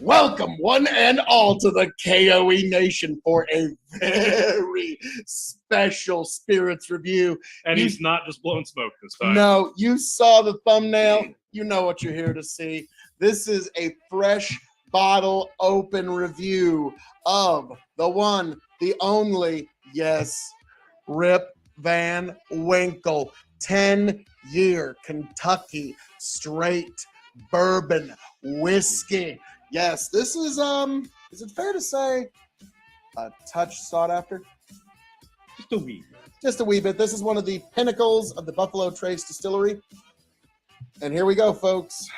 Welcome, one and all, to the K.O.E. Nation for a very special Spirits review. And he's not just blowing smoke this time. No, you saw the thumbnail. You know what you're here to see. This is a fresh bottle open review of the one, the only, yes, Rip Van Winkle 10-year Kentucky straight bourbon whiskey. Yes, this is it fair to say a touch sought after? Just a wee bit. Just a wee bit. This is one of the pinnacles of the Buffalo Trace Distillery. And here we go, folks.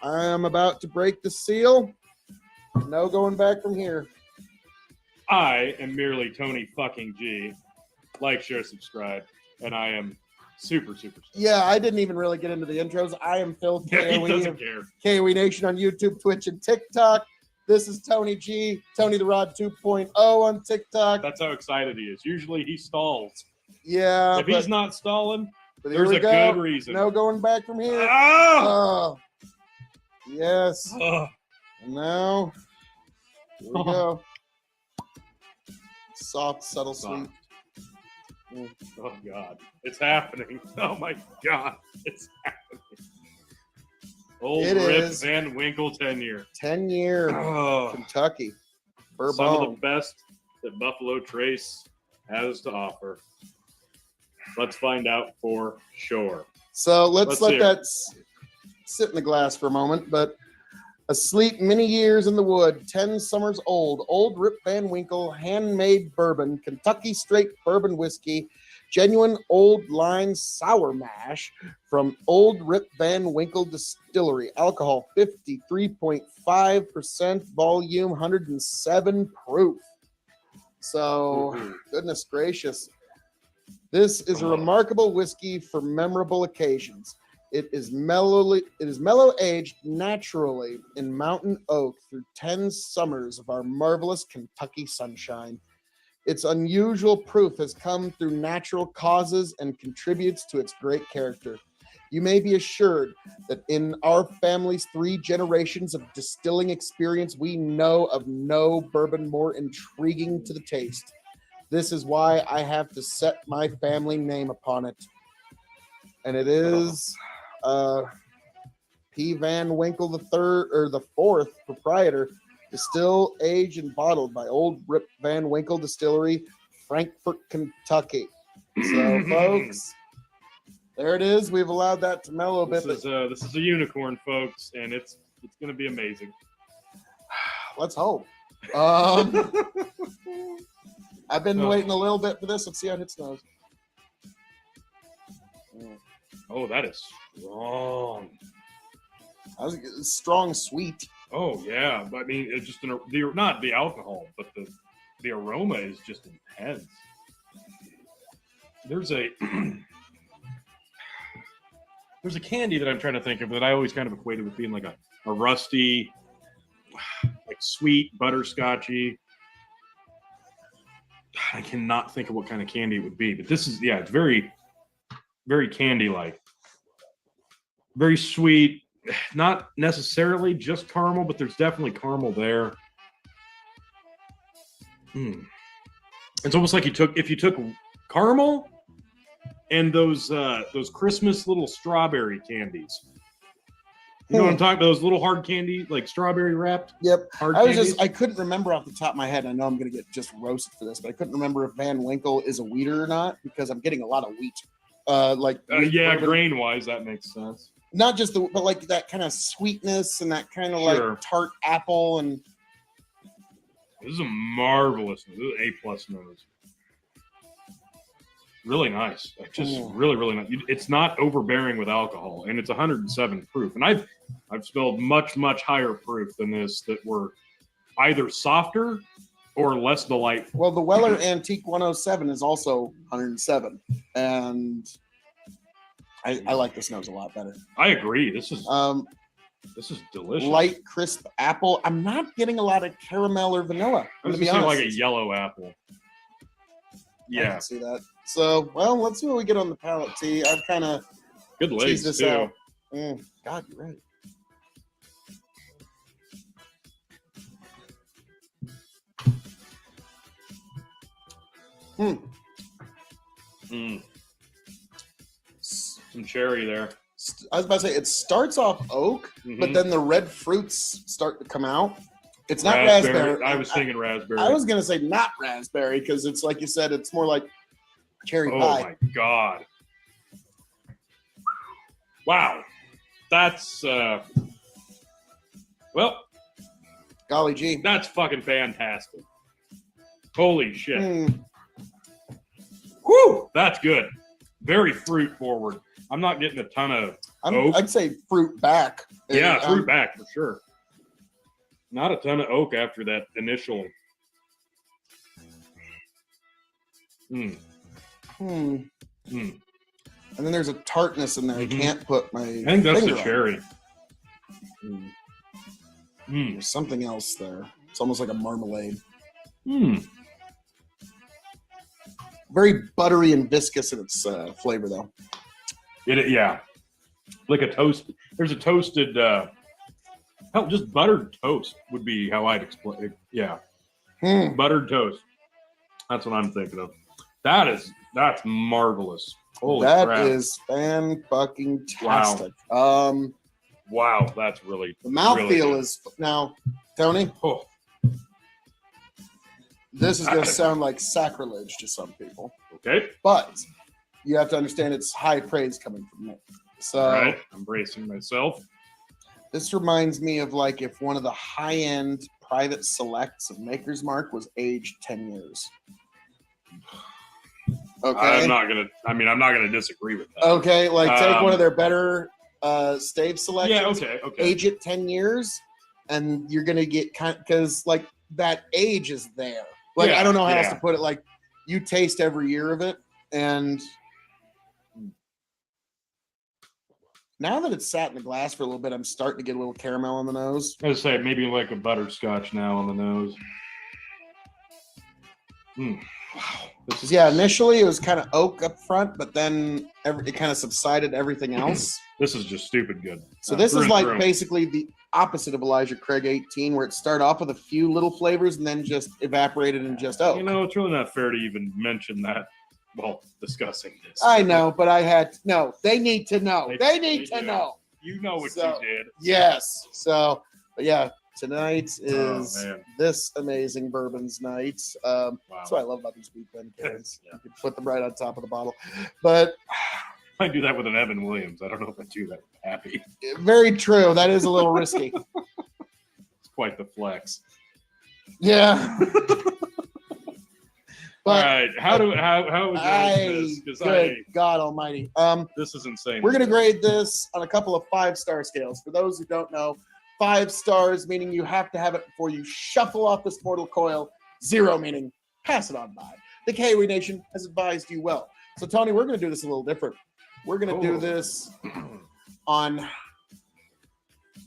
I am about to break the seal. No going back from here. I am merely Tony fucking G. Like, share, subscribe. And I am super. Yeah, I didn't even really get into the intros. I am Phil Yeah, he K.O.E. doesn't care. K.O.E. Nation on YouTube, Twitch, and TikTok. This is Tony G, Tony the Rod 2.0 on TikTok. That's how excited he is. Usually he stalls. Yeah, If he's not stalling, but here there's we a go. good reason. No going back from here. Ah! Oh, yes. Ugh. And now, here we go. Soft, subtle, Soft. sweet. Mm. Oh, God. It's happening. Oh, my God. It's happening. Old It Rip is. Van Winkle tenure. 10-year Oh, Kentucky Bourbon. some of the best that Buffalo Trace has to offer. Let's find out for sure. So let's let hear that sit in the glass for a moment. But asleep many years in the wood, 10 summers old, old Rip Van Winkle, handmade bourbon, Kentucky straight bourbon whiskey, genuine old line sour mash from Old Rip Van Winkle Distillery. Alcohol 53.5%, volume 107 proof. So, goodness gracious. This is a remarkable whiskey for memorable occasions. It is mellow aged naturally in mountain oak through 10 summers of our marvelous Kentucky sunshine. Its unusual proof has come through natural causes and contributes to its great character. You may be assured that in our family's 3 generations of distilling experience, we know of no bourbon more intriguing to the taste. This is why I have to set my family name upon it. And it is P. Van Winkle the fourth proprietor, distilled, aged, and bottled by Old Rip Van Winkle Distillery, Frankfort, Kentucky. So, folks, there it is. We've allowed that to mellow a bit. This is a unicorn, folks, and it's going to be amazing. Let's hope. I've been waiting a little bit for this. Let's see how it hits nose. Oh, that is strong. Strong, sweet. Oh yeah, but I mean, it's just not the alcohol, but the aroma is just intense. There's a there's a candy that I'm trying to think of that I always kind of equated with being like a rusty, like sweet butterscotchy. I cannot think of what kind of candy it would be, but this is, yeah, it's very, very candy-like. Very sweet, not necessarily just caramel, but there's definitely caramel there. It's almost like if you took caramel and those Christmas little strawberry candies. You know what I'm talking about? Those little hard candy, like strawberry wrapped. Yep. Hard I candies. couldn't remember off the top of my head. I know I'm going to get just roasted for this, but I couldn't remember if Van Winkle is a wheater or not because I'm getting a lot of wheat. Yeah, grain wise, that makes sense. Not just but like that kind of sweetness and that kind of Sure. like tart apple and. This is a marvelous. This is A+ nose. Really nice. Just really, really nice. It's not overbearing with alcohol, and it's 107 proof. And I've smelled much, much higher proof than this that were either softer or less delightful. Well, the Weller Antique 107 is also 107, and I like this nose a lot better. I agree. This is delicious. Light, crisp apple. I'm not getting a lot of caramel or vanilla. I was to be gonna say honest. like a yellow apple. I Yeah, can see that. So, well, let's see what we get on the palate. See, I've kind of good legs teased this too. out. God, you're right. Some cherry there. I was about to say, it starts off oak, but then the red fruits start to come out. It's not raspberry. I was thinking raspberry. I was going to say not raspberry because it's like you said, it's more like cherry pie. Oh, my God. Wow. That's, well. Golly gee. That's fucking fantastic. Holy shit. Whew. That's good. Very fruit forward. I'm not getting a ton of oak. I'd say fruit back. Yeah, fruit back for sure. Not a ton of oak after that initial. And then there's a tartness in there. I can't put my I think that's the finger on. cherry. There's something else there. It's almost like a marmalade. Very buttery and viscous in its flavor, though. Yeah. Like a toast. There's a toasted, hell, just buttered toast would be how I'd explain it. Yeah. Buttered toast. That's what I'm thinking of. That's marvelous. Holy crap. That is fan-fucking-tastic. Wow, that's really the mouthfeel really is now, Tony. This is going to sound like sacrilege to some people. Okay. But you have to understand it's high praise coming from me. So all right, I'm bracing myself. This reminds me of like if one of the high-end private selects of Maker's Mark was aged 10 years. Okay. I'm not gonna disagree with that. Okay, like take one of their better stave selections. Yeah, okay. Age it 10 years, and you're gonna get because like that age is there. Like I don't know how else to put it. Like you taste every year of it, and now that it's sat in the glass for a little bit, I'm starting to get a little caramel on the nose. I was say maybe like a butterscotch now on the nose. Wow. Initially it was kind of oak up front, but then it kind of subsided everything else. This is just stupid good. So this is like basically the opposite of Elijah Craig 18, where it started off with a few little flavors and then just evaporated in just oak. You know, it's really not fair to even mention that while discussing this. I know, but I had to know. They need to know. They need to know. You know what you did. Yes. So, but yeah, tonight is this amazing bourbon's night. That's what I love about these weekend cans. You can put them right on top of the bottle. But I do that with an Evan Williams. I don't know if I do that with Happy. Very true. That is a little risky. It's quite the flex. Yeah. But, all right, how is this? Good God Almighty! This is insane. We're gonna grade this on a couple of 5-star scales. For those who don't know, 5 stars meaning you have to have it before you shuffle off this mortal coil. 0 meaning pass it on by. The K.O.E Nation has advised you well. So Tony, we're gonna do this a little different. We're gonna do this on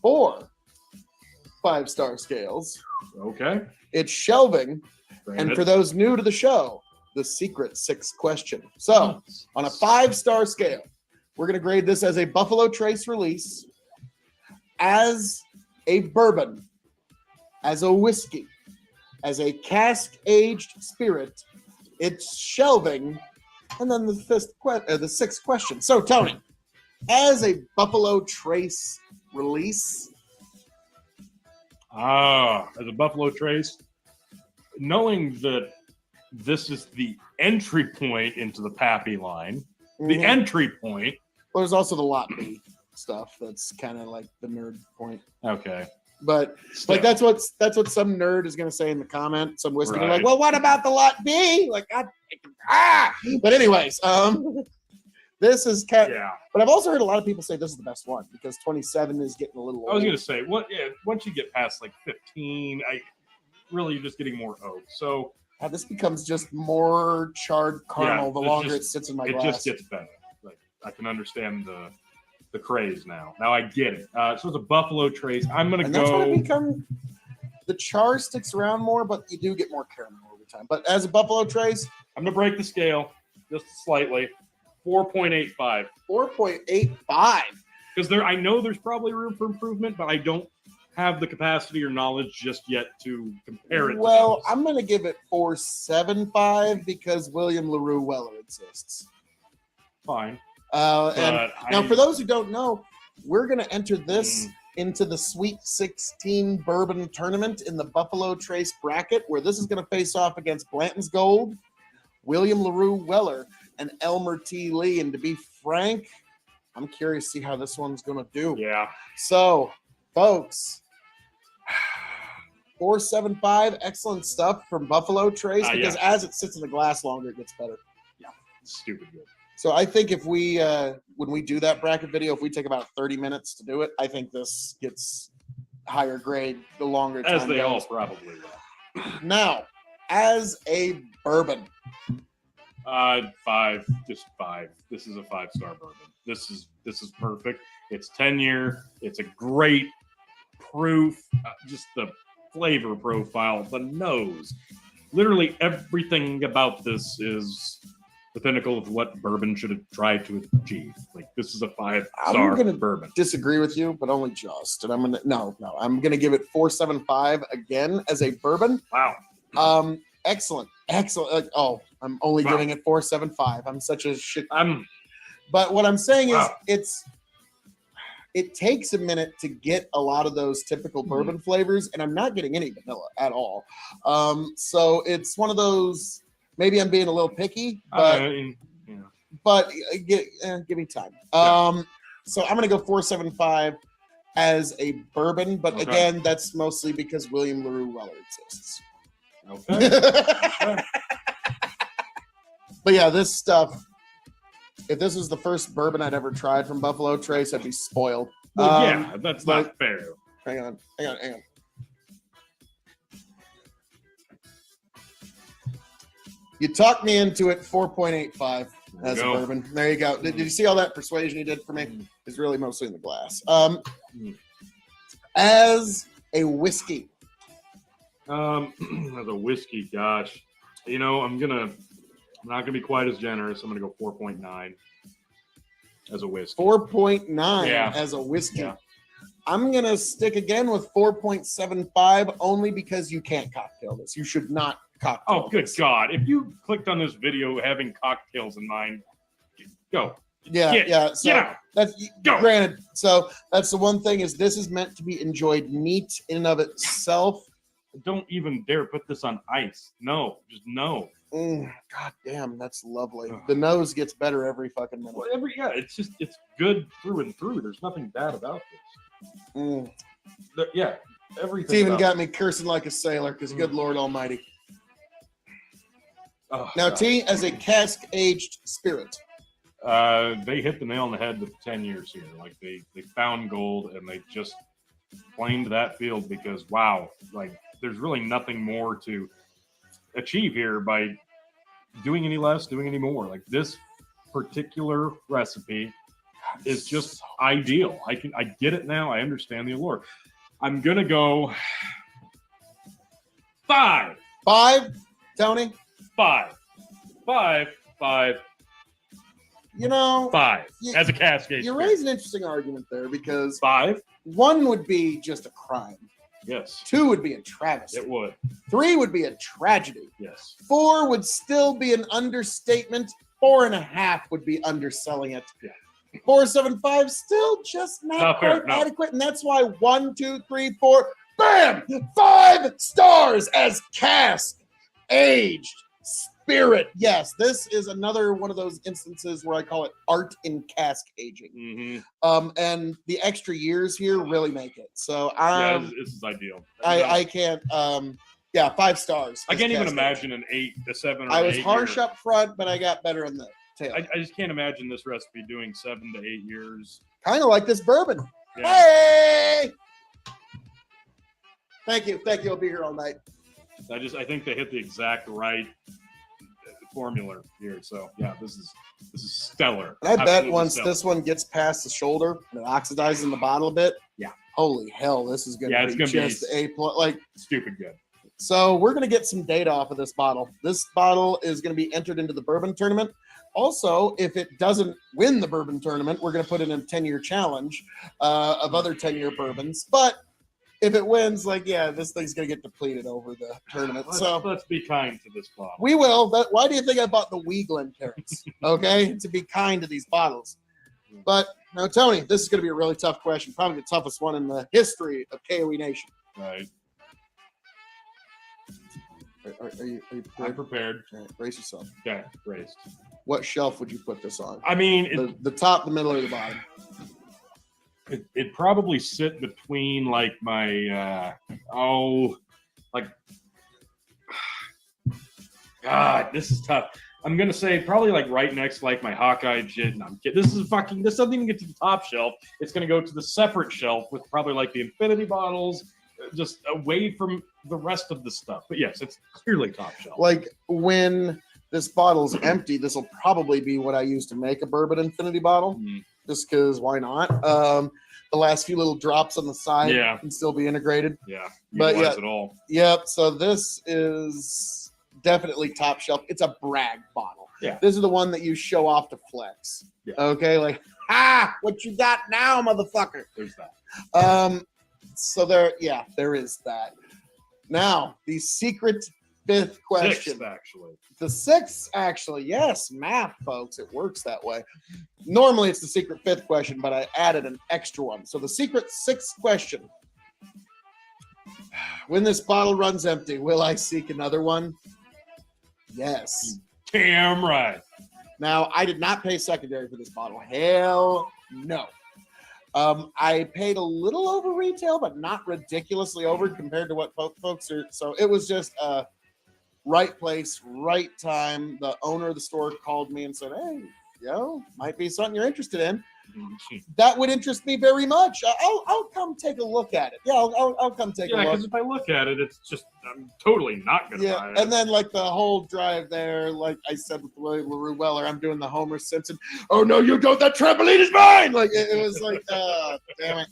4 5-star scales. Okay. It's shelving. And for those new to the show, the secret 6th question. So, on a 5-star scale, we're going to grade this as a Buffalo Trace release, as a bourbon, as a whiskey, as a cask-aged spirit. It's shelving, and then the 6th question. So, Tony, as a Buffalo Trace release, as a Buffalo Trace. Knowing that this is the entry point into the Pappy line, the entry point. Well, there's also the lot B stuff. That's kind of like the nerd point. Okay. But like that's what some nerd is going to say in the comment. Some whiskey, like, well, what about the lot B? Like, But anyways, this is kind. Yeah. But I've also heard a lot of people say this is the best one because 27 is getting a little old. I was going to say, once you get past like 15, really you're just getting more oak. So this becomes just more charred caramel the longer it sits in my glass. It just gets better. Like I can understand the craze now. Now I get it. So it's a Buffalo Trace. I'm gonna go. That's when it become the char sticks around more, but you do get more caramel over time. But as a Buffalo Trace, I'm gonna break the scale just slightly. 4.85. 4.85. Because I know there's probably room for improvement, but I don't have the capacity or knowledge just yet to compare it. Well, I'm going to give it 4.75 because William LaRue Weller exists. Fine. And now, for those who don't know, we're going to enter this into the Sweet 16 Bourbon Tournament in the Buffalo Trace bracket, where this is going to face off against Blanton's Gold, William LaRue Weller, and Elmer T. Lee. And to be frank, I'm curious to see how this one's going to do. Yeah. So, folks, 4.75, excellent stuff from Buffalo Trace, because as it sits in the glass longer, it gets better. Yeah, stupid good. So I think if we, when we do that bracket video, if we take about 30 minutes to do it, I think this gets higher grade the longer time As they all goes. probably will. Now, as a bourbon. 5, just 5. This is a 5-star bourbon. This is perfect. It's 10-year. It's a great proof. Just the flavor profile, the nose. Literally everything about this is the pinnacle of what bourbon should have tried to achieve. Like, this is a 5-star bourbon. Disagree with you, but only just. And I'm gonna give it 4.75 again as a bourbon. Wow. Excellent. I'm only giving it 4.75. I'm such a shit. But what I'm saying is it takes a minute to get a lot of those typical bourbon flavors, and I'm not getting any vanilla at all. So it's one of those, maybe I'm being a little picky, but give me time. So I'm going to go 4.75 as a bourbon, but again, that's mostly because William LaRue Weller exists. Okay. But yeah, this stuff, if this was the first bourbon I'd ever tried from Buffalo Trace, I'd be spoiled. Well, that's not fair. Hang on. You talked me into it, 4.85 as a bourbon. There you go. Did you see all that persuasion you did for me? It's really mostly in the glass. As a whiskey. As a whiskey, gosh. You know, I'm not gonna be quite as generous. I'm gonna go 4.9 as a whiskey. 4.9 as a whiskey. Yeah. I'm gonna stick again with 4.75 only because you can't cocktail this. You should not cocktail. Oh, good God! If you clicked on this video having cocktails in mind, go. Yeah. So that's go. Granted. So that's the one thing, is this is meant to be enjoyed neat in and of itself. Don't even dare put this on ice. No, just no. God damn, that's lovely. The nose gets better every fucking minute. Well, it's good through and through. There's nothing bad about this. Everything. It's even got me cursing like a sailor, because good Lord Almighty. Oh, now, God. T, as a cask-aged spirit. They hit the nail on the head with 10 years here. Like, they found gold, and they just claimed that field because, wow, like, there's really nothing more to achieve here by doing any less, doing any more. Like, this particular recipe is just ideal. I get it now. I understand the allure. I'm gonna go 5. 5, Tony? 5. You know, 5 as a cascade. You raise an interesting argument there, because 5. 1 would be just a crime. Yes. 2 would be a travesty. It would. 3 would be a tragedy. Yes. 4 would still be an understatement. 4.5 would be underselling it. Yeah. 4.75 still just not quite adequate, and that's why 1, 2, 3, 4, bam, 5 stars as cask aged spirit. Yes, this is another one of those instances where I call it art in cask aging. And the extra years here really make it. So this is ideal. I can't. 5 stars. I can't even imagine an 8, a 7, or I was harsh up front, but I got better in the tail. I just can't imagine this recipe doing 7 to 8 years. Kind of like this bourbon. Yeah. Hey! Thank you. I'll be here all night. I think they hit the exact right formula here. So yeah, this is stellar. And I bet once this one gets past the shoulder and it oxidizes in the bottle a bit. Yeah. Holy hell, this is gonna be just A+. Like, stupid good. So we're gonna get some data off of this bottle. This bottle is gonna be entered into the bourbon tournament. Also, if it doesn't win the bourbon tournament, we're gonna put it in a 10-year challenge of other 10-year bourbons. But if it wins, like, yeah, this thing's gonna get depleted over the tournament. Let's be kind to this bottle. We will. But why do you think I bought the Weeglen carrots? Okay, to be kind to these bottles. But now, Tony, this is gonna be a really tough question. Probably the toughest one in the history of KOE Nation. Right. Are you prepared? I'm prepared. All right, brace yourself. Okay, raised. What shelf would you put this on? I mean, The top, the middle, or the bottom? It'd probably sit between like my God, this is tough. I'm gonna say probably like right next to like my Hawkeye shit. And I'm kidding. This doesn't even get to the top shelf. It's gonna go to the separate shelf with probably like the Infinity bottles, just away from the rest of the stuff. But yes, it's clearly top shelf. Like when this bottle's empty, this will probably be what I use to make a bourbon Infinity bottle. Mm. Just because why not? The last few little drops on the side can still be integrated. Yeah, but yeah, it all. Yep. So this is definitely top shelf. It's a brag bottle. Yeah. This is the one that you show off to flex. Yeah. Okay. Like, what you got now, motherfucker? There's that. So there is that. Now the secret fifth question. Sixth, actually. The sixth, actually, yes, math, folks. It works that way. Normally, it's the secret fifth question, but I added an extra one. So the secret sixth question. When this bottle runs empty, will I seek another one? Yes. Damn right. Now, I did not pay secondary for this bottle. Hell no. I paid a little over retail, but not ridiculously over compared to what folks are. So it was just right place, right time. The owner of the store called me and said, hey, might be something you're interested in. That would interest me very much. I'll come take a look at it. Yeah, I'll come take a look. Yeah, because if I look at it, it's just, I'm totally not going to buy it. And then like the whole drive there, like I said with William LaRue Weller, I'm doing the Homer Simpson. Oh, no, you don't. That trampoline is mine. Like it was like, damn it.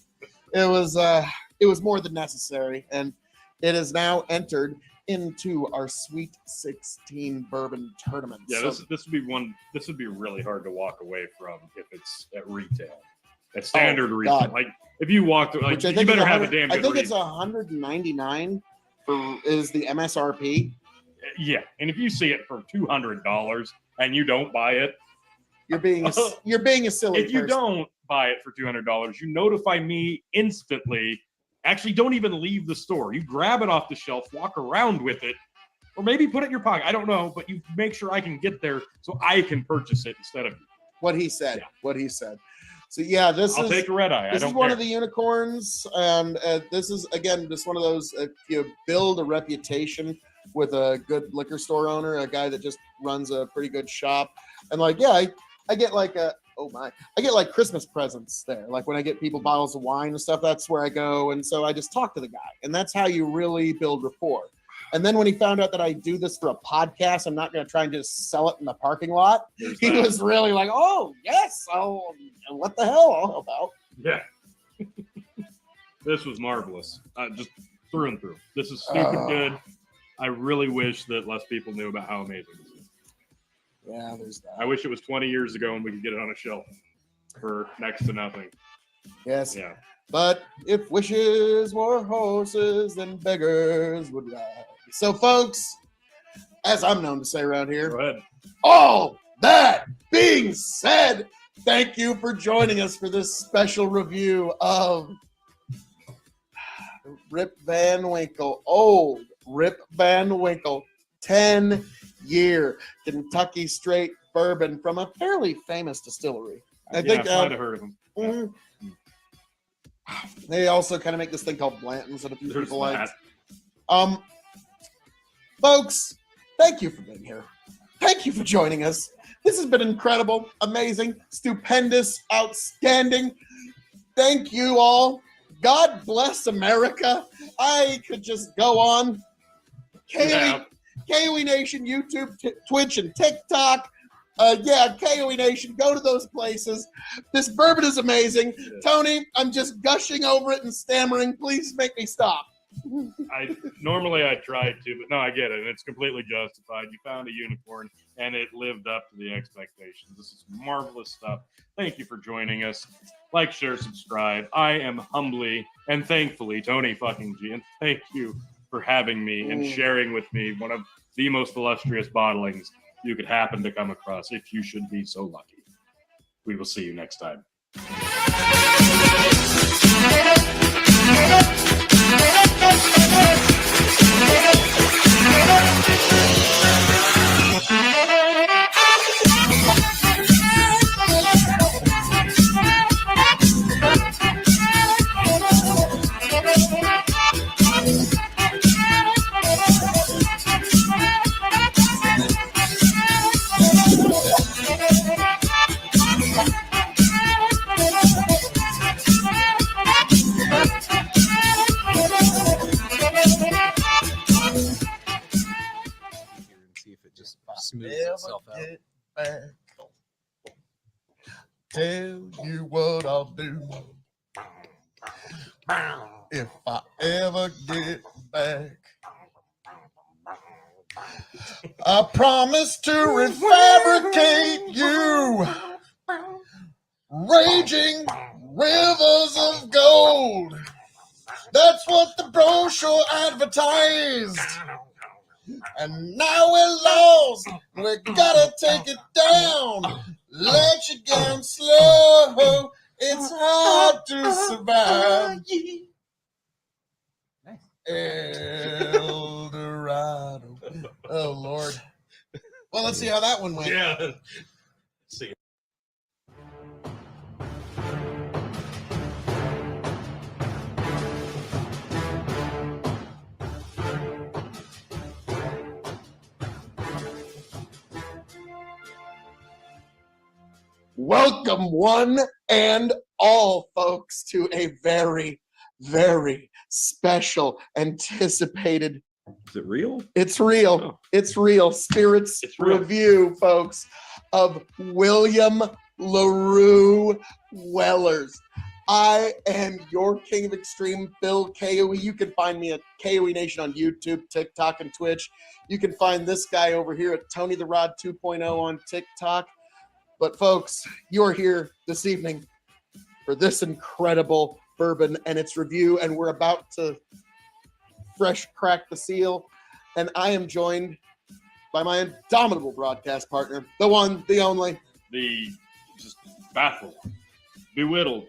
It was more than necessary. And it is now entered into our Sweet 16 bourbon tournament. Yeah, so, this would be really hard to walk away from if it's at retail. At standard retail. God. Like if you walk through, like you better have a damn good I think read. it's $199 is the MSRP. Yeah, and if you see it for $200 and you don't buy it, you're being a silly If you person. don't buy it for $200, you notify me instantly. Actually, don't even leave the store. You grab it off the shelf, walk around with it, or maybe put it in your pocket. I don't know, but you make sure I can get there so I can purchase it instead of you. What he said. Yeah. What he said. So yeah, I'll take a red eye. This is one of the unicorns, and this is again just one of those. If you build a reputation with a good liquor store owner, a guy that just runs a pretty good shop, and like I get like I get like Christmas presents there. Like when I get people bottles of wine and stuff, that's where I go. And so I just talk to the guy, and that's how you really build rapport. And then when he found out that I do this for a podcast, I'm not going to try and just sell it in the parking lot. He was really like, oh, yes. Oh, what the hell? I'll help out. Yeah. This was marvelous. Just through and through. This is stupid good. I really wish that less people knew about how amazing this is. Yeah, there's that. I wish it was 20 years ago and we could get it on a shelf for next to nothing. Yes. Yeah. But if wishes were horses, then beggars would ride. So, folks, as I'm known to say around here, Go ahead. all that being said, thank you for joining us for this special review of Rip Van Winkle, old Rip Van Winkle, 10-year Kentucky straight bourbon from a fairly famous distillery. I think I might have heard of them. Mm-hmm. They also kind of make this thing called Blanton's that a few people like. Folks, thank you for being here. Thank you for joining us. This has been incredible, amazing, stupendous, outstanding. Thank you all. God bless America. I could just go on. KOE Nation, YouTube, Twitch, and TikTok. KOE Nation, go to those places. This bourbon is amazing. Tony, I'm just gushing over it and stammering. Please make me stop. Normally I try to, but no, I get it. And it's completely justified. You found a unicorn, and it lived up to the expectations. This is marvelous stuff. Thank you for joining us. like, share, subscribe. I am humbly and thankfully Tony fucking G, and thank you for having me and sharing with me one of the most illustrious bottlings you could happen to come across if you should be so lucky. We will see you next time. Smooths itself out. Tell you what I'll do if I ever get back. I promise to refabricate you, raging rivers of gold. That's what the brochure advertised. And now we're lost. We gotta take it down. Let you down slow. It's hard to survive. El Dorado. Oh, Lord. Well, let's see how that one went. Yeah. See. Welcome, one and all, folks, to a very, very special, anticipated. Is it real? It's real. Oh. It's real. Spirits It's real. review, folks, of William LaRue Wellers. I am your king of extreme, Phil K.O.E. You can find me at K.O.E Nation on YouTube, TikTok, and Twitch. You can find this guy over here at Tony the Rod 2.0 on TikTok. But folks, you're here this evening for this incredible bourbon and its review, and we're about to fresh crack the seal. And I am joined by my indomitable broadcast partner, the one, the only, The just baffled, bewildered,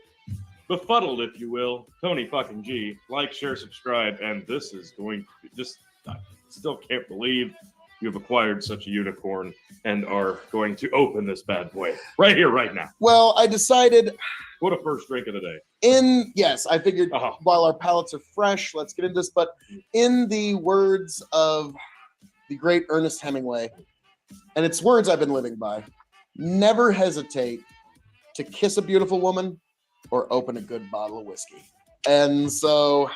befuddled, if you will, Tony fucking G. Like, share, subscribe, and this is going to be just, I still can't believe you have acquired such a unicorn and are going to open this bad boy right here, right now. well, I decided What a first drink of the day. yes, I figured while our palates are fresh, let's get into this. But in the words of the great Ernest Hemingway, and it's words I've been living by, never hesitate to kiss a beautiful woman or open a good bottle of whiskey. And so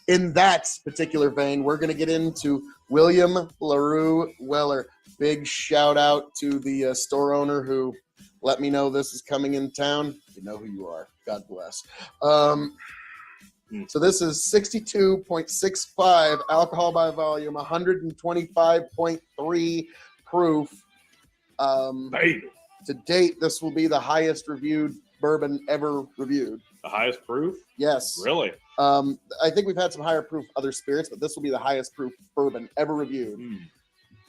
in that particular vein, we're going to get into William LaRue Weller. Big shout out to the store owner who let me know this is coming in town. You know who you are. God bless. So this is 62.65 alcohol by volume, 125.3 proof. Baby. To date, this will be the highest reviewed bourbon ever reviewed. The highest proof? Yes. Really? I think we've had some higher proof other spirits, but this will be the highest proof bourbon ever reviewed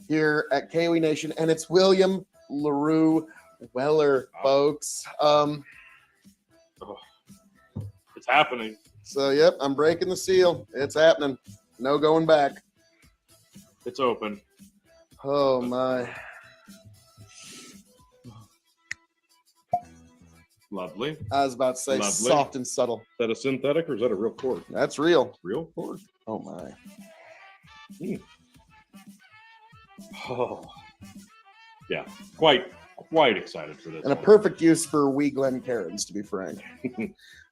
here at K.O.E Nation, and it's William LaRue Weller, folks. It's happening. So, yep, I'm breaking the seal. It's happening. No going back. It's open. Oh, my. Lovely. I was about to say Lovely. soft and subtle. Is that a synthetic or is that a real cork? That's real. Real cork? Oh, my. Oh. Yeah. Quite excited for this. And a perfect use for wee Glen Karens, to be frank.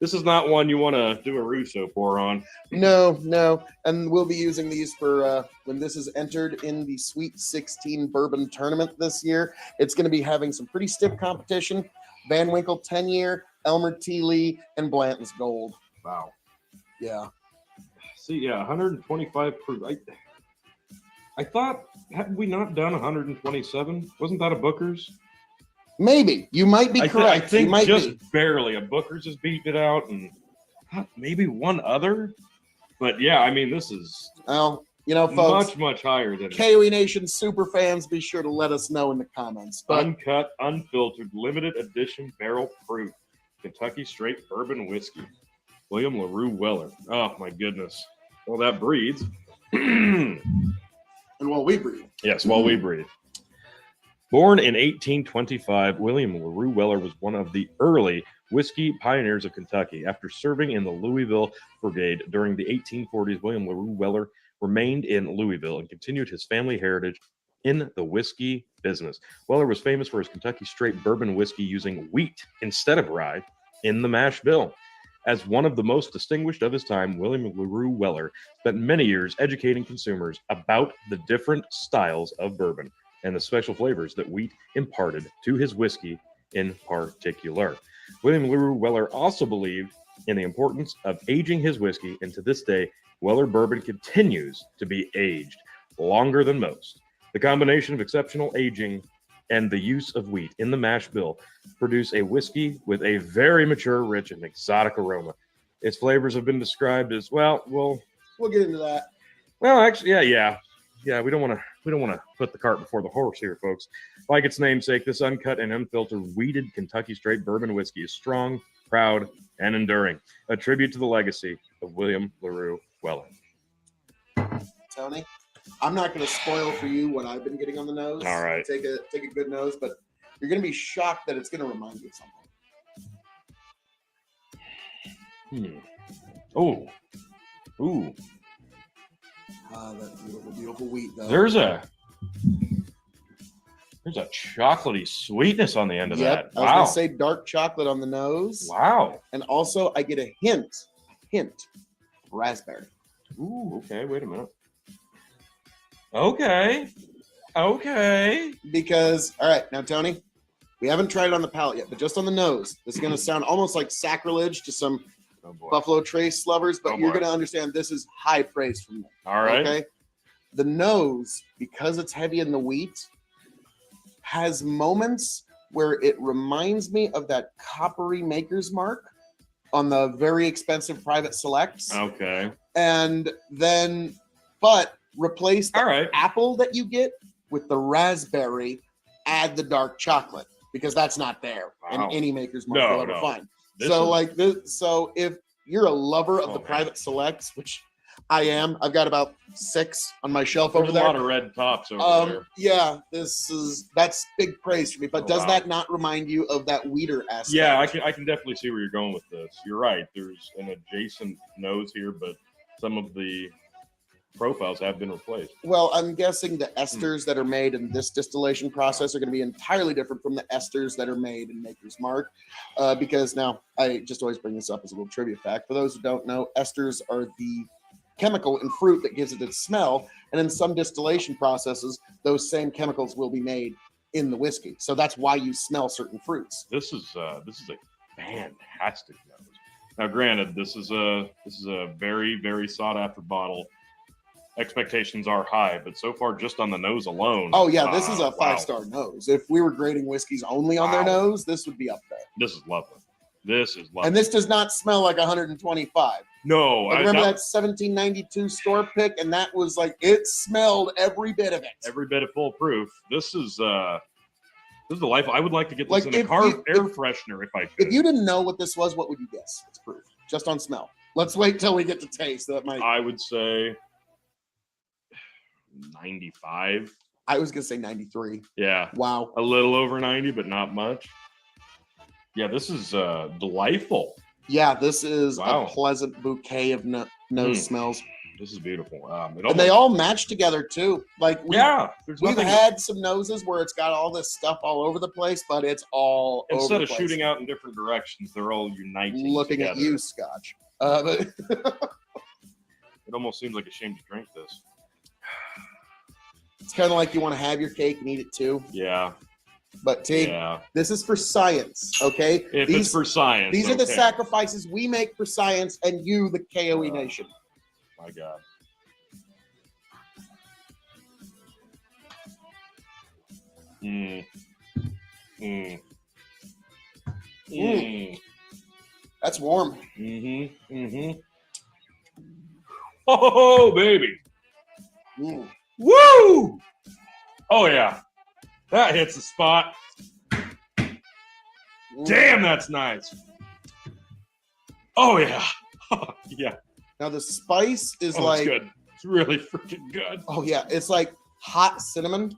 This is not one you want to do a Russo pour on. No. And we'll be using these for when this is entered in the Sweet 16 Bourbon Tournament this year. It's going to be having some pretty stiff competition. Van Winkle 10-year, Elmer T. Lee, and Blanton's Gold. Wow. Yeah. See, yeah, 125 proof. I thought, had we not done 127? Wasn't that a Booker's? Maybe. You might be correct. I think you might just be. barely. A Booker's just beaten it out, and maybe one other. But yeah, I mean, this is Well, you know, folks, much higher than K.O.E. Nation super fans, be sure to let us know in the comments. But uncut, unfiltered, limited edition barrel proof Kentucky straight bourbon whiskey. William LaRue Weller. Oh my goodness. Well, that breeds. and while we breathe. Yes, while we breathe. Born in 1825, William LaRue Weller was one of the early whiskey pioneers of Kentucky. After serving in the Louisville Brigade during the 1840s, William LaRue Weller remained in Louisville and continued his family heritage in the whiskey business. Weller was famous for his Kentucky straight bourbon whiskey using wheat instead of rye in the mash bill. As one of the most distinguished of his time, William LaRue Weller spent many years educating consumers about the different styles of bourbon and the special flavors that wheat imparted to his whiskey in particular. William LaRue Weller also believed in the importance of aging his whiskey, and to this day, Weller bourbon continues to be aged longer than most. The combination of exceptional aging and the use of wheat in the mash bill produce a whiskey with a very mature, rich, and exotic aroma. Its flavors have been described as we'll get into that. Well, actually, yeah. We don't want to put the cart before the horse here, folks. Like its namesake, this uncut and unfiltered wheated Kentucky straight bourbon whiskey is strong, proud, and enduring. A tribute to the legacy of William LaRue Weller. Tony, I'm not going to spoil for you what I've been getting on the nose. All right. Take a good nose, but you're going to be shocked that it's going to remind you of something. Oh. Ooh. That beautiful wheat, though. There's a chocolatey sweetness on the end of that. Wow. I was going to say dark chocolate on the nose. Wow. And also I get a hint, raspberry. Ooh, okay. Wait a minute. Okay. Because, all right, now, Tony, we haven't tried it on the palate yet, but just on the nose, this is going to sound almost like sacrilege to some Buffalo Trace lovers, but you're going to understand this is high praise from me. All right. Okay. The nose, because it's heavy in the wheat, has moments where it reminds me of that coppery maker's mark on the very expensive private selects. Okay. And then, but replace the apple that you get with the raspberry, add the dark chocolate, because that's not there in any maker's mark you'll ever find. So if you're a lover of the private selects, which I am, I've got about 6 on my shelf over there. A lot of red tops over there. Yeah, that's big praise for me. But does that not remind you of that wheater aspect? Yeah, I can definitely see where you're going with this. You're right. There's an adjacent nose here, but some of the profiles have been replaced. Well, I'm guessing the esters that are made in this distillation process are going to be entirely different from the esters that are made in Maker's Mark. Because now, I just always bring this up as a little trivia fact. For those who don't know, esters are the chemical in fruit that gives it its smell. And in some distillation processes, those same chemicals will be made in the whiskey. So that's why you smell certain fruits. This is a fantastic nose. Now, granted, this is a very, very sought after bottle. Expectations are high, but so far, just on the nose alone. Oh yeah, this is a 5-star nose. If we were grading whiskeys only on their nose, this would be up there. This is lovely. And this does not smell like 125. No, I remember that 1792 store pick, and that was like, it smelled every bit of it. Every bit of foolproof. This is the life. I would like to get this in a car air freshener if I could. If you didn't know what this was, what would you guess? It's proof, just on smell. Let's wait till we get to taste. I would say 95. I was gonna say 93. Yeah. Wow. A little over 90, but not much. Yeah, this is delightful. Yeah, this is a pleasant bouquet of nose smells. This is beautiful. And they all match together too. Like we've had some noses where it's got all this stuff all over the place, but it's all instead over of shooting out in different directions, they're all uniting. Looking together. at you, Scotch. It almost seems like a shame to drink this. It's kind of like you want to have your cake and eat it too. Yeah. But this is for science, okay? It's for science. These are the sacrifices we make for science and you, the K.O.E. Nation. My God. That's warm. Oh, baby. Mm. Woo! Oh, yeah. That hits the spot. Damn, that's nice. Oh, yeah. Yeah. Now the spice is Oh, like it's good. It's really freaking good. oh yeah, it's like hot cinnamon.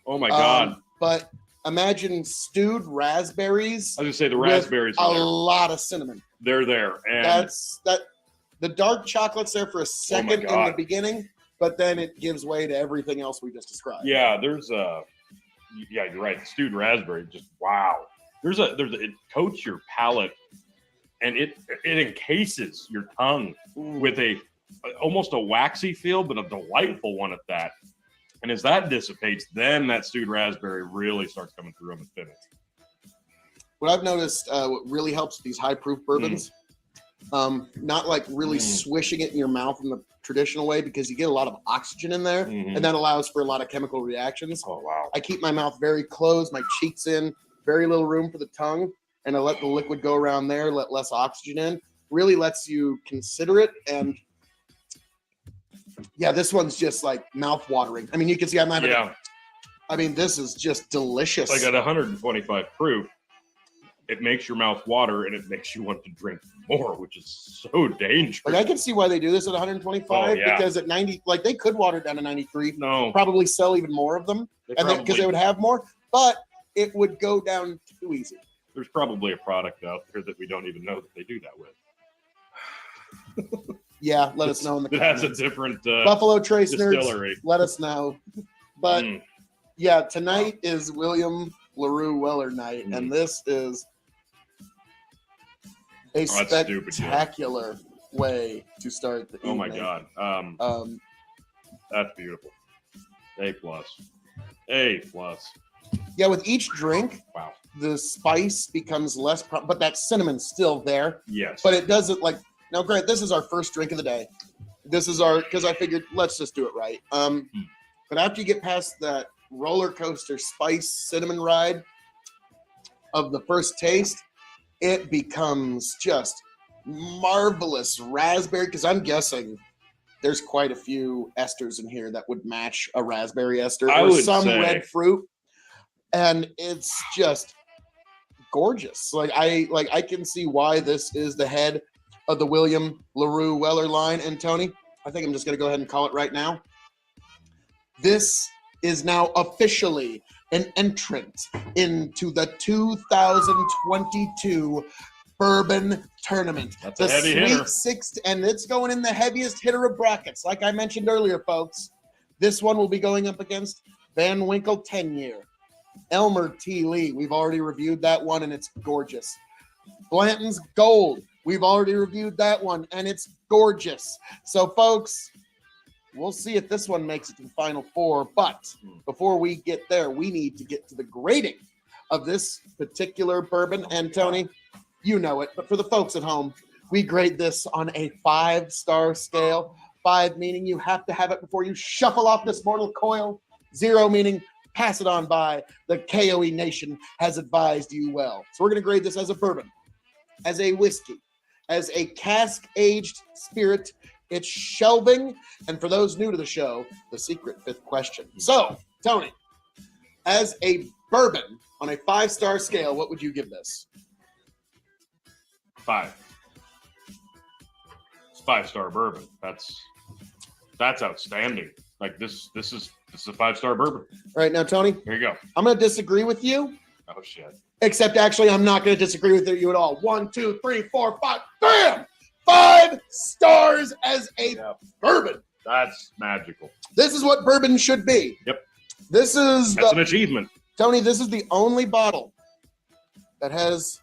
Oh my god. But imagine stewed raspberries. I was gonna say the with raspberries are a there. lot of cinnamon. They're there. And That's that. The dark chocolate's there for a second in the beginning, but then it gives way to everything else we just described. yeah, there's yeah, you're right. The stewed raspberry, just wow. It coats your palate and it encases your tongue with almost a waxy feel, but a delightful one at that. And as that dissipates, then that stewed raspberry really starts coming through on the finish. What I've noticed, what really helps with these high proof bourbons, not like really swishing it in your mouth in the traditional way, because you get a lot of oxygen in there, and that allows for a lot of chemical reactions. Oh wow! I keep my mouth very closed, my cheeks in, very little room for the tongue, and I let the liquid go around there, let less oxygen in. Really lets you consider it. And yeah, this one's just like mouth watering. I mean, you can see I'm having I mean, this is just delicious. Like at 125 proof, it makes your mouth water and it makes you want to drink more, which is so dangerous. Like I can see why they do this at 125 because at 90, like they could water it down to 93. No, probably sell even more of them, because they would have more, but it would go down too easy. There's probably a product out there that we don't even know that they do that with. Yeah, let us know in the comments. That's a different Buffalo Trace distillery. Nerds. Let us know. But yeah, tonight is William LaRue Weller night, and this is a spectacular way to start the evening. Oh my god! That's beautiful. A plus. Yeah, with each drink, wow, the spice becomes less, but that cinnamon's still there. Yes, but it doesn't like. Now, Grant, this is our first drink of the day. This is because I figured let's just do it right. But after you get past that roller coaster spice cinnamon ride of the first taste, it becomes just marvelous raspberry. Because I'm guessing there's quite a few esters in here that would match a raspberry ester or some red fruit, and it's just gorgeous. Like I can see why this is the head of the William LaRue Weller line. And Tony, I think I'm just going to go ahead and call it right now. This is now officially an entrant into the 2022 Bourbon Tournament. That's the a heavy hitter. And it's going in the heaviest hitter of brackets. Like I mentioned earlier, folks, this one will be going up against Van Winkle 10-year. Elmer T. Lee, we've already reviewed that one, and it's gorgeous. Blanton's Gold, we've already reviewed that one, and it's gorgeous. So, folks, we'll see if this one makes it to the Final Four. But before we get there, we need to get to the grading of this particular bourbon. And, Tony, you know it. But for the folks at home, we grade this on a 5-star scale. 5 meaning you have to have it before you shuffle off this mortal coil. 0 meaning pass it on by. The K.O.E. Nation has advised you well. So we're going to grade this as a bourbon, as a whiskey, as a cask-aged spirit. It's shelving. And for those new to the show, the secret 5th question. So, Tony, as a bourbon on a 5-star scale, what would you give this? 5. It's 5-star bourbon. That's outstanding. Like this is a 5-star bourbon. All right, now, Tony, here you go. I'm going to disagree with you. Oh shit. Except actually, I'm not going to disagree with you at all. 1, 2, 3, 4, 5. Bam! 5 stars as a bourbon. That's magical. This is what bourbon should be. Yep. That's an achievement. Tony, this is the only bottle that has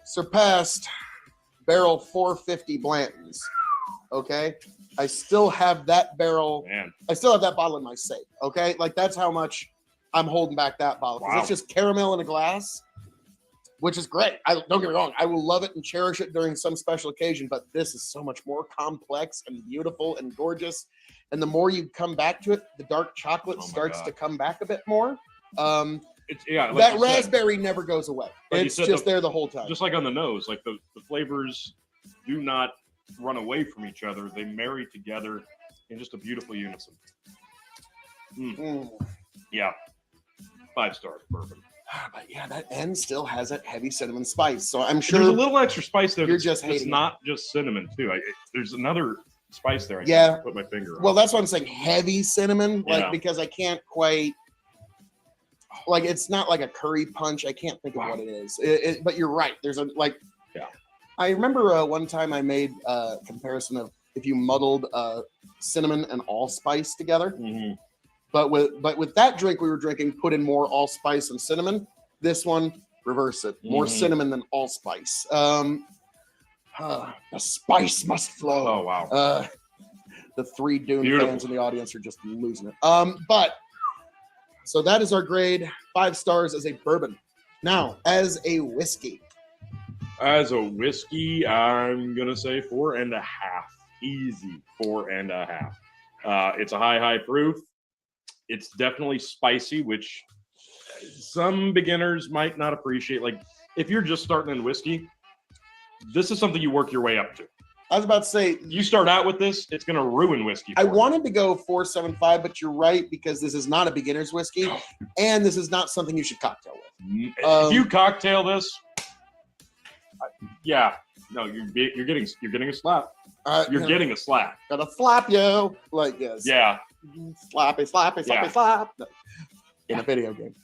surpassed barrel 450 Blanton's. Okay? I still have that barrel. Man. I still have that bottle in my safe. Okay? Like, that's how much I'm holding back that bottle. Wow. It's just caramel in a glass, which is great. Don't get me wrong. I will love it and cherish it during some special occasion, but this is so much more complex and beautiful and gorgeous. And the more you come back to it, the dark chocolate starts to come back a bit more. yeah, like that you said, raspberry never goes away. Like you It's said, just there the whole time. just like on the nose, like the flavors do not run away from each other. They marry together in just a beautiful unison. Yeah, 5 stars bourbon. But yeah, that end still has that heavy cinnamon spice. So I'm sure There's a little extra spice there. you're That's, just that's hating not just cinnamon too. There's another spice there. I Yeah. can't put my finger on. Well, that's what I'm saying. Heavy cinnamon, like Yeah. because I can't quite like it's not like a curry punch. I can't think of Wow. what it is. But you're right. There's a like. Yeah. I remember one time I made a comparison of if you muddled cinnamon and allspice together. Mm-hmm. But with that drink we were drinking, put in more allspice and cinnamon. This one, reverse it. More cinnamon than allspice. The spice must flow. Oh wow. The 3 Dune Beautiful. fans in the audience are just losing it. But so that is our grade, 5 stars as a bourbon. Now, as a whiskey. As a whiskey, I'm gonna say 4.5. Easy 4.5. It's a high proof. It's definitely spicy, which some beginners might not appreciate. Like if you're just starting in whiskey, this is something you work your way up to. I was about to say, You start out with this, it's gonna ruin whiskey. I for you. wanted to go 4.75, but you're right because this is not a beginner's whiskey, and this is not something you should cocktail with. If you cocktail this, yeah, no, you're getting a slap. You're getting a slap. Gotta slap you like this. Yeah, Slappy, Yeah. slap. In a video game.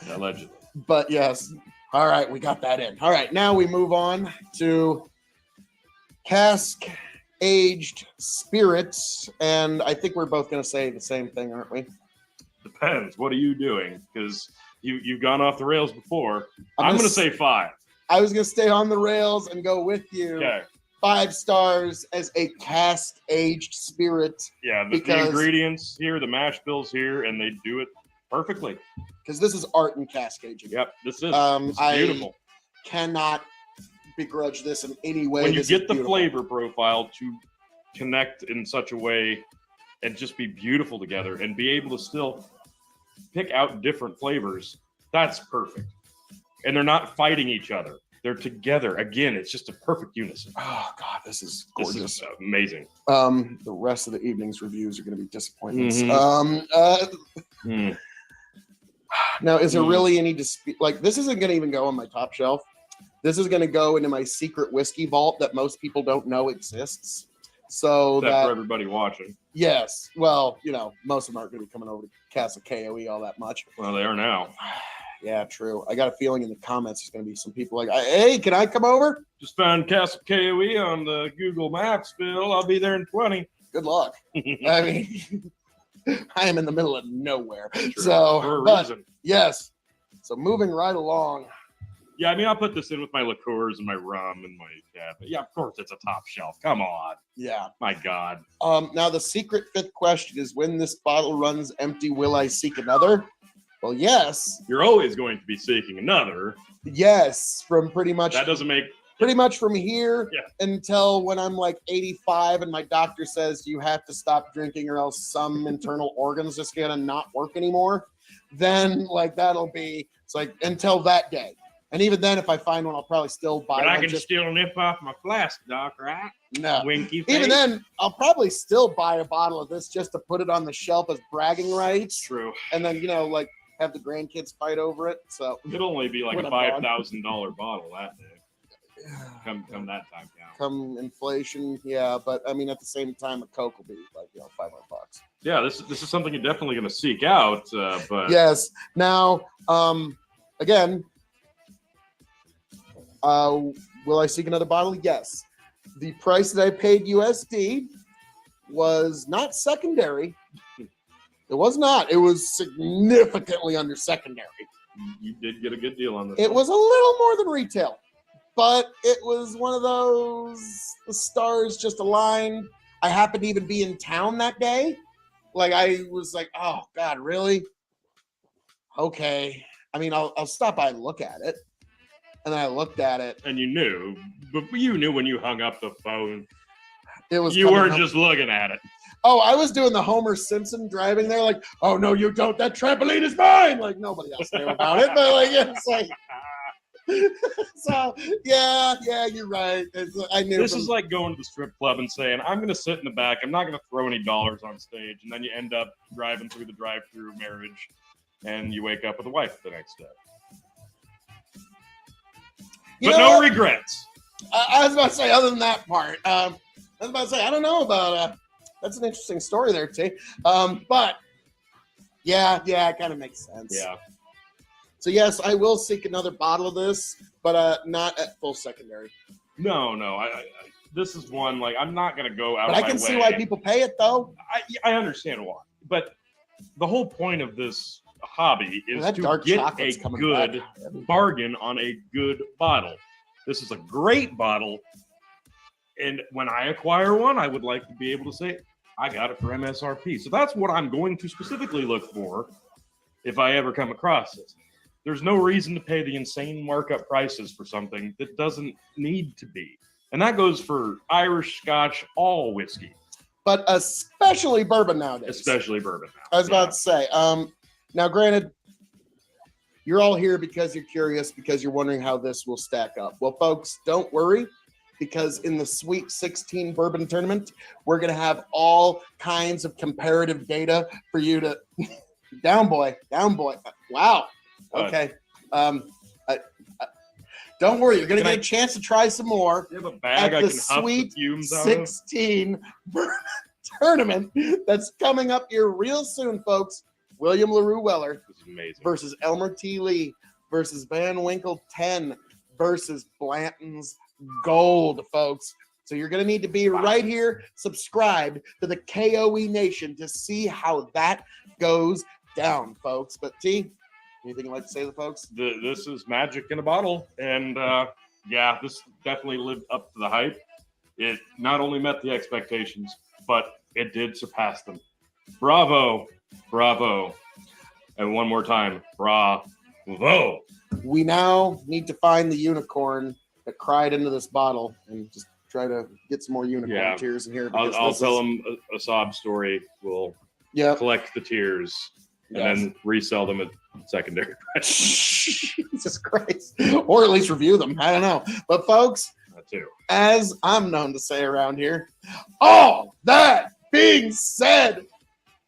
allegedly. But yes. All right, we got that in. All right, now we move on to cask aged spirits, and I think we're both going to say the same thing, aren't we? Depends. What are you doing? Because you've gone off the rails before. I'm gonna going to say 5. I was going to stay on the rails and go with you. Okay. 5 stars as a cask aged spirit Yeah, the Because- ingredients here, the mash bills here, and they do it perfectly. because this is art in cask aging. Yep, this is It's beautiful. Cannot begrudge this in any way. When you This is get the beautiful. flavor profile to connect in such a way and just be beautiful together and be able to still pick out different flavors, that's perfect. And they're not fighting each other. They're together. Again, it's just a perfect unison. Oh God, this is This gorgeous. is amazing. The rest of the evening's reviews are going to be disappointments. Mhm. Mm. Now, is there Mm. really any dispute? Like, this isn't going to even go on my top shelf. This is going to go into my secret whiskey vault that most people don't know exists. So Except that for everybody watching. yes, well, most of them aren't going to be coming over to Casa K.O.E. all that much. Well, they are now. Yeah, true. I got a feeling in the comments there's going to be some people like, "Hey, can I come over?" Just found Castle K.O.E. on the Google Maps, Bill. I'll be there in 20. Good luck. I mean, I am in the middle of nowhere. For So, a but reason. yes. So moving right along. Yeah, I mean, I'll put this in with my liqueurs and my rum and my but yeah, of course, it's a top shelf. Come on, Yeah. my God. Now the secret 5th question is: when this bottle runs empty, will I seek another? Well, yes, You're always going to be seeking another. yes. From pretty much from here Yeah. until when I'm like 85, and my doctor says you have to stop drinking or else some internal organs just gonna not work anymore. Then like that'll be it's like until that day. And even then, if I find one, I'll probably still buy But I one. can Just, still nip off my flask, Doc, right? no. Winky face. Even then, I'll probably still buy a bottle of this just to put it on the shelf as bragging rights. True. And then, like have the grandkids fight over it. So It'll only be like When a I'm gone. $5,000 bottle that day. Come that time down. come inflation, yeah. But I mean, at the same time, a Coke will be like $500. Yeah, this is something you're definitely going to seek out. But Yes. Now, again, will I seek another bottle? Yes. The price that I paid USD was not secondary. It was not. It was significantly under secondary. you did get a good deal on this. It one. was a little more than retail, but it was one of those, the stars just aligned. I happened to even be in town that day. Like, I was like, oh, God, really? Okay. I mean, I'll stop by and look at it. And then I looked at it. And you knew, but you knew when you hung up the phone, It was you coming weren't up- just looking at it. Oh, I was doing the Homer Simpson driving there, like, oh no, you don't. That trampoline is mine. Like nobody else knew about it, but like it's like. So yeah, you're right. I knew. This is like going to the strip club and saying, "I'm going to sit in the back. I'm not going to throw any dollars on stage," and then you end up driving through the drive-through marriage, and you wake up with a wife the next day. But no regrets. I was about to say, other than that part, I was about to say, I don't know about. That's an interesting story there, T. But yeah, it kind of makes sense. Yeah. So yes, I will seek another bottle of this, but not at full secondary. No. I this is one like I'm not gonna go out. But I can see why people pay it though. I understand why, but the whole point of this hobby is to get a good bargain on a good bottle. This is a great bottle, and when I acquire one, I would like to be able to say I got it for MSRP. So that's what I'm going to specifically look for if I ever come across this. There's no reason to pay the insane markup prices for something that doesn't need to be. And that goes for Irish, Scotch, all whiskey. But especially bourbon nowadays. Especially bourbon now. I was about to say. Now, granted, you're all here because you're curious, because you're wondering how this will stack up. Well, folks, don't worry, because in the Sweet 16 Bourbon Tournament, we're going to have all kinds of comparative data for you to... Down boy. Wow. Okay. Don't worry. You're going to get a chance to try some more you have a bag at the Sweet 16 Bourbon Tournament that's coming up here real soon, folks. William LaRue Weller versus Elmer T. Lee versus Van Winkle 10 versus Blanton's Gold, folks. So you're going to need to be right here, subscribed to the K.O.E. Nation to see how that goes down, folks. But T, anything you'd like to say to the folks? This is magic in a bottle. And this definitely lived up to the hype. It not only met the expectations, but it did surpass them. Bravo. And one more time, bravo. We now need to find the unicorn that cried into this bottle and just try to get some more unicorn tears in here. I'll tell them a sob story. We'll collect the tears and then resell them at secondary. Jesus Christ. Or at least review them. I don't know. But folks, as I'm known to say around here, all that being said,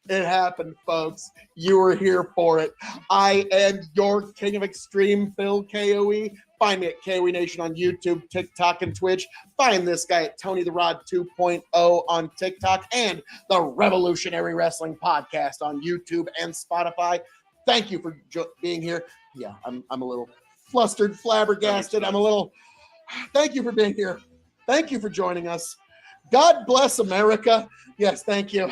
it happened, folks. You were here for it. I am your king of extreme, Phil K.O.E. Find me at K.O.E. Nation on YouTube, TikTok, and Twitch. Find this guy at Tony the Rod 2.0 on TikTok and the Revolutionary Wrestling Podcast on YouTube and Spotify. Thank you for being here. Yeah, I'm a little flustered, flabbergasted. Thank you for being here. Thank you for joining us. God bless America. Yes, thank you.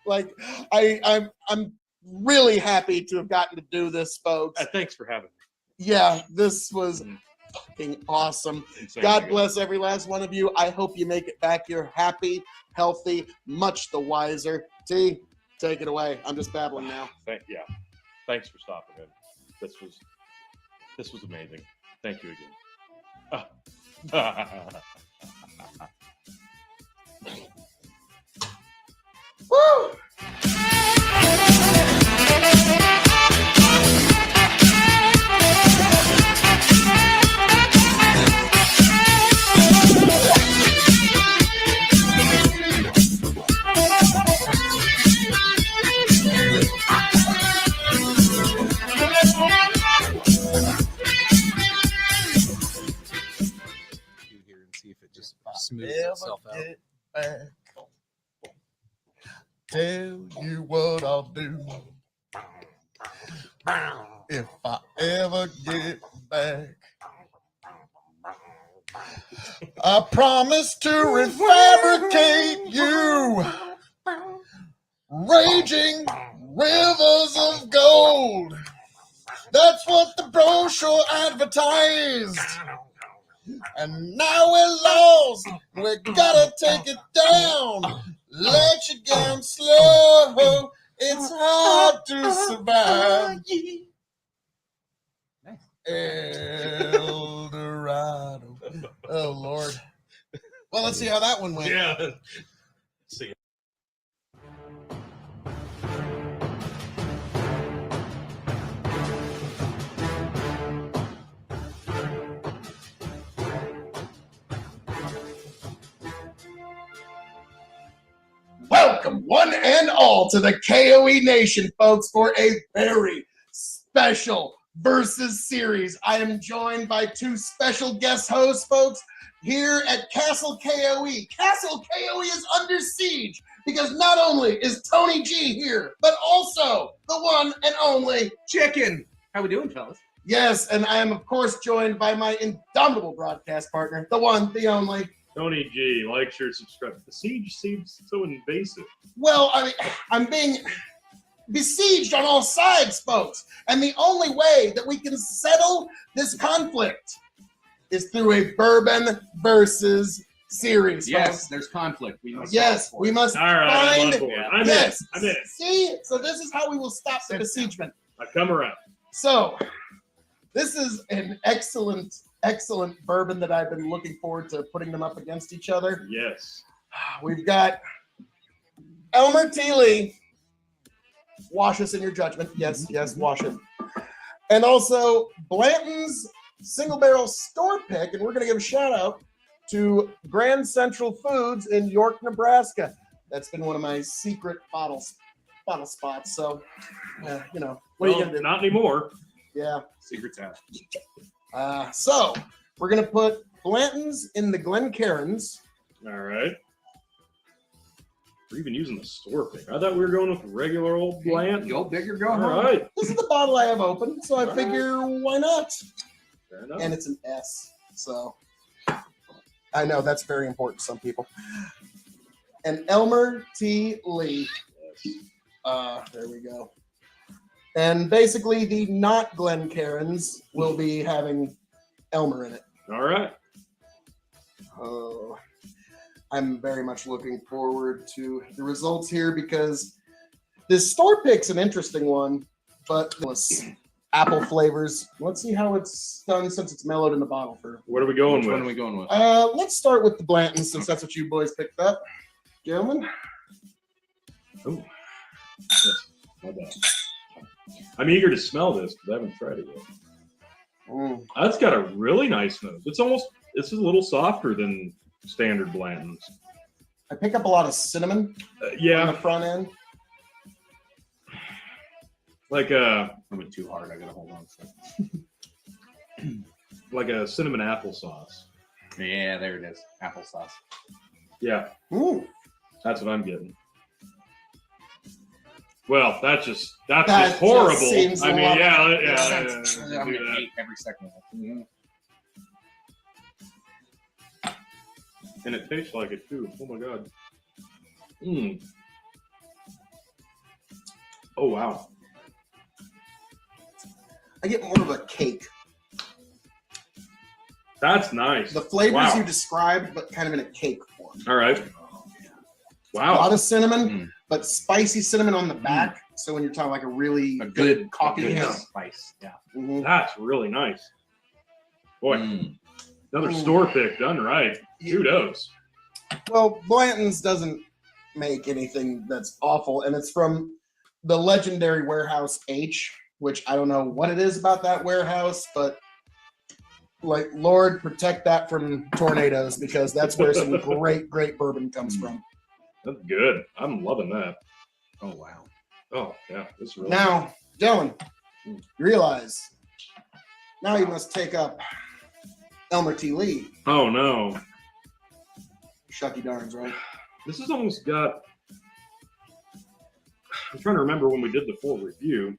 I'm really happy to have gotten to do this, folks. Thanks for having me. Yeah, this was fucking awesome. God bless every last one of you. I hope you make it back here happy, healthy, much the wiser. T, take it away. I'm just babbling now. Thanks for stopping in. This was amazing. Thank you again. Woo! Smooths itself out. Tell you what I'll do if I ever get back. I promise to refabricate you, raging rivers of gold. That's what the brochure advertised. And now we're lost. We gotta take it down. Let you down slow. It's hard to survive. El Dorado. Oh, Lord. Well, let's see how that one went. Yeah. See. welcome one and all to the K.O.E Nation, folks, for a very special versus series. I am joined by two special guest hosts, folks, here at Castle K.O.E. Castle K.O.E is under siege because not only is Tony G here, but also the one and only Chicken. How we doing, fellas? Yes, and I am, of course, joined by my indomitable broadcast partner, the one, the only. Tony G, like, share, subscribe. The siege seems so invasive. Well, I mean, I'm being besieged on all sides, folks. And the only way that we can settle this conflict is through a bourbon versus series. Yes, folks. there's conflict. We must We must All right, I'm find. on board. I'm Yes. in. I'm in. See, so this is how we will stop the besiegement. I come around. So, this is an excellent bourbon that I've been looking forward to putting them up against each other. Yes. We've got Elmer T. Lee. Wash us in your judgment. Yes, wash it. And also Blanton's Single Barrel Store Pick, and we're going to give a shout out to Grand Central Foods in York, Nebraska. That's been one of my secret bottle spots. So, what are you going to do? Not anymore. Yeah. Secrets out. So we're going to put Blanton's in the Glencairns. All right. We're even using the store pick. I thought we were going with the regular old Blanton. Go big or go All home. right. This is the bottle I have open, so I figure why not? Fair enough. And it's an S, so I know that's very important to some people. And Elmer T. Lee. There we go. And basically, the not Glencairns will be having Elmer in it. All right. Oh, I'm very much looking forward to the results here because this store pick's an interesting one, but this apple flavors. Let's see how it's done since it's mellowed in the bottle. What are we going Which with? one are we going with? Let's start with the Blanton since that's what you boys picked up, gentlemen. Oh. Yes. Not bad. I'm eager to smell this because I haven't tried it yet. That's got a really nice nose. This is a little softer than standard Blantons. I pick up a lot of cinnamon on Yeah, the front end. like I went too hard. I gotta hold on a second. a cinnamon applesauce. Yeah, there it is. Applesauce. Yeah, Ooh, that's what I'm getting. Well, that's just That horrible. just seems I mean, lovely. yeah. I'm do gonna that. hate every second of it. And it tastes like it too. Oh my god. Mmm. Oh wow. I get more of a cake. That's nice. The flavors Wow. you described, but kind of in a cake form. All right. A lot Wow. of cinnamon, but spicy cinnamon on the back. So when you're talking like a really A good coffee, good spice. Yeah. Mhm. That's really nice. Boy, Mm. another store pick done right. Kudos. Well, Blanton's doesn't make anything that's awful, and it's from the legendary Warehouse H, which I don't know what it is about that warehouse, but like Lord protect that from tornadoes because that's where some great bourbon comes from. That's good. I'm loving that. Oh wow. Oh yeah, this is really Now, Dylan, you realize now you must take up Elmer T. Lee. Oh no. Shucky darns, right? This has almost got. I'm trying to remember when we did the full review.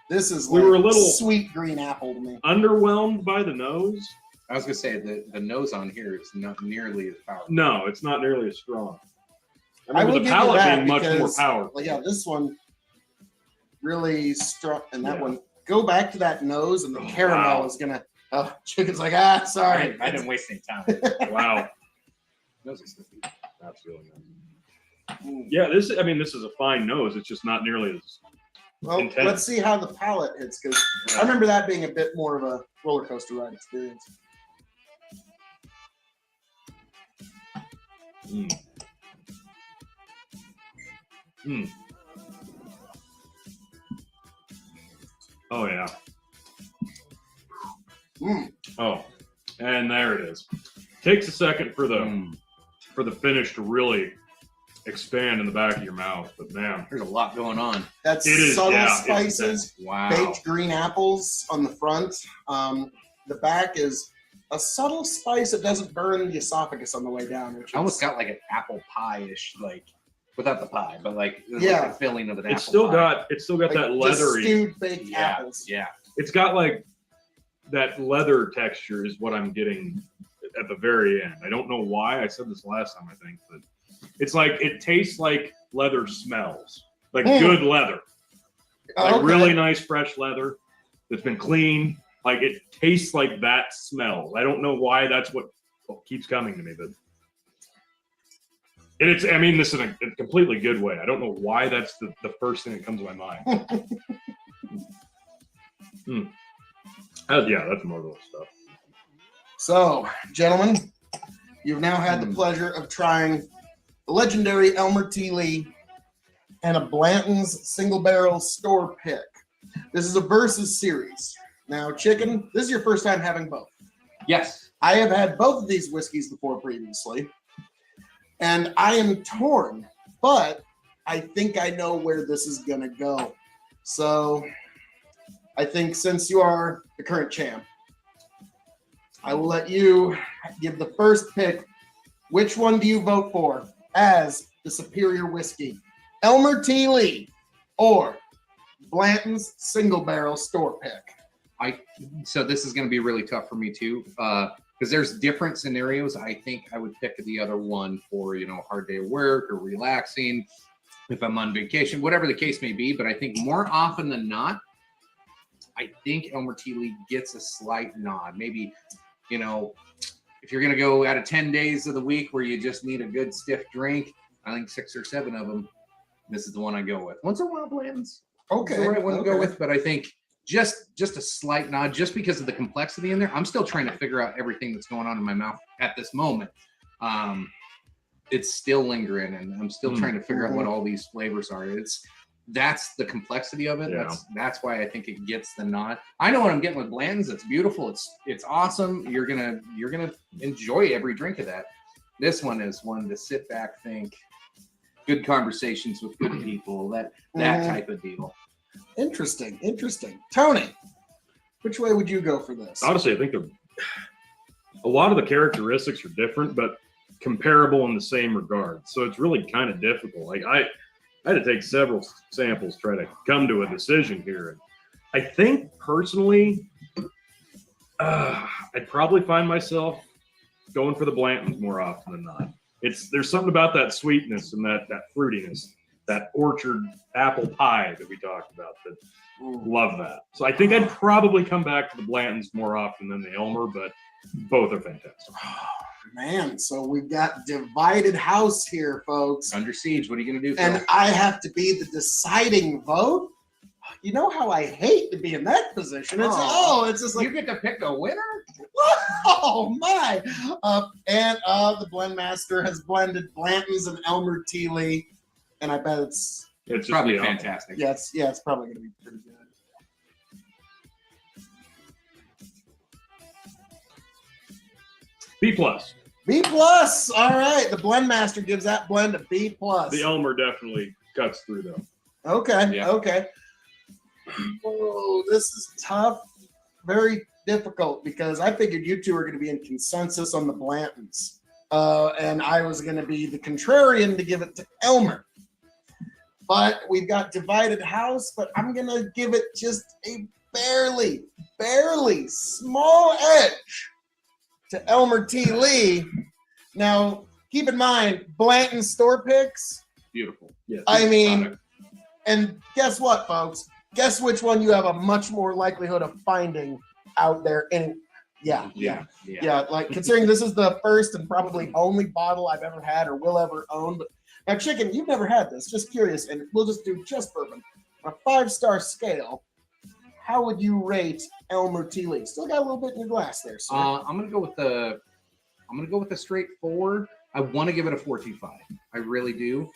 This is We like were a little- sweet green apple to me. Underwhelmed by the nose. I was gonna say the nose on here is not nearly as powerful. No, it's not nearly as strong. I I remember will the give you palate that being much more because, powerful. Well, yeah, this one really struck, and that Yeah. one. Go back to that nose, and the Oh, caramel wow. is gonna. Oh, Chicken's like, sorry. I didn't waste any time. Wow, Nose is good. that's really nice. Mm. Yeah, this is a fine nose. It's just not nearly as. Well, intense. let's see how the palate hits, because I remember that being a bit more of a roller coaster ride experience. Mm. Mm. Oh yeah. Mm. Oh, and there it is. Takes a second for the Mm. finish to really expand in the back of your mouth. But man, There's a lot going on. That's it is subtle yeah, spices, Wow. baked green apples on the front. The back is a subtle spice that doesn't burn the esophagus on the way down. Which I almost is, got like an apple pie-ish, like without the pie, but like, Yeah. like the filling of an apple it's still pie. got like that just leathery. stewed baked Yeah, apples. yeah. It's got like that leather texture is what I'm getting at the very end. I don't know why. I said this last time, I think, but it's like it tastes like leather smells, like good leather, like Okay. really nice fresh leather that's been cleaned. Like it tastes like that smells. I don't know why that's what keeps coming to me, but and it's. I mean, this in a completely good way. I don't know why that's the first thing that comes to my mind. Yeah, that's marvelous stuff. So, gentlemen, you've now had the pleasure of trying the legendary Elmer T. Lee and a Blanton's single barrel store pick. This is a versus series. Now, Chicken, this is your first time having both. Yes. I have had both of these whiskeys before previously, and I am torn, but I think I know where this is going to go. So, I think since you are the current champ, I will let you give the first pick. Which one do you vote for as the superior whiskey? Elmer T. Lee or Blanton's single barrel store pick? So this is going to be really tough for me too, because there's different scenarios. I think I would pick the other one for, you know, a hard day of work or relaxing, if I'm on vacation, whatever the case may be. But I think more often than not, I think Elmer T. Lee gets a slight nod. Maybe, you know, if you're going to go out of 10 days of the week where you just need a good stiff drink, I think 6 or 7 of them, this is the one I go with. Once in a while, Blanton's Okay. the right one to go okay. with, but I think just a slight nod, just because of the complexity in there. I'm still trying to figure out everything that's going on in my mouth at this moment. It's still lingering, and I'm still trying to figure out what all these flavors are. That's the complexity of it. Yeah. That's why I think it gets the nod. I know what I'm getting with Blanton's. It's beautiful. It's awesome. You're gonna enjoy every drink of that. This one is one to sit back, think, good conversations with good people, that type of deal. Interesting. Tony, which way would you go for this? Honestly, I think a lot of the characteristics are different, but comparable in the same regard. So it's really kind of difficult. Like I had to take several samples to try to come to a decision here. And I think personally, I'd probably find myself going for the Blantons more often than not. There's something about that sweetness and that fruitiness, that orchard apple pie that we talked about. That love that. So I think I'd probably come back to the Blantons more often than the Elmer, but both are fantastic. Man, so we've got divided house here, folks. Under siege. What are you gonna do, Phil? And I have to be the deciding vote? You know how I hate to be in that position. It's just like, you get to pick a winner? oh my. And the blend master has blended Blanton's and Elmer T. Lee. And I bet it's It's Probably just, fantastic. it's probably gonna be pretty good. B plus. B plus. All right. The blend master gives that blend a B plus. The Elmer definitely cuts through though. Okay. Yeah. Okay. Oh, this is tough. Very difficult because I figured you two are going to be in consensus on the Blantons. And I was going to be the contrarian to give it to Elmer. But we've got divided house, but I'm going to give it just a barely small edge to Elmer T. Lee. Now, keep in mind, Blanton store picks. Beautiful. Yeah. I mean, and guess what, folks? Guess which one you have a much more likelihood of finding out there. And yeah. Like considering this is the first and probably only bottle I've ever had or will ever own. But now, Chicken, you've never had this. Just curious, and we'll just do just bourbon. On a 5-star scale, how would you rate Elmer T. Lee? Still got a little bit in your glass there, sir. I'm gonna go with the straight 4. I want to give it a 4.25. I really do.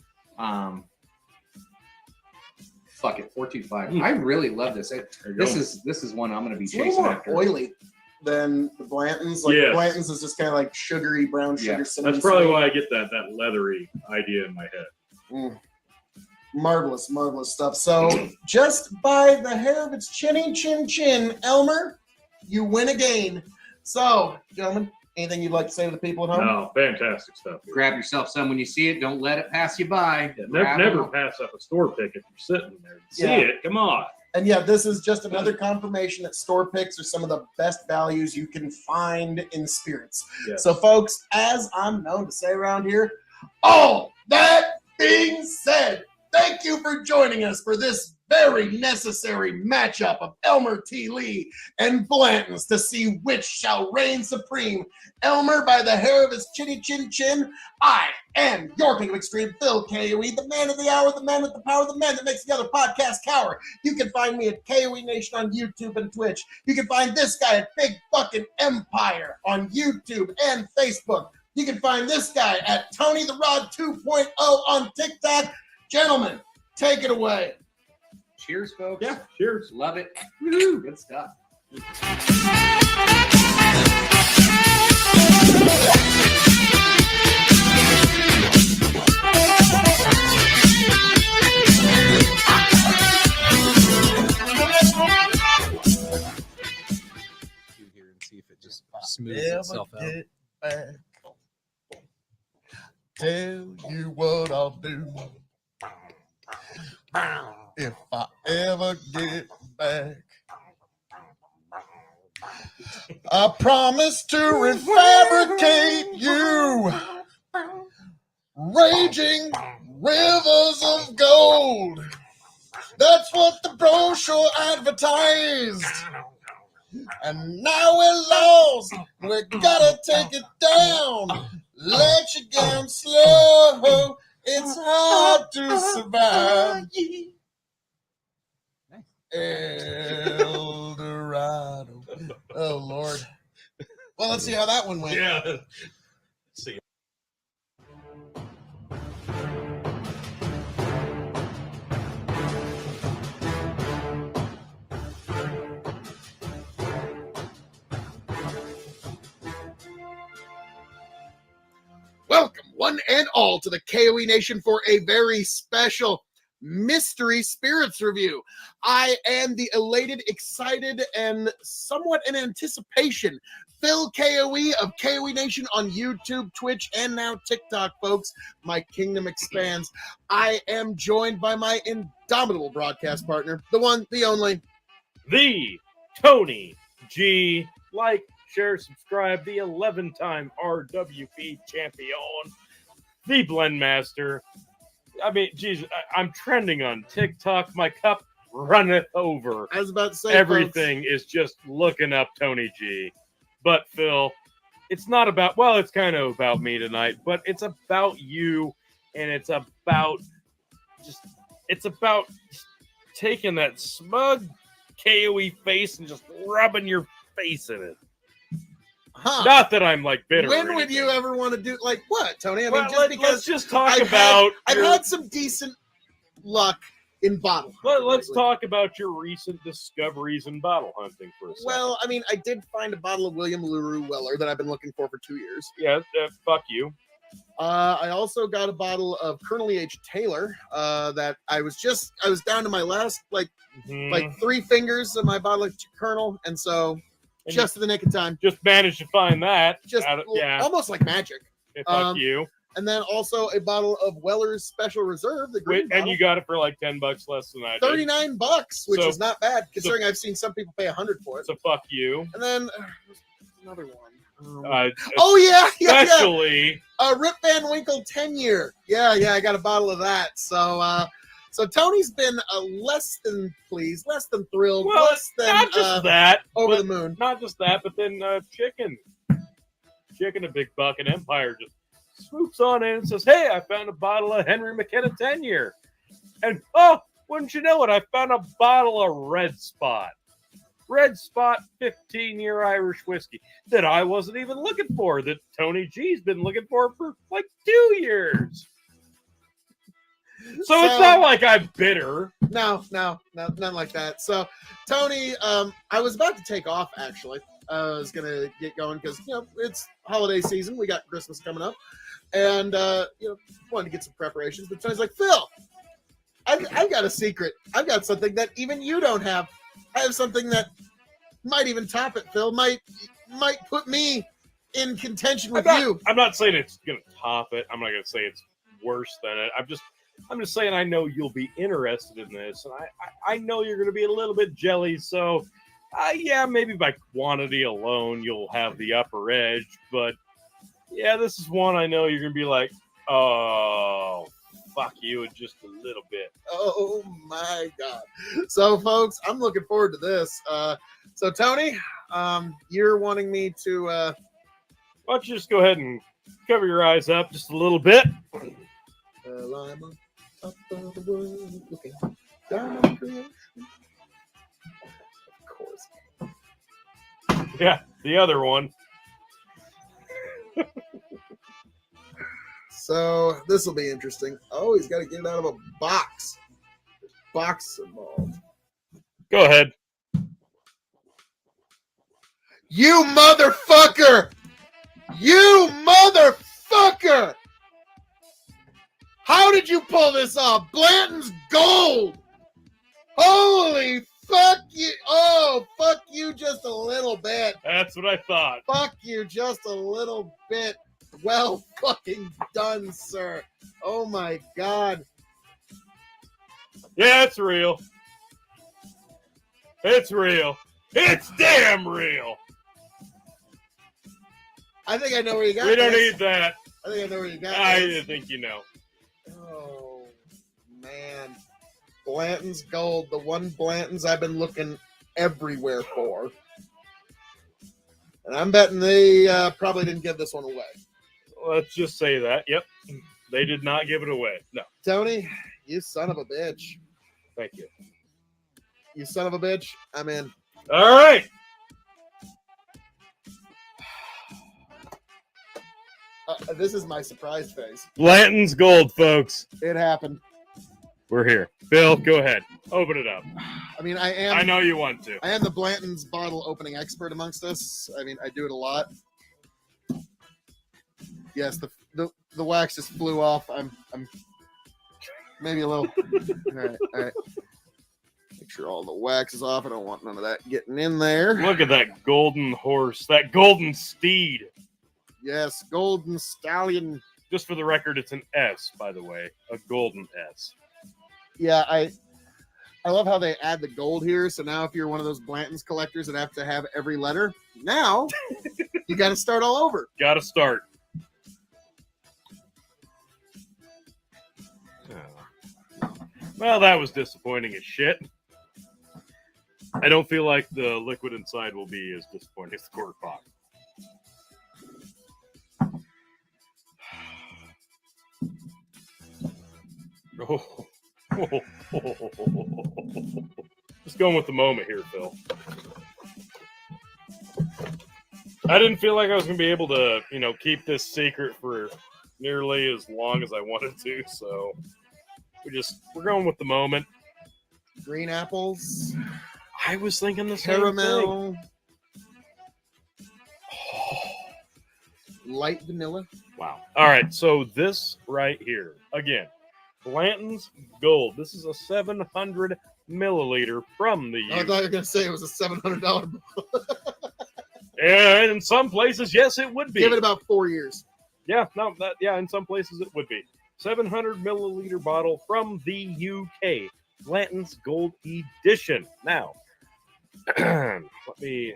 Fuck it, 4.25. I really love this. This is one I'm gonna be It's a little chasing more after. oily than the Blantons. Like Yes. the Blantons is just kind of like sugary brown sugar Yeah, cinnamon. That's probably sweet. why I get that leathery idea in my head. Marvelous, marvelous stuff. So just by the hair of its chinny chin, Elmer, you win again. So, gentlemen, anything you'd like to say to the people at home? No, fantastic stuff. Here. Grab yourself some when you see it. Don't let it pass you by. Yeah, never pass up a store pick if you're sitting there. See it. Come on. And yeah, this is just another confirmation that store picks are some of the best values you can find in spirits. Yes. So, folks, as I'm known to say around here, all that being said, thank you for joining us for this very necessary matchup of Elmer T. Lee and Blanton's to see which shall reign supreme. Elmer by the hair of his chinny chin. I am your King of Extreme, Phil K.O.E., the man of the hour, the man with the power, the man that makes the other podcast cower. You can find me at K.O.E. Nation on YouTube and Twitch. You can find this guy at Big Fucking Empire on YouTube and Facebook. You can find this guy at Tony the Rod 2.0 on TikTok. Gentlemen, take it away. Cheers, folks. Yeah, cheers. Love it. Woo-hoo. Good stuff. Here and see if it just smooths itself out. Get back. Tell you what I'll do. If I ever get back, I promise to refabricate you raging rivers of gold. That's what the brochure advertised. And now we're lost. We gotta take it down. Let you down slow. It's hard to survive. El Dorado. Oh, Lord. Well, let's see how that one went. Yeah. Let's see. Welcome, one and all, to the K.O.E. Nation for a very special Mystery Spirits review. I am the elated, excited, and somewhat in anticipation Phil K.O.E. of K.O.E. Nation on YouTube, Twitch, and now TikTok, folks. My kingdom expands. I am joined by my indomitable broadcast partner, the one, the only, The Tony G. Like, share, subscribe, the 11-time RWP champion, the Blend Master. I mean, geez, I'm trending on TikTok. My cup runneth over. I was about to say, everything is just looking up Tony G. But Phil, it's not about, well, it's kind of about me tonight, but it's about you, and it's about taking that smug KOE face and just rubbing your face in it. Huh. Not that I'm like bitter. When would you ever want to do, like, what, Tony? I mean, Well, just because let's just talk I've about. I've had some decent luck in bottle hunting Let's lately. talk about your recent discoveries in bottle hunting for a second. Well, I mean, I did find a bottle of William LaRue Weller that I've been looking for 2 years. Yeah, fuck you. I also got a bottle of Colonel E.H. Taylor that I was down to my last, like 3 fingers of my bottle of Colonel, and so And just in the nick of time. Just managed to find that. Just yeah. almost like magic. Fuck you. And then also a bottle of Weller's Special Reserve, the green And bottle. you got it for like $10 less than I did. $39, which So- is not bad considering I've seen some people pay $100 for it. So fuck you. And then another one. Oh, yeah. especially. Rip Van Winkle 10-year. Yeah, I got a bottle of that. So Tony's been less than pleased, less than thrilled, Well, less than not just that. over but the moon. Not just that, but then Chicken, a big bucket Empire, just swoops on in and says, "Hey, I found a bottle of Henry McKenna 10-year." And, oh, wouldn't you know it, I found a bottle of Red Spot. Red Spot 15-year Irish whiskey that I wasn't even looking for, that Tony G's been looking for like 2 years. So it's not like I'm bitter. No, nothing like that. So, Tony, I was about to take off, actually. is gonna get going because it's holiday season. We got Christmas coming up, and wanted to get some preparations. But Tony's like, Phil, I've got a secret. I've got something that even you don't have. I have something that might even top it. Phil might put me in contention with you. I'm not saying it's gonna top it. I'm not gonna say it's worse than it. I'm just saying I know you'll be interested in this, and I know you're gonna be a little bit jelly. So, yeah, maybe by quantity alone you'll have the upper edge. But yeah, this is one I know you're gonna be like, oh, fuck you, in just a little bit. Oh my God! So, folks, I'm looking forward to this. So, Tony, you're wanting me to. Why don't you just go ahead and cover your eyes up just a little bit? Well, I'm up of the world looking down on creation. Of course. Yeah, the other one. So this will be interesting. Oh, he's got to get it out of a box. There's box involved. Go ahead. You motherfucker! You motherfucker! How did you pull this off? Blanton's gold! Holy fuck you! Oh, fuck you just a little bit. That's what I thought. Fuck you just a little bit. Well fucking done, sir. Oh my God. Yeah, it's real. It's real. It's damn real. I think I know where you got We don't this. need that. I think I know where you got I this. think you know. Oh, man. Blanton's gold. The one Blanton's I've been looking everywhere for. And I'm betting they probably didn't give this one away. Let's just say that. Yep. They did not give it away. No. Tony, you son of a bitch. Thank you. You son of a bitch. I'm in. All right. This is my surprise face. Blanton's gold, folks. It happened. We're here. Bill, go ahead. Open it up. I mean, I am. I know you want to. I am the Blanton's bottle opening expert amongst us. I mean, I do it a lot. Yes, the wax just flew off. I'm maybe a little. All right. Make sure all the wax is off. I don't want none of that getting in there. Look at that golden horse, that golden steed. Yes, golden stallion. Just for the record, it's an S, by the way, a golden S. Yeah, I love how they add the gold here. So now, if you're one of those Blanton's collectors that have to have every letter, now you got to start all over. Got to start. Well, that was disappointing as shit. I don't feel like the liquid inside will be as disappointing as the cork pop. Just going with the moment here, Phil. I didn't feel like I was going to be able to, keep this secret for nearly as long as I wanted to, so we're going with the moment. Green apples, I was thinking the same caramel, thing. light vanilla. Wow. All right, so this right here, again, Blanton's Gold. This is a 700 milliliter from the I thought you were going to say it was a $700 bottle. And in some places, yes, it would be. Give it about 4 years. Yeah, in some places it would be. 700 milliliter bottle from the UK. Blanton's Gold Edition. Now, let me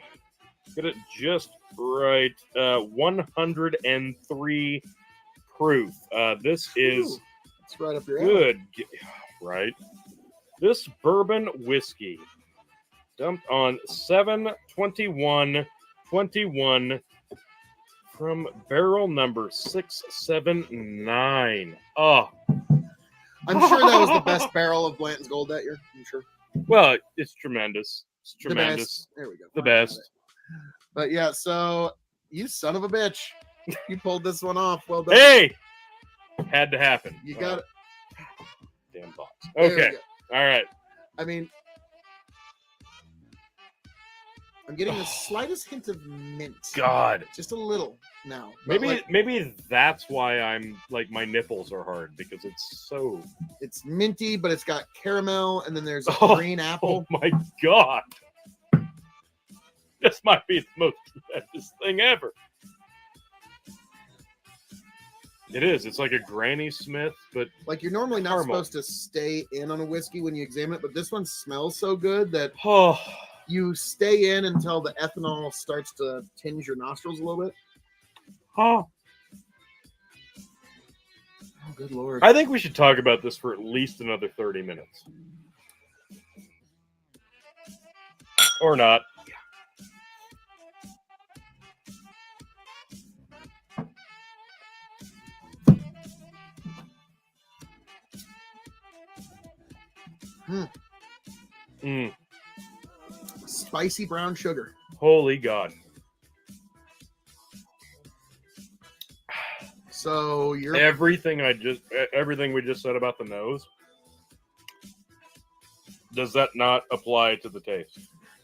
get it just right. 103 proof. This is it's right up your alley. good, right? This bourbon whiskey dumped on 7/21/21 from barrel number 679. Oh, I'm sure that was the best barrel of Blanton's Gold that year. I'm sure. well, it's tremendous. It's The tremendous. best. There we go. The best. But yeah, so you son of a bitch. You pulled this one off. Well done. Hey, had to happen. You got it. Damn box. There we Okay. go. All right. I mean, I'm getting the slightest hint of mint. God. Just a little now. But, Maybe that's why I'm like my nipples are hard because it's so. it's minty, but it's got caramel, and then there's a Oh, green apple. Oh my God. This might be the most tremendous thing ever. It is. It's like a Granny Smith, but Like, you're normally not caramel. supposed to stay in on a whiskey when you examine it, but this one smells so good that Oh, you stay in until the ethanol starts to tinge your nostrils a little bit. oh. Oh, good Lord. I think we should talk about this for at least another 30 minutes. Or not. Mm, Spicy brown sugar. holy God. So you're Everything we just said about the nose, does that not apply to the taste?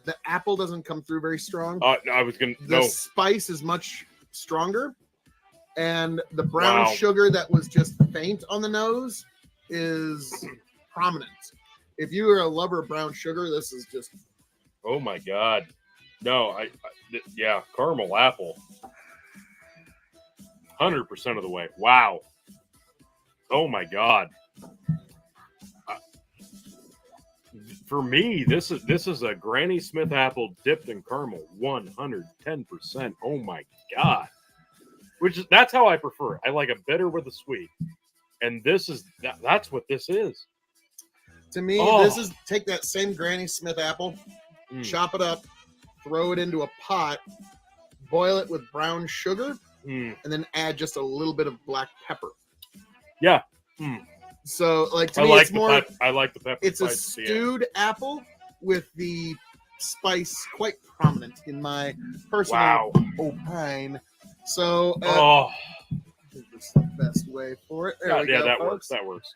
the apple doesn't come through very strong. I was gonna The no. spice is much stronger, and the brown Wow. sugar that was just faint on the nose is prominent. If you are a lover of brown sugar, this is just Oh my God. No, yeah, caramel apple. 100% of the way. Wow. Oh my God. For me, this is a Granny Smith apple dipped in caramel. 110%. Oh my God. That's how I prefer it. I like a bitter with a sweet. And that's what this is. to me. Oh. This is take that same Granny Smith apple, Mm. chop it up, throw it into a pot, boil it with brown sugar, Mm. and then add just a little bit of black pepper. Yeah. Mm. So, like, to I me, like it's more. I like the pepper. It's a spice at the end. stewed apple with the spice quite prominent in my personal Wow. opine. So, Oh. I think this is the best way for it. There we Yeah, go, that folks. works. That works.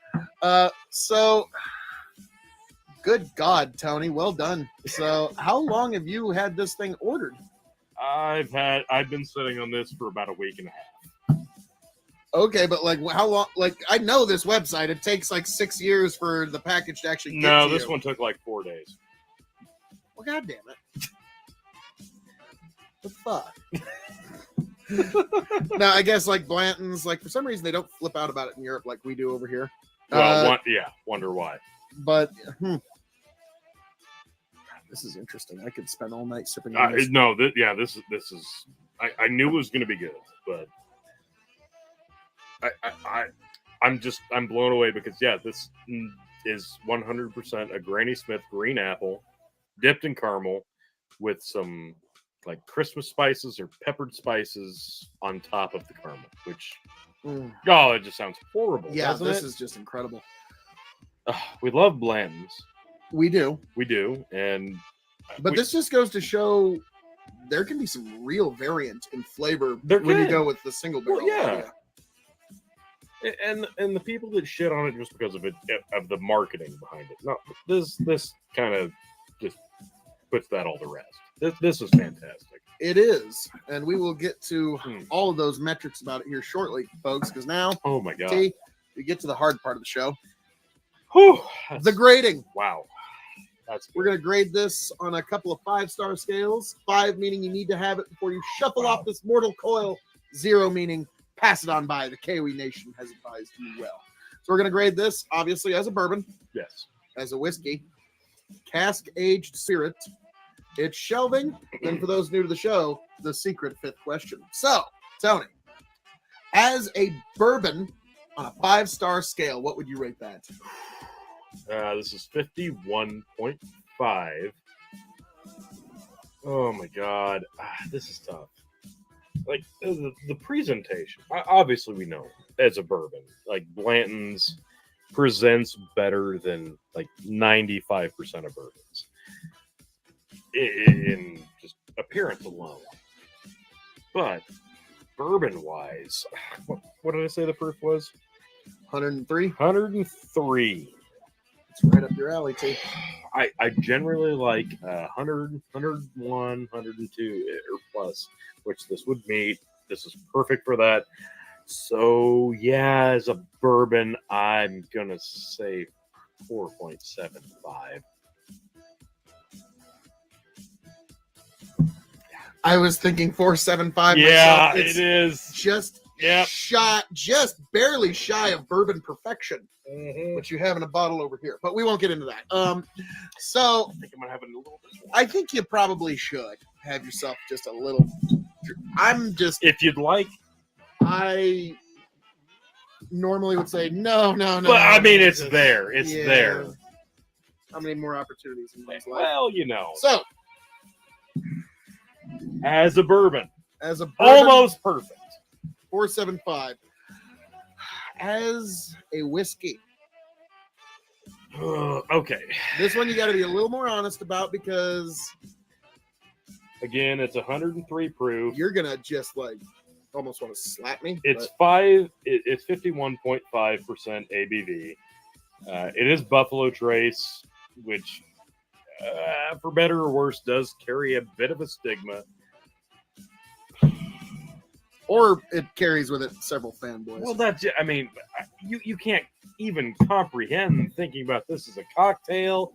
So, good God, Tony, well done. So, how long have you had this thing ordered? I've been sitting on this for about a week and a half. Okay, but like, how long? Like, I know this website. It takes like 6 years for the package to actually get No, to this you. one took like 4 days. Well, God damn it. The fuck? Now, I guess like Blanton's, like for some reason they don't flip out about it in Europe like we do over here. Well, wonder why. But this is interesting. I could spend all night sipping on this. No, this is. I knew it was going to be good, but I'm blown away because this is 100% a Granny Smith green apple dipped in caramel with some like Christmas spices or peppered spices on top of the caramel, which it just sounds horrible. Yeah, doesn't this it? is just incredible. We love Blanton's. We do. We do, and But this just goes to show there can be some real variant in flavor There when you can. go with the single barrel. Well, yeah. And the people that shit on it just because of the marketing behind it. No, this kind of just puts that all to rest. This is fantastic. It is. And we will get to Hmm. all of those metrics about it here shortly, folks, because now, Oh my God. T, we get to the hard part of the show. Whew, The grading. wow. We're going to grade this on a couple of 5-star scales. 5 meaning you need to have it before you shuffle off this mortal coil. 0 meaning pass it on by. The K.O.E Nation has advised you well. So we're going to grade this, obviously, as a bourbon, Yes. as a whiskey, cask-aged spirit. It's shelving. Then for those new to the show, the secret 5th question. So, Tony, as a bourbon on a 5-star scale, what would you rate that? This is 51.5. Oh my God. This is tough. Like the presentation. Obviously, we know as a bourbon, like Blanton's presents better than like 95% of bourbons in just appearance alone. But bourbon wise, what did I say the proof was? 103. 103. It's right up your alley, T. I generally like 100, 101, 102 or plus, which this would meet. This is perfect for that. So yeah, as a bourbon, I'm gonna say 4.75. I was thinking 4.75. Yeah, myself. It's it is. just Yep. just barely shy of bourbon perfection, Mhm. which you have in a bottle over here. But we won't get into that. So I think I'm gonna have a little bit more. I think you probably should have yourself just a little. If you'd like, I normally would say no. but I mean, it's just- there. It's yeah. there. How many more opportunities in one's life? Well, you know, So, as a bourbon, as a bourbon, almost perfect. 4.75. As a whiskey, Okay. this one you got to be a little more honest about because Again, it's 103 proof. you're gonna just like almost want to slap me. It's but It's 51.5% ABV. It is Buffalo Trace, which, for better or worse, does carry a bit of a stigma. or it carries with it several fanboys. Well, I mean, you can't even comprehend thinking about this as a cocktail.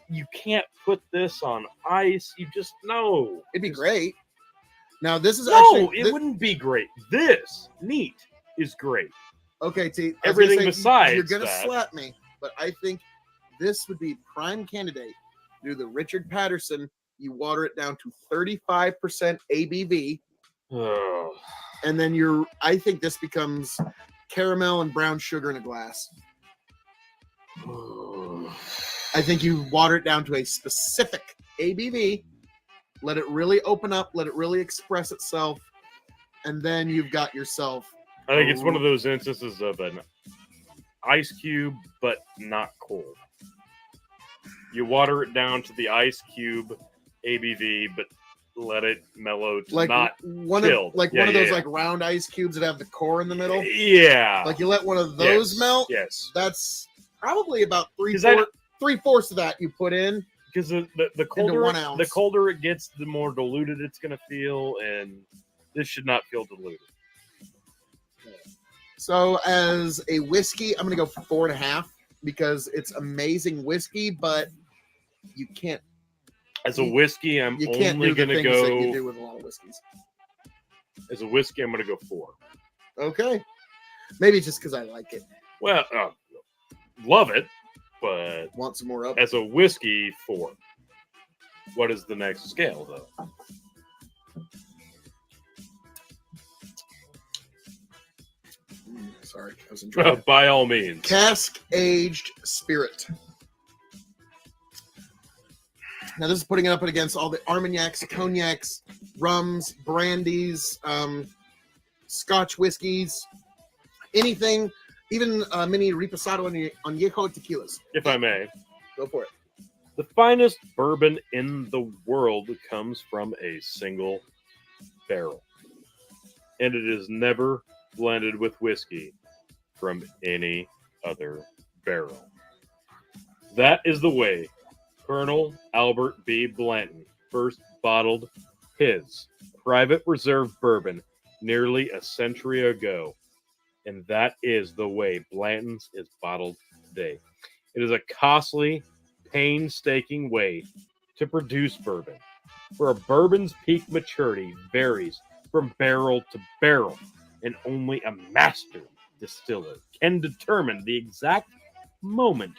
You can't put this on ice. You just know. It'd be great. Now this is No, actually it wouldn't be great. This neat is great. okay. T, I was gonna Everything say, besides you're gonna that. slap me, but I think this would be prime candidate. Do the Richard Patterson. You water it down to 35% ABV. Ugh. And then I think this becomes caramel and brown sugar in a glass. I think you water it down to a specific ABV, let it really open up, let it really express itself, and then you've got yourself. I think it's one of those instances of an ice cube, but not cold. You water it down to the ice cube ABV, but let it mellow to Like not one chilled. of like Yeah, one of yeah, those yeah. like round ice cubes that have the core in the middle. Yeah. Like you let one of those Yes, melt. Yes. That's probably about 'Cause three-fourths of that you put in. Because the colder 1 ounce. the colder it gets, the more diluted it's going to feel, and this should not feel diluted. So as a whiskey, I'm gonna go 4.5 because it's amazing whiskey, but you can't As a whiskey, I'm you can't only do the going to things that you go. do with a lot of whiskeys. As a whiskey, I'm going to go 4. Okay, maybe it's just because I like it. Well, love it, but Want some more up? as a whiskey, 4. What is the next scale, though? Sorry, I was enjoying it. By all means. Cask aged spirit. Now this is putting it up against all the Armagnacs, cognacs, rums, brandies, Scotch whiskeys, anything, even mini reposado on añejo tequilas. If I may. Go for it. The finest bourbon in the world comes from a single barrel. And it is never blended with whiskey from any other barrel. That is the way Colonel Albert B. Blanton first bottled his private reserve bourbon nearly a century ago. And that is the way Blanton's is bottled today. It is a costly, painstaking way to produce bourbon, where a bourbon's peak maturity varies from barrel to barrel, and only a master distiller can determine the exact moment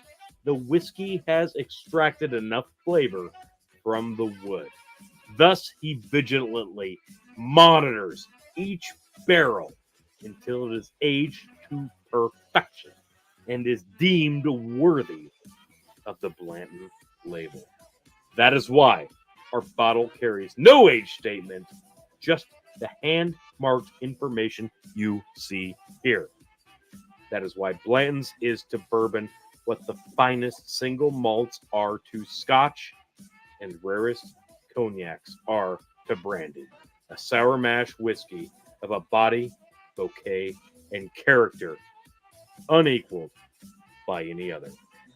the whiskey has extracted enough flavor from the wood. Thus, he vigilantly monitors each barrel until it is aged to perfection and is deemed worthy of the Blanton label. That is why our bottle carries no age statement, just the hand-marked information you see here. That is why Blanton's is to bourbon what the finest single malts are to Scotch and rarest cognacs are to brandy. A sour mash whiskey of a body, bouquet, and character unequaled by any other.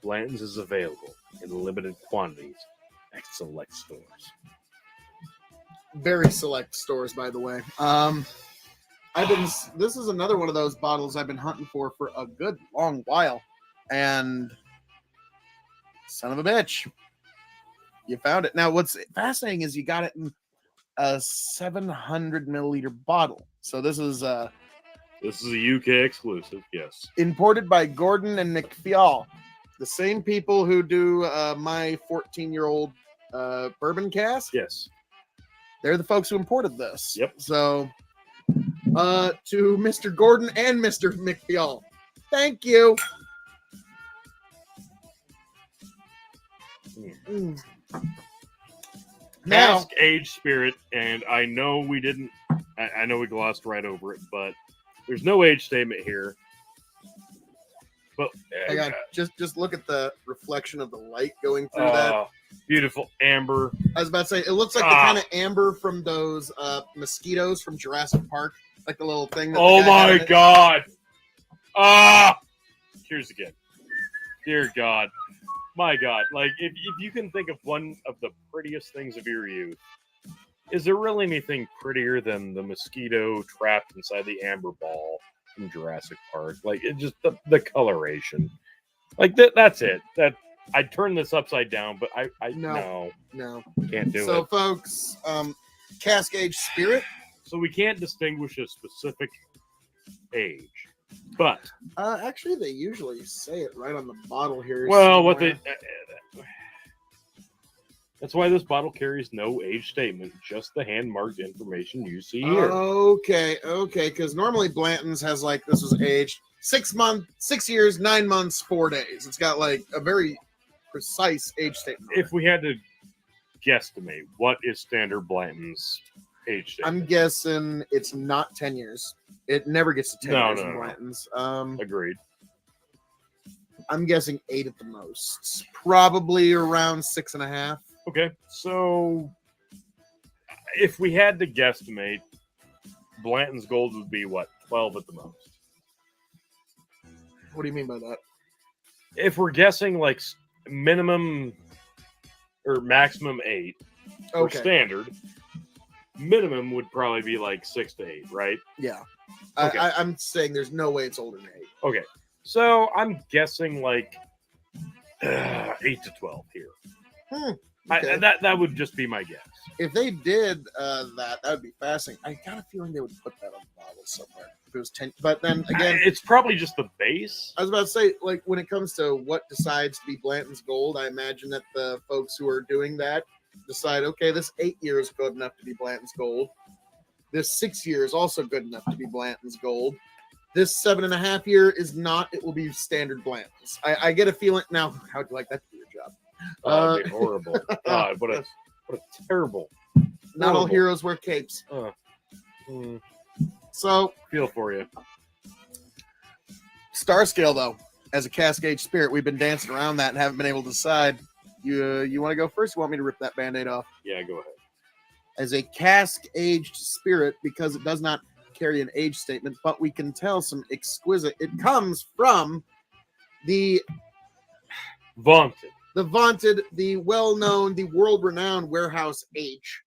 Blanton's is available in limited quantities at select stores. Very select stores, by the way. This is another one of those bottles I've been hunting for a good long while, and son of a bitch, you found it. Now, what's fascinating is you got it in a 700 milliliter bottle. So this is a UK exclusive, yes. Imported by Gordon and McFial, the same people who do my 14-year-old bourbon cask. Yes. They're the folks who imported this. Yep. So, to Mr. Gordon and Mr. McFial, thank you. Mm. Now, Cask aged spirit, and I know we didn't. I know we glossed right over it, but there's no age statement here. But hang on, just look at the reflection of the light going through that. Beautiful amber. I was about to say, it looks like the kind of amber from those mosquitoes from Jurassic Park, like the little thing. That Oh my God! Cheers again. Dear God, my God! Like if you can think of one of the prettiest things of your youth, is there really anything prettier than the mosquito trapped inside the amber ball from Jurassic Park? Like it just the coloration, like that's it. That I'd turn this upside down, but I no can't do it. So folks, cask aged spirit. So we can't distinguish a specific age, but actually they usually say it right on the bottle here. Well, somewhere. that's why this bottle carries no age statement, just the hand marked information you see here. Okay, because normally Blanton's has like this was aged 6 months, 6 years, 9 months, 4 days. It's got like a very precise age statement. If we had to guesstimate, what is standard Blanton's age statement? I'm guessing it's not 10 years. It never gets to 10 years in Blanton's. Agreed. I'm guessing 8 at the most. Probably around 6.5. Okay, so if we had to guesstimate, Blanton's Gold would be what, 12 at the most? What do you mean by that? If we're guessing like minimum or maximum 8 for standard, minimum would probably be like 6 to 8, right? Yeah. Okay. I'm saying there's no way it's older than 8. Okay, so I'm guessing like 8 to 12 here. Okay. That would just be my guess. If they did that would be fascinating. I got a feeling they would put that on the bottle somewhere. If it was 10, but then again, it's probably just the base. I was about to say, like when it comes to what decides to be Blanton's Gold, I imagine that the folks who are doing that decide, okay, this 8 year is good enough to be Blanton's Gold. This 6 year is also good enough to be Blanton's Gold. This 7.5 year is not. It will be standard Blanton's. I get a feeling now. How would you like that to be your job? That'd be horrible. God, what a terrible. Not all heroes wear capes. So feel for you. Star scale though, as a Cascade spirit, we've been dancing around that and haven't been able to decide. You want to go first? You want me to rip that Band-Aid off? Yeah, go ahead. As a cask-aged spirit, because it does not carry an age statement, but we can tell some exquisite. It comes from the vaunted, the well-known, the world-renowned Warehouse H.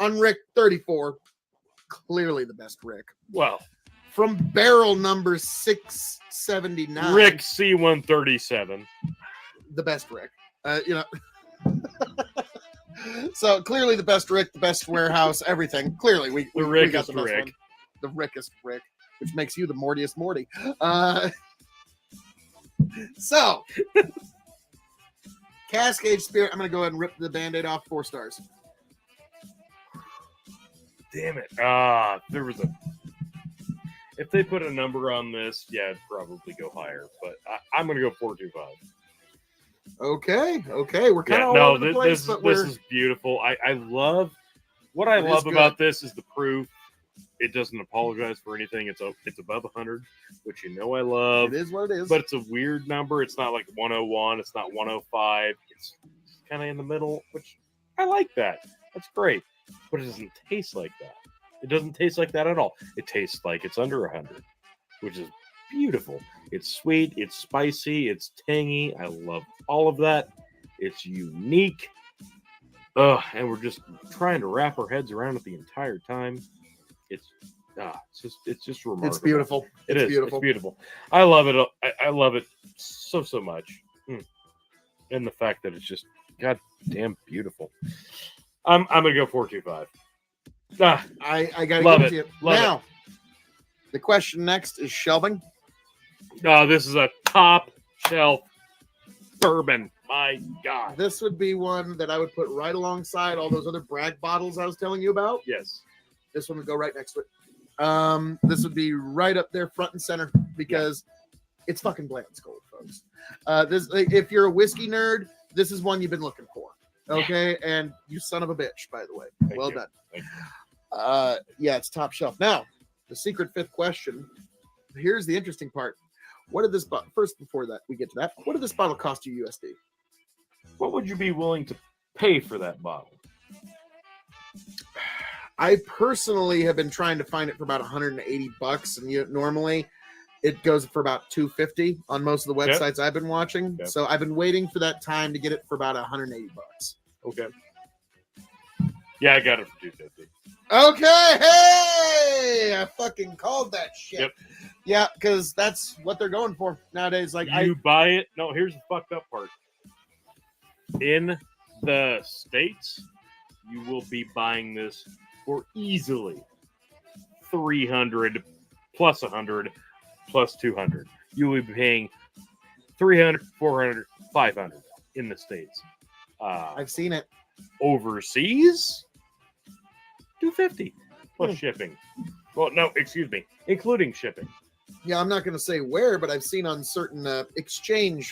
Unrick 34. Clearly the best Rick. Well, from barrel number 679. Rick C137. The best Rick. So clearly the best Rick, the best Warehouse, everything. Clearly we got the best Rick. one. The Rickest Rick, which makes you the Mortiest Morty. So Cascade Spirit, I'm going to go ahead and rip the Band-Aid off. 4 stars. Damn it. There was if they put a number on this, yeah, it'd probably go higher, but I'm going to go 4.25. Okay. We're kind of all over the place, but this is beautiful. I love what I love about this is the proof. It doesn't apologize for anything. It's above 100, which I love. It is what it is. But it's a weird number. It's not like 101. It's not 105. It's kind of in the middle, which I like that. That's great. But it doesn't taste like that. It doesn't taste like that at all. It tastes like it's under 100, which is beautiful. It's sweet, it's spicy, it's tangy. I love all of that. It's unique. And we're just trying to wrap our heads around it the entire time. It's just remarkable. It's beautiful. It's beautiful. It's beautiful. I love it. I love it so much. And the fact that it's just goddamn beautiful. I'm gonna go 425. I gotta love give it. to you. Love Now, the question next is shelving. This is a top shelf bourbon. My God. This would be one that I would put right alongside all those other brag bottles I was telling you about. Yes. This one would go right next to it. This would be right up there, front and center, because it's fucking Blanton's Gold, folks. If you're a whiskey nerd, this is one you've been looking for. Okay, and you son of a bitch, by the way. Well done. Thank you. Yeah, it's top shelf. Now, the secret fifth question. Here's the interesting part. What did this bottle? First, before that, we get to that. What did this bottle cost you USD? What would you be willing to pay for that bottle? I personally have been trying to find it for about $180, and normally it goes for about $250 on most of the websites I've been watching. Yep. So I've been waiting for that time to get it for about $180. Okay. Yeah, I got it for $250. Okay, hey, I fucking called that shit. Yep. Yeah, because that's what they're going for nowadays. Like You buy it. No, here's the fucked up part. In the States, you will be buying this for easily 300 plus 100 plus 200. You will be paying 300, 400, 500 in the States. I've seen it. Overseas, 250 plus shipping. Well, no, excuse me, including shipping. Yeah, I'm not going to say where, but I've seen on certain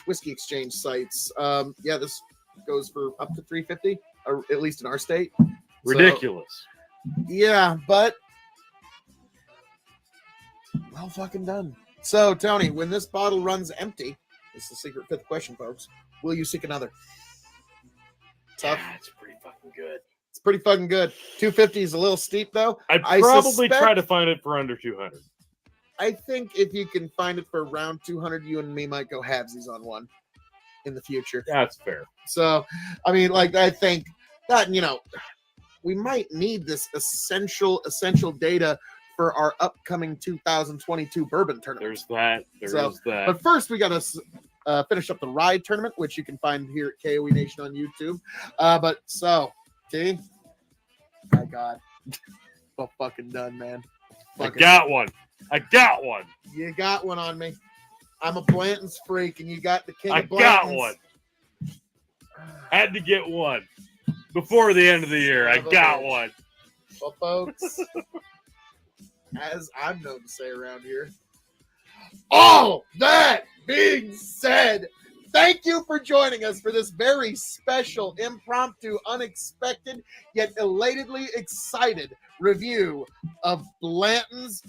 whiskey exchange sites. Yeah, this goes for up to 350, or at least in our state. Ridiculous. So, yeah, but well fucking done. So, Tony, when this bottle runs empty, it's the secret fifth question, folks. Will you seek another? Tough. Yeah, it's pretty fucking good. It's pretty fucking good. 250 is a little steep, though. I'd I probably suspect- try to find it for under 200. I think if you can find it for around 200, you and me might go halvesies on one in the future. That's fair. So, I mean, like, I think that, we might need this essential data for our upcoming 2022 bourbon tournament. There's that. There's that. But first, we got to finish up the ride tournament, which you can find here at K.O.E Nation on YouTube. T, my God, well fucking done, man. I got one. You got one on me. I'm a Blanton's freak, and you got the king I of Blanton's. got one. Had to get one before the end of the year. I got one. Well, folks, as I'm known to say around here, all that being said, thank you for joining us for this very special, impromptu, unexpected, yet elatedly excited review of Blanton's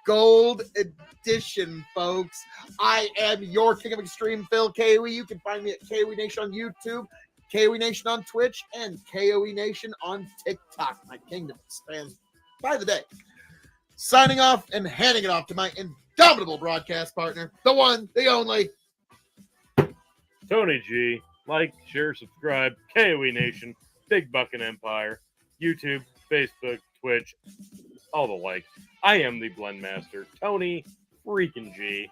Gold Edition, folks. I am your King of Extreme, Phil K.O.E. You can find me at K.O.E Nation on YouTube, K.O.E Nation on Twitch, and K.O.E Nation on TikTok. My kingdom expands by the day. Signing off and handing it off to my indomitable broadcast partner, the one, the only, Tony G. Like, share, subscribe. KOE Nation, Big Buckin' Empire, YouTube, Facebook, Twitch, all the like. I am the Blend Master, Tony freaking G.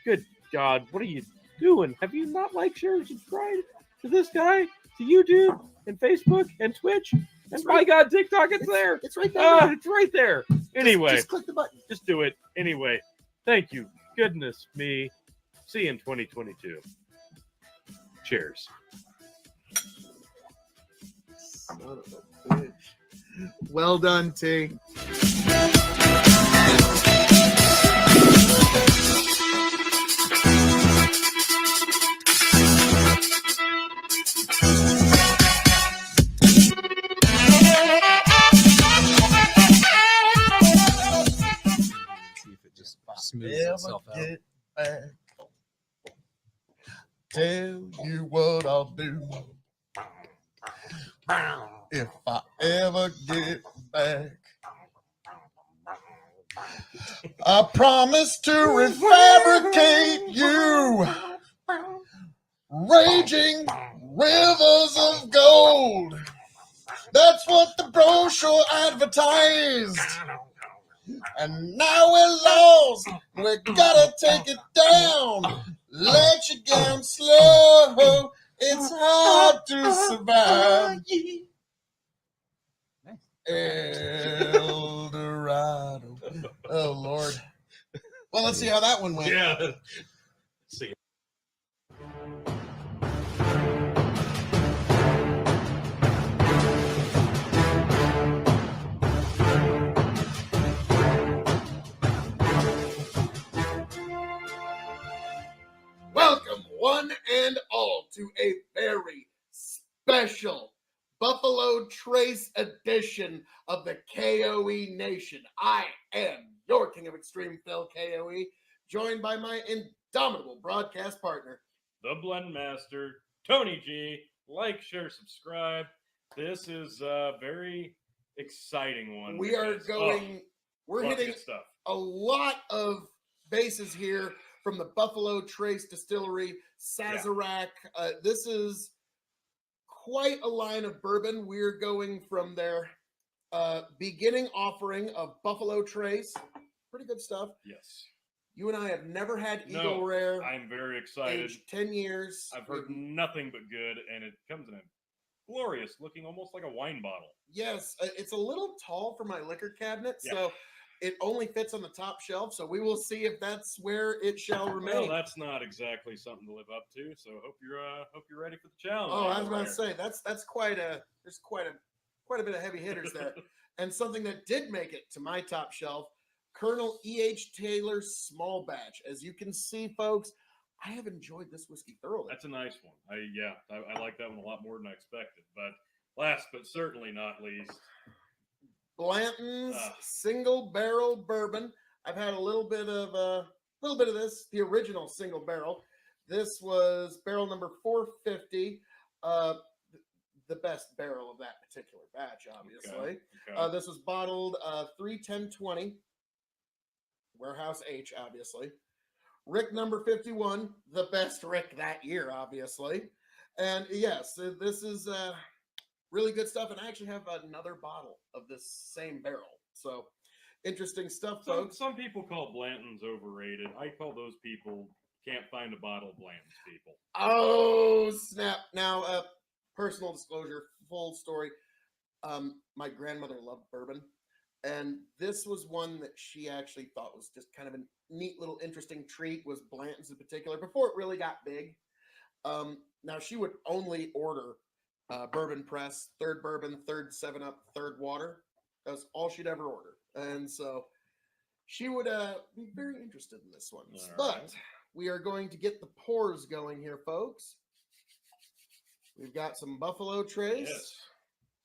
Good God, what are you doing? Have you not liked, share, and subscribed to this guy, to YouTube and Facebook and Twitch? And my God, TikTok, it's there. It's right there. It's right there. Anyway, just click the button. just do it. Anyway, thank you. Goodness me. See you in 2022. Cheers. Son of a bitch. Well done, T. See if it just smooths itself out. Get back. Tell you what I'll do if I ever get back. I promise to refabricate you, raging rivers of gold. That's what the brochure advertised. And now we're lost. We gotta take it down. Let you down slow. It's hard to survive. El Dorado. Oh, Lord. Well, let's see how that one went. Yeah. Let's see. Welcome, one and all, to a very special Buffalo Trace edition of the K.O.E. Nation. I am your King of Extreme, Phil K.O.E., joined by my indomitable broadcast partner, The Blend Master, Tony G. Like, share, subscribe. This is a very exciting one. We are going, we're lots of hitting good stuff. a lot of bases here from the Buffalo Trace Distillery, Sazerac. This is quite a line of bourbon. We're going from their beginning offering of Buffalo Trace. Pretty good stuff. Yes. You and I have never had No, Eagle Rare. I'm very excited. Aged 10 years. I've heard nothing but good, and it comes in a glorious looking, almost like a wine bottle. Yes, it's a little tall for my liquor cabinet, Yeah. so it only fits on the top shelf. So we will see if that's where it shall remain. Well, that's not exactly something to live up to. So hope you're ready for the challenge. Oh, I was about to say that's quite a there's quite a bit of heavy hitters there, and something that did make it to my top shelf, Colonel E.H. Taylor Small Batch. As you can see, folks, I have enjoyed this whiskey thoroughly. That's a nice one. I like that one a lot more than I expected. But last but certainly not least, Blanton's single barrel bourbon. I've had a little bit of this, the original single barrel. This was barrel number 450. The best barrel of that particular batch, obviously. Okay. This was bottled 3/10/20, warehouse H, obviously. Rick number 51, the best Rick that year, obviously. And yes, this is really good stuff. And I actually have another bottle of this same barrel. So interesting stuff, folks. Some people call Blanton's overrated. I call those people can't find a bottle of Blanton's people. Oh, snap. Now, personal disclosure, full story. My grandmother loved bourbon. And this was one that she actually thought was just kind of a neat little interesting treat, was Blanton's in particular, before it really got big. Now, she would only order bourbon press, third bourbon, third 7-Up, third water. That's all she'd ever order. And so she would be very interested in this one. All But right. we are going to get the pours going here, folks. We've got some Buffalo Trace. Yes.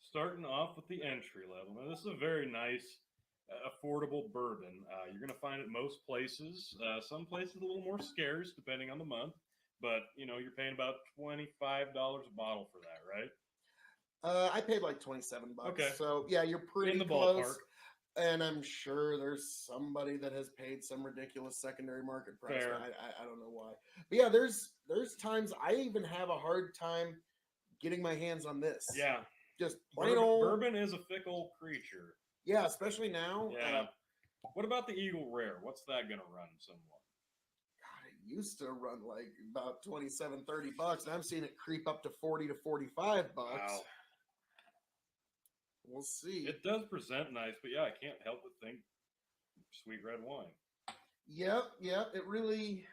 Starting off with the entry level. Now, this is a very nice, affordable bourbon. You're going to find it most places. Some places a little more scarce, depending on the month. But, you're paying about $25 a bottle for that, right? I paid like $27. Okay. So, yeah, you're pretty In the close. ballpark. And I'm sure there's somebody that has paid some ridiculous secondary market price. Fair. I don't know why. But yeah, there's times I even have a hard time getting my hands on this. Yeah. Just plain old. Bourbon is a fickle creature. Yeah, especially now. Yeah. What about the Eagle Rare? What's that going to run somewhat? God, it used to run like about $27-$30, and I'm seeing it creep up to $40 to $45. Wow. We'll see. It does present nice, but yeah, I can't help but think sweet red wine. Yep, it really.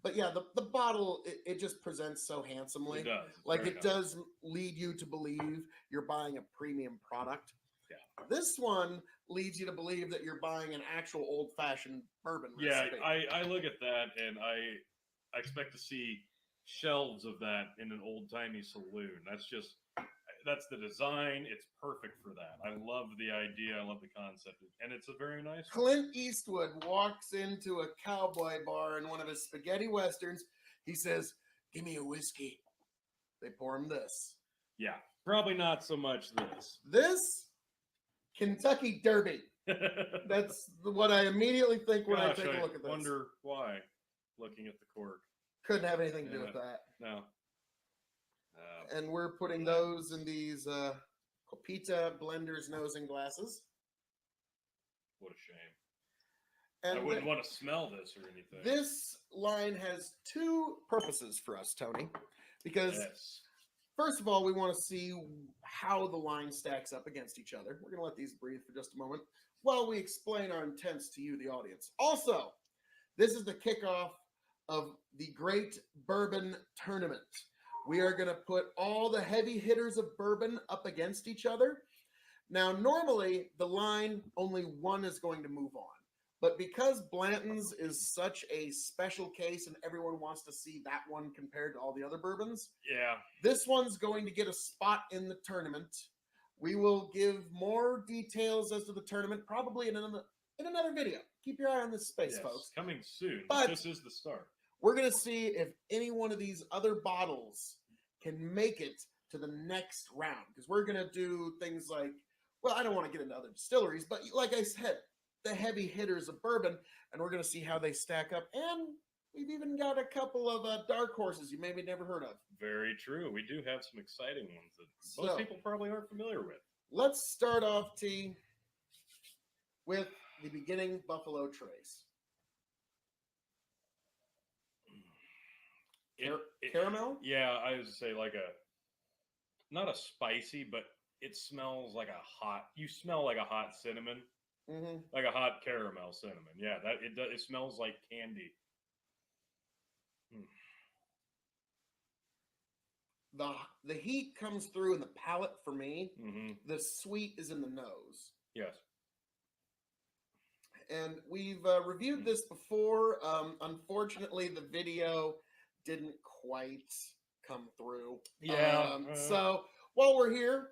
But yeah, the bottle, it just presents so handsomely. It does. Like Very it nice. does lead you to believe you're buying a premium product. Yeah. This one leads you to believe that you're buying an actual old-fashioned bourbon Yeah, recipe. I look at that and I expect to see shelves of that in an old-timey saloon. That's the design. It's perfect for that. I love the idea. I love the concept. And it's a very nice one. Clint Eastwood walks into a cowboy bar in one of his spaghetti westerns. He says, "Give me a whiskey." They pour him this. Yeah, probably not so much this. This Kentucky Derby. That's what I immediately think when I Gosh, take a look at this. wonder why. Looking at the cork. Couldn't have anything to do with that. No. And we're putting those in these Copita Blenders nosing glasses. What a shame. And I wouldn't want to smell this or anything. this line has two purposes for us, Tony, because Yes. first of all, we want to see how the line stacks up against each other. We're going to let these breathe for just a moment while we explain our intents to you, the audience. Also, this is the kickoff of the Great Bourbon Tournament. We are going to put all the heavy hitters of bourbon up against each other. Now, normally, the line, only one is going to move on. But because Blanton's is such a special case and everyone wants to see that one compared to all the other bourbons, Yeah. this one's going to get a spot in the tournament. We will give more details as to the tournament probably in another video. Keep your eye on this space, Yes, folks. coming soon. But- This is the start. We're going to see if any one of these other bottles can make it to the next round. Because we're going to do things like, well, I don't want to get into other distilleries, but like I said, the heavy hitters of bourbon, and we're going to see how they stack up. And we've even got a couple of dark horses you maybe never heard of. Very true. We do have some exciting ones that most So- people probably aren't familiar with. Let's start off, T, with the beginning Buffalo Trace. Caramel? Yeah, I would say like not a spicy, but it smells like you smell like a hot cinnamon, Mm-hmm. like a hot caramel cinnamon. Yeah, it smells like candy. The heat comes through in the palate for me. Mm-hmm. The sweet is in the nose. Yes. And we've reviewed this before. Unfortunately, the video didn't quite come through. Yeah. So while we're here,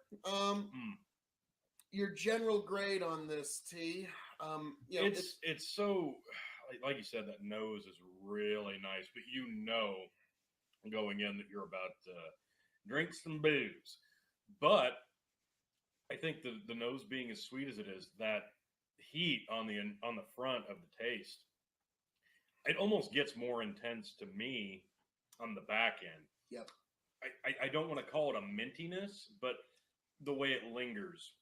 your general grade on this, T. You know, it's so like you said, that nose is really nice, but you know going in that you're about to drink some booze. But I think the nose being as sweet as it is, that heat on the front of the taste, it almost gets more intense to me on the back end. Yep. I don't want to call it a mintiness, but the way it lingers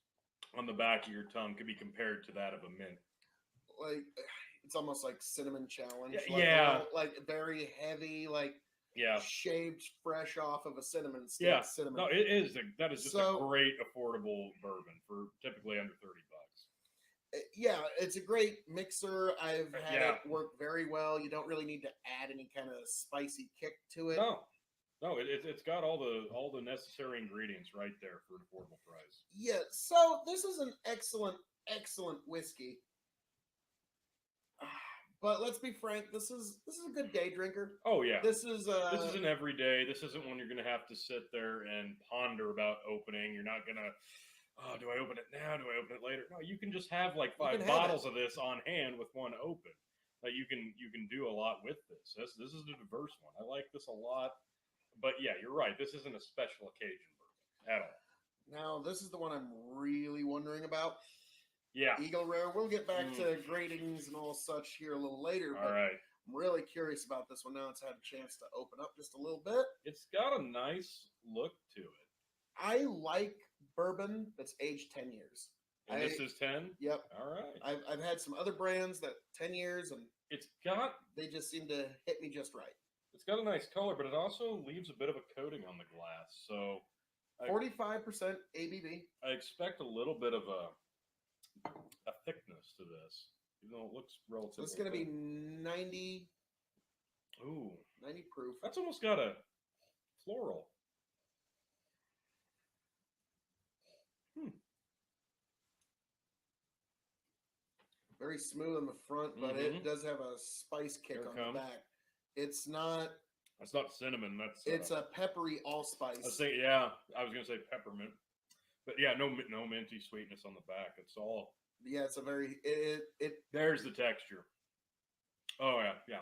on the back of your tongue could be compared to that of a mint. like it's almost like cinnamon challenge. Yeah. Like very heavy, like Yeah. shaved fresh off of a cinnamon stick. Yeah. Cinnamon. No, it is. That is just So- a great affordable bourbon for typically under $30. Yeah, it's a great mixer. I've had Yeah. it work very well. You don't really need to add any kind of spicy kick to it. No, it's got all the necessary ingredients right there for an affordable price. Yeah, so this is an excellent whiskey. But let's be frank, this is a good day drinker. Oh yeah, This is an everyday. This isn't one you're gonna have to sit there and ponder about opening. You're not gonna, oh, do I open it now? Do I open it later? No, you can just have like can 5 have bottles of this on hand with one open. Like you can do a lot with this. This is a diverse one. I like this a lot. But yeah, you're right. This isn't a special occasion bourbon at all. now this is the one I'm really wondering about. Yeah. Eagle Rare. We'll get back to gradings and all such here a little later. All right. I'm really curious about this one now. It's had a chance to open up just a little bit. It's got a nice look to it. I like bourbon that's aged 10 years. And this is 10? Yep. All right. I've had some other brands that 10 years and It's got they just seem to hit me just right. It's got a nice color, but it also leaves a bit of a coating on the glass. So 45% ABV. I expect a little bit of a thickness to this, even though it looks So relatively. it's going to be thin. 90 Ooh, proof. that's almost got a floral. Very smooth on the front, but it does have a spice kick Here it on comes. the back. It's not. That's not cinnamon. That's It's a peppery allspice. I was thinking, yeah, I was gonna say peppermint, but yeah, no minty sweetness on the back. It's all Yeah, it's a very it there's the texture. Oh yeah.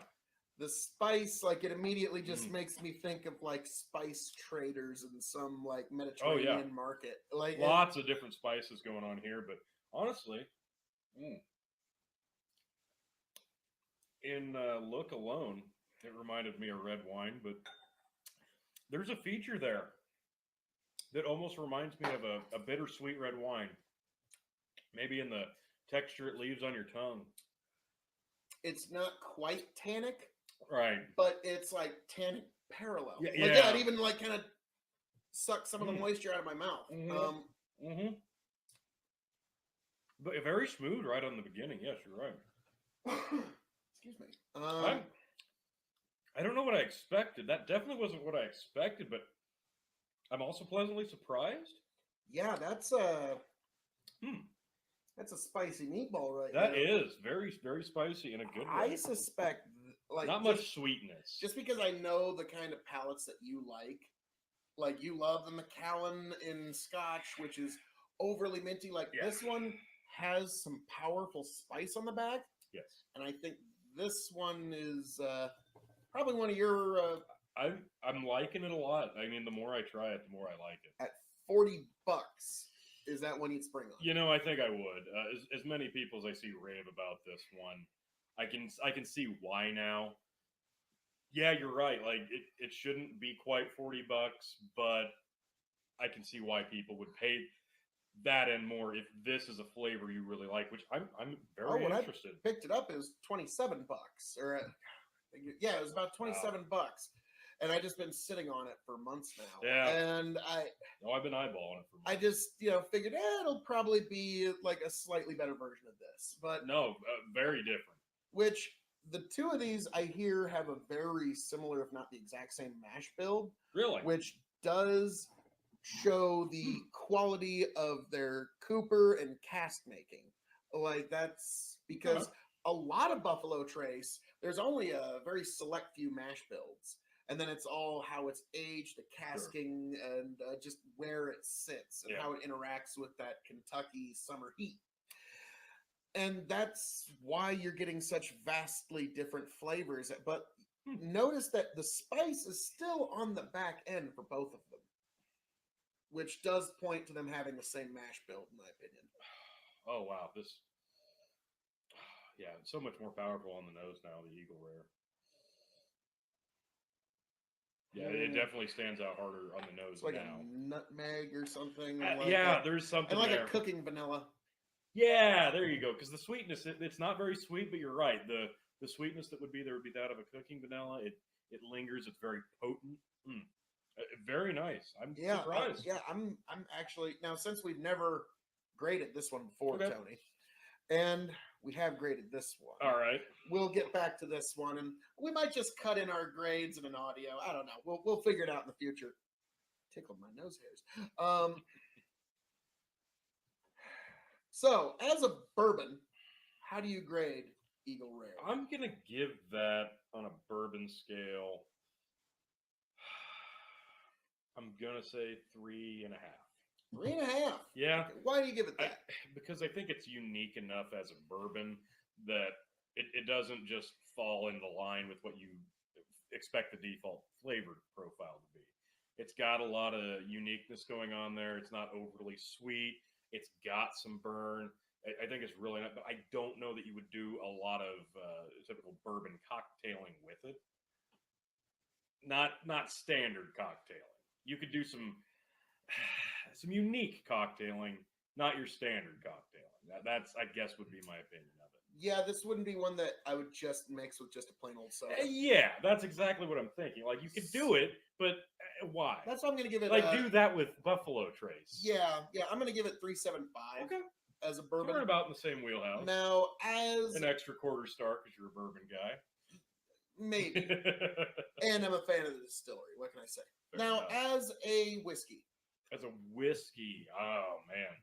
the spice, like it immediately just makes me think of like spice traders in some like Mediterranean market. Like Lots of different spices going on here, but honestly, In look alone, it reminded me of red wine, but there's a feature there that almost reminds me of a bittersweet red wine. Maybe in the texture it leaves on your tongue. It's not quite tannic, Right. but it's like tannic parallel. Yeah, Like, yeah. it even like kind of sucked some of the moisture out of my mouth. But very smooth right on the beginning. Yes, you're right. Excuse me. I don't know what I expected. That definitely wasn't what I expected, but I'm also pleasantly surprised. Yeah, that's a spicy meatball right there. That is very, very spicy in a good way. I suspect, like, not much sweetness. Just because I know the kind of palates that you like you love the Macallan in Scotch, which is overly minty. Like this one has some powerful spice on the back. Yes, and I think this one is probably one of your. I'm liking it a lot. I mean, the more I try it, the more I like it. At $40, is that one you'd spring on? You know, I think I would. As many people as I see rave about this one, I can see why now. Yeah, you're right. Like it shouldn't be quite $40, but I can see why people would pay that and more if this is a flavor you really like, which I'm very interested. I picked it up, it was $27, or yeah, it was about $27, and I just been sitting on it for months now. Yeah, and I've been eyeballing it for months. I just figured it'll probably be like a slightly better version of this, but no, very different. Which the two of these I hear have a very similar, if not the exact same mash build. Really, which does show the quality of their cooper and cask making. Like that's because a lot of Buffalo Trace, there's only a very select few mash builds, and then it's all how it's aged, the casking, and just where it sits and how it interacts with that Kentucky summer heat. And that's why you're getting such vastly different flavors. But notice that the spice is still on the back end for both of them, which does point to them having the same mash build, in my opinion. Oh, wow. It's so much more powerful on the nose now, the Eagle Rare. Yeah, it definitely stands out harder on the nose it's like now. A nutmeg or something. There's something and like there. A cooking vanilla. Yeah, there you go. Because the sweetness, it's not very sweet, but you're right. The sweetness that would be there would be that of a cooking vanilla. It lingers. It's very potent. Very nice. I'm surprised. I'm actually now, since we've never graded this one before, Okay. Tony, and we have graded this one. All right. We'll get back to this one, and we might just cut in our grades and an audio. I don't know. We'll figure it out in the future. Tickled my nose hairs. So, as a bourbon, how do you grade Eagle Rare? I'm gonna give that on a bourbon scale. I'm gonna say 3.5. 3.5. Yeah. Okay. Why do you give it that? Because I think it's unique enough as a bourbon that it doesn't just fall into line with what you expect the default flavor profile to be. It's got a lot of uniqueness going on there. It's not overly sweet. It's got some burn. I think it's really not, but I don't know that you would do a lot of typical bourbon cocktailing with it. Not standard cocktailing. You could do some unique cocktailing, not your standard cocktailing. That's, I guess, would be my opinion of it. Yeah, this wouldn't be one that I would just mix with just a plain old soda. Yeah, that's exactly what I'm thinking. Like, you could do it, but why? That's why I'm going to give it. Like, do that with Buffalo Trace. Yeah, I'm going to to give it 3.75. Okay. As a bourbon. So we're about in the same wheelhouse. Now, as an extra quarter star because you're a bourbon guy. Maybe. And I'm a fan of the distillery. What can I say? Fair now, enough. As a whiskey. As a whiskey, oh man.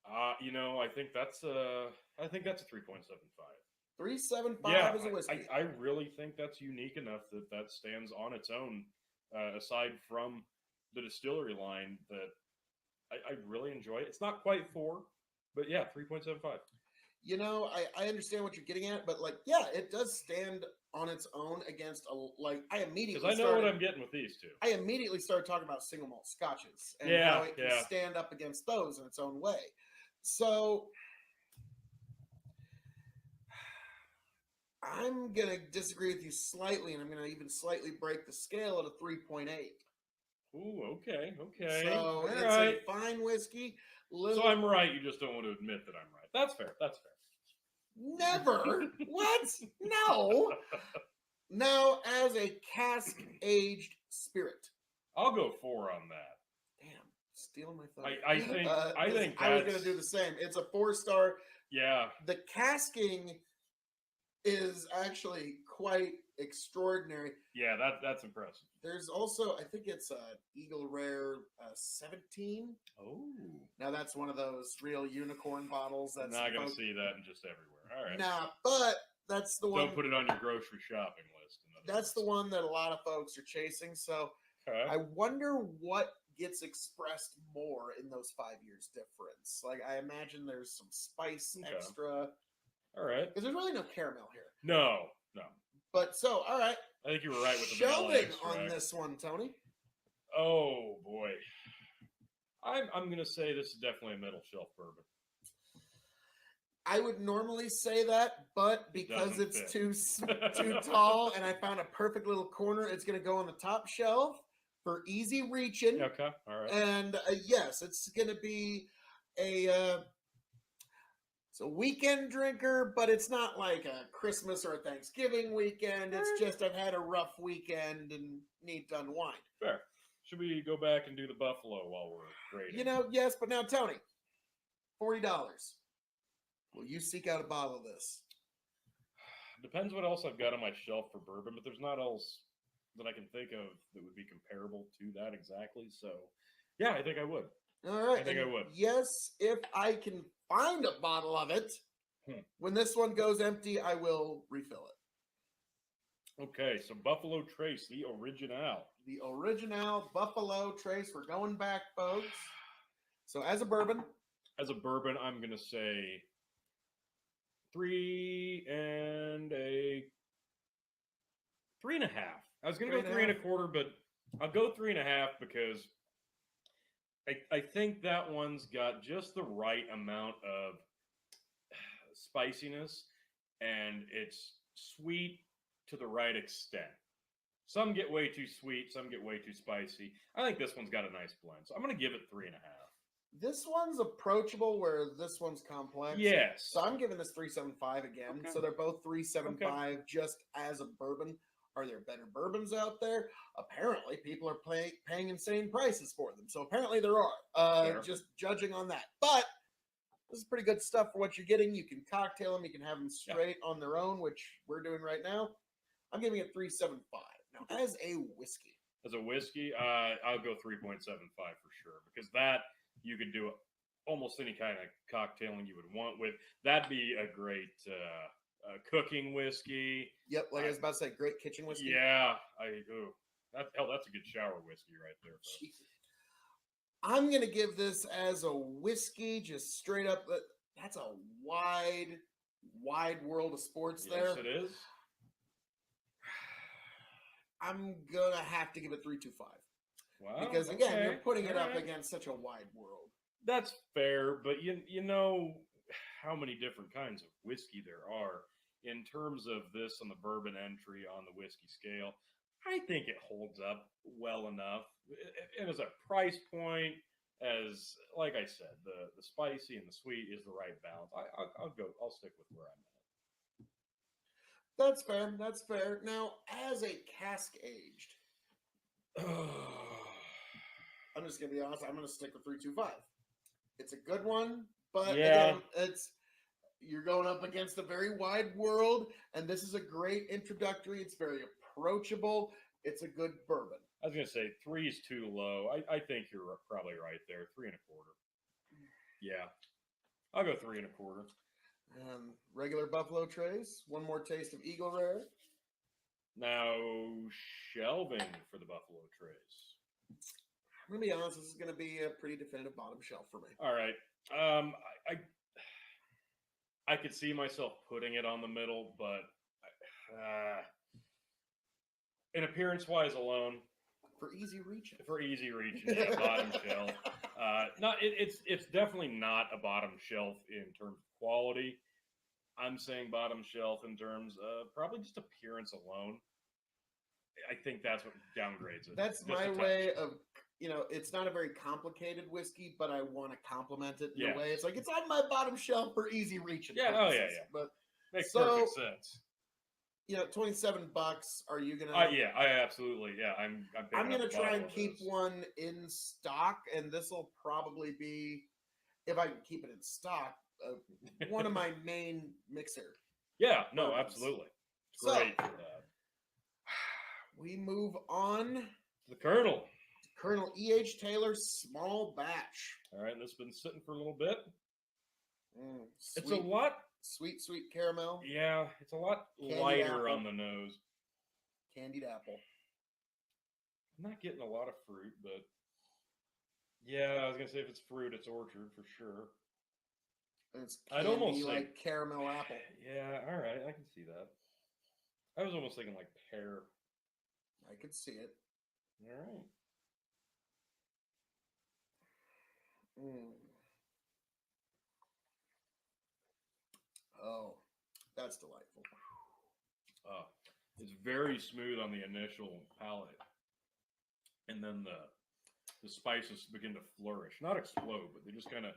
I think that's a 3.75. 3.75 as a whiskey. I really think that's unique enough that stands on its own. Aside from the distillery line, that I really enjoy it. It's not quite 4, but yeah, 3.75. I understand what you're getting at, but it does stand on its own against I immediately because I know what I'm getting with these two. I immediately started talking about single malt scotches and how it can stand up against those in its own way. So I'm gonna disagree with you slightly, and I'm gonna even slightly break the scale at a 3.8. Ooh, okay. So All it's right. a fine whiskey. So I'm right. You just don't want to admit that I'm right. That's fair. That's fair. Never. What? No. Now, as a cask aged spirit. I'll go 4 on that. Damn, stealing my thunder. I think I was that's- gonna do the same. It's a 4-star. Yeah. The casking is actually quite extraordinary. Yeah, that's impressive. There's also, I think it's Eagle Rare 17. Oh. Now that's one of those real unicorn bottles. That's Not gonna see that in just everywhere. All right. Nah, but that's the one. Don't put it on your grocery shopping list. That's the one that a lot of folks are chasing. So Okay. I wonder what gets expressed more in those 5 years difference. Like I imagine there's some spice Okay. extra All right. because there's really no caramel here. No. But so, all right, I think you were right with the vanilla shelving extract. on this one, Tony. Oh boy. I'm gonna say this is definitely a middle shelf bourbon. I would normally say that, but because Doesn't it's fit. too tall and I found a perfect little corner, it's going to go on the top shelf for easy reaching. Okay. All right. And yes, it's going to be it's a weekend drinker, but it's not like a Christmas or a Thanksgiving weekend. It's just I've had a rough weekend and need to unwind. Fair. Should we go back and do the Buffalo while we're grading? You know, yes, but now Tony, $40. Will you seek out a bottle of this? Depends what else I've got on my shelf for bourbon, but there's not else that I can think of that would be comparable to that exactly. So, yeah, I think I would. All right. I think I would. Yes, if I can find a bottle of it, when this one goes empty, I will refill it. Okay, so Buffalo Trace, the original. The original Buffalo Trace. We're going back, folks. So as a bourbon. As a bourbon, I'm going to say 3.5. I was going to go 3.25, but I'll go 3.5 because I think that one's got just the right amount of spiciness, and it's sweet to the right extent. Some get way too sweet, some get way too spicy. I think this one's got a nice blend, so I'm going to give it 3.5. This one's approachable, where this one's complex. Yes. So I'm giving this 3.75 again. Okay. So they're both 3.75 just as a bourbon. Are there better bourbons out there? Apparently, people are paying insane prices for them. So apparently there are. Just judging on that. But this is pretty good stuff for what you're getting. You can cocktail them. You can have them straight on their own, which we're doing right now. I'm giving it 3.75. Now, as a whiskey. As a whiskey, I'll go 3.75 for sure, because that you could do almost any kind of cocktailing you would want with. That'd be a great cooking whiskey. Yep, like I was about to say, great kitchen whiskey. Yeah, that's a good shower whiskey right there. I'm gonna give this as a whiskey, just straight up. That's a wide world of sports there. Yes, it is. I'm gonna have to give it 3.25. Wow. Because again, you're putting it All up right. against such a wide world. That's fair, but you know how many different kinds of whiskey there are. In terms of this on the bourbon entry on the whiskey scale, I think it holds up well enough. And as a price point, as like I said, the spicy and the sweet is the right balance. I'll stick with where I'm at. That's fair. That's fair. Now, as a cask aged, I'm just gonna be honest. I'm gonna stick with 3.25. It's a good one, but again, you're going up against a very wide world, and this is a great introductory. It's very approachable. It's a good bourbon. I was gonna say 3 is too low. I think you're probably right there. 3.25. Yeah, I'll go 3.25. Regular Buffalo Trace. One more taste of Eagle Rare. Now shelving for the Buffalo Trace. I'm gonna be honest. This is gonna be a pretty definitive bottom shelf for me. All right. I could see myself putting it on the middle, but in appearance-wise alone, for easy reaching, yeah, bottom shelf. It's definitely not a bottom shelf in terms of quality. I'm saying bottom shelf in terms of probably just appearance alone. I think that's what downgrades it. That's Just my a touch. way of, it's not a very complicated whiskey, but I want to complement it in a way. Yes. It's like it's on my bottom shelf for easy reaching. Yeah, oh, yeah, purposes. yeah. But Makes So- perfect sense. $27. Are you gonna? Yeah, I absolutely. Yeah, I'm I'm gonna picking up a try bottle and of keep this. one in stock, and this will probably be, if I can keep it in stock, one of my main mixer. Yeah, no, bourbons. absolutely. It's So- great for that. We move on. The Colonel. Colonel E.H. Taylor small batch. All right, this has been sitting for a little bit. It's a Sweet, lot. sweet caramel, Yeah, it's a lot Candied lighter apple. on the nose. candied apple. I'm not getting a lot of fruit, but yeah, I was gonna say if it's fruit, it's orchard for sure. And it's I'd candy almost say- like caramel apple. Yeah, all right, I can see that. I was almost thinking like pear. I could see it. All right. Oh, that's delightful. It's very smooth on the initial palate, and then the spices begin to flourish, not explode, but they just kind of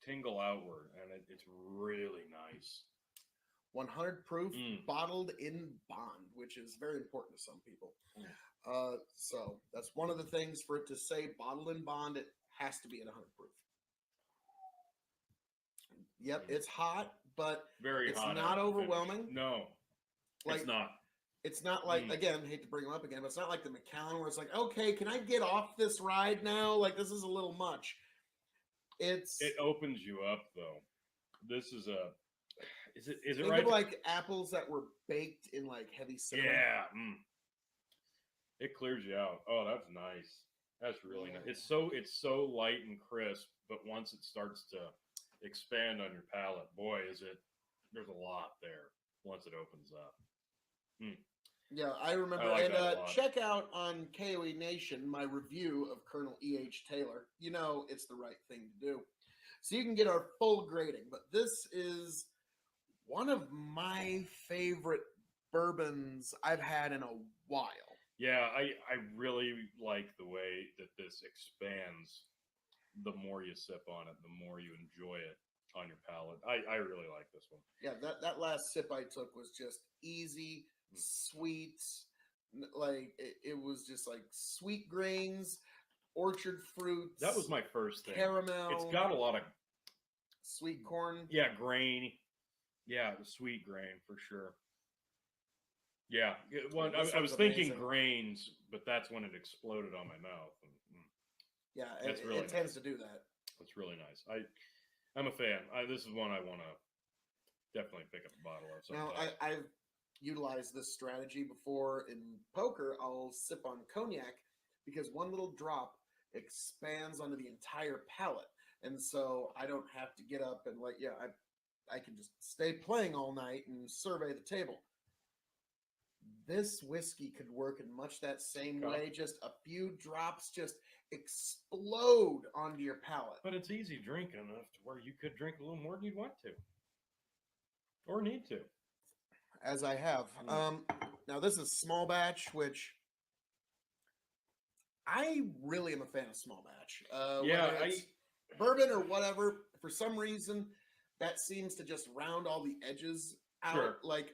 tingle outward, and it's really nice. 100 proof, Mm. bottled in bond, which is very important to some people. Mm. So that's one of the things for it to say bottled in bond. It has to be at 100 proof. Yep, it's hot, but Very it's hot. not finish. overwhelming. No, like it's not. it's not like again, hate to bring them up again, but it's not like the Macallan where it's like, okay, can I get off this ride now? Like this is a little much. It opens you up though. This is a. Is it think right? of like apples that were baked in like heavy cinnamon. Yeah. It clears you out. Oh, that's nice. That's really nice. It's so light and crisp, but once it starts to expand on your palate, boy, there's a lot there once it opens up. Yeah, I remember. I like and that a lot. check out on K.O.E. Nation my review of Colonel E.H. Taylor. You know it's the right thing to do. So you can get our full grading. But this is one of my favorite bourbons I've had in a while. Yeah, I really like the way that this expands. The more you sip on it, the more you enjoy it on your palate. I really like this one. Yeah, that last sip I took was just easy, sweet. Like it was just like sweet grains, orchard fruits. That was my first thing. caramel. It's got a lot of sweet corn. grain. Yeah, the sweet grain for sure. Yeah, This I was one's thinking amazing. grains, but that's when it exploded on my mouth. Yeah, That's it, really it tends nice. to do that. It's really nice. I'm a fan. This is one I want to definitely pick up a bottle of sometime. Now, I've utilized this strategy before in poker. I'll sip on cognac because one little drop expands onto the entire palate, and so I don't have to get up and I can just stay playing all night and survey the table. This whiskey could work in much that same Okay. way. Just a few drops just explode onto your palate. But it's easy drinking enough to where you could drink a little more than you'd want to, or need to. As I have. Now this is small batch, which I really am a fan of small batch. Yeah, whether it's bourbon or whatever. For some reason, that seems to just round all the edges out. Sure. Like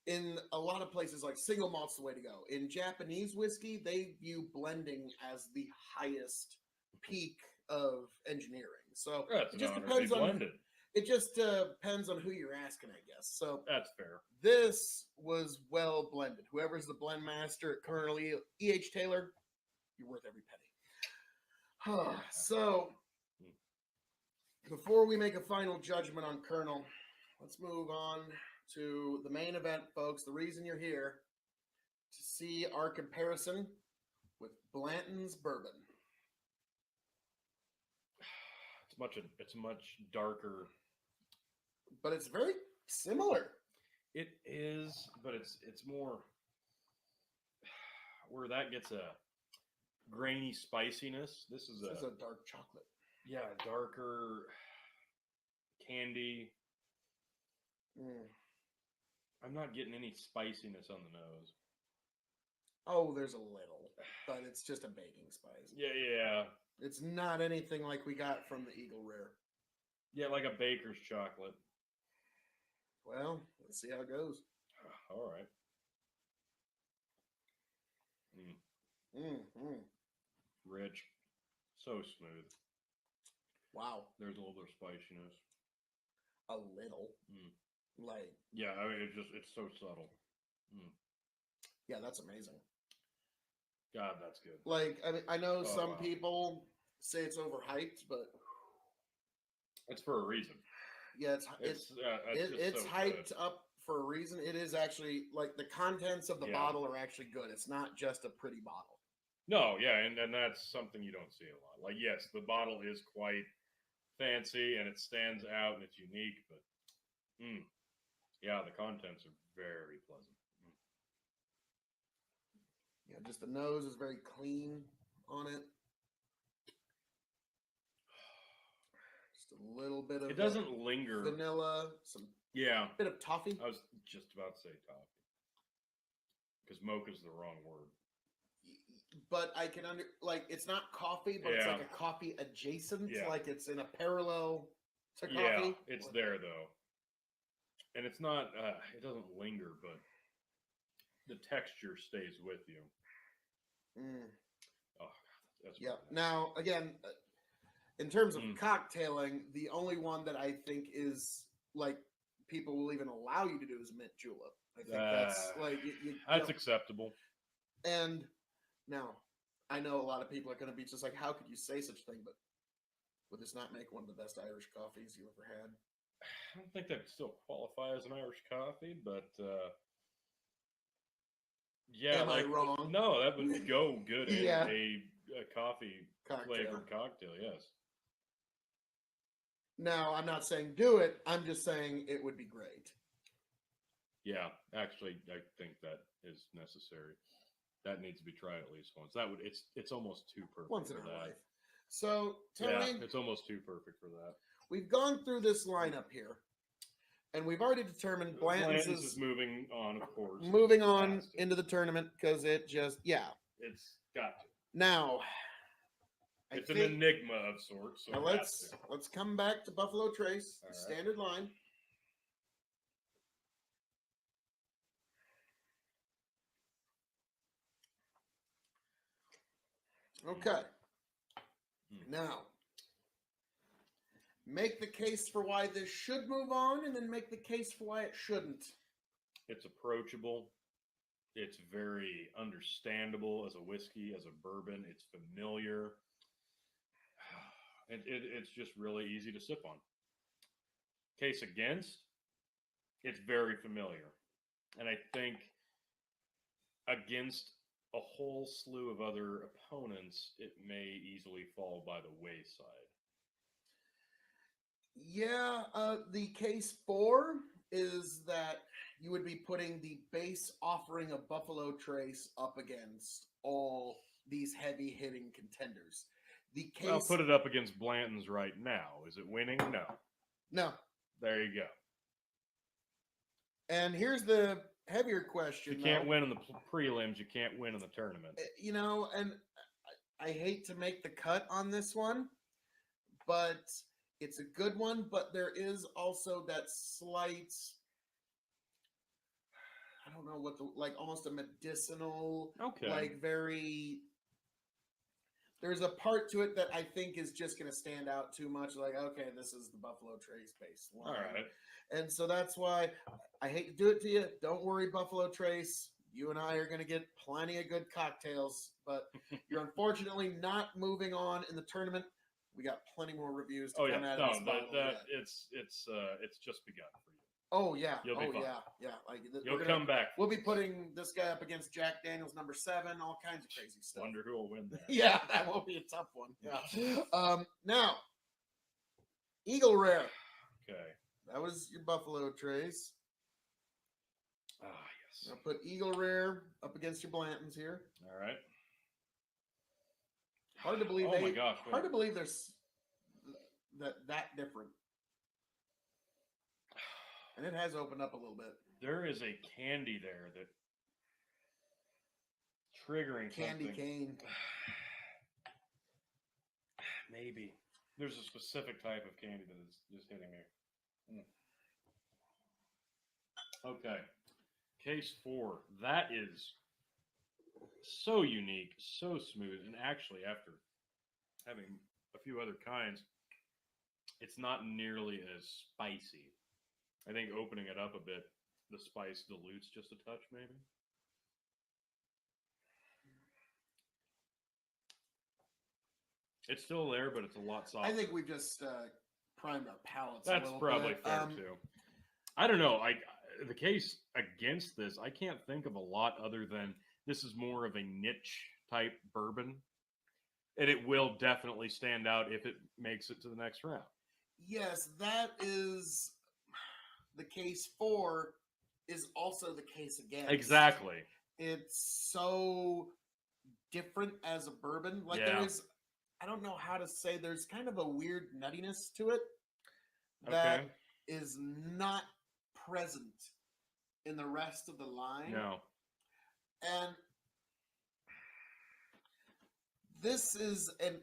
in a lot of places, like single malt's the way to go. In Japanese whiskey, they view blending as the highest peak of engineering. So That's it just an honor to depends be on blended. it just depends on who you're asking, I guess. So That's fair. this was well blended. Whoever's the blend master at Colonel E.H. Taylor, you're worth every penny. So before we make a final judgment on Colonel, let's move on to the main event, folks. The reason you're here to see our comparison with Blanton's bourbon. It's much darker. But it's very similar. It is, but it's more where that gets a grainy spiciness. This is It's a dark chocolate. darker candy. Mm. I'm not getting any spiciness on the nose. Oh, there's a little, but it's just a baking spice. Yeah. It's not anything like we got from the Eagle Rare. Yeah, like a baker's chocolate. Well, let's see how it goes. All right. Rich. So smooth. Wow. There's a little bit of spiciness. A little. Like. Yeah, I mean, it's so subtle. Yeah, that's amazing. God, that's good. Like, I mean, I know some wow. people say it's overhyped, but it's for a reason. Yeah, it's so hyped good. up for a reason. It is actually like the contents of the bottle are actually good. It's not just a pretty bottle. No, yeah, and that's something you don't see a lot. Like, yes, the bottle is quite fancy and it stands out and it's unique, but yeah, the contents are very pleasant. Yeah, just the nose is very clean on it. Just a little bit of it doesn't linger. Vanilla, some bit of toffee. I was just about to say toffee because mocha's the wrong word. But I can it's not coffee, but it's like a coffee adjacent, like it's in a parallel to coffee. Yeah, it's there though, and it's not. It doesn't linger, but the texture stays with you. Oh, that's yeah. Nice. Now again, in terms of cocktailing, the only one that I think is like people will even allow you to do is mint julep. I think that's like that's acceptable. And now, I know a lot of people are going to be just like, "How could you say such a thing?" But would this not make one of the best Irish coffees you ever had? I don't think that would still qualify as an Irish coffee, but yeah. Am I wrong? No, that would go good in a coffee cocktail. flavored cocktail. Yes. Now, I'm not saying do it. I'm just saying it would be great. Yeah, actually, I think that is necessary. That needs to be tried at least once. It's almost too perfect once in for our that. life. So, Tony, it's almost too perfect for that. We've gone through this lineup here, and we've already determined Blanton's is moving on, of course. Moving on into the tournament because it just it's got to. Now, it's an enigma of sorts. So now let's come back to Buffalo Trace, the standard line. Okay. Now, make the case for why this should move on, and then make the case for why it shouldn't. It's approachable. It's very understandable as a whiskey, as a bourbon. It's familiar. It's just really easy to sip on. Case against, it's very familiar. And I think against a whole slew of other opponents, it may easily fall by the wayside. Yeah, the case for is that you would be putting the base offering of Buffalo Trace up against all these heavy-hitting contenders. The case. I'll put it up against Blanton's right now. Is it winning? No. No. There you go. And here's the heavier question. You can't win in the prelims. You can't win in the tournament. You know, and I hate to make the cut on this one, but it's a good one. But there is also that slight, I don't know what almost a medicinal, very. There's a part to it that I think is just going to stand out too much. Like, okay, this is the Buffalo Trace base line. All right. And so that's why I hate to do it to you. Don't worry, Buffalo Trace. You and I are going to get plenty of good cocktails, but you're unfortunately not moving on in the tournament. We got plenty more reviews to come out of this bottle. It's just begun for you. Oh yeah. You'll be fine. Yeah. Like you'll come back. We'll be putting this guy up against Jack Daniels number 7, all kinds of crazy stuff. Wonder who will win that. Yeah, that won't be a tough one. Yeah. Now, Eagle Rare. Okay. That was your Buffalo Trace. Ah, yes. I'll put Eagle Rare up against your Blantons here. All right. Hard to believe. Oh my gosh! Hard to believe there's that different. And it has opened up a little bit. There is a candy there that triggering Candy something. cane. Maybe there's a specific type of candy that is just hitting me. Okay, case 4. That is so unique, so smooth, and actually, after having a few other kinds, it's not nearly as spicy. I think opening it up a bit, the spice dilutes just a touch, maybe. It's still there, but it's a lot softer. I think we've just primed our palates. That's a little probably bit. fair too. I don't know. The case against this, I can't think of a lot other than this is more of a niche type bourbon, and it will definitely stand out if it makes it to the next round. Yes, that is the case 4 is also the case against. Exactly. It's so different as a bourbon. Like there is, I don't know how to say, there's kind of a weird nuttiness to it that is not present in the rest of the line. No. And this is, and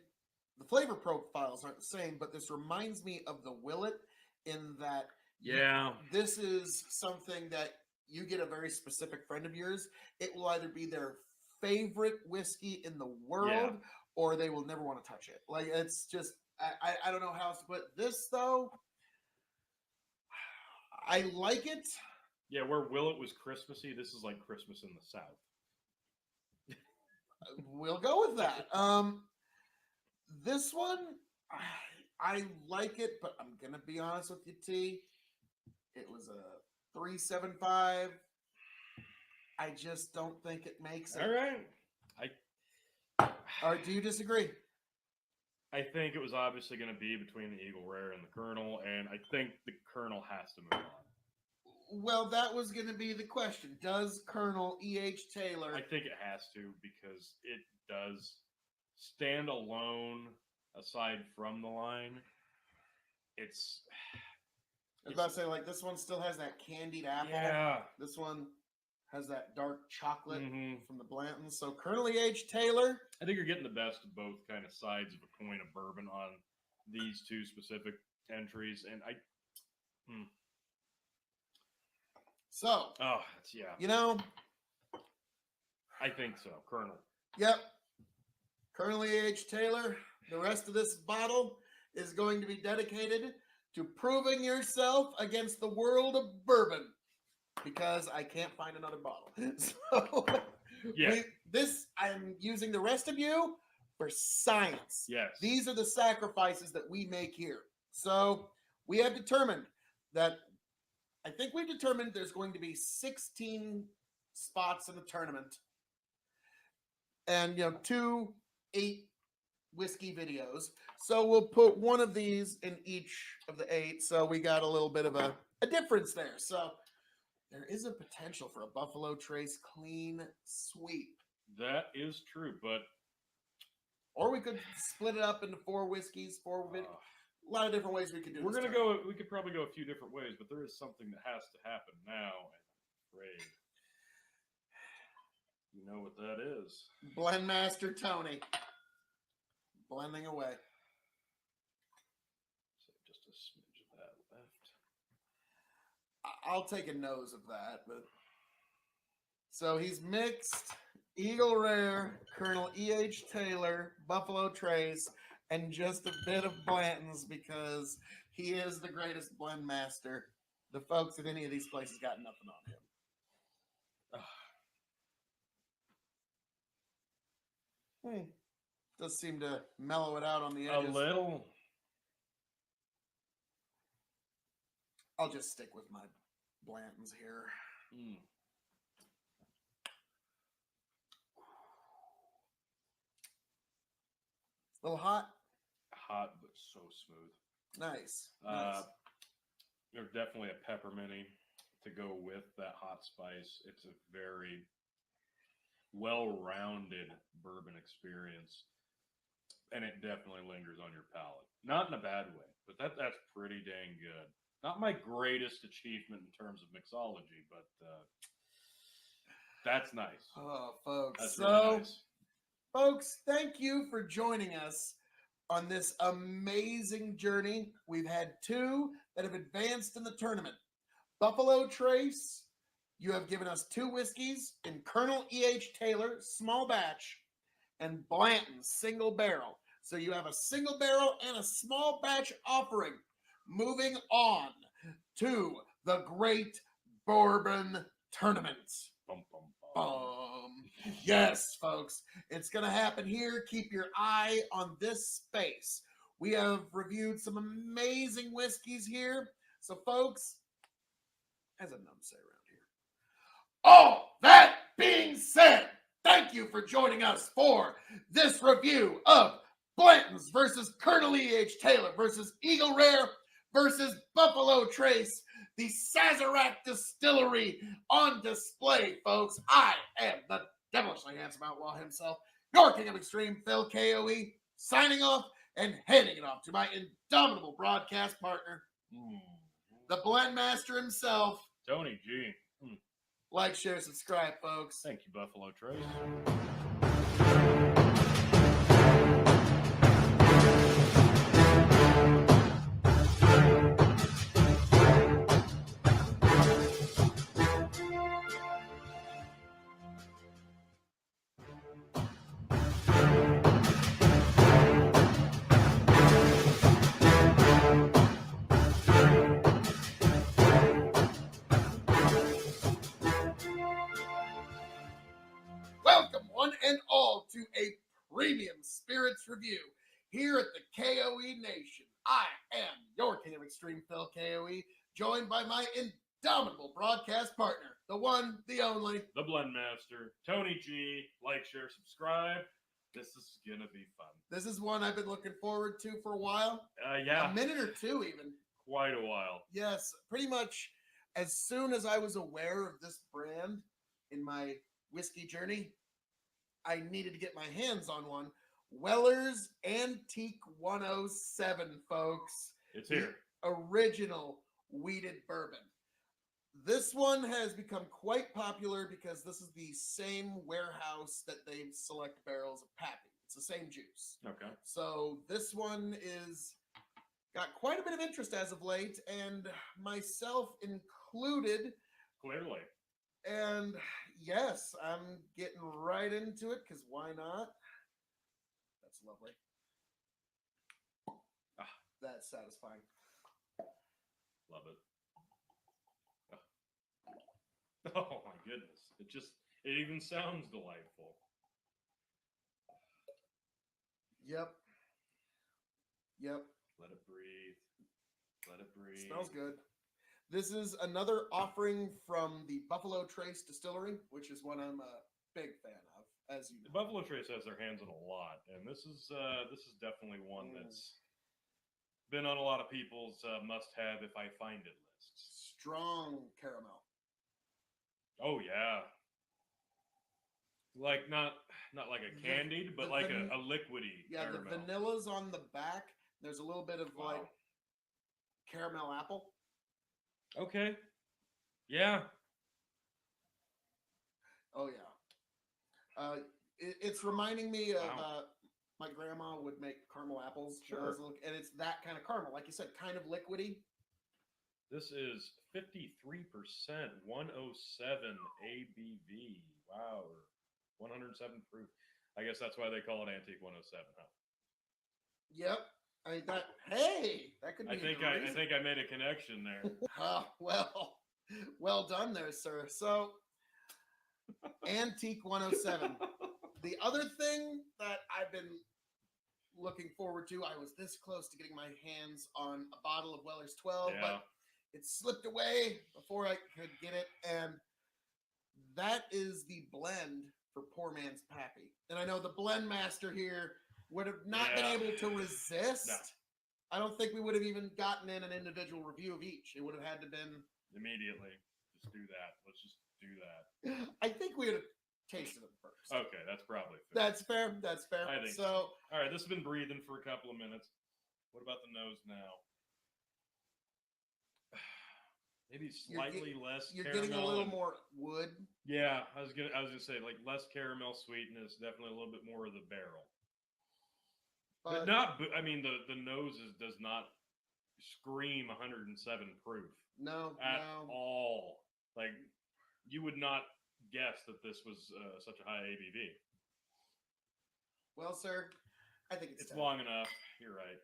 the flavor profiles aren't the same, but this reminds me of the Willet in that this is something that you get a very specific friend of yours. It will either be their favorite whiskey in the world or they will never want to touch it. Like, it's just, I don't know how else to put this, though. I like it. Yeah, where Willet was Christmassy, this is like Christmas in the South. We'll go with that. This one, I like it, but I'm going to be honest with you, T. It was a 3.75. I just don't think it makes it. All right. Or do you disagree? I think it was obviously going to be between the Eagle Rare and the Colonel, and I think the Colonel has to move on. Well, that was going to be the question. Does Colonel E.H. Taylor... I think it has to, because it does stand alone aside from the line. I was about to say, like, this one still has that candied apple. Yeah. This one has that dark chocolate from the Blantons. So Colonel E.H. Taylor... I think you're getting the best of both kind of sides of a coin of bourbon on these two specific entries. And So... Oh, that's, yeah. You know... I think so. Colonel. Yep. Colonel E.H. Taylor, the rest of this bottle is going to be dedicated to proving yourself against the world of bourbon, because I can't find another bottle. So I'm using the rest of you for science. Yes. These are the sacrifices that we make here. So we have determined that, I think we've determined there's going to be 16 spots in the tournament. And, 2 8 whiskey videos. So we'll put one of these in each of the 8. So we got a little bit of a difference there. So there is a potential for a Buffalo Trace clean sweep. That is true, but... Or we could split it up into 4 whiskeys, 4 videos. A lot of different ways we could do it. We could probably go a few different ways, but there is something that has to happen now, I'm afraid. You know what that is. Blendmaster Tony. Blending away. So just a smidge of that left. I'll take a nose of that, but... So he's mixed Eagle Rare, Colonel E.H. Taylor, Buffalo Trace, and just a bit of Blanton's, because he is the greatest blend master. The folks at any of these places got nothing on him. Does seem to mellow it out on the edges. A little. I'll just stick with my Blantons here. A little hot. Hot, but so smooth. Nice. There's definitely a pepperminty to go with that hot spice. It's a very well-rounded bourbon experience, and it definitely lingers on your palate. Not in a bad way, but that's pretty dang good. Not my greatest achievement in terms of mixology, but that's nice. Oh, folks. That's So, really nice. folks, thank you for joining us on this amazing journey. We've had two that have advanced in the tournament. Buffalo Trace, you have given us 2 whiskeys in Colonel E.H. Taylor, small batch, and Blanton, single barrel. So you have a single barrel and a small batch offering. Moving on to the Great Bourbon Tournament. Bum, bum, bum. Yes, folks, it's going to happen here. Keep your eye on this space. We have reviewed some amazing whiskeys here. So, folks, as a numb say around here. All that being said, thank you for joining us for this review of Blanton's versus Colonel E.H. Taylor versus Eagle Rare versus Buffalo Trace, the Sazerac Distillery on display, folks. I am the devilishly handsome outlaw himself, your king of extreme, Phil K.O.E., signing off and handing it off to my indomitable broadcast partner, the blend master himself. Tony G. Like, share, subscribe, folks. Thank you, Buffalo Trace. Welcome, one and all, to a premium spirits review here at the K.O.E. Nation. I am your king of extreme, Phil K.O.E., joined by my indomitable broadcast partner, the one, the only, The Blend Master, Tony G. Like, share, subscribe. This is going to be fun. This is one I've been looking forward to for a while. Yeah, A minute or two, even. quite a while. Yes, pretty much as soon as I was aware of this brand in my whiskey journey, I needed to get my hands on one. Weller's Antique 107, folks. It's here. Original wheated bourbon. This one has become quite popular because this is the same warehouse that they select barrels of Pappy. It's the same juice. Okay. So this one is got quite a bit of interest as of late, and myself included. Clearly. And yes, I'm getting right into it because why not? That's lovely. That's satisfying. Love it. Oh my goodness. It even sounds delightful. Yep. Let it breathe. Let it breathe. Smells good. This is another offering from the Buffalo Trace Distillery, which is one I'm a big fan of, as you know. The Buffalo Trace has their hands on a lot, and this is definitely one that's been on a lot of people's must-have if I find it lists. Strong caramel. Oh yeah, like not like a candied, but like a liquidy. Yeah, caramel. the vanilla's on the back. There's a little bit of like caramel apple. Okay. Yeah. Oh yeah. It's reminding me of my grandma would make caramel apples. Sure. And it's that kind of caramel, like you said, kind of liquidy. This is 53%, 107 ABV. Wow. 107 proof. I guess that's why they call it Antique 107, huh? Yep. That could be. I think I made a connection there. Well done there, sir. So, Antique 107. The other thing that I've been looking forward to, I was this close to getting my hands on a bottle of Weller's 12, but it slipped away before I could get it, and that is the blend for Poor Man's Pappy. And I know the blend master here would have not been able to resist. No. I don't think we would have even gotten in an individual review of each. It would have had to been immediately. Just do that. Let's just do that. I think we would have tasted them first. Okay, that's probably fair. That's fair. That's fair. I think so. All right, this has been breathing for a couple of minutes. What about the nose now? maybe slightly less. You're caramel getting a little and- more wood. Yeah, I was gonna say like less caramel sweetness, definitely a little bit more of the barrel, but not. I mean, the nose does not scream 107 proof no, at no. all. Like you would not guess that this was such a high ABV. Well, sir, I think it's It's time. long enough. You're right.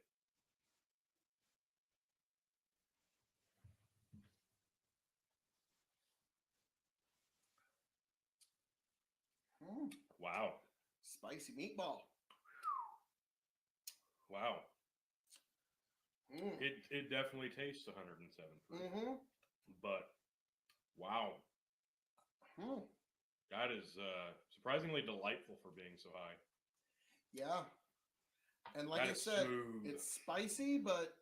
Mm, Wow. spicy meatball. Wow. Mm. It definitely tastes 107 proof. Mm-hmm. But wow, Mm. that is surprisingly delightful for being so high. Yeah. And like That I is said, smooth. it's spicy, but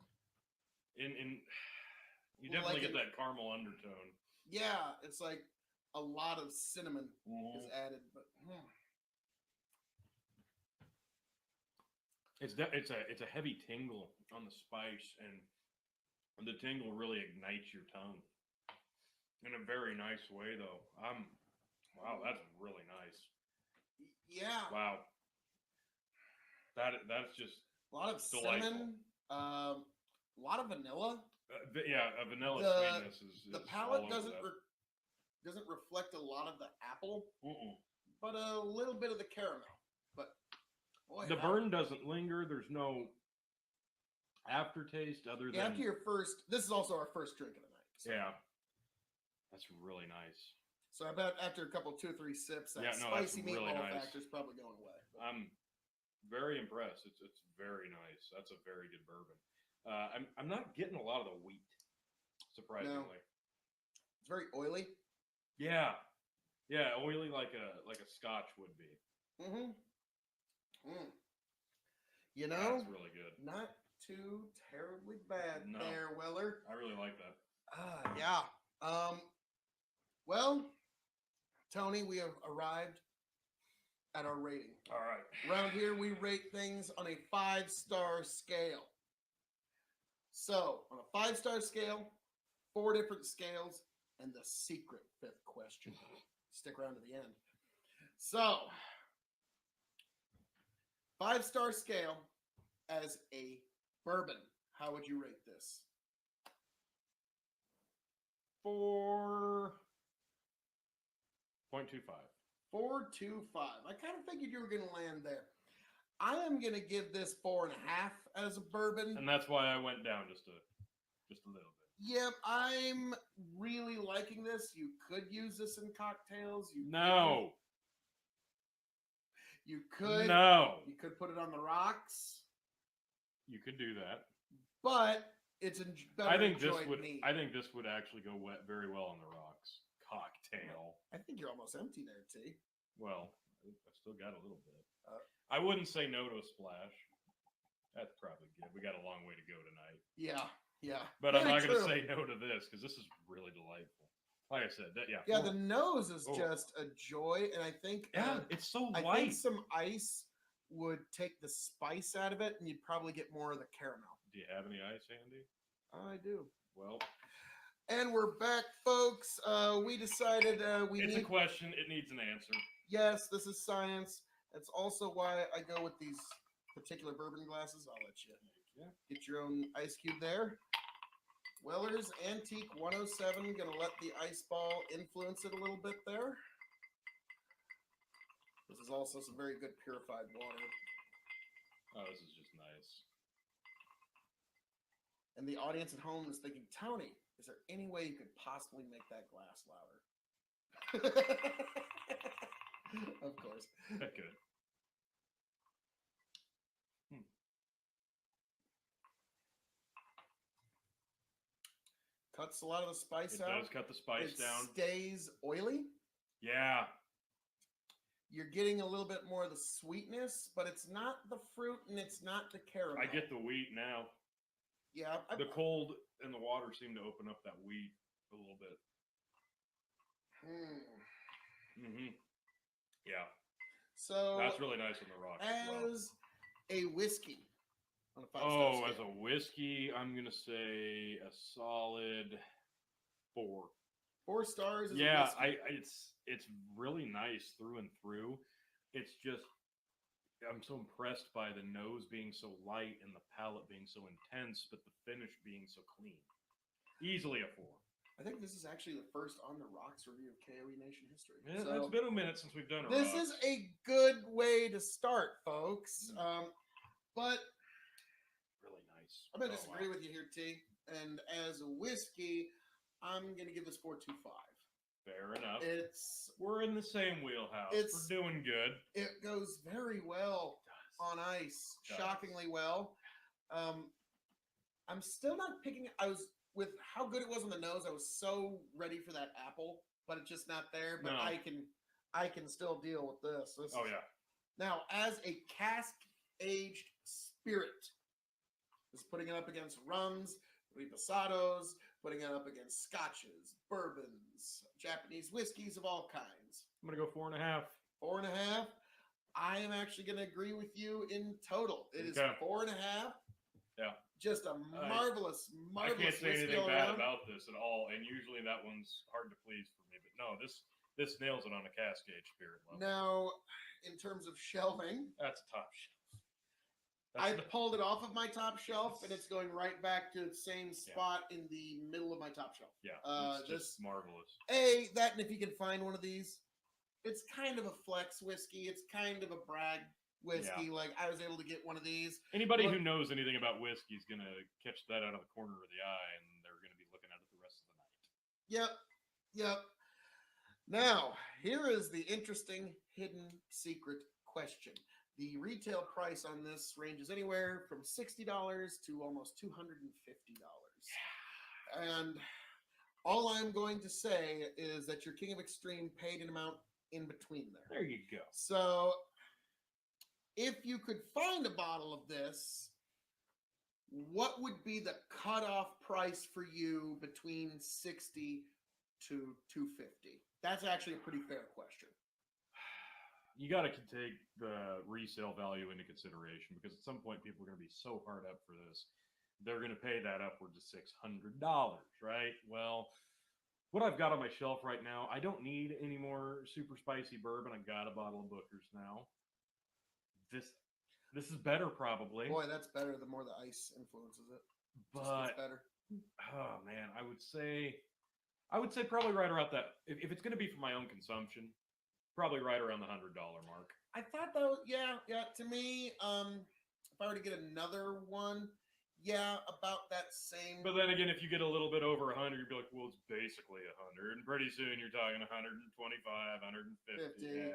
In you definitely like get it- that caramel undertone. yeah, it's like a lot of cinnamon Mm-hmm. is added. But It's a heavy tingle on the spice, and the tingle really ignites your tongue in a very nice way, though. Wow, that's really nice. yeah, Wow, that's just a lot of delightful. cinnamon, a lot of vanilla. yeah, a vanilla The- sweetness is The all palate over doesn't that. doesn't reflect a lot of the apple, Mm-mm. but a little bit of the caramel. But boy, The burn doesn't linger. There's no aftertaste other yeah, than after your first, this is also our first drink of the night. So. yeah. That's really nice. So I bet after a couple, 2 or 3 sips, that Yeah, no, that's spicy really meatball nice. factor is probably going away. I'm very impressed. It's very nice. That's a very good bourbon. I'm not getting a lot of the wheat, surprisingly. It's very oily. Yeah, oily like a Scotch would be. Mm-hmm. Mm. You know, That's really good. not too terribly bad No. there, Weller. I really like that. Yeah. Well, Tony, we have arrived at our rating. All right. Around here, we rate things on a 5-star scale. So, on a 5-star scale, 4 different scales, and the secret 5th question. Stick around to the end. So, 5-star scale as a bourbon. How would you rate this? 4.25. 4.25. I kind of figured you were going to land there. I am going to give this 4.5 as a bourbon. And that's why I went down just a little bit. Yep, I'm really liking this. You could use this in cocktails. No. You could. No. You could put it on the rocks, You could do that. but it's better I think this enjoyed would. neat. I think this would actually go very well on the rocks. Cocktail. I think you're almost empty there, T. Well, I still got a little bit. Uh, I wouldn't say no to a splash. That's probably good. We got a long way to go tonight. Yeah, yeah. But I'm Very not going to true. say no to this because this is really delightful. Like I said, Yeah, four- the nose is Oh. just a joy, and I think it's so I think light. some ice would take the spice out of it, and you'd probably get more of the caramel. Do you have any ice, Andy? I do. Well, And we're back, folks. We decided we it's a need. question. It needs an answer. Yes, this is science. That's also why I go with these particular bourbon glasses. I'll let you get your own ice cube there. Weller's Antique 107. Gonna let the ice ball influence it a little bit there. This is also some very good purified water. Oh, this is just nice. And the audience at home is thinking, Tony, is there any way you could possibly make that glass louder? Of course. Good. Cuts a lot of the spice It out. does cut the spice It down. stays oily. Yeah. You're getting a little bit more of the sweetness, but it's not the fruit and it's not the caramel. I get the wheat now. Yeah. The cold and the water seem to open up that wheat a little bit. Mm-hmm. Yeah. So That's really nice on the rocks as well. as a whiskey on a 5-star Oh, scale. as a whiskey, I'm gonna say a solid 4. 4 stars. Is a Yeah, whiskey. it's really nice through and through. It's just I'm so impressed by the nose being so light and the palate being so intense, but the finish being so clean. Easily a 4. I think this is actually the first on the rocks review of KOE Nation history. Yeah, So it's been a minute since we've done a this rocks. is a good way to start, folks. But Really nice. I'm gonna Oh, disagree wow. with you here, T. And as a whiskey, I'm gonna give this 4.25. Fair enough. We're in the same wheelhouse. it's- We're doing good. It goes very well on ice, Does. shockingly well. I'm still not picking. I was with how good it was on the nose. I was so ready for that apple, but it's just not there. But No. I can still deal with this. Oh yeah. Now, as a cask aged spirit, is putting it up against rums, reposados, putting it up against scotches, bourbons, Japanese whiskeys of all kinds. I'm gonna go 4.5. 4.5. I am actually going to agree with you in total. It is Okay. 4.5. Yeah. Just a marvelous, I marvelous can't say whiskey anything all bad around. about this at all, and usually that one's hard to please for me. But no, this nails it on a Cascade spirit level. Now, in terms of shelving, That's top shelf. I pulled it off of my top shelf, and it's going right back to the same spot in the middle of my top shelf. Yeah, it's just marvelous. That, and if you can find one of these, it's kind of a flex whiskey. It's kind of a brag whiskey. Yeah. Like, I was able to get one of these. Anybody who knows anything about whiskey is gonna catch that out of the corner of the eye, and they're gonna be looking at it the rest of the night. Yep. Now, here is the interesting hidden secret question. The retail price on this ranges anywhere from $60 to almost $250. And all I'm going to say is that your King of Extreme paid an amount in between there. There you go. So, if you could find a bottle of this, what would be the cutoff price for you between 60 to 250? That's actually a pretty fair question. You got to take the resale value into consideration, because at some point people are going to be so hard up for this. They're going to pay that upwards of $600, right? Well, what I've got on my shelf right now, I don't need any more super spicy bourbon. I got a bottle of Booker's now. This is better, probably. Boy, that's better the more the ice influences it. But it's better. Oh man, I would say probably right around that. If it's going to be for my own consumption, probably right around the $100 mark. I thought though, yeah. To me, if I were to get another one, yeah, about that same. But then again, if you get a little bit over 100, you'd be like, well, it's basically 100, and pretty soon you're talking 125, 150. 50. Yeah,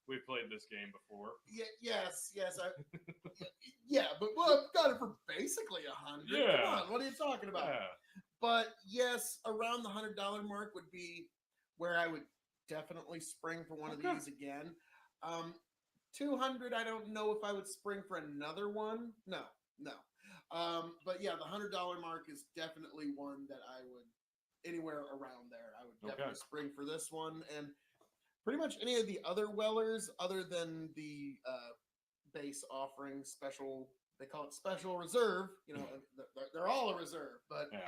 we've played this game before. Yes. But I've got it for basically 100. Yeah. Come on, what are you talking about? Yeah. But yes, around the $100 mark would be where I would definitely spring for one of these again. 200, I don't know if I would spring for another one. No. But yeah, the $100 mark is definitely one that I would, anywhere around there, I would definitely spring for this one. And pretty much any of the other Wellers, other than the base offering special, they call it special reserve. You know, they're all a reserve. But yeah.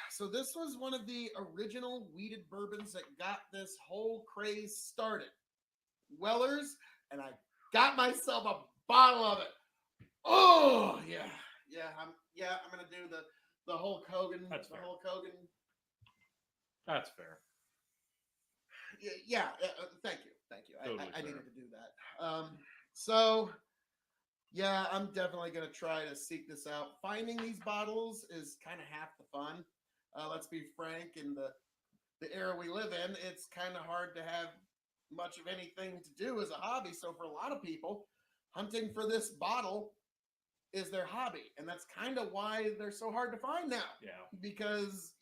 So this was one of the original weeded bourbons that got this whole craze started. Wellers, and I got myself a bottle of it. Oh yeah. I'm gonna do the Hulk Hogan. That's the fair. Hulk Hogan. That's fair. Yeah. Thank you. Totally I fair. needed to do that. So yeah, I'm definitely gonna try to seek this out. Finding these bottles is kind of half the fun. Let's be frank. In the era we live in, it's kind of hard to have much of anything to do as a hobby. So for a lot of people, hunting for this bottle is their hobby, and that's kind of why they're so hard to find now. Yeah. Because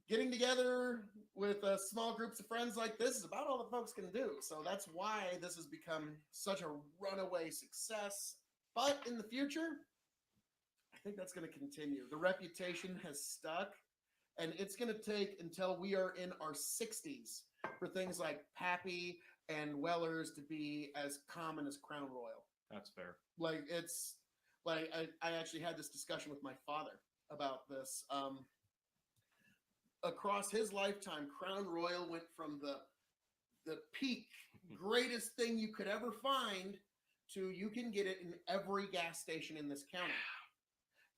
getting together with small groups of friends like this is about all that folks can do. So that's why this has become such a runaway success. But in the future, I think that's going to continue. The reputation has stuck, and it's going to take until we are in our 60s for things like Pappy and Wellers to be as common as Crown Royal. That's fair. Like, it's like I actually had this discussion with my father about this. across his lifetime, Crown Royal went from the peak, greatest thing you could ever find, to you can get it in every gas station in this county.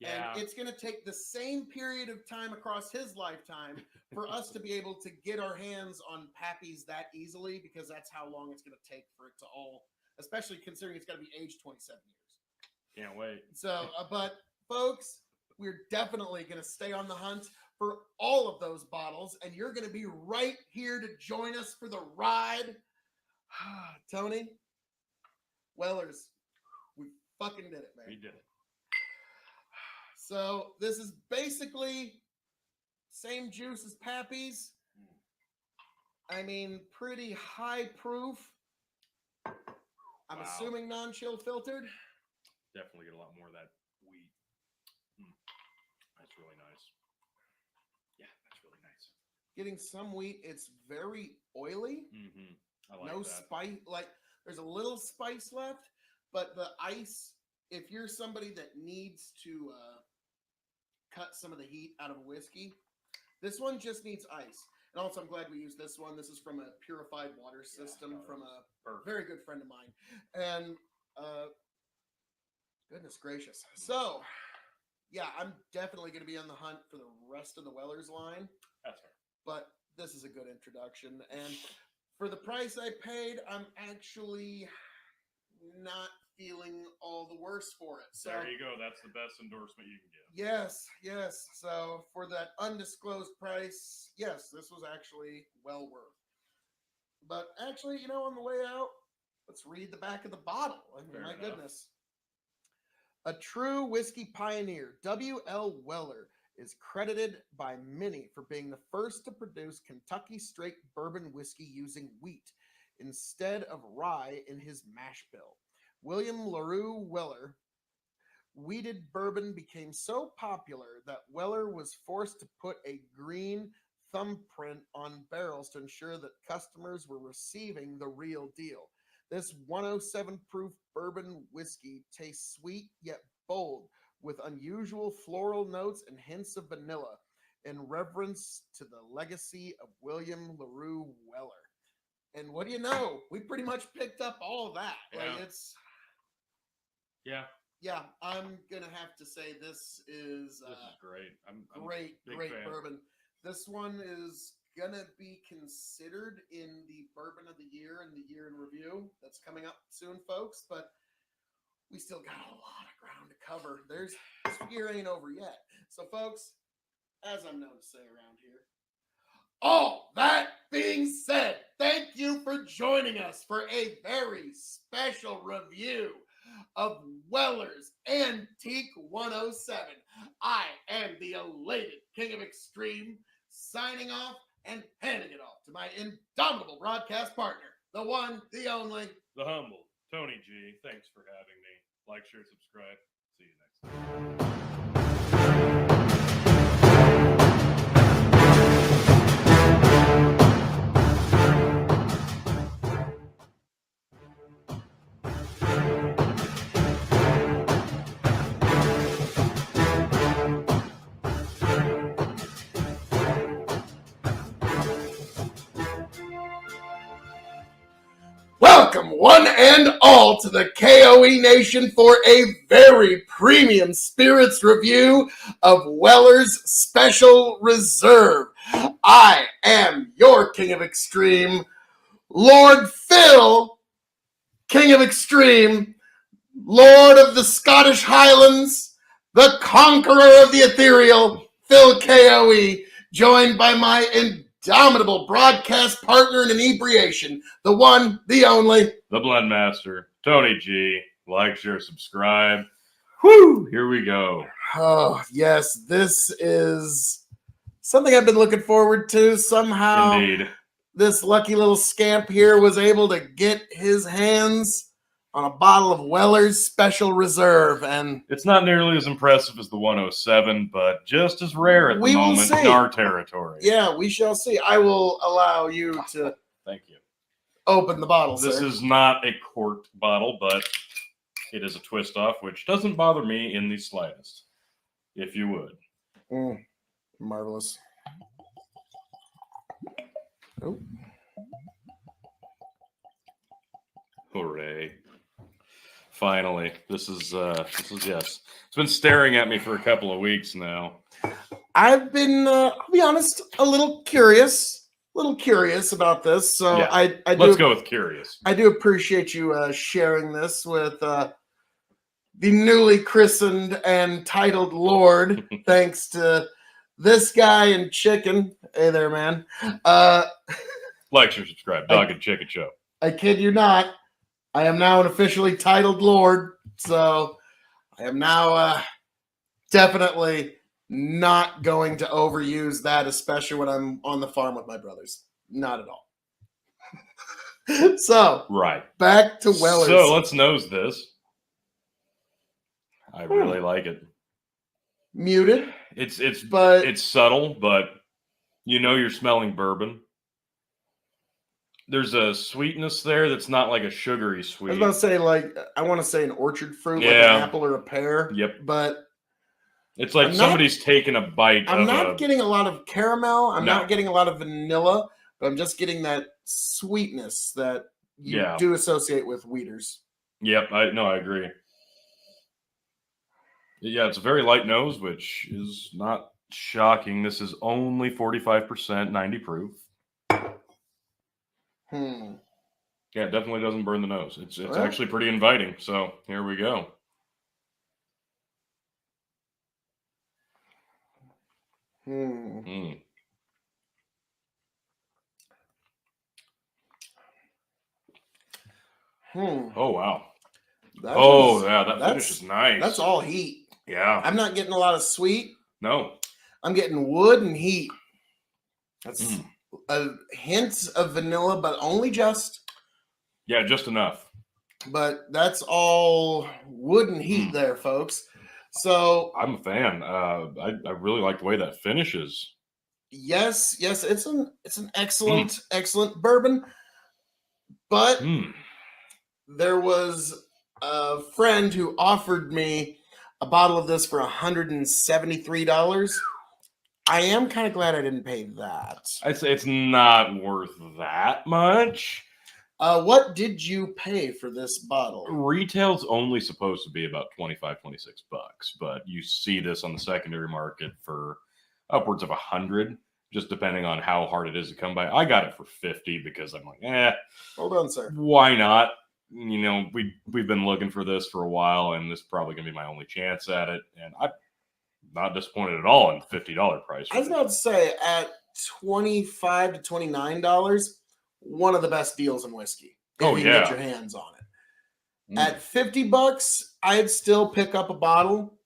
Yeah. And it's going to take the same period of time across his lifetime for us to be able to get our hands on Pappy's that easily, because that's how long it's going to take for it to all, especially considering it's got to be aged 27 years. Can't wait. So, but folks, we're definitely going to stay on the hunt for all of those bottles, and you're going to be right here to join us for the ride. Tony, Wellers, we fucking did it, man. We did it. So this is basically same juice as Pappy's. I mean, pretty high proof. I'm assuming non-chill filtered. Definitely get a lot more of that wheat. That's really nice. Yeah, that's really nice. Getting some wheat. It's very oily. I like No that. spice. Like there's a little spice left, but the ice. If you're somebody that needs to cut some of the heat out of a whiskey, this one just needs ice. And also, I'm glad we used this one. This is from a purified water system from a very good friend of mine. And goodness gracious. So, yeah, I'm definitely going to be on the hunt for the rest of the Wellers line. That's fair. But this is a good introduction. And for the price I paid, I'm actually not feeling all the worse for it. So there you go. That's the best endorsement you can give. Yes. So for that undisclosed price, yes, this was actually well worth. But actually, on the way out, let's read the back of the bottle. I mean, my goodness. A true whiskey pioneer, W.L. Weller is credited by many for being the first to produce Kentucky straight bourbon whiskey using wheat instead of rye in his mash bill. William LaRue Weller wheated bourbon became so popular that Weller was forced to put a green thumbprint on barrels to ensure that customers were receiving the real deal. This 107 proof bourbon whiskey tastes sweet yet bold, with unusual floral notes and hints of vanilla, in reverence to the legacy of William LaRue Weller. And what do you know? We pretty much picked up all of that. Yeah. Like it's yeah. I'm gonna have to say this is great. I'm great fan. bourbon. This one is gonna be considered in the bourbon of the year and the year in review that's coming up soon, folks. But we still got a lot of ground to cover. This year ain't over yet. So, folks, as I'm known to say around here, all that being said, thank you for joining us for a very special review of Weller's Antique 107. I am the elated King of Extreme, signing off and handing it off to my indomitable broadcast partner, the one, the only, the humble Tony G. Thanks for having me. Like, share, subscribe. See you next time. Welcome, one and all, to the K.O.E. Nation for a very premium spirits review of Weller's Special Reserve. I am your King of Extreme, Lord Phil, King of Extreme, Lord of the Scottish Highlands, the conqueror of the ethereal, Phil K.O.E., joined by my indomitable broadcast partner in inebriation, the one, the only, the Blend Master, Tony G. Like, share, subscribe. Whoo! Here we go. Oh, yes, this is something I've been looking forward to. Somehow, Indeed. This lucky little scamp here was able to get his hands on a bottle of Weller's Special Reserve, and it's not nearly as impressive as the 107, but just as rare at the moment in our territory. Yeah, we shall see. I will allow you to thank you. Open the bottle, This sir. is not a corked bottle, but it is a twist off, which doesn't bother me in the slightest, if you would. Marvelous. Oh. Hooray. Finally. This is yes. It's been staring at me for a couple of weeks now. I've been, I'll be honest, a little curious about this. So Yeah. I Let's do, go with curious. I do appreciate you sharing this with the newly christened and titled Lord, thanks to this guy and Chicken. Hey there, man. Like, share, subscribe. Dog and Chicken Show. I kid you not. I am now an officially titled Lord, so I am now definitely not going to overuse that, especially when I'm on the farm with my brothers. Not at all. So, Right. back to Wellers. So let's nose this. I really like it. Muted, It's but it's subtle, but you know you're smelling bourbon. There's a sweetness there that's not like a sugary I was sweet. about to say, like, I want to say an orchard fruit, like Yeah. an apple or a pear. Yep. But It's like I'm not- somebody's taken a bite I'm of not getting a lot of caramel. I'm No. not getting a lot of vanilla, but I'm just getting that sweetness that you Yeah. do associate with Weeders. Yep, I agree. Yeah, it's a very light nose, which is not shocking. This is only 45%, 90 proof. Yeah, it definitely doesn't burn the nose. It's Well. actually pretty inviting. So here we go. Mm. Oh wow. That finish is nice. That's all heat. Yeah. I'm not getting a lot of sweet. No. I'm getting wood and heat. That's a hint of vanilla, but only just. Yeah, just enough. But that's all wood and heat there, folks. So I'm a fan. I really like the way that finishes. yes, it's an excellent bourbon. But there was a friend who offered me a bottle of this for $173. I am kind of glad I didn't pay that. I'd say it's not worth that much. What did you pay for this bottle? Retail's only supposed to be about $25, $26, but you see this on the secondary market for upwards of $100, just depending on how hard it is to come by. I got it for $50 because I'm like, Hold on, sir. Why not? You know, we've been looking for this for a while, and this is probably gonna be my only chance at it. And I'm not disappointed at all in the $50 price. I was about to say at $25 to $29, one of the best deals in whiskey. If you can get your hands on it. At $50, I'd still pick up a bottle.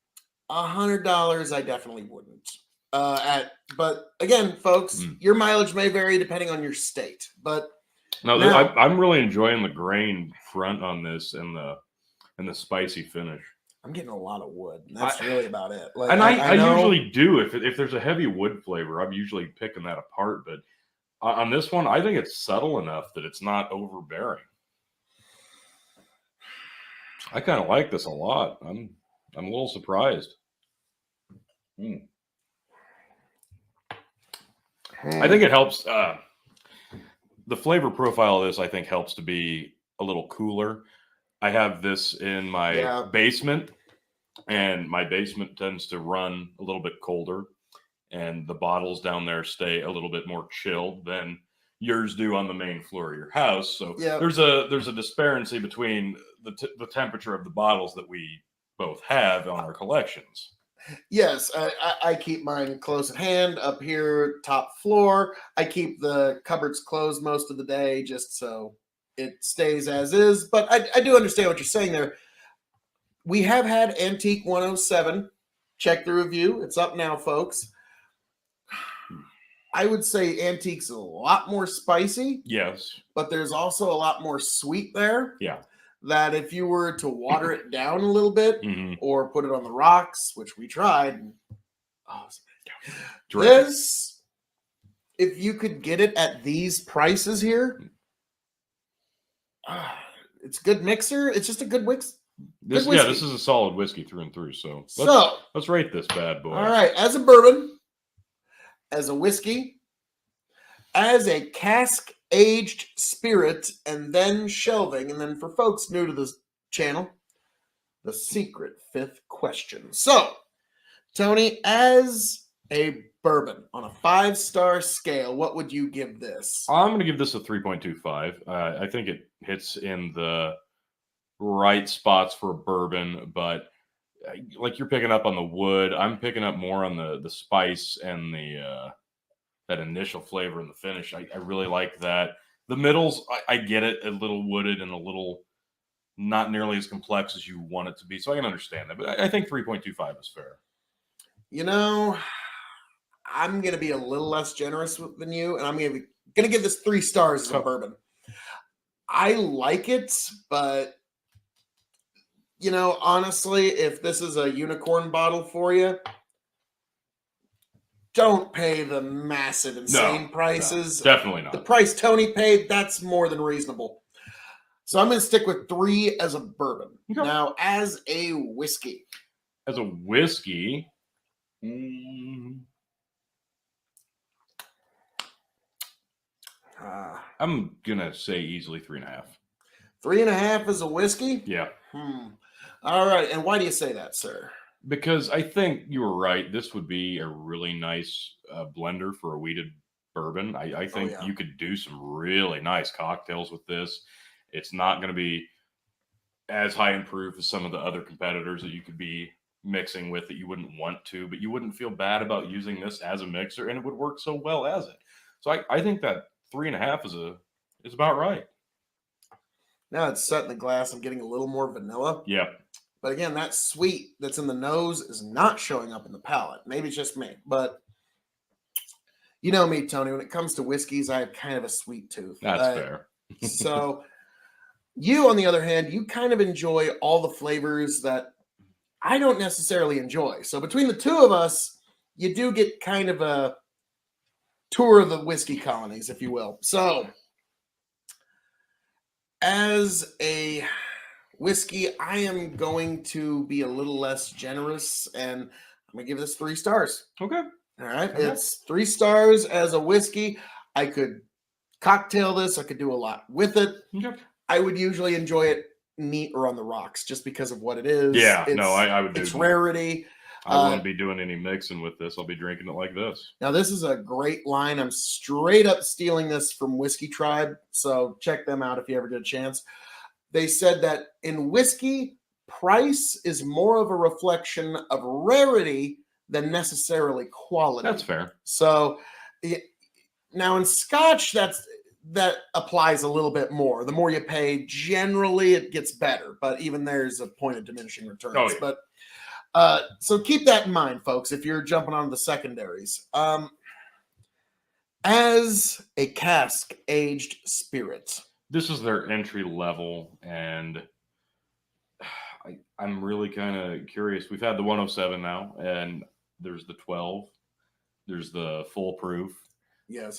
$100, I definitely wouldn't. But again, folks, your mileage may vary depending on your state. But no, now, I'm really enjoying the grain front on this and the spicy finish. I'm getting a lot of wood. And that's really about it. Like, and I know, usually do. If there's a heavy wood flavor, I'm usually picking that apart. But on this one, I think it's subtle enough that it's not overbearing. I kind of like this a lot. I'm a little surprised. I think it helps. The flavor profile of this, I think, helps to be a little cooler. I have this in my basement, and my basement tends to run a little bit colder, and the bottles down there stay a little bit more chilled than yours do on the main floor of your house. So there's a disparity between the temperature of the bottles that we both have on our collections. Yes, I keep mine close at hand up here, top floor. I keep the cupboards closed most of the day just so it stays as is. But I do understand what you're saying there. We have had Antique 107. Check the review. It's up now, folks. I would say Antique's a lot more spicy. Yes. But there's also a lot more sweet there. Yeah. That if you were to water it down a little bit or put it on the rocks, which we tried. This, if you could get it at these prices here, it's a good mixer. It's just a good whiskey. This is a solid whiskey through and through. So let's rate this bad boy. All right. As a bourbon, as a whiskey, as a cask aged spirit and then shelving. And then for folks new to this channel, the secret fifth question. So, Tony, as a bourbon on a 5-star scale, what would you give this? I'm going to give this a 3.25. I think it hits in the right spots for a bourbon, but like you're picking up on the wood, I'm picking up more on the spice and the that initial flavor and the finish. I really like that. The middles, I get it, a little wooded and a little not nearly as complex as you want it to be, so I can understand that. But I think 3.25 is fair. You know, I'm going to be a little less generous than you, and I'm going to give this 3 stars as a bourbon. I like it, but you know, honestly, if this is a unicorn bottle for you, don't pay the massive, insane prices. No, definitely not. The price Tony paid, that's more than reasonable. So I'm going to stick with 3 as a bourbon. Okay. Now, as a whiskey. As a whiskey, I'm going to say easily 3.5. 3.5 as a whiskey? Yeah. All right. And why do you say that, sir? Because I think you were right. This would be a really nice blender for a wheated bourbon. I think you could do some really nice cocktails with this. It's not going to be as high in proof as some of the other competitors that you could be mixing with that you wouldn't want to, but you wouldn't feel bad about using this as a mixer, and it would work so well as it. So I think that 3.5 is about right. Now it's set in the glass. I'm getting a little more vanilla. Yeah. But again, that sweet that's in the nose is not showing up in the palate. Maybe it's just me, but you know me, Tony. When it comes to whiskeys, I have kind of a sweet tooth. That's fair. So you, on the other hand, you kind of enjoy all the flavors that I don't necessarily enjoy. So between the two of us, you do get kind of a tour of the whiskey colonies, if you will. So as a whiskey, I am going to be a little less generous, and I'm going to give this 3 stars. Okay. All right. Okay. It's 3 stars as a whiskey. I could cocktail this. I could do a lot with it. Okay. I would usually enjoy it neat or on the rocks just because of what it is. Yeah, I would do its rarity. I wouldn't be doing any mixing with this. I'll be drinking it like this. Now, this is a great line. I'm straight up stealing this from Whiskey Tribe, so check them out if you ever get a chance. They said that in whiskey, price is more of a reflection of rarity than necessarily quality. That's fair. So now in Scotch, that applies a little bit more. The more you pay, generally it gets better, but even there's a point of diminishing returns. Oh, yeah. But so keep that in mind, folks, if you're jumping on the secondaries. As a cask-aged spirit. This is their entry level, and I'm really kind of curious. We've had the 107 now, and there's the 12. There's the full proof. Yes.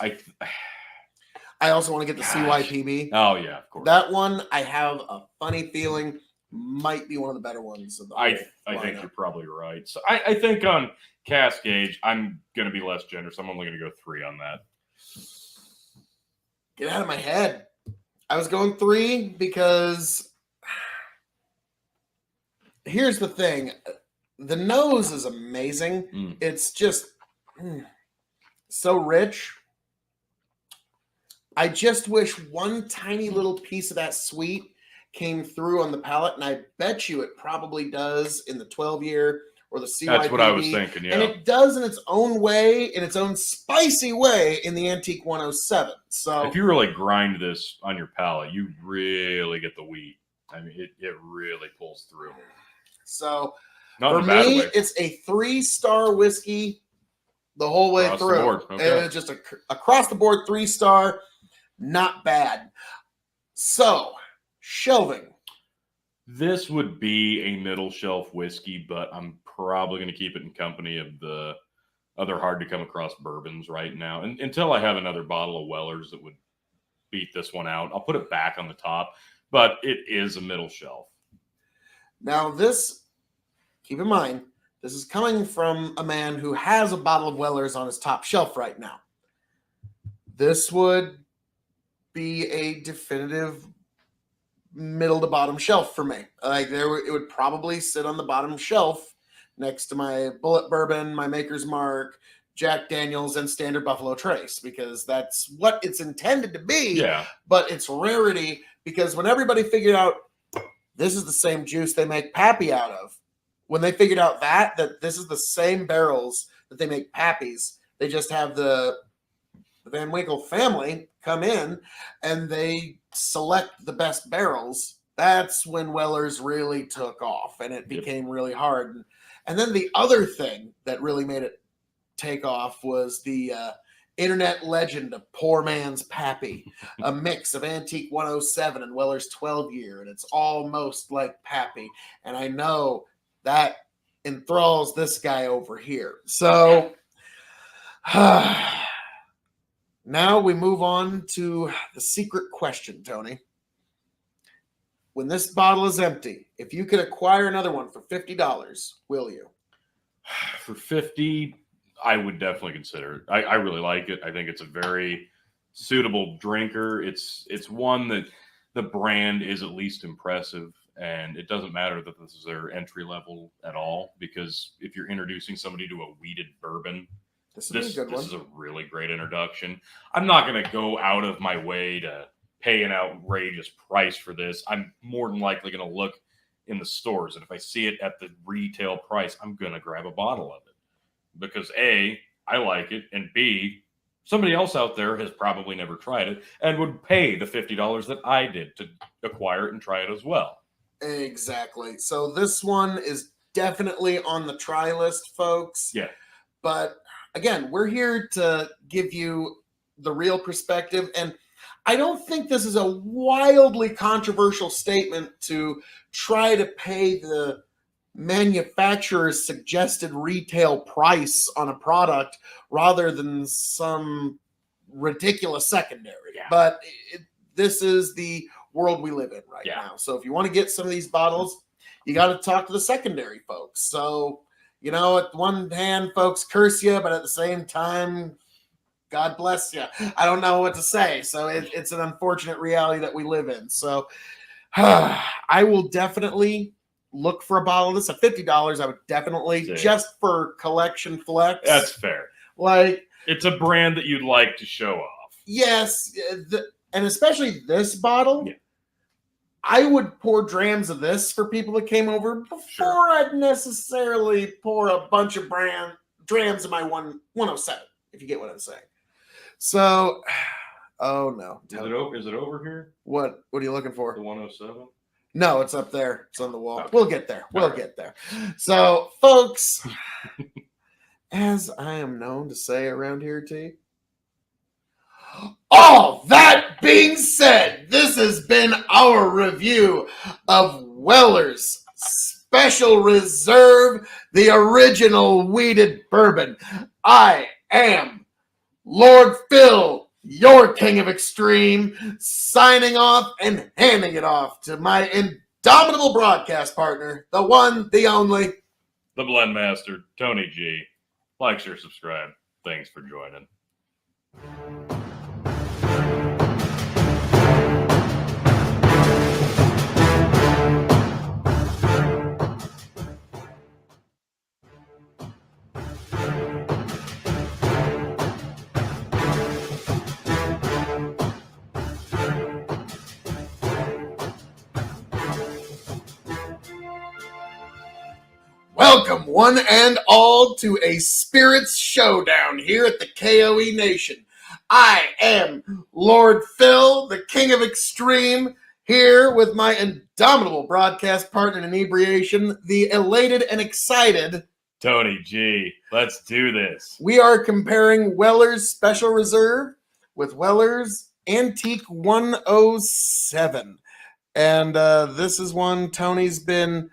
I also want to get the CYPB. Oh, yeah, of course. That one, I have a funny feeling, might be one of the better ones. I think you're probably right. So I think on cask age, I'm going to be less generous. I'm only going to go 3 on that. Get out of my head. I was going 3 because here's the thing. The nose is amazing. It's just so rich. I just wish one tiny little piece of that sweet came through on the palate, and I bet you it probably does in the 12-year or the CYPB. That's what I was thinking, yeah. And it does in its own way, in its own spicy way, in the Antique 107. So if you really grind this on your palate, you really get the wheat. I mean, it really pulls through. So not for in a bad me, way. it's a 3-star whiskey the whole way Across through. the board. Okay. And it's just across the board 3-star. Not bad. So, shelving. This would be a middle shelf whiskey, but I'm probably going to keep it in company of the other hard to come across bourbons right now. And until I have another bottle of Weller's that would beat this one out, I'll put it back on the top, but it is a middle shelf. Now this, keep in mind, this is coming from a man who has a bottle of Weller's on his top shelf right now. this would be a definitive middle to bottom shelf for me. Like it would probably sit on the bottom shelf next to my Bullet Bourbon, my Maker's Mark, Jack Daniels, and Standard Buffalo Trace, because that's what it's intended to be. Yeah. But it's rarity, because when everybody figured out this is the same juice they make Pappy out of, when they figured out that this is the same barrels that they make Pappies, they just have the Van Winkle family come in and they select the best barrels. That's when Weller's really took off and it became really hard. And then the other thing that really made it take off was the internet legend of Poor Man's Pappy, a mix of Antique 107 and Weller's 12 year. And it's almost like Pappy. And I know that enthralls this guy over here. So now we move on to the secret question, Tony. When this bottle is empty, if you could acquire another one for $50, will you? For 50, I would definitely consider it. I really like it. I think it's a very suitable drinker. It's one that the brand is at least impressive, and it doesn't matter that this is their entry level at all, because if you're introducing somebody to a weeded bourbon, this is a really great introduction. I'm not going to go out of my way to pay an outrageous price for this. I'm more than likely going to look in the stores, and if I see it at the retail price, I'm going to grab a bottle of it. Because A, I like it, and B, somebody else out there has probably never tried it and would pay the $50 that I did to acquire it and try it as well. Exactly. So this one is definitely on the try list, folks. Yeah. But again, we're here to give you the real perspective. And I don't think this is a wildly controversial statement to try to pay the manufacturer's suggested retail price on a product rather than some ridiculous secondary. Yeah. But this is the world we live in right now. So if you want to get some of these bottles, you got to talk to the secondary folks. So, you know, at one hand, folks curse you, but at the same time, God bless you. I don't know what to say. So it's an unfortunate reality that we live in. So I will definitely look for a bottle of this at $50. I would definitely, just for collection flex. That's fair. Like, it's a brand that you'd like to show off. Yes. And especially this bottle. Yeah. I would pour drams of this for people that came over before I'd necessarily pour a bunch of drams of my 107, if you get what I'm saying. So, oh no. Is it over here? What are you looking for? The 107? No, it's up there. It's on the wall. Okay. We'll get there. We'll get there. So, folks, as I am known to say around here, T. All that being said, this has been our review of Weller's Special Reserve, the original weeded bourbon. I am Lord Phil, your king of extreme, signing off and handing it off to my indomitable broadcast partner, the one, the only, the Blend Master, Tony G. Like, share, subscribe. Thanks for joining. Welcome, one and all, to a spirits showdown here at the K.O.E. Nation. I am Lord Phil, the King of Extreme, here with my indomitable broadcast partner in inebriation, the elated and excited Tony G. Let's do this. We are comparing Weller's Special Reserve with Weller's Antique 107. And this is one Tony's been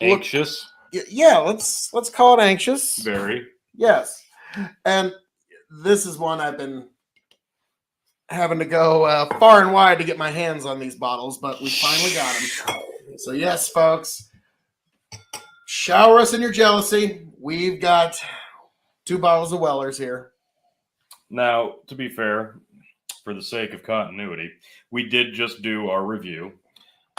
anxious. Yeah, let's call it anxious. Very. Yes. And this is one I've been having to go far and wide to get my hands on these bottles, but we finally got them. So yes, folks, shower us in your jealousy. We've got 2 bottles of Weller's here. Now, to be fair, for the sake of continuity, we did just do our review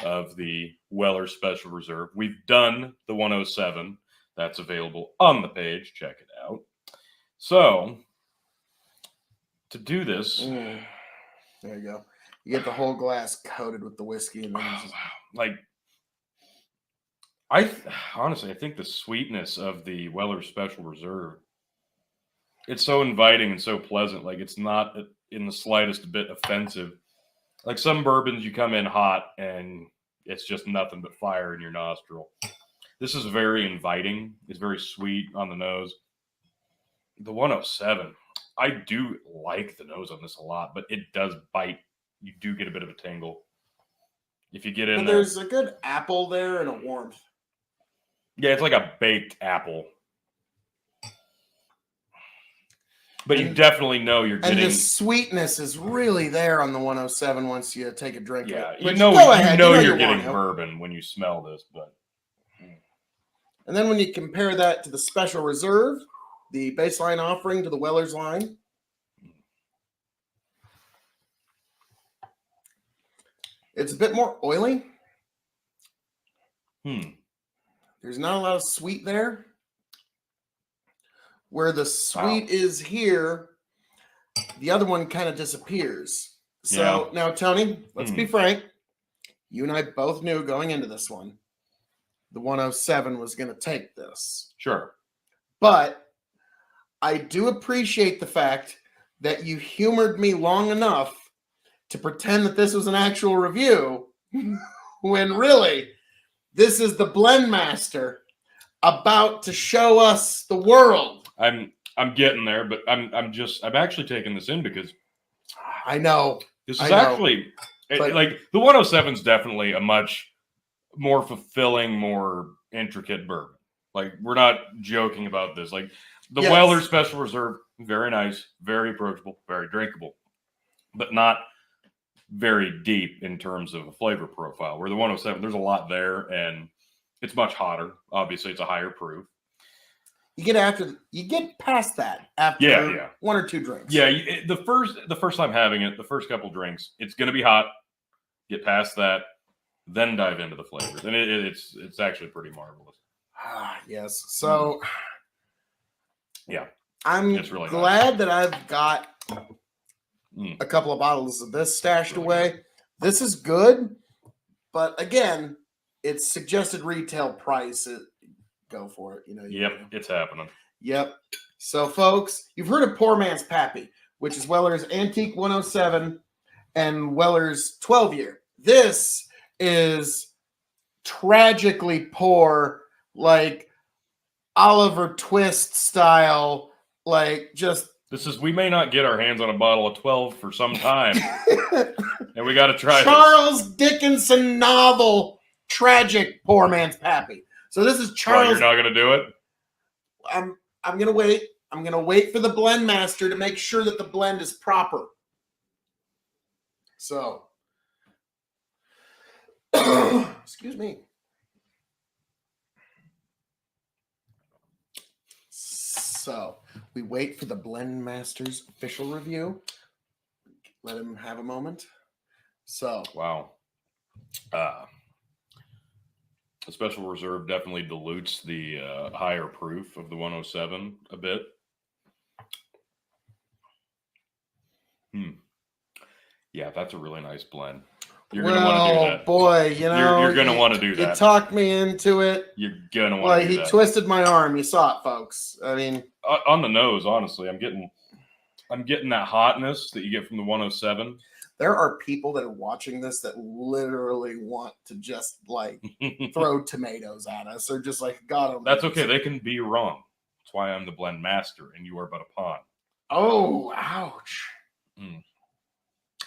of the Weller Special Reserve. We've done the 107. That's available on the page. Check it out. So, to do this, There you go. You get the whole glass coated with the whiskey, and then you just... like, honestly, I think the sweetness of the Weller Special Reserve, it's so inviting and so pleasant. Like, it's not in the slightest bit offensive. Like some bourbons, you come in hot and it's just nothing but fire in your nostril. This is very inviting. It's very sweet on the nose. The 107, I do like the nose on this a lot, but it does bite. You do get a bit of a tingle. If you get in there. There's a good apple there and a warmth. Yeah, it's like a baked apple. But you definitely know you're getting... And the sweetness is really there on the 107 once you take a drink. Yeah, of it. you Which, know, go ahead, you're you getting want to. bourbon when you smell this. But And then when you compare that to the Special Reserve, the baseline offering to the Weller's line, it's a bit more oily. There's not a lot of sweet there. Where the sweet is here, the other one kind of disappears. So now, Tony, let's be frank. You and I both knew going into this one, the 107 was going to take this. Sure. But I do appreciate the fact that you humored me long enough to pretend that this was an actual review when really this is the blend master about to show us the world. I'm getting there, but I'm actually taking this in because I know this is actually like the 107 is definitely a much more fulfilling, more intricate bourbon. Like, we're not joking about this. Like, the Weller Special Reserve, very nice, very approachable, very drinkable, but not very deep in terms of a flavor profile. Where the 107, there's a lot there, and it's much hotter. Obviously, it's a higher proof. You get past that after one or two drinks. Yeah, the first time having it, the first couple drinks, it's going to be hot. Get past that, then dive into the flavors, and it's actually pretty marvelous. Yes. So, I'm really glad that I've got a couple of bottles of this stashed away. This is good, but again, it's suggested retail price. Go for it. It's happening. Yep. So, folks, you've heard of Poor Man's Pappy, which is Weller's Antique 107 and Weller's 12-year. This is tragically poor, like Oliver Twist style, like just... we may not get our hands on a bottle of 12 for some time. And we got to try Charles Dickinson novel, tragic Poor Man's Pappy. So this is Charles. You're not going to do it? I'm going to wait. I'm going to wait for the blend master to make sure that the blend is proper. So, excuse me. So, we wait for the blend master's official review. Let him have a moment. So, wow. The Special Reserve definitely dilutes the higher proof of the 107 a bit. Yeah, that's a really nice blend. You're going to want to do that. Boy, you're going to want to do that. You talked me into it. You're going to want to do that. He twisted my arm. You saw it, folks. I mean, on the nose, honestly, I'm getting that hotness that you get from the 107. There are people that are watching this that literally want to just like throw tomatoes at us. They're just like, God. That's okay. They can be wrong. That's why I'm the blend master and you are but a pawn. Oh, ouch.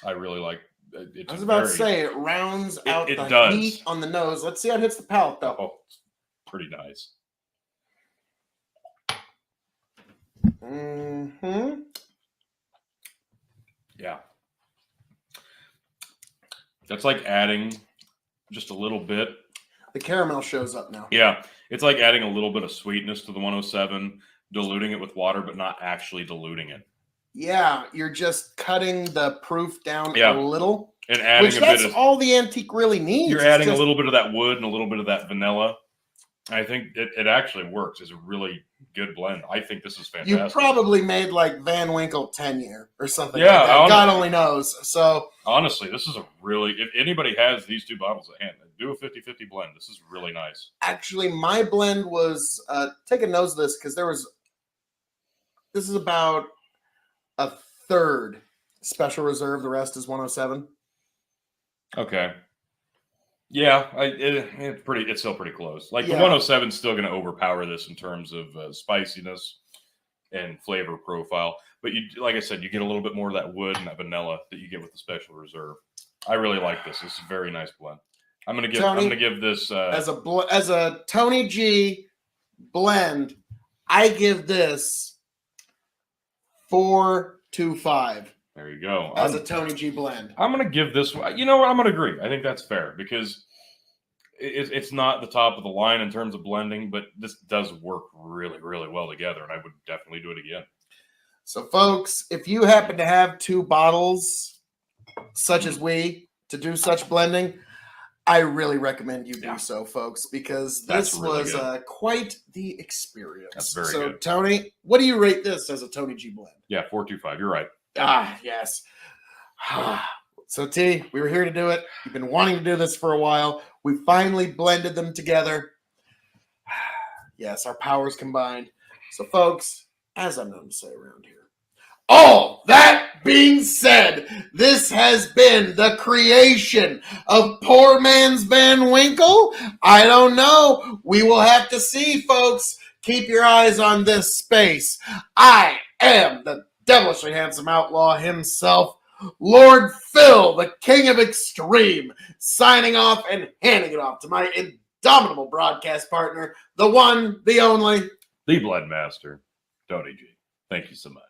I really like it. I was about to say it rounds out the heat on the nose. Let's see how it hits the palate, though. Oh, it's pretty nice. Yeah. That's like adding just a little bit. The caramel shows up now. Yeah. It's like adding a little bit of sweetness to the 107, diluting it with water, but not actually diluting it. Yeah, you're just cutting the proof down Yeah. a little, And adding which a that's bit of all the antique really needs. you're It's adding just- a little bit of that wood and a little bit of that vanilla. I think it actually works. It's a really good blend. I think this is fantastic. You probably made like Van Winkle 10-year or something Yeah, like that. God only knows. So honestly, this is a really, if anybody has these two bottles at hand, do a 50-50 blend. This is really nice. actually, my blend was take a nose of this because this is about a third special reserve. The rest is 107. Okay. Yeah, it's still pretty close. Like Yeah. the 107 is still going to overpower this in terms of spiciness and flavor profile. But you, like I said, you get a little bit more of that wood and that vanilla that you get with the special reserve. I really like this. This is a very nice blend. I'm gonna give this as a Tony G blend. I give this 4.25 there you go. as a Tony G blend. I'm gonna give this. You know what? I'm gonna agree. I think that's fair because it's not the top of the line in terms of blending, but this does work really, really well together, and I would definitely do it again. So, folks, if you happen to have two bottles, such as we, to do such blending, I really recommend you do so, folks, because That's this really was good. quite the experience. That's very so, good. Tony, what do you rate this as a Tony G blend? Yeah, 4.25. You're right. Ah, yes. So, T, we were here to do it. You've been wanting to do this for a while. We finally blended them together. Yes, our powers combined. So, folks, as I'm known to say around here, all that being said, this has been the creation of Poor Man's Van Winkle. I don't know. We will have to see, folks. Keep your eyes on this space. I am the devilishly handsome outlaw himself, Lord Phil, the King of Extreme, signing off and handing it off to my indomitable broadcast partner, the one, the only, The Blood Master, Tony G. Thank you so much.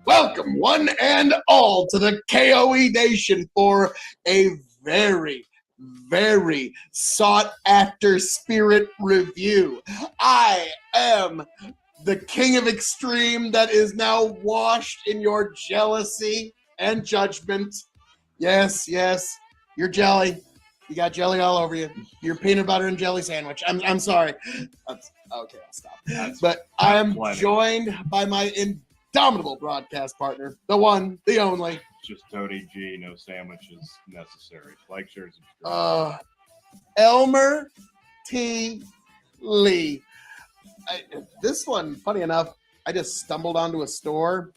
Welcome, one and all, to the K.O.E. Nation for a very, very sought-after spirit review. I am the King of Extreme that is now washed in your jealousy and judgment. Yes, yes, you're jelly. You got jelly all over you. Your peanut butter and jelly sandwich. I'm sorry. Okay, I'll stop. But I am plenty. joined by my indomitable broadcast partner, the one, the only, Just Tony G. No sandwiches necessary. Like, share, subscribe. Elmer T. Lee. This one, funny enough, I just stumbled onto a store,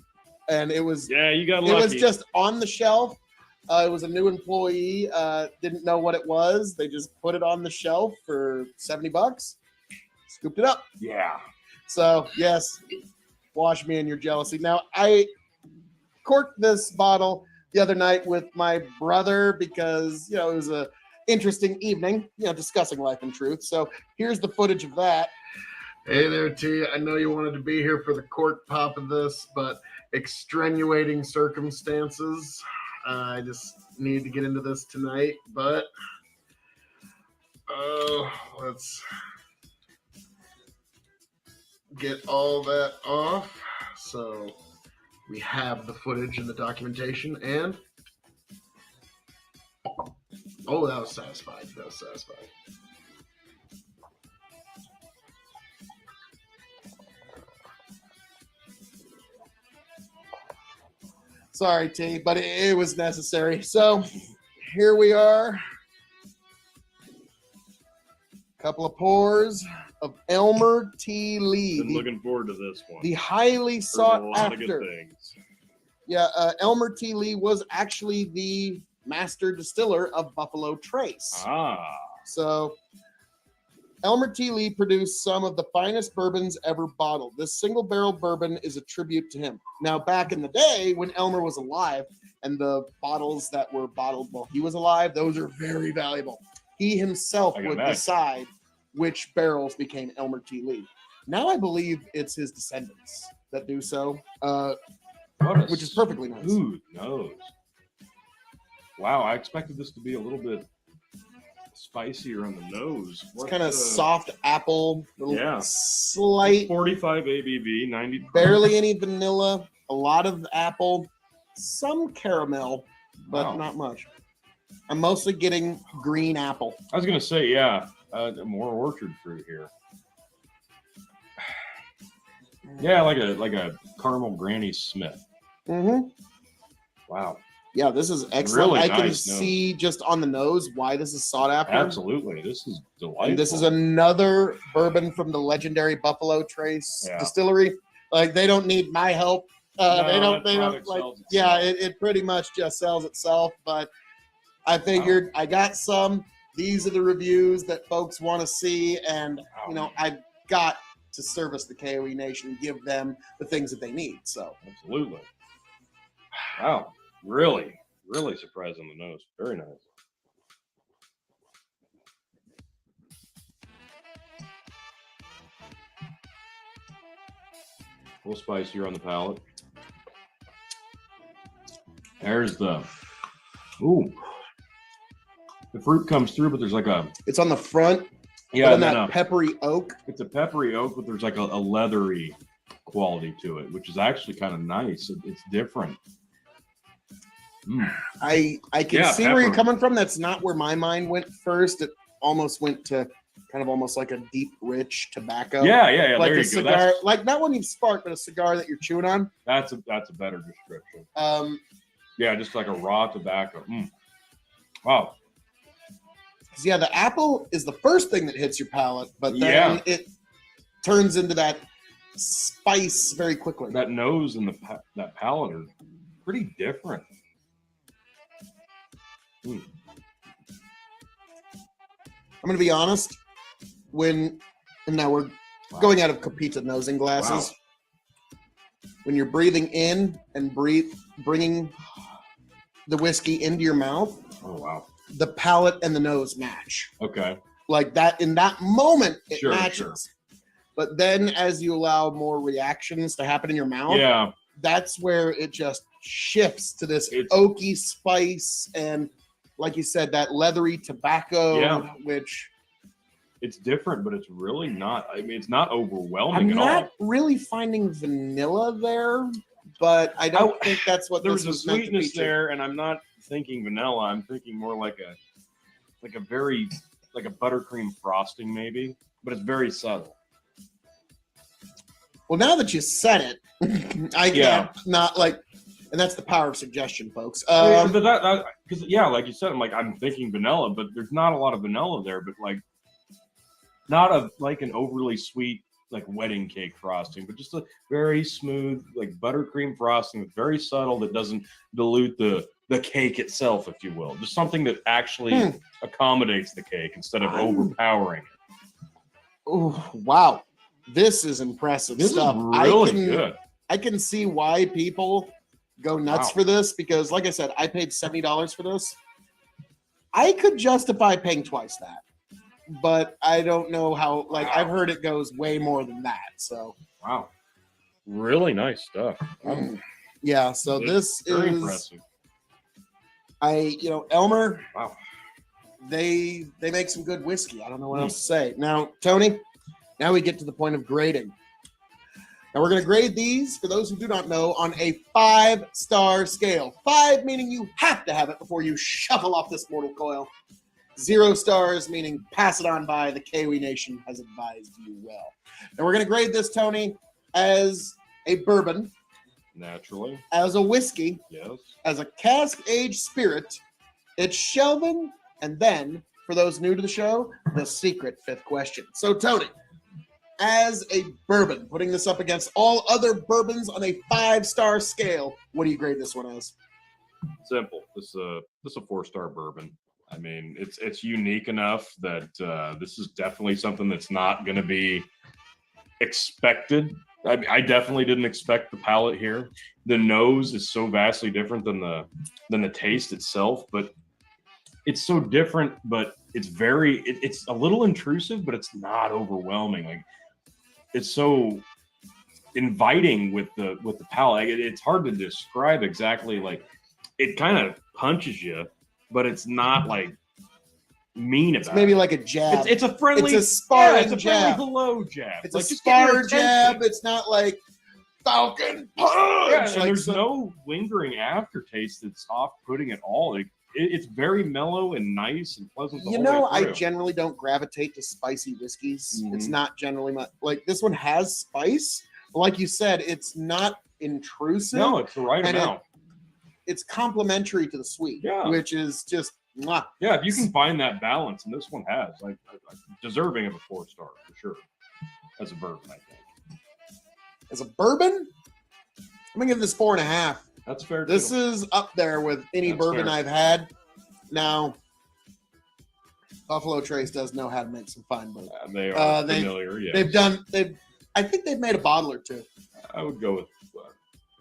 and it was Yeah, you got it lucky. was just on the shelf. It was a new employee, didn't know what it was. They just put it on the shelf for $70. Scooped it up. Yeah. So, yes, wash me in your jealousy. Now, I corked this bottle the other night with my brother because, it was a interesting evening, discussing life and truth. So here's the footage of that. Hey there, T. I know you wanted to be here for the cork pop of this, but extenuating circumstances. I just need to get into this tonight, but let's get all that off. So we have the footage and the documentation, and oh, that was satisfied. That was satisfied. Sorry, T, but it was necessary. So here we are. Couple of pours of Elmer T. Lee. Been looking forward to this one. The highly Heard sought a lot of good after. things. Yeah, Elmer T. Lee was actually the master distiller of Buffalo Trace. Ah, So Elmer T. Lee produced some of the finest bourbons ever bottled. This single barrel bourbon is a tribute to him. Now, back in the day when Elmer was alive and the bottles that were bottled while he was alive, those are very valuable. He himself I can would imagine. decide which barrels became Elmer T. Lee. Now I believe it's his descendants that do so, which is perfectly nice. Smooth nose. Wow, I expected this to be a little bit spicier on the nose. It's kind of soft apple, little Yeah. slight, 45 ABV, 90 proof. barely any vanilla, a lot of apple, some caramel, but Wow. not much. I'm mostly getting green apple. I was gonna say, yeah, more orchard fruit here. Yeah, like a caramel Granny Smith. Mm-hmm. Wow, Yeah, this is excellent. Really I can nice nose. see just on the nose why this is sought after. absolutely. This is delightful. And this is another bourbon from the legendary Buffalo Trace Yeah. Distillery. Like they don't need my help. No, They don't. that They don't product like. sells Yeah, itself. it pretty much just sells itself. But I figured I got some. These are the reviews that folks want to see, and you know I've got to service the KOE Nation, give them the things that they need. So Absolutely. Wow, really, really surprised on the nose. Very nice. A little spicier on the palate. There's the the fruit comes through, but there's like a it's on the front. but yeah, then no, that no. peppery oak. It's a peppery oak, but there's like a leathery quality to it, which is actually kind of nice. It's different. Mm. I can Yeah, see where you're pepper. coming from. That's not where my mind went first. It almost went to kind of almost like a deep, rich tobacco. Yeah, yeah, yeah. Like There a you go. cigar, like not one you've sparked, but a cigar that you're chewing on. That's a better description. Yeah, just like a raw tobacco. Mm. Wow. 'Cause, yeah, the apple is the first thing that hits your palate, but then Yeah. it turns into that spice very quickly. That nose and that palate are pretty different. Mm. I'm going to be honest. And now we're going out of Copita nosing glasses. When you're breathing in and bringing the whiskey into your mouth, Oh wow. the palate and the nose match. Okay. Like that, in that moment, it Sure, matches. sure. But then as you allow more reactions to happen in your mouth, Yeah. that's where it just shifts to this It's- oaky spice and, like you said, that leathery tobacco, Yeah. which It's different, but it's really not. I mean, it's not overwhelming I'm at not all. really finding vanilla there, but I don't think that's what There's this a was meant to sweetness feature. there, and I'm not thinking vanilla. I'm thinking more like a very like a buttercream frosting maybe, but it's very subtle. Well, now that you said it, I Yeah. can't not like, and that's the power of suggestion, folks. But that because yeah, like you said, I'm thinking vanilla, but there's not a lot of vanilla there, but like not like an overly sweet like wedding cake frosting, but just a very smooth like buttercream frosting that's very subtle that doesn't dilute the cake itself, if you will. Just something that actually accommodates the cake instead of overpowering it. Oh, wow. This is impressive This stuff. is really I can, good. I can see why people go nuts Wow. for this because, like I said, I paid $70 for this. I could justify paying twice that, but I don't know how. Like, Wow. I've heard it goes way more than that. So, Wow. Really nice stuff. yeah. So this Very is impressive. Elmer. Wow. They make some good whiskey. I don't know what else to say. Now, Tony, now we get to the point of grading. Now we're going to grade these, for those who do not know, on a 5-star scale. 5 meaning you have to have it before you shuffle off this mortal coil. 0 stars meaning pass it on by. The KOE Nation has advised you well. Now we're going to grade this, Tony, as a bourbon, Naturally. as a whiskey, Yes. as a cask-aged spirit. It's shelving, and then, for those new to the show, the secret 5th question. So, Tony, as a bourbon, putting this up against all other bourbons on a 5-star scale, what do you grade this one as? Simple. This is a 4-star bourbon. I mean, it's unique enough that this is definitely something that's not going to be expected. I definitely didn't expect the palate here. The nose is so vastly different than the taste itself, but it's so different. But it's it's a little intrusive, but it's not overwhelming. Like it's so inviting with the palate. It's hard to describe exactly. Like it kind of punches you, but it's not like mean about Maybe it. like a jab. It's a friendly, It's a sparring it's a jab. friendly hello jab. It's like, a just get your spar attention. jab. It's not like Falcon punch. Yeah, and like there's no lingering aftertaste that's off-putting at all. It's very mellow and nice and pleasant. The You whole know, way I through. generally don't gravitate to spicy whiskeys. It's Mhm. not generally my like. This one has spice, but like you said, it's not intrusive. No, it's the right and amount. It's complementary to the sweet, Yeah. which is just mwah. Yeah, if you can find that balance, and this one has, like, deserving of a 4-star for sure. As a bourbon, I think. As a bourbon. I'm gonna give this 4.5. That's fair. This too. is up there with any That's bourbon fair. I've had. Now, Buffalo Trace does know how to make some fine bourbon. They are they've- familiar. Yeah, I think they've made a bottle or two. I would go with,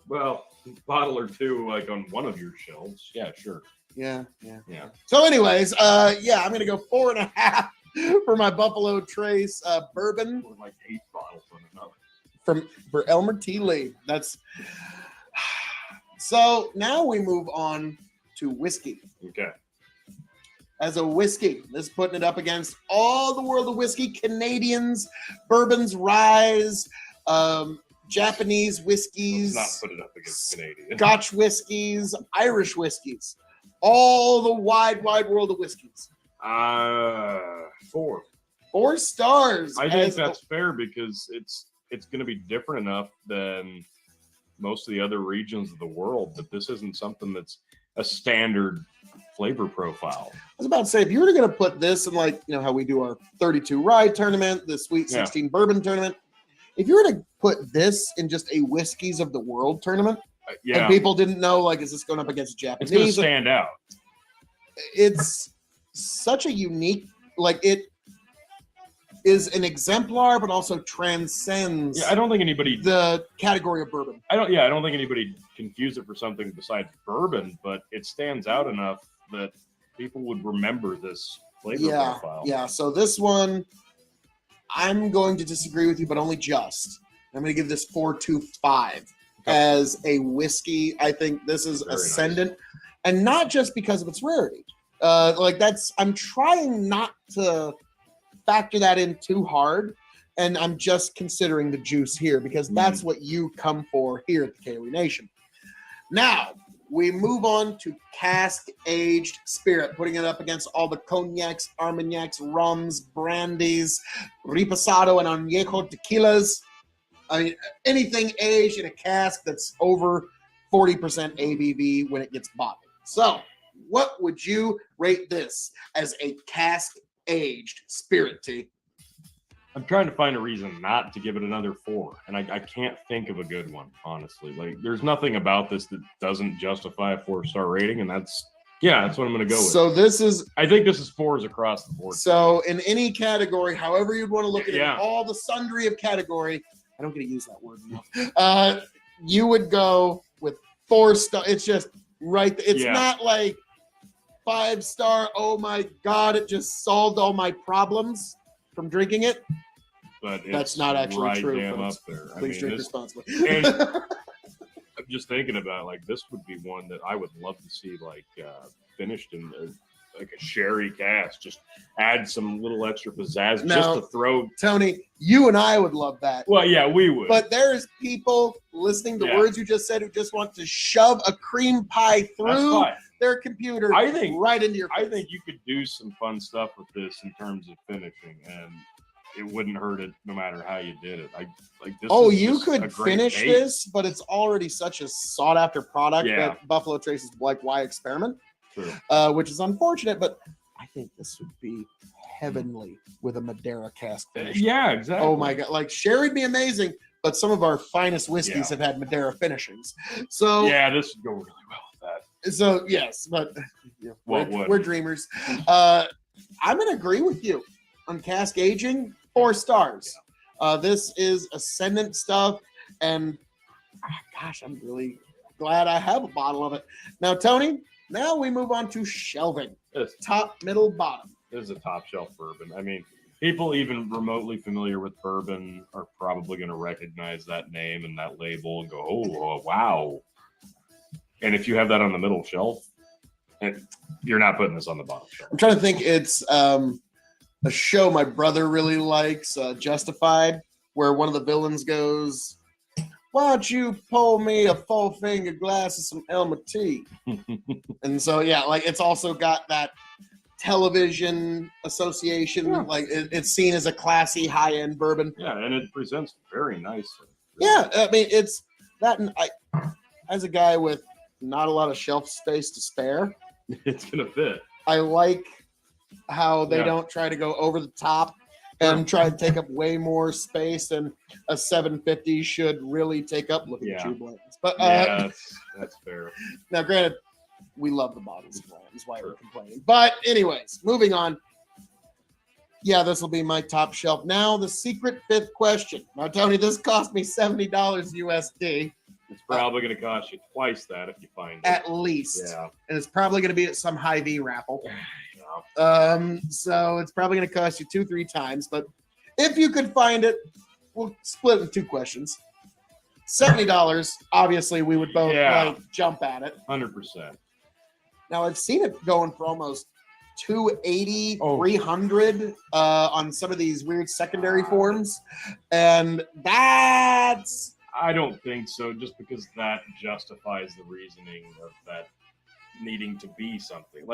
well, bottle or two, like on one of your shelves. Yeah, sure. Yeah. Yeah. So, anyways, I'm gonna go 4.5 for my Buffalo Trace bourbon Or like 8 bottles on another. for Elmer T. Lee. That's so. Now we move on to whiskey. Okay. As a whiskey, this is putting it up against all the world of whiskey, Canadians, bourbons, ryes, Japanese whiskeys, Let's not put it up against Canadian. Scotch whiskeys, Irish whiskeys, all the wide world of whiskeys. 4. 4 stars. I think as- that's fair because it's going to be different enough than most of the other regions of the world that this isn't something that's a standard flavor profile. I was about to say, if you were going to put this in, like, you know, how we do our 32 rye tournament, the Sweet 16 bourbon tournament, if you were to put this in just a whiskeys of the world tournament, Yeah, and people didn't know, like, is this going up against it's going to Japanese? stand out. It's such a unique, like, it is an exemplar, but also transcends Yeah, I don't think anybody. the category of bourbon. I don't think anybody confused it for something besides bourbon, but it stands out enough that people would remember this flavor profile. Yeah. So this one, I'm going to disagree with you, but only just. I'm going to give this 4.25 as a whiskey. I think this is Very ascendant, and not just because of its rarity. I'm trying not to factor that in too hard, and I'm just considering the juice here because that's what you come for here at the K.O.E Nation. Now, we move on to cask-aged spirit, putting it up against all the cognacs, armagnacs, rums, brandies, reposado, and añejo tequilas. I mean, anything aged in a cask that's over 40% ABV when it gets bottled. So, what would you rate this as a cask-aged spirit, T? I'm trying to find a reason not to give it another 4, and I can't think of a good one, honestly. Like, there's nothing about this that doesn't justify a 4-star rating, and that's what I'm going to go with. So this is I think this is 4s across the board. so in any category, however you'd want to look at Yeah. it, all the sundry of category. I don't get to use that word enough. You would go with 4-star. It's just right. It's Yeah. not like 5-star. Oh my God! It just solved all my problems from drinking it. But That's it's not actually right true, damn folks. up there. I Please mean, drink this, responsibly. and I'm just thinking about, like, this would be one that I would love to see, like, finished in like a sherry cask. Just add some little extra pizzazz Now- just to throw. Tony, you and I would love that. Well, yeah, we would. But there's people listening to Yeah. words you just said who just want to shove a cream pie that's through fine. their computer I think- right into your face. I think you could do some fun stuff with this in terms of finishing, and it wouldn't hurt it no matter how you did it. This. Oh, is you just a could great finish base. this, but it's already such a sought after product Yeah. that Buffalo Trace is like, why experiment? True. Which is unfortunate, but I think this would be heavenly with a Madeira cask finish. Yeah, exactly. Oh my God. Like sherry'd be amazing, but some of our finest whiskeys Yeah. have had Madeira finishings. So Yeah, this would go really well with that. So yes, but What would? we're dreamers. I'm gonna agree with you on cask aging. 4 stars. This is ascendant stuff, and gosh, I'm really glad I have a bottle of it. Now, Tony, now we move on to shelving. This, Top, middle, bottom. this is a top shelf bourbon. I mean, people even remotely familiar with bourbon are probably going to recognize that name and that label and go, "Oh, wow!" And if you have that on the middle shelf, and you're not putting this on the bottom shelf. I'm trying to think. It's a show my brother really likes, Justified, where one of the villains goes, "Why don't you pour me a 4-finger glass of some Elmer tea?" And so, yeah, like it's also got that television association. Yeah. Like it's seen as a classy, high-end bourbon. Yeah, and it presents very nicely. Yeah, I mean, it's that. And as a guy with not a lot of shelf space to spare, It's gonna fit. I like how they Yeah. don't try to go over the top and try to take up way more space than a 750 should really take up. Looking at Yeah. you, Blanton's. But Yeah, that's fair. now, granted, we love the bottles of Blanton's, why we're complaining. But anyways, moving on. Yeah, this will be my top shelf. Now, the secret 5th question. Now, Tony, this cost me $70 USD It's probably gonna cost you twice that if you find it. at least. Yeah. And it's probably going to be at some Hy-Vee raffle. Yeah. So it's probably going to cost you 2-3 times. But if you could find it, we'll split it in 2 questions. $70. Obviously, we would both Yeah. jump at it. 100%. Now I've seen it going for almost 280, Oh. 300 on some of these weird secondary forms, and that's I don't think so, just because that justifies the reasoning of that needing to be something.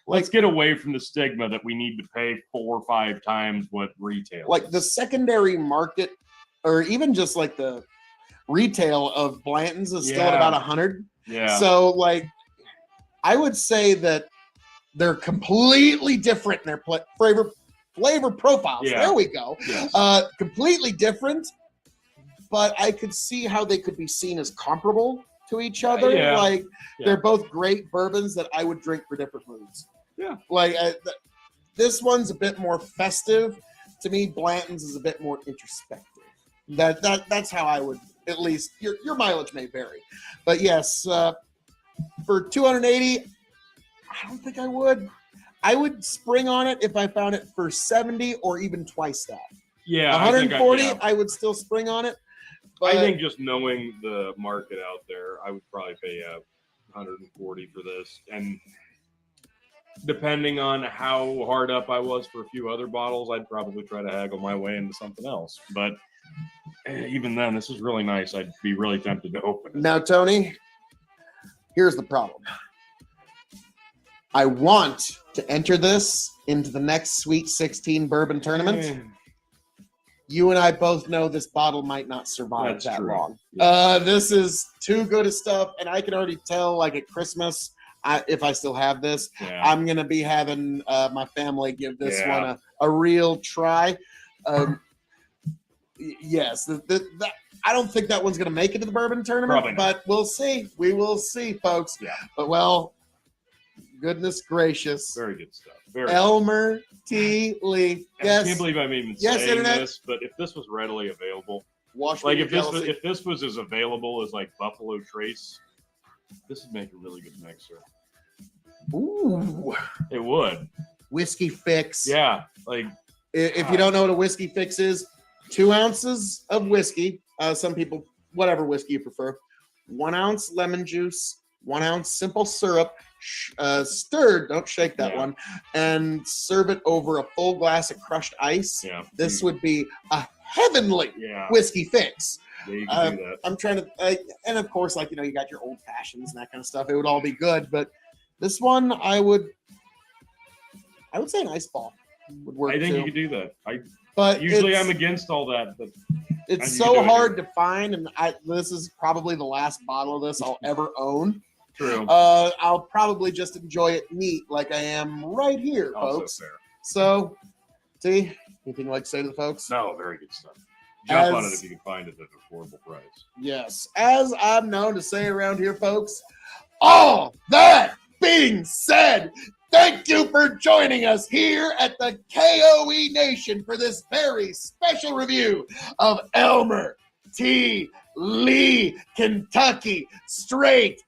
Let's get away from the stigma that we need to pay 4 or 5 times what retail like is. the secondary market, or even just like the retail of Blanton's is still at Yeah. about 100. Yeah. So like, I would say that they're completely different in their flavor profiles. Yeah. There we go. Yes. Completely different, but I could see how they could be seen as comparable to each other. Yeah. Like Yeah. they're both great bourbons that I would drink for different moods. Yeah. Like this one's a bit more festive. To me, Blanton's is a bit more introspective. That's how I would, at least your mileage may vary, but yes, for 280, I don't think I would. I would spring on it if I found it for 70 or even twice that. Yeah. 140, I think I would still spring on it. But I think just knowing the market out there, I would probably pay 140 for this. And depending on how hard up I was for a few other bottles, I'd probably try to haggle my way into something else. But even then, this is really nice. I'd be really tempted to open it. now, Tony, here's the problem. I want to enter this into the next Sweet 16 bourbon tournament. You and I both know this bottle might not survive That's that true. long. Yeah. This is too good of stuff, and I can already tell, like at Christmas, if I still have this, Yeah. I'm gonna be having my family give this Yeah. one a real try. Yes, I don't think that one's gonna make it to the bourbon tournament, Probably not. but we'll see. We will see, folks. Yeah. But well, goodness gracious, Very good stuff. Very Elmer T. Lee. I Yes, can't believe I'm even Yes, saying Internet. this, but if this was readily available, wash like with if your this was, jealousy. if this was as available as like Buffalo Trace, this would make a really good mixer. Ooh, It would. whiskey fix. Yeah. Like If you don't know what a whiskey fix is, 2 ounces of whiskey. Some people, whatever whiskey you prefer. 1 ounce lemon juice, 1 ounce simple syrup, stirred. Don't shake that Yeah. one, and serve it over a full glass of crushed ice. yeah. This would be a heavenly Yeah. whiskey fix. Yeah, you can do that. I'm trying to, and of course, like you got your old fashions and that kind of stuff. It would all be good, but this one, I would say an ice ball would work I think too. you could do that. But Usually it's- I'm against all that, but I It's think you so do it hard here. to find, and this is probably the last bottle of this I'll ever own. true. I'll probably just enjoy it neat, like I am right here, Also folks. fair. So, see, anything you'd like to say to the folks? No, very good stuff. Jump on it if you can find it at an affordable price. Yes, as I'm known to say around here, folks, all that being said, thank you for joining us here at the K.O.E. Nation for this very special review of Elmer T. Lee Kentucky Straight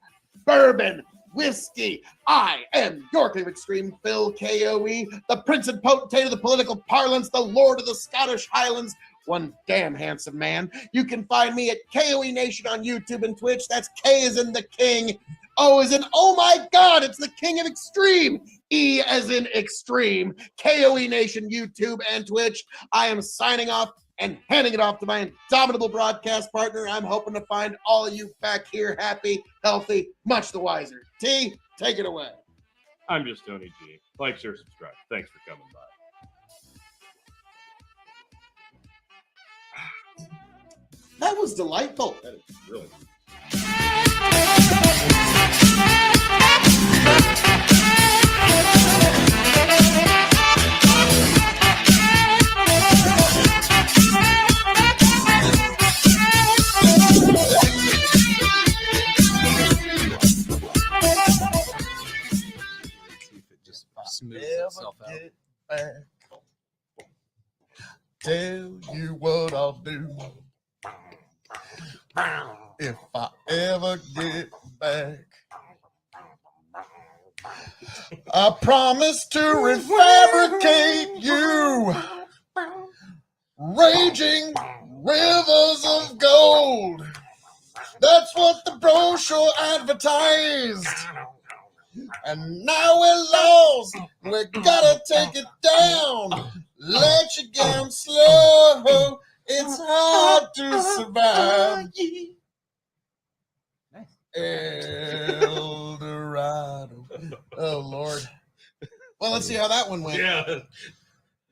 Bourbon Whiskey. I am your King of Extreme, Phil K.O.E., the Prince and Potentate of the political parlance, the Lord of the Scottish Highlands, one damn handsome man. You can find me at K.O.E. Nation on YouTube and Twitch. That's K as in the King, O as in, oh my God, it's the King of Extreme. E as in Extreme. K.O.E. Nation, YouTube and Twitch. I am signing off and handing it off to my indomitable broadcast partner. I'm hoping to find all of you back here happy, healthy, much the wiser. T, take it away. I'm just Tony G. Like, share, subscribe. Thanks for coming by. That was delightful. That is really. Smooths itself out. Tell you what I'll do if I ever get back. I promise to refabricate you, raging rivers of gold. That's what the brochure advertised. And now we're lost, we gotta take it down. Let you down slow, it's hard to survive. El Dorado. Oh, Lord. Well, let's see how that one went. Yeah. Let's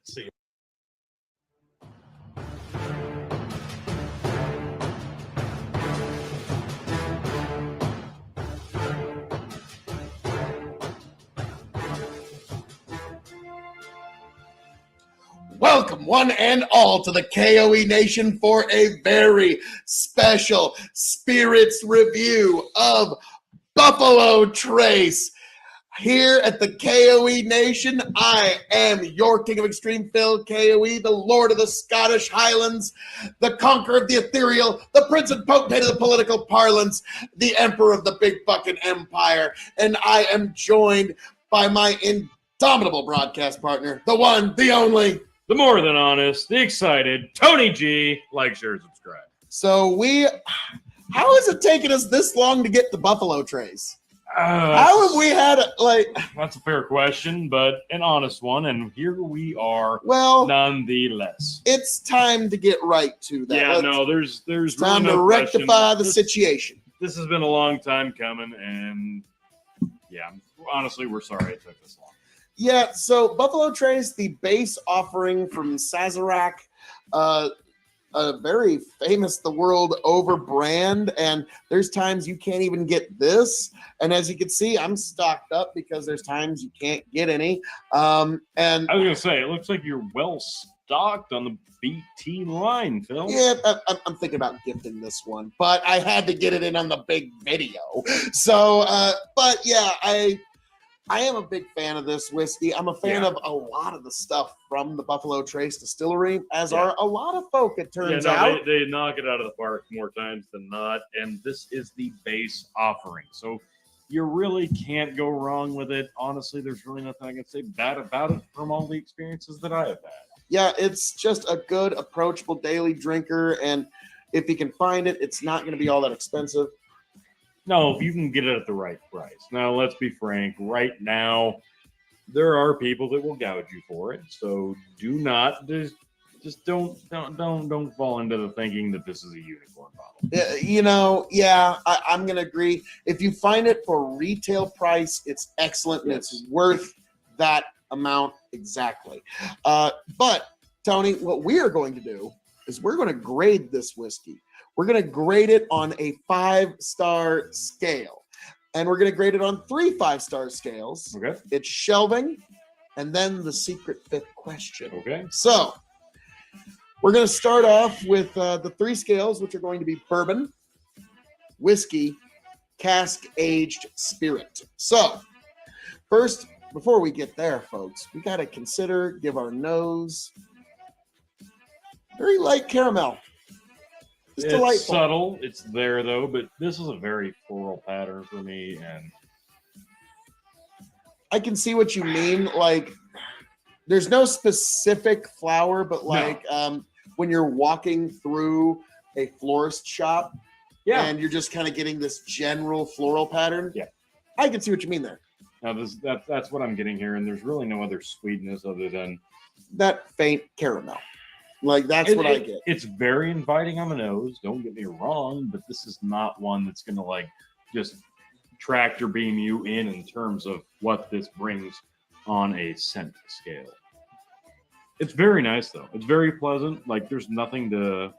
see. Welcome, one and all, to the K.O.E. Nation for a very special Spirits review of Buffalo Trace. Here at the K.O.E. Nation, I am your King of Extreme, Phil K.O.E., the Lord of the Scottish Highlands, the conqueror of the ethereal, the Prince and Potentate of the political parlance, the Emperor of the big fucking empire, and I am joined by my indomitable broadcast partner, the one, the only, The more than honest, the excited Tony G. Like, share, subscribe. So how has it taken us this long to get the Buffalo Trace? How have we had That's a fair question, but an honest one, and here we are. Well, nonetheless, it's time to get right to that. Yeah, there's it's time to rectify the situation. This has been a long time coming, and yeah, honestly, we're sorry it took this long. Yeah, so Buffalo Trace, the base offering from Sazerac, a very famous the world over brand, and there's times you can't even get this. And as you can see, I'm stocked up because there's times you can't get any. And I was gonna say, it looks like you're well stocked on the BT line, Phil. Yeah, I'm thinking about gifting this one, but I had to get it in on the big video. So, but yeah, I am a big fan of this whiskey. I'm a fan of a lot of the stuff from the Buffalo Trace Distillery, as are a lot of folk, it turns out. They knock it out of the park more times than not, and this is the base offering. So you really can't go wrong with it. Honestly, there's really nothing I can say bad about it from all the experiences that I have had. Yeah, it's just a good, approachable daily drinker, and if you can find it, it's not going to be all that expensive. No, you can get it at the right price. Now, let's be frank. Right now, there are people that will gouge you for it. So do not just don't fall into the thinking that this is a unicorn bottle. I'm gonna agree. If you find it for retail price, it's excellent and it's worth that amount exactly. But Tony, what we are going to do is we're going to grade this whiskey. We're going to grade it on a 5-star scale. And we're going to grade it on 3 5-star scales. Okay. It's shelving, and then the secret 5th question. Okay. So, We're going to start off with the 3 scales, which are going to be bourbon, whiskey, cask-aged spirit. So, first, before we get there, folks, we got to give our nose very light caramel. It's delightful. Subtle. It's there, though, but this is a very floral pattern for me, and I can see what you mean. Like, there's no specific flower, but like when you're walking through a florist shop and you're just kind of getting this general floral pattern. Yeah. I can see what you mean there. Now that's what I'm getting here, and there's really no other sweetness other than that faint caramel. Like, that's what I get. It's very inviting on the nose. Don't get me wrong, but this is not one that's going to like just tractor beam you in terms of what this brings on a scent scale. It's very nice though. It's very pleasant. Like, there's not a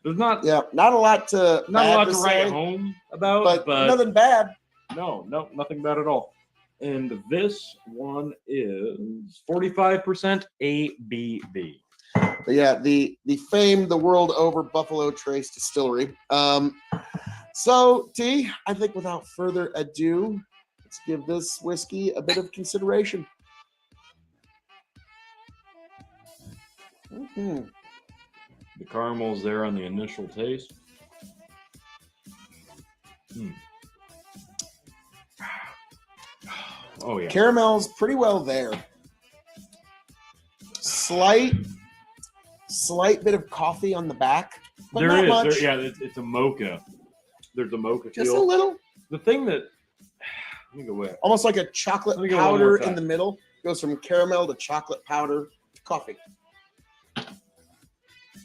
lot to write home about, but nothing bad. No, nothing bad at all. And this one is 45% ABV. But yeah, the famed the world over Buffalo Trace Distillery. So T, I think without further ado, let's give this whiskey a bit of consideration. Mm-hmm. The caramel's there on the initial taste. Oh yeah, caramel's pretty well there. Slight bit of coffee on the back, but there not is. much. It's a mocha. There's a mocha Just feel. a little. The thing that let me go away. Almost like a chocolate powder in the middle. Goes from caramel to chocolate powder to coffee.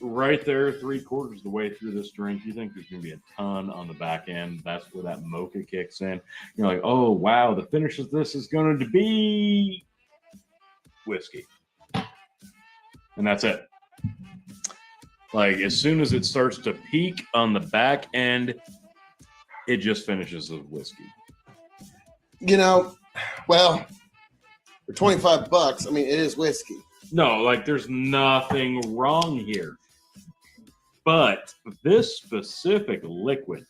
Right there, 3/4 of the way through this drink, you think there's going to be a ton on the back end. That's where that mocha kicks in. You're like, oh, wow, the finish of this is going to be whiskey. And that's it. Like, as soon as it starts to peak on the back end, it just finishes with whiskey. You know, well, for $25, I mean, it is whiskey. No, like, there's nothing wrong here. But this specific liquid,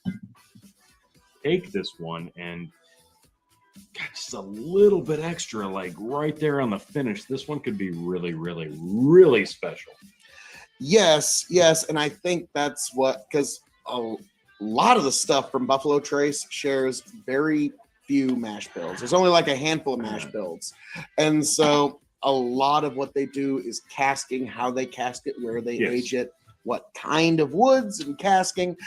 take this one and got just a little bit extra, like right there on the finish. This one could be really, really, really special. Yes, and I think that's because a lot of the stuff from Buffalo Trace shares very few mash bills. There's only like a handful of mash bills. And so a lot of what they do is casking, how they cask it, where they age it, what kind of woods and casking.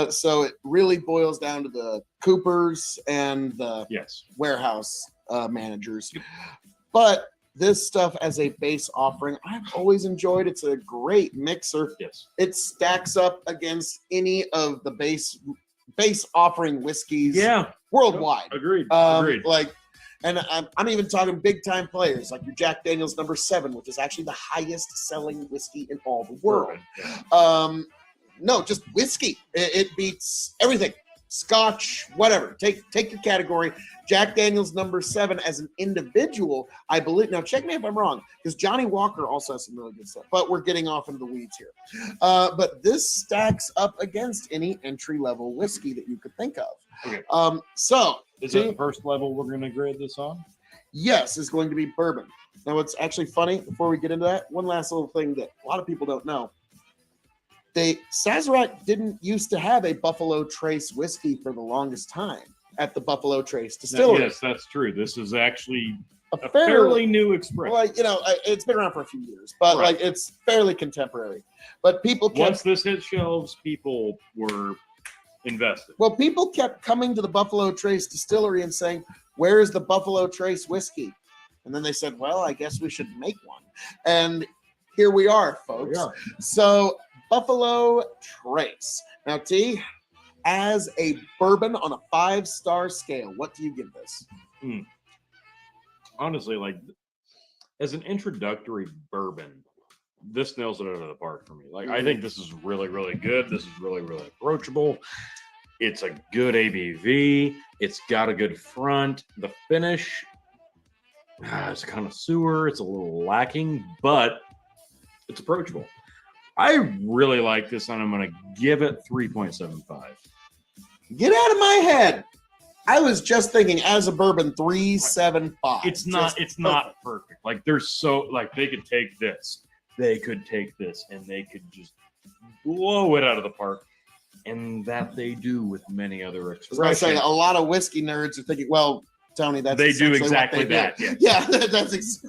So it really boils down to the coopers and the warehouse managers. But this stuff as a base offering, I've always enjoyed. It's a great mixer. Yes. It stacks up against any of the base offering whiskeys worldwide. Agreed. Like, and I'm even talking big time players like your Jack Daniel's No. 7, which is actually the highest selling whiskey in all the world. No, just whiskey. It beats everything. Scotch, whatever. Take your category. Jack Daniel's No. 7 as an individual, I believe. Now, check me if I'm wrong, because Johnny Walker also has some really good stuff. But we're getting off into the weeds here. But this stacks up against any entry-level whiskey that you could think of. Okay. So is that the first level we're going to grade this on? Yes, is going to be bourbon. Now, what's actually funny, before we get into that, one last little thing that a lot of people don't know. Sazerac didn't used to have a Buffalo Trace whiskey for the longest time at the Buffalo Trace Distillery. Yes, that's true. This is actually a fairly new expression. Like, it's been around for a few years, but like it's fairly contemporary. But people once this hit shelves, people were invested. Well, people kept coming to the Buffalo Trace Distillery and saying, "Where is the Buffalo Trace whiskey?" And then they said, "Well, I guess we should make one." And here we are, folks. So Buffalo Trace. Now, T, as a bourbon on a 5-star scale, what do you give this? Honestly, like, as an introductory bourbon, this nails it out of the park for me. Like, I think this is really, really good. This is really, really approachable. It's a good ABV. It's got a good front. The finish, it's kind of sewer. It's a little lacking, but it's approachable. I really like this, and I'm going to give it 3.75. Get out of my head. I was just thinking as a bourbon 3.75. It's not perfect. Like there's so like they could take this, and they could just blow it out of the park, and that they do with many other I was expressions. going to say a lot of whiskey nerds are thinking, well, Tony, that's They do essentially what exactly they that, do. yes. Yeah, that's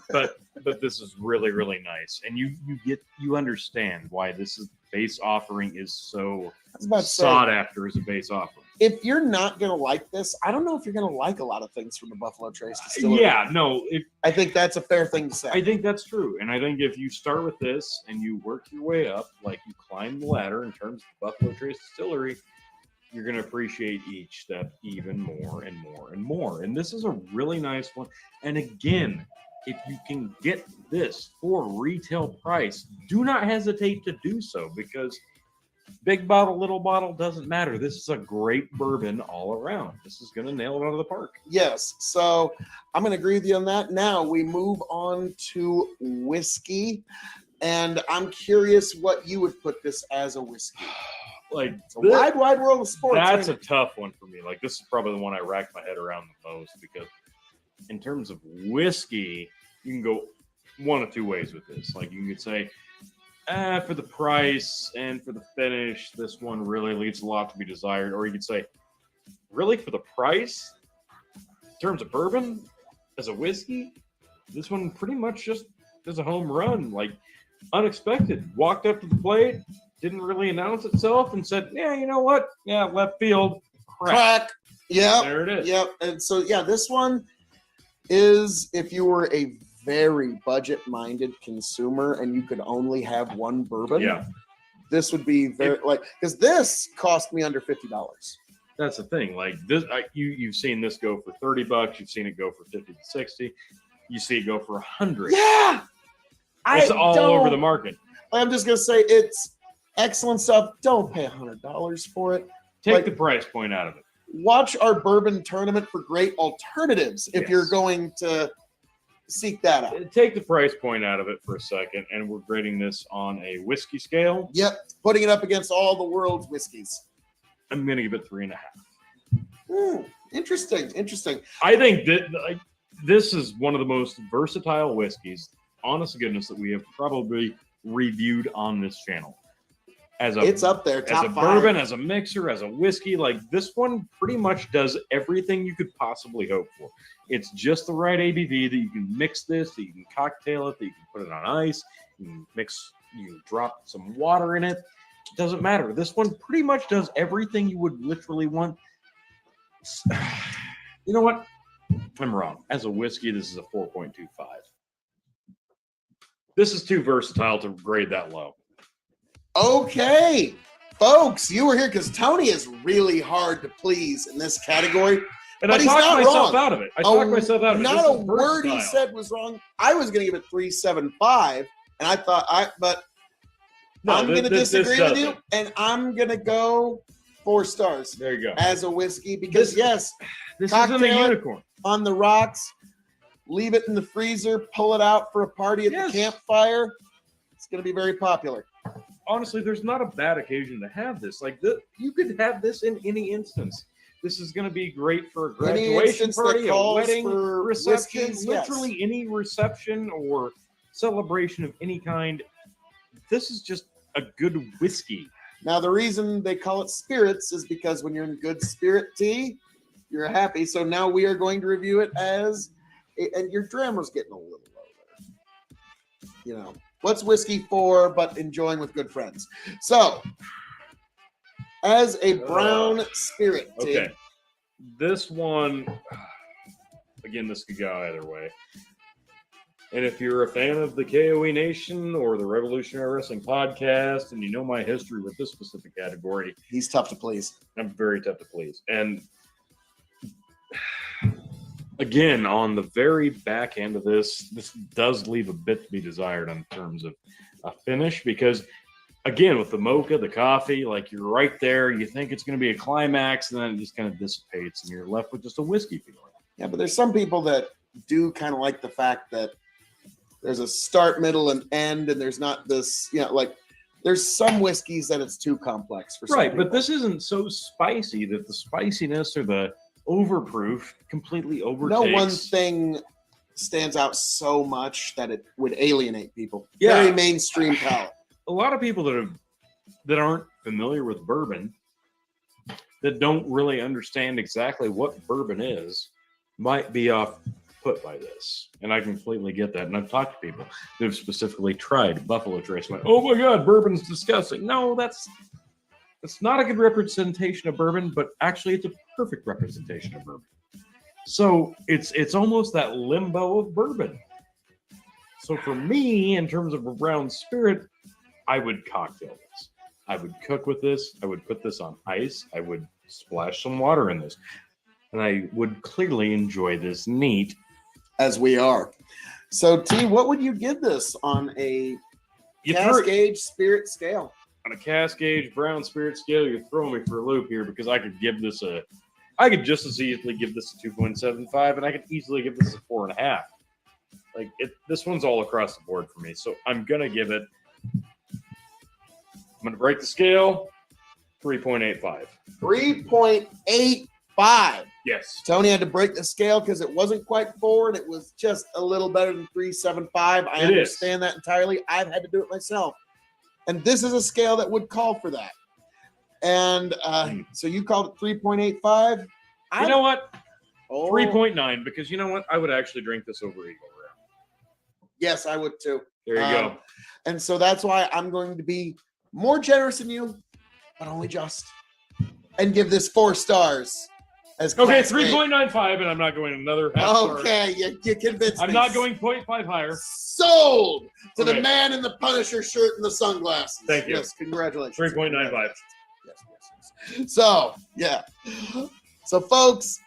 but this is really, really nice, and you understand why this is base offering is so I was about to say, sought after as a base offering. if you're not going to like this, I don't know if you're going to like a lot of things from the Buffalo Trace Distillery. Yeah, no, I think that's a fair thing to say. I think that's true. And I think if you start with this and you work your way up, like you climb the ladder in terms of Buffalo Trace Distillery, you're going to appreciate each step even more and more and more. And this is a really nice one. And again, if you can get this for retail price, do not hesitate to do so, because big bottle, little bottle doesn't matter. This is a great bourbon all around. This is going to nail it out of the park. Yes. So I'm going to agree with you on that. Now we move on to whiskey. And I'm curious what you would put this as a whiskey. Like It's a wide world of sports. that's a ain't it? tough one for me. Like this is probably the one I rack my head around the most, because in terms of whiskey, you can go one of two ways with this. Like you could say, for the price and for the finish, this one really leaves a lot to be desired. Or you could say, really, for the price, in terms of bourbon, as a whiskey, this one pretty much just is a home run. Like unexpected, walked up to the plate, didn't really announce itself, and said, yeah, you know what? Yeah, left field, Crack. Yep. There it is. Yep. And so, yeah, this one is if you were a very budget-minded consumer and you could only have one bourbon, Yeah. this would be very because this cost me under $50. That's the thing. Like this, you've seen this go for $30. You've seen it go for 50 to 60. You see it go for 100. Yeah. It's all over the market. I'm just gonna say it's excellent stuff. Don't pay $100 for it. Take Like- the price point out of it. Watch our bourbon tournament for great alternatives if Yes. you're going to seek that out. Take the price point out of it for a second, and we're grading this on a whiskey scale. Yep, putting it up against all the world's whiskeys. I'm gonna give it 3.5. Interesting. I think that this is one of the most versatile whiskeys, honest to goodness, that we have probably reviewed on this channel. It's up there, as top a five. bourbon, as a mixer, as a whiskey. Like this one pretty much does everything you could possibly hope for. It's just the right ABV that you can mix this, that you can cocktail it, that you can put it on ice, you can drop some water in it. It doesn't matter. This one pretty much does everything you would literally want. You know what? I'm wrong. As a whiskey, this is a 4.25. This is too versatile to grade that low. Okay, folks, you were here because Tony is really hard to please in this category. And But I he's talked not myself wrong. out of it. I talked myself out of it. Not This a is word he versatile. said was wrong. I was going to give it 3.75, and I thought but No, I'm going to this disagree with you, doesn't. and I'm going to go 4 stars There you go. as a whiskey because yes, This isn't a cocktail it. unicorn. on the rocks, leave it in the freezer, pull it out for a party at Yes. the campfire. It's going to be very popular. Honestly, there's not a bad occasion to have this. Like you could have this in any instance. This is going to be great for a Any graduation instance that party, a calls wedding, for reception, whiskeys, yes. literally any reception or celebration of any kind. This is just a good whiskey. Now, the reason they call it spirits is because when you're in good spirit tea, you're happy. So now we are going to review it as, and your drama's getting a little low there. You know, what's whiskey for but enjoying with good friends? So, as a brown spirit tea, Okay. This one, again, this could go either way. And if you're a fan of the K.O.E. Nation or the Revolutionary Wrestling Podcast, and you know my history with this specific category, he's tough to please. I'm very tough to please. And again, on the very back end of this does leave a bit to be desired in terms of a finish, because again, with the mocha, the coffee, like you're right there, you think it's going to be a climax, and then it just kind of dissipates, and you're left with just a whiskey feeling. Yeah, but there's some people that do kind of like the fact that there's a start, middle, and end, and there's not this, like there's some whiskeys that it's too complex for some Right, but people. this isn't so spicy that the spiciness or the overproof completely overtakes. No one thing stands out so much that it would alienate people. Yeah. Very mainstream palate. A lot of people that aren't familiar with bourbon, that don't really understand exactly what bourbon is, might be off put by this. And I completely get that. And I've talked to people who've specifically tried Buffalo Trace. Like, oh my God, bourbon's disgusting. No, that's not a good representation of bourbon, but actually it's a perfect representation of bourbon. So it's almost that limbo of bourbon. So for me, in terms of a brown spirit, I would cocktail this. I would cook with this. I would put this on ice. I would splash some water in this. And I would clearly enjoy this neat. As we are. So, T, what would you give this on a cask age spirit scale? On a cask age brown spirit scale, you're throwing me for a loop here because I could just as easily give this a 2.75, and I could easily give this a 4.5. Like this one's all across the board for me. So I'm gonna give it. I'm gonna break the scale. 3.85. 3.85. Yes. Tony had to break the scale because it wasn't quite 4 and it was just a little better than 3.75. I understand that entirely. I've had to do it myself. And this is a scale that would call for that. And so you called it 3.85. You know what? Oh, 3.9, because you know what? I would actually drink this over Eagle Rare. yes, I would too. There you go. And so that's why I'm going to be more generous than you, but only just. And give this 4 stars. As Okay, Class A. 3.95, and I'm not going another half star. Okay, you convinced me. I'm not going 0.5 higher. Sold to Okay. the man in the Punisher shirt and the sunglasses. Thank you. Yes, congratulations. 3.95. Yes. So, yeah. So, folks,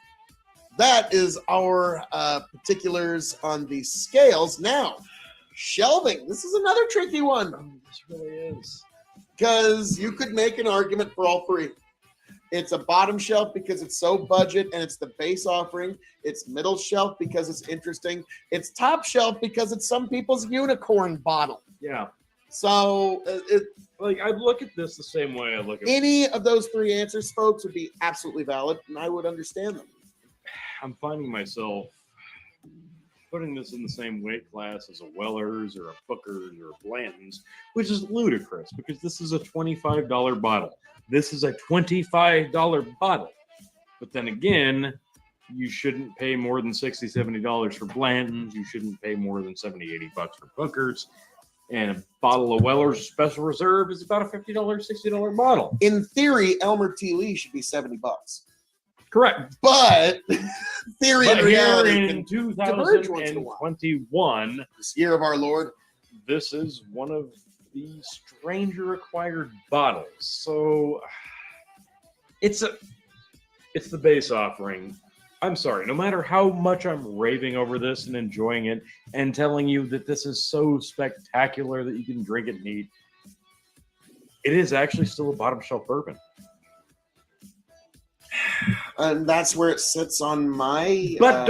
that is our particulars on the scales. Now, shelving. This is another tricky one This really is. because you could make an argument for all three. It's a bottom shelf because it's so budget and it's the base offering. It's middle shelf because it's interesting. It's top shelf because it's some people's unicorn bottle. Yeah. So, I look at this the same way I look at any of those 3 answers, folks, would be absolutely valid, and I would understand them. I'm finding myself putting this in the same weight class as a Weller's or a Booker's or a Blanton's, which is ludicrous because this is a $25 bottle. This is a $25 bottle. But then again, you shouldn't pay more than $60, $70 for Blanton's. You shouldn't pay more than $70, $80 for Booker's. And a bottle of Weller's Special Reserve is about a $50, $60 bottle. In theory, Elmer T. Lee should be $70. Correct. But theory But and here reality in can diverge once in a while. 2021, This year of our Lord. this is one of the stranger acquired bottles. So it's the base offering. I'm sorry, no matter how much I'm raving over this and enjoying it and telling you that this is so spectacular that you can drink it neat, it is actually still a bottom shelf bourbon. And that's where it sits on my. But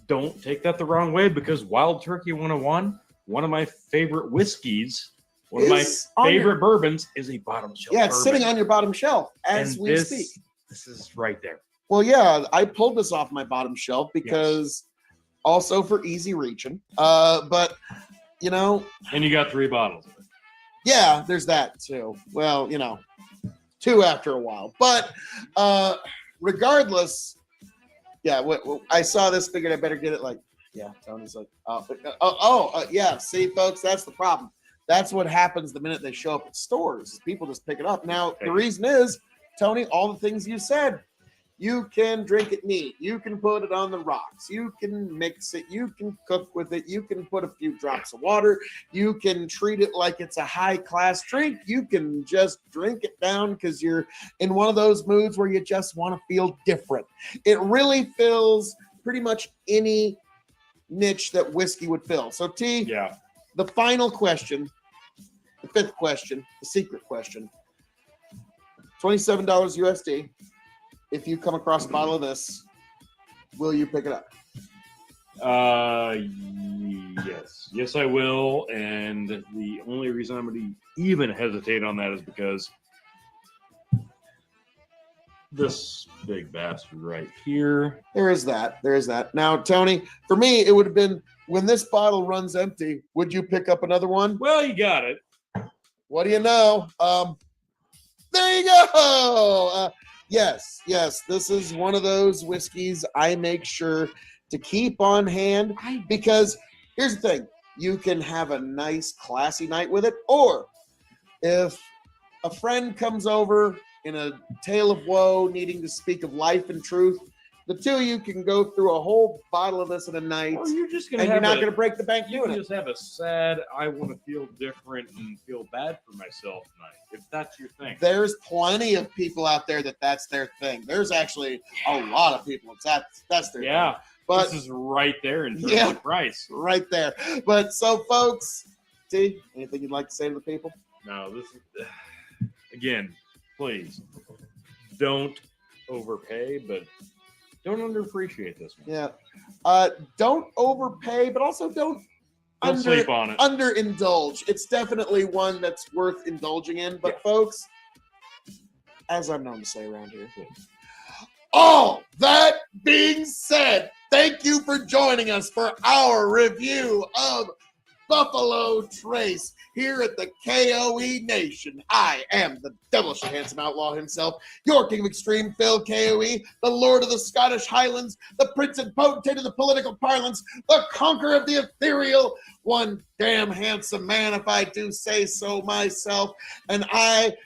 don't take that the wrong way, because Wild Turkey 101, one of my favorite whiskeys, one of my Is on favorite your- bourbons, is a bottom shelf. Yeah, it's bourbon. sitting on your bottom shelf as And we speak. This is right there. Well, yeah, I pulled this off my bottom shelf because also for easy reaching. But you know, And you got 3 bottles of it. yeah, there's that too. Well, 2 after a while. But regardless, yeah, I saw this, figured I better get it. Tony's like, yeah. See, folks, that's the problem. That's what happens the minute they show up at stores. People just pick it up. Now, the reason is, Tony, all the things you said. You can drink it neat. You can put it on the rocks. You can mix it. You can cook with it. You can put a few drops of water. You can treat it like it's a high-class drink. You can just drink it down because you're in one of those moods where you just want to feel different. It really fills pretty much any niche that whiskey would fill. So, T, Yeah. the final question, the 5th question, the secret question, $27 USD. If you come across a bottle of this, will you pick it up? Yes. Yes, I will. And the only reason I'm going to even hesitate on that is because this big bastard right here. There is that. There is that. Now, Tony, for me, it would have been when this bottle runs empty, would you pick up another one? Well, you got it. What do you know? There you go. Yes, this is one of those whiskeys I make sure to keep on hand because here's the thing. You can have a nice, classy night with it, or if a friend comes over in a tale of woe, needing to speak of life and truth, the two of you can go through a whole bottle of this in a night, Or you're just gonna and have you're not going to break the bank you doing can it. just have a sad, I want to feel different and feel bad for myself night, if that's your thing. There's plenty of people out there that's their thing. There's actually a lot of people that's their Yeah, thing. But this is right there in terms Yeah. of price. right there. But so, folks, T, anything you'd like to say to the people? No, this is again, please don't overpay, but don't underappreciate this one. Yeah. Don't overpay, but also don't Sleep on it. underindulge. It's definitely one that's worth indulging in. But folks, as I'm known to say around here, all that being said, thank you for joining us for our review of Buffalo Trace here at the K.O.E. Nation. I am the devilishly handsome outlaw himself, your king of extreme, Phil K.O.E., the lord of the Scottish Highlands, the prince and potentate of the political parlance, the conqueror of the ethereal, one damn handsome man, if I do say so myself. And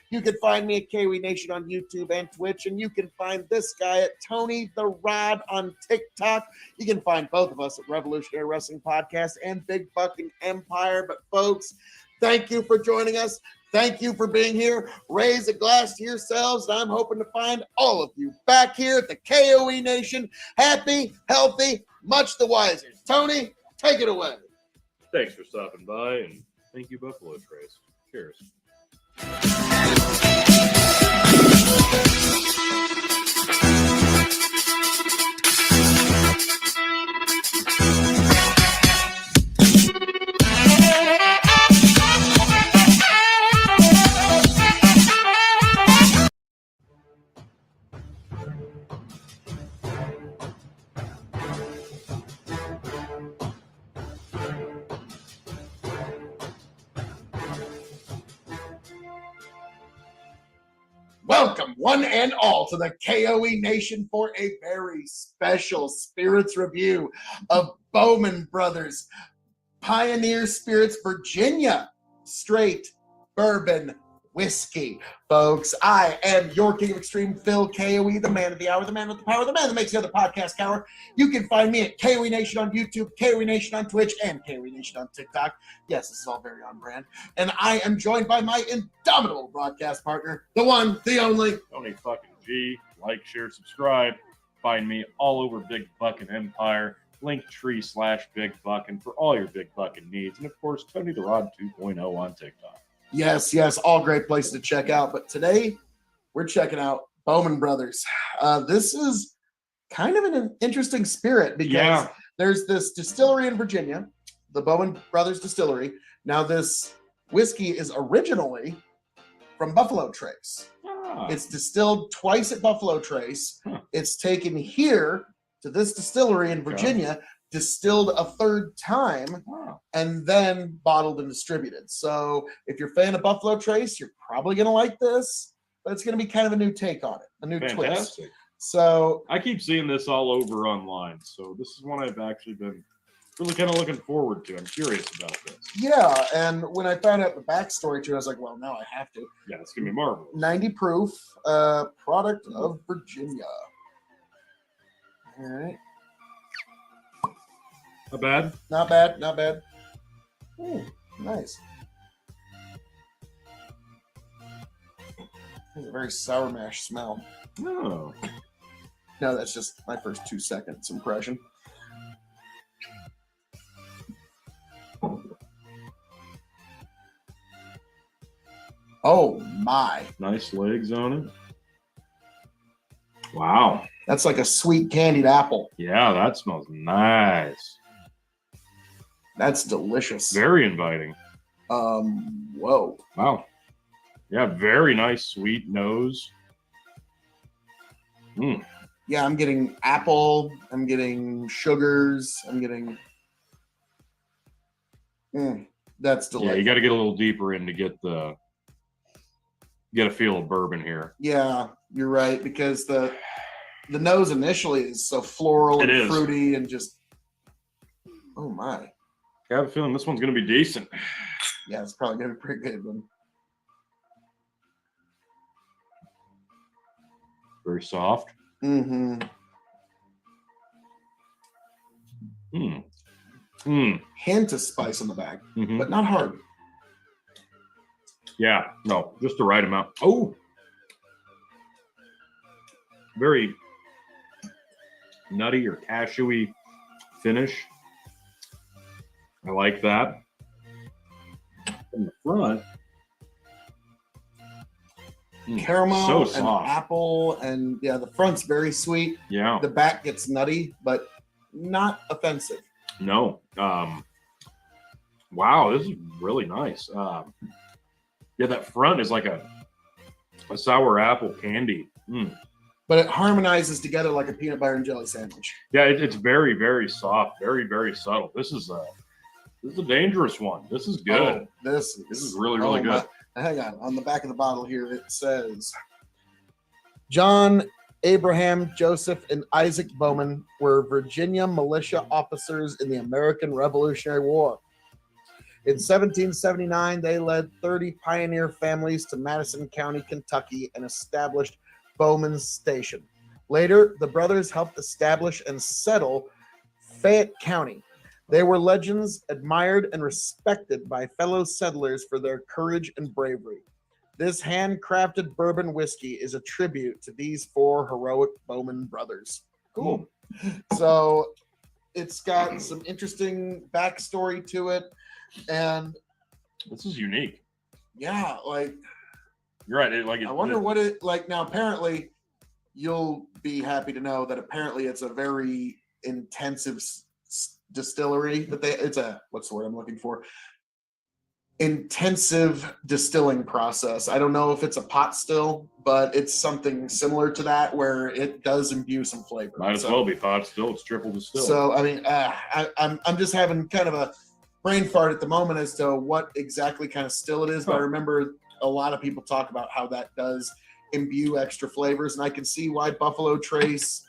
you can find me at K.O.E. Nation on YouTube and Twitch, and you can find this guy at Tony the Rod on TikTok. You can find both of us at Revolutionary Wrestling Podcast and Big Bucking Empire. But folks, thank you for joining us. Thank you for being here. Raise a glass to yourselves, and I'm hoping to find all of you back here at the K.O.E. Nation, happy, healthy, much the wiser. Tony, take it away. Thanks for stopping by, and thank you, Buffalo Trace. Cheers. Welcome, one and all, to the K.O.E. Nation for a very special Spirits review of Bowman Brothers Pioneer Spirits Virginia Straight Bourbon Whiskey. Folks, I am your king of extreme, Phil K.O.E., the man of the hour, the man with the power, the man that makes the other podcast cower. You can find me at K.O.E. Nation on YouTube, K.O.E. Nation on Twitch, and K.O.E. Nation on TikTok. Yes, this is all very on brand. And I am joined by my indomitable broadcast partner, the one, the only, Tony fucking G. Like, share, subscribe. Find me all over Big Buckin' Empire. Linktree/Big Buckin' for all your Big Buckin' needs. And of course, Tony the Rod 2.0 on TikTok. Yes, all great places to check out. But today, we're checking out Bowman Brothers. This is kind of an interesting spirit because there's this distillery in Virginia, the Bowman Brothers Distillery. Now, this whiskey is originally from Buffalo Trace. It's distilled twice at Buffalo Trace. It's taken here to this distillery in Virginia, distilled a third time, and then bottled and distributed. So if you're a fan of Buffalo Trace, you're probably going to like this, but it's going to be kind of a new take on it, a new twist. Fantastic. So I keep seeing this all over online. So this is one I've actually been really kind of looking forward to. I'm curious about this. yeah, and when I found out the backstory to it, I was like, well, now I have to. Yeah, it's going to be marvelous. 90 proof, product of Virginia. All right. Not bad. Not bad, not bad. Ooh, nice. There's a very sour mash smell. Oh. No, that's just my first 2 seconds impression. Oh my. Nice legs on it. Wow. That's like a sweet candied apple. Yeah, that smells nice. That's delicious. Very inviting. Whoa. Wow. Yeah, very nice sweet nose. Mm. Yeah, I'm getting apple. I'm getting sugars. I'm getting. That's Yeah, delightful. you got to get a little deeper in to get a feel of bourbon here. Yeah, you're right, because the nose initially is so floral It and is. fruity and just. Oh my. I have a feeling this one's going to be decent. Yeah, it's probably gonna be a pretty good one. Very soft. Mm-hmm. Hint of spice on the back, but not hard. Yeah, no, just the right amount. Oh, very nutty or cashewy finish. I like that. In the front, Caramel so and soft. apple, and yeah, the front's very sweet. Yeah, The back gets nutty, but not offensive. no. Wow, this is really nice. Yeah, that front is like a sour apple candy. But it harmonizes together like a peanut butter and jelly sandwich. Yeah, it's very, very soft, very, very subtle. This is a dangerous one. This is good. Oh, this is really, really good. Hang on the back of the bottle here it says, John, Abraham, Joseph, and Isaac Bowman were Virginia militia officers in the American Revolutionary War. In 1779, they led 30 pioneer families to Madison County, Kentucky, and established Bowman's Station. Later, the brothers helped establish and settle Fayette County. They were legends, admired and respected by fellow settlers for their courage and bravery. This handcrafted bourbon whiskey is a tribute to these four heroic Bowman brothers. Cool. So it's got some interesting backstory to it. And this is unique. Yeah, like you're right. I wonder what it like now. Apparently, you'll be happy to know that apparently it's a very intensive distillery. That it's a what's the word I'm looking for? Intensive distilling process. I don't know if it's a pot still, but it's something similar to that where it does imbue some flavor. Might as well be pot still. It's triple distilled. So I mean, I'm just having kind of a brain fart at the moment as to what exactly kind of still it is, but I remember a lot of people talk about how that does imbue extra flavors, and I can see why Buffalo Trace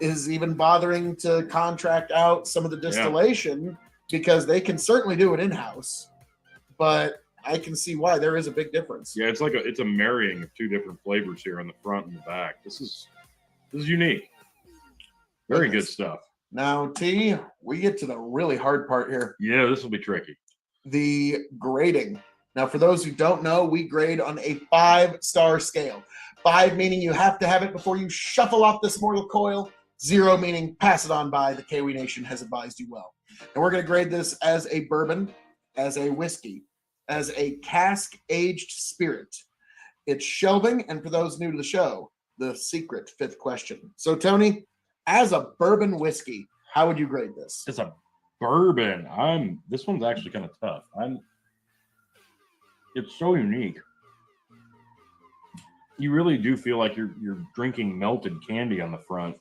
is even bothering to contract out some of the distillation because they can certainly do it in-house, but I can see why there is a big difference. Yeah, it's a marrying of two different flavors here on the front and the back. This is unique. Very good stuff. Now, T, we get to the really hard part here. Yeah, this will be tricky. The grading. Now, for those who don't know, we grade on a 5-star scale. 5 meaning you have to have it before you shuffle off this mortal coil. 0 meaning pass it on by. The K.O.E Nation has advised you well. And we're going to grade this as a bourbon, as a whiskey, as a cask-aged spirit. It's shelving, and for those new to the show, the secret 5th question. So, Tony, as a bourbon whiskey, how would you grade this? It's a bourbon. This one's actually kind of tough. It's so unique. You really do feel like you're drinking melted candy on the front.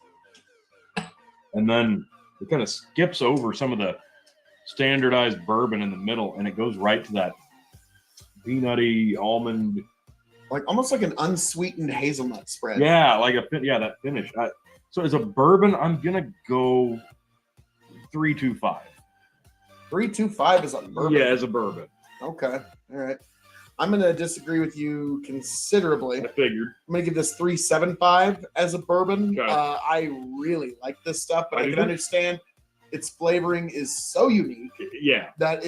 And then it kind of skips over some of the standardized bourbon in the middle, and it goes right to that peanutty almond, like almost like an unsweetened hazelnut spread. Yeah, like that finish. So as a bourbon, I'm gonna go 3.25. 3.25 is a bourbon. Yeah, as a bourbon. Okay, all right. I'm gonna disagree with you considerably. I figured. I'm gonna give this 3.75 as a bourbon. Okay. I really like this stuff, but I can understand its flavoring is so unique. Yeah. That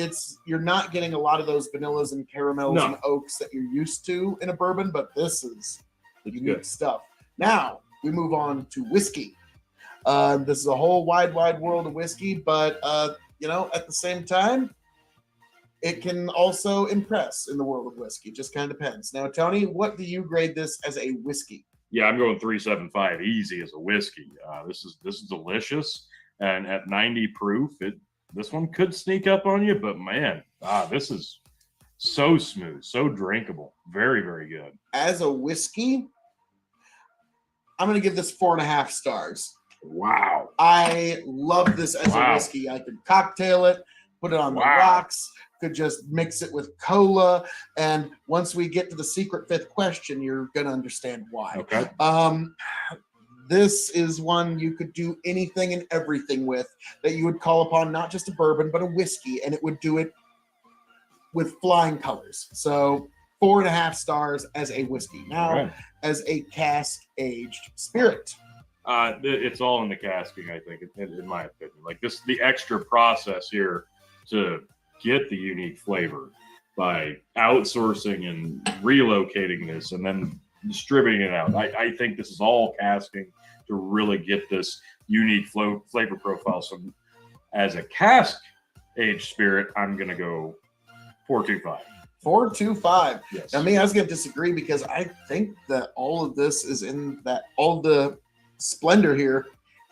you're not getting a lot of those vanillas and caramels and oaks that you're used to in a bourbon, but this is unique stuff. Now we move on to whiskey. This is a whole wide world of whiskey, but at the same time, it can also impress in the world of whiskey. Just kind of depends. Now, Tony, what do you grade this as a whiskey? Yeah, I'm going 3.75 easy as a whiskey. This is delicious, and at 90 proof, This one could sneak up on you, but man, this is so smooth, so drinkable. Very, very good. As a whiskey, I'm going to give this 4.5 stars. Wow. I love this as a whiskey. I could cocktail it, put it on the rocks, could just mix it with cola. And once we get to the secret fifth question, you're going to understand why. Okay. This is one you could do anything and everything with, that you would call upon not just a bourbon, but a whiskey, and it would do it with flying colors. So 4.5 stars as a whiskey. Now, as a cask-aged spirit. It's all in the casking, I think, in my opinion. Like the extra process here to get the unique flavor by outsourcing and relocating this and then distributing it out. I think this is all casking to really get this unique flavor profile. So as a cask aged spirit, I'm going to go 4.25. 4.25. Yes. Now, I was going to disagree because I think that all of this is in that, all the splendor here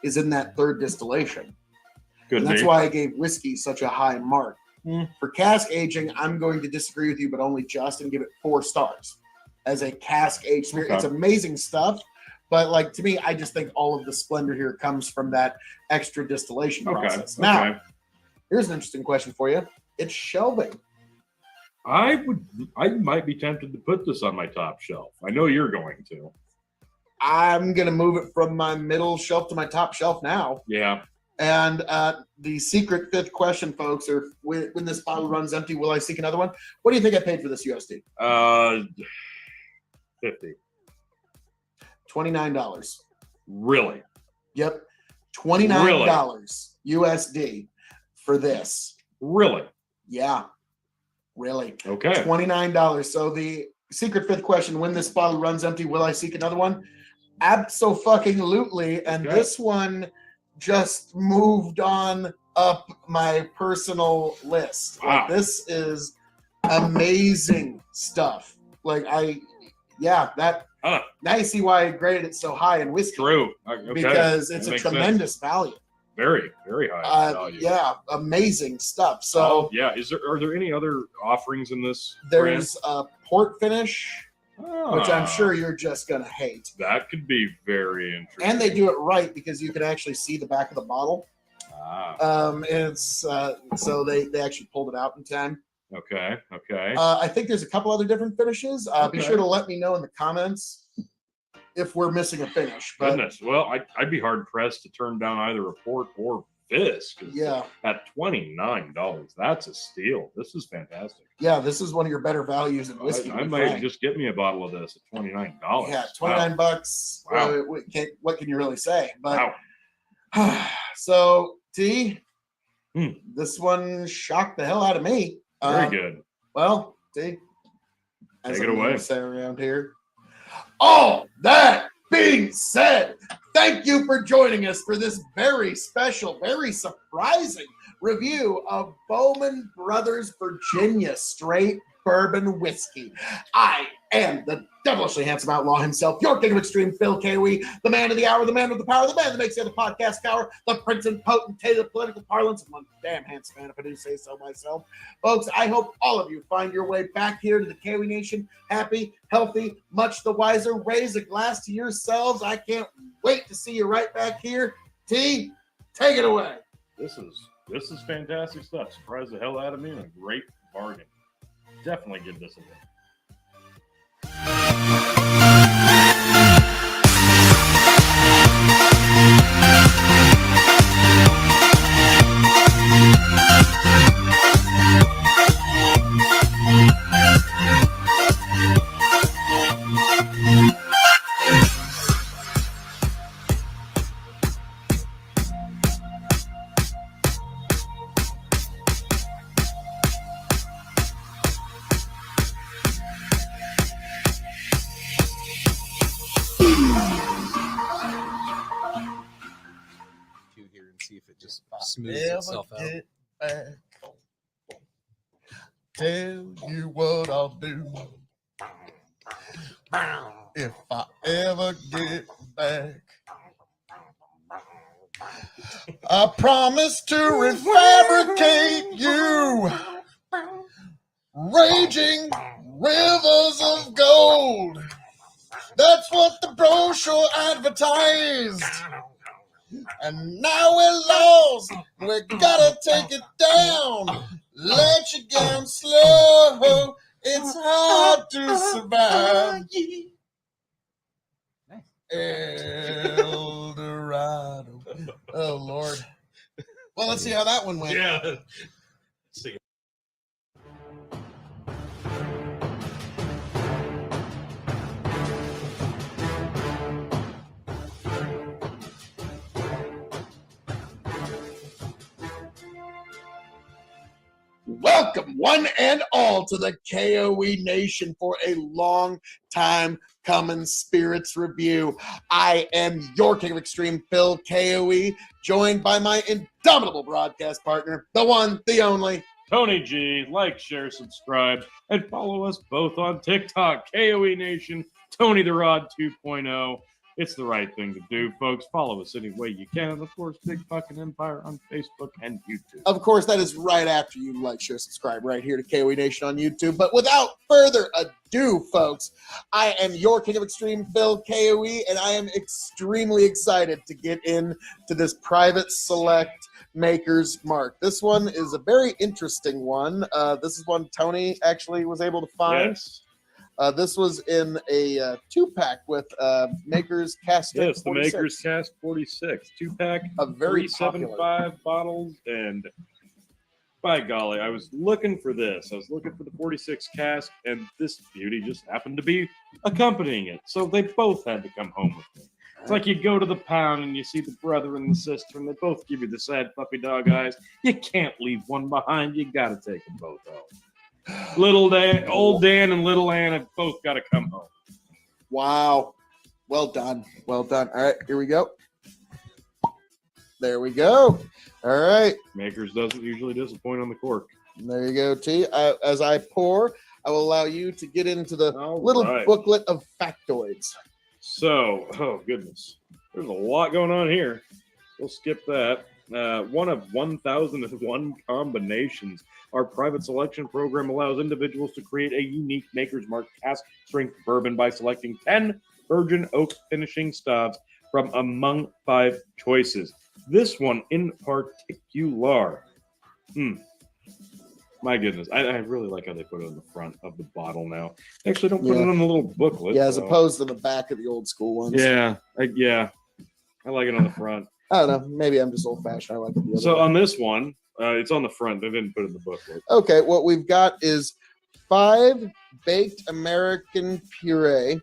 is in that third distillation. And that's why I gave whiskey such a high mark. For cask aging, I'm going to disagree with you, but only just, and give it 4 stars as a cask aged spirit. It's amazing stuff, but like, to me, I just think all of the splendor here comes from that extra distillation process. Now, here's an interesting question for you. It's shelving. I might be tempted to put this on my top shelf. I know you're going to. I'm going to move it from my middle shelf to my top shelf now. Yeah. And the secret fifth question, folks, are when this bottle runs empty, will I seek another one? What do you think I paid for this USD? $50. $29. Really? Yep. $29 USD for this. Really? Yeah. Really. Okay. $29. So the secret fifth question, when this bottle runs empty, will I seek another one? Abso-fucking-lutely. And this one just moved on up my personal list. Wow. Like, this is amazing stuff. Like, now you see why I graded it so high in whiskey. True. Because it's a tremendous value. Very, very high value. Yeah, amazing stuff. So are there any other offerings in this? There's a port finish, which I'm sure you're just gonna hate. That could be very interesting. And they do it right because you can actually see the back of the bottle. So they actually pulled it out in time. Okay. I think there's a couple other different finishes. Be sure to let me know in the comments if we're missing a finish. But goodness, well, I'd be hard pressed to turn down either a port or this. At $29, that's a steal. This is fantastic. Yeah, this is one of your better values in whiskey. I might just get me a bottle of this at $29. Yeah, $29. Wow. What can you really say? But so T, this one shocked the hell out of me. Very good. Well, T, take it away. Say around here. All that being said, thank you for joining us for this very special, very surprising review of Bowman Brothers Virginia Straight Bourbon Whiskey. I am the devilishly handsome outlaw himself, your king of extreme, Phil K.O.E., the man of the hour, the man of the power, the man that makes the other podcast cower, the prince and potentate of political parlance, and one damn handsome man, if I do say so myself. Folks, I hope all of you find your way back here to the K.O.E. Nation, happy, healthy, much the wiser. Raise a glass to yourselves. I can't wait to see you right back here. T, take it away. This is fantastic stuff. Surprised the hell out of me and a great bargain. Definitely give this a look. See if it just smooths itself out. Get back. Tell you what I'll do if I ever get back. I promise to refabricate you, raging rivers of gold. That's what the brochure advertised. And now we're lost. We gotta take it down. Let you down slow. It's hard to survive. El Dorado. Oh, Lord. Well, let's see how that one went. Yeah. Let's see. Welcome, one and all, to the K.O.E. Nation for a long time coming spirits review. I am your King of Extreme, Phil K.O.E., joined by my indomitable broadcast partner, the one, the only, Tony G. Like, share, subscribe, and follow us both on TikTok, KOE Nation, Tony the Rod 2.0. It's the right thing to do, folks. Follow us any way you can. And, of course, Big Fucking Empire on Facebook and YouTube. Of course, that is right after you like, share, subscribe right here to KOE Nation on YouTube. But without further ado, folks, I am your King of Extreme, Phil KOE, and I am extremely excited to get into this private select Maker's Mark. This one is a very interesting one. This is one Tony actually was able to find. Yes. This was in a 2-pack with Maker's Cast. Yes, the 46. Maker's Cast 46. 2-pack, A very 375 bottles, and by golly, I was looking for this. I was looking for the 46 cask, and this beauty just happened to be accompanying it. So they both had to come home with me. It's like you go to the pound and you see the brother and the sister, and they both give you the sad puppy dog eyes. You can't leave one behind. You got to take them both home. Little Dan, old Dan, and little Ann have both got to come home. Wow. Well done. Well done. All right, here we go. There we go. All right. Maker's doesn't usually disappoint on the cork. There you go, T. As I pour, I will allow you to get into the All little right. booklet of factoids. So, oh goodness, there's a lot going on here. We'll skip that. One of 1,001 combinations. Our private selection program allows individuals to create a unique Maker's Mark cask strength bourbon by selecting 10 virgin oak finishing styles from among 5 choices. This one in particular. My goodness, I really like how they put it on the front of the bottle now. They actually don't put it on the little booklet. Yeah, as so. opposed to the back of the old school ones. Yeah, I like it on the front. I don't know. Maybe I'm just old-fashioned. I like it the other So way. on this one, it's on the front. They didn't put it in the booklet. Okay, what we've got is 5 baked American puree.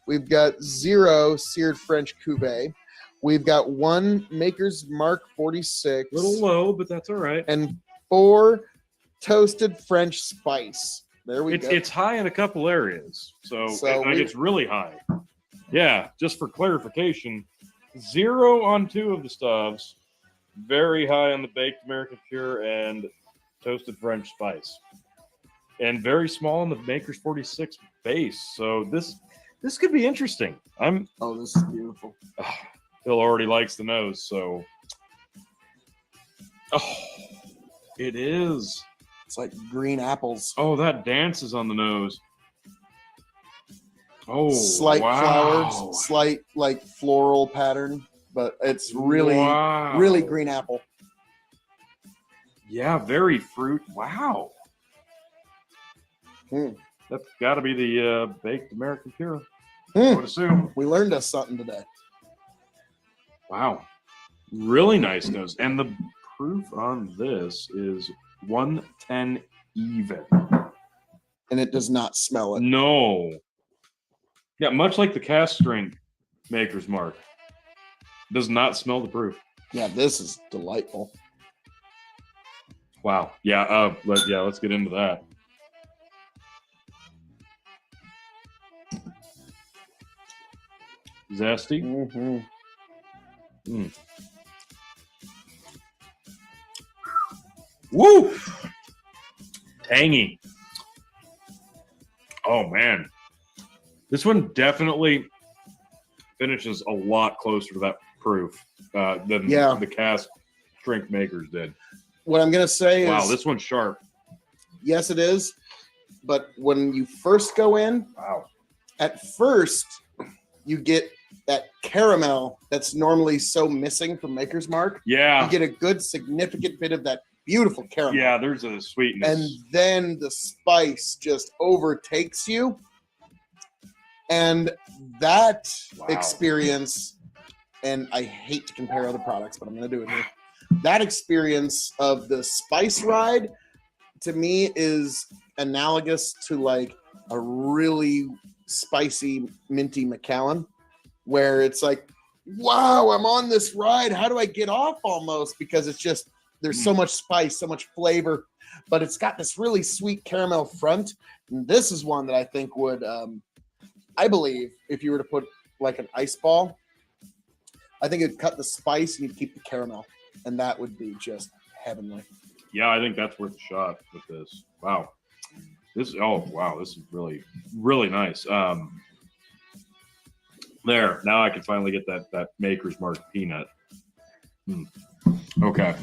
We've got 0 seared French cuvee. We've got 1 Maker's Mark 46. A little low, but that's all right. And 4 toasted French spice. There we go. It's high in a couple areas. So we- it's really high. Yeah, just for clarification, 0 on 2 of the stubs, very high on the baked American pure and toasted French spice, and very small on the Maker's 46 base. So this could be interesting. Oh, this is beautiful. Phil already likes the nose, so it is. It's like green apples. Oh, that dances on the nose. Oh, Slight wow. flowers, slight like floral pattern, but it's really, Wow. really green apple. Yeah, very fruit. Wow. That's got to be the baked American pure. I would assume. We learned us something today. Wow. Really nice nose. And the proof on this is 110 even. And it does not smell it. No. Yeah, much like the cast strength Maker's Mark. Does not smell the proof. Yeah, this is delightful. Wow. Yeah, let's get into that. Zesty. Mm-hmm. Woo! Tangy. Oh, man. This one definitely finishes a lot closer to that proof than Yeah. the cask strength makers did. What I'm gonna say Wow, is, this one's sharp. yes, it is. But when you first go in, Wow. at first you get that caramel that's normally so missing from Maker's Mark. Yeah. You get a good significant bit of that beautiful caramel. Yeah, there's a sweetness. And then the spice just overtakes you. And that Wow. experience, and I hate to compare other products, but I'm going to do it here. That experience of the spice ride to me is analogous to like a really spicy minty Macallan, where it's like, wow, I'm on this ride. How do I get off almost? Because it's just, there's so much spice, so much flavor, but it's got this really sweet caramel front. And this is one that I think would, I believe, if you were to put like an ice ball, I think it'd cut the spice and you'd keep the caramel. And that would be just heavenly. Yeah, I think that's worth a shot with this. Wow. This is really, really nice. There, now I can finally get that Maker's Mark peanut. Okay.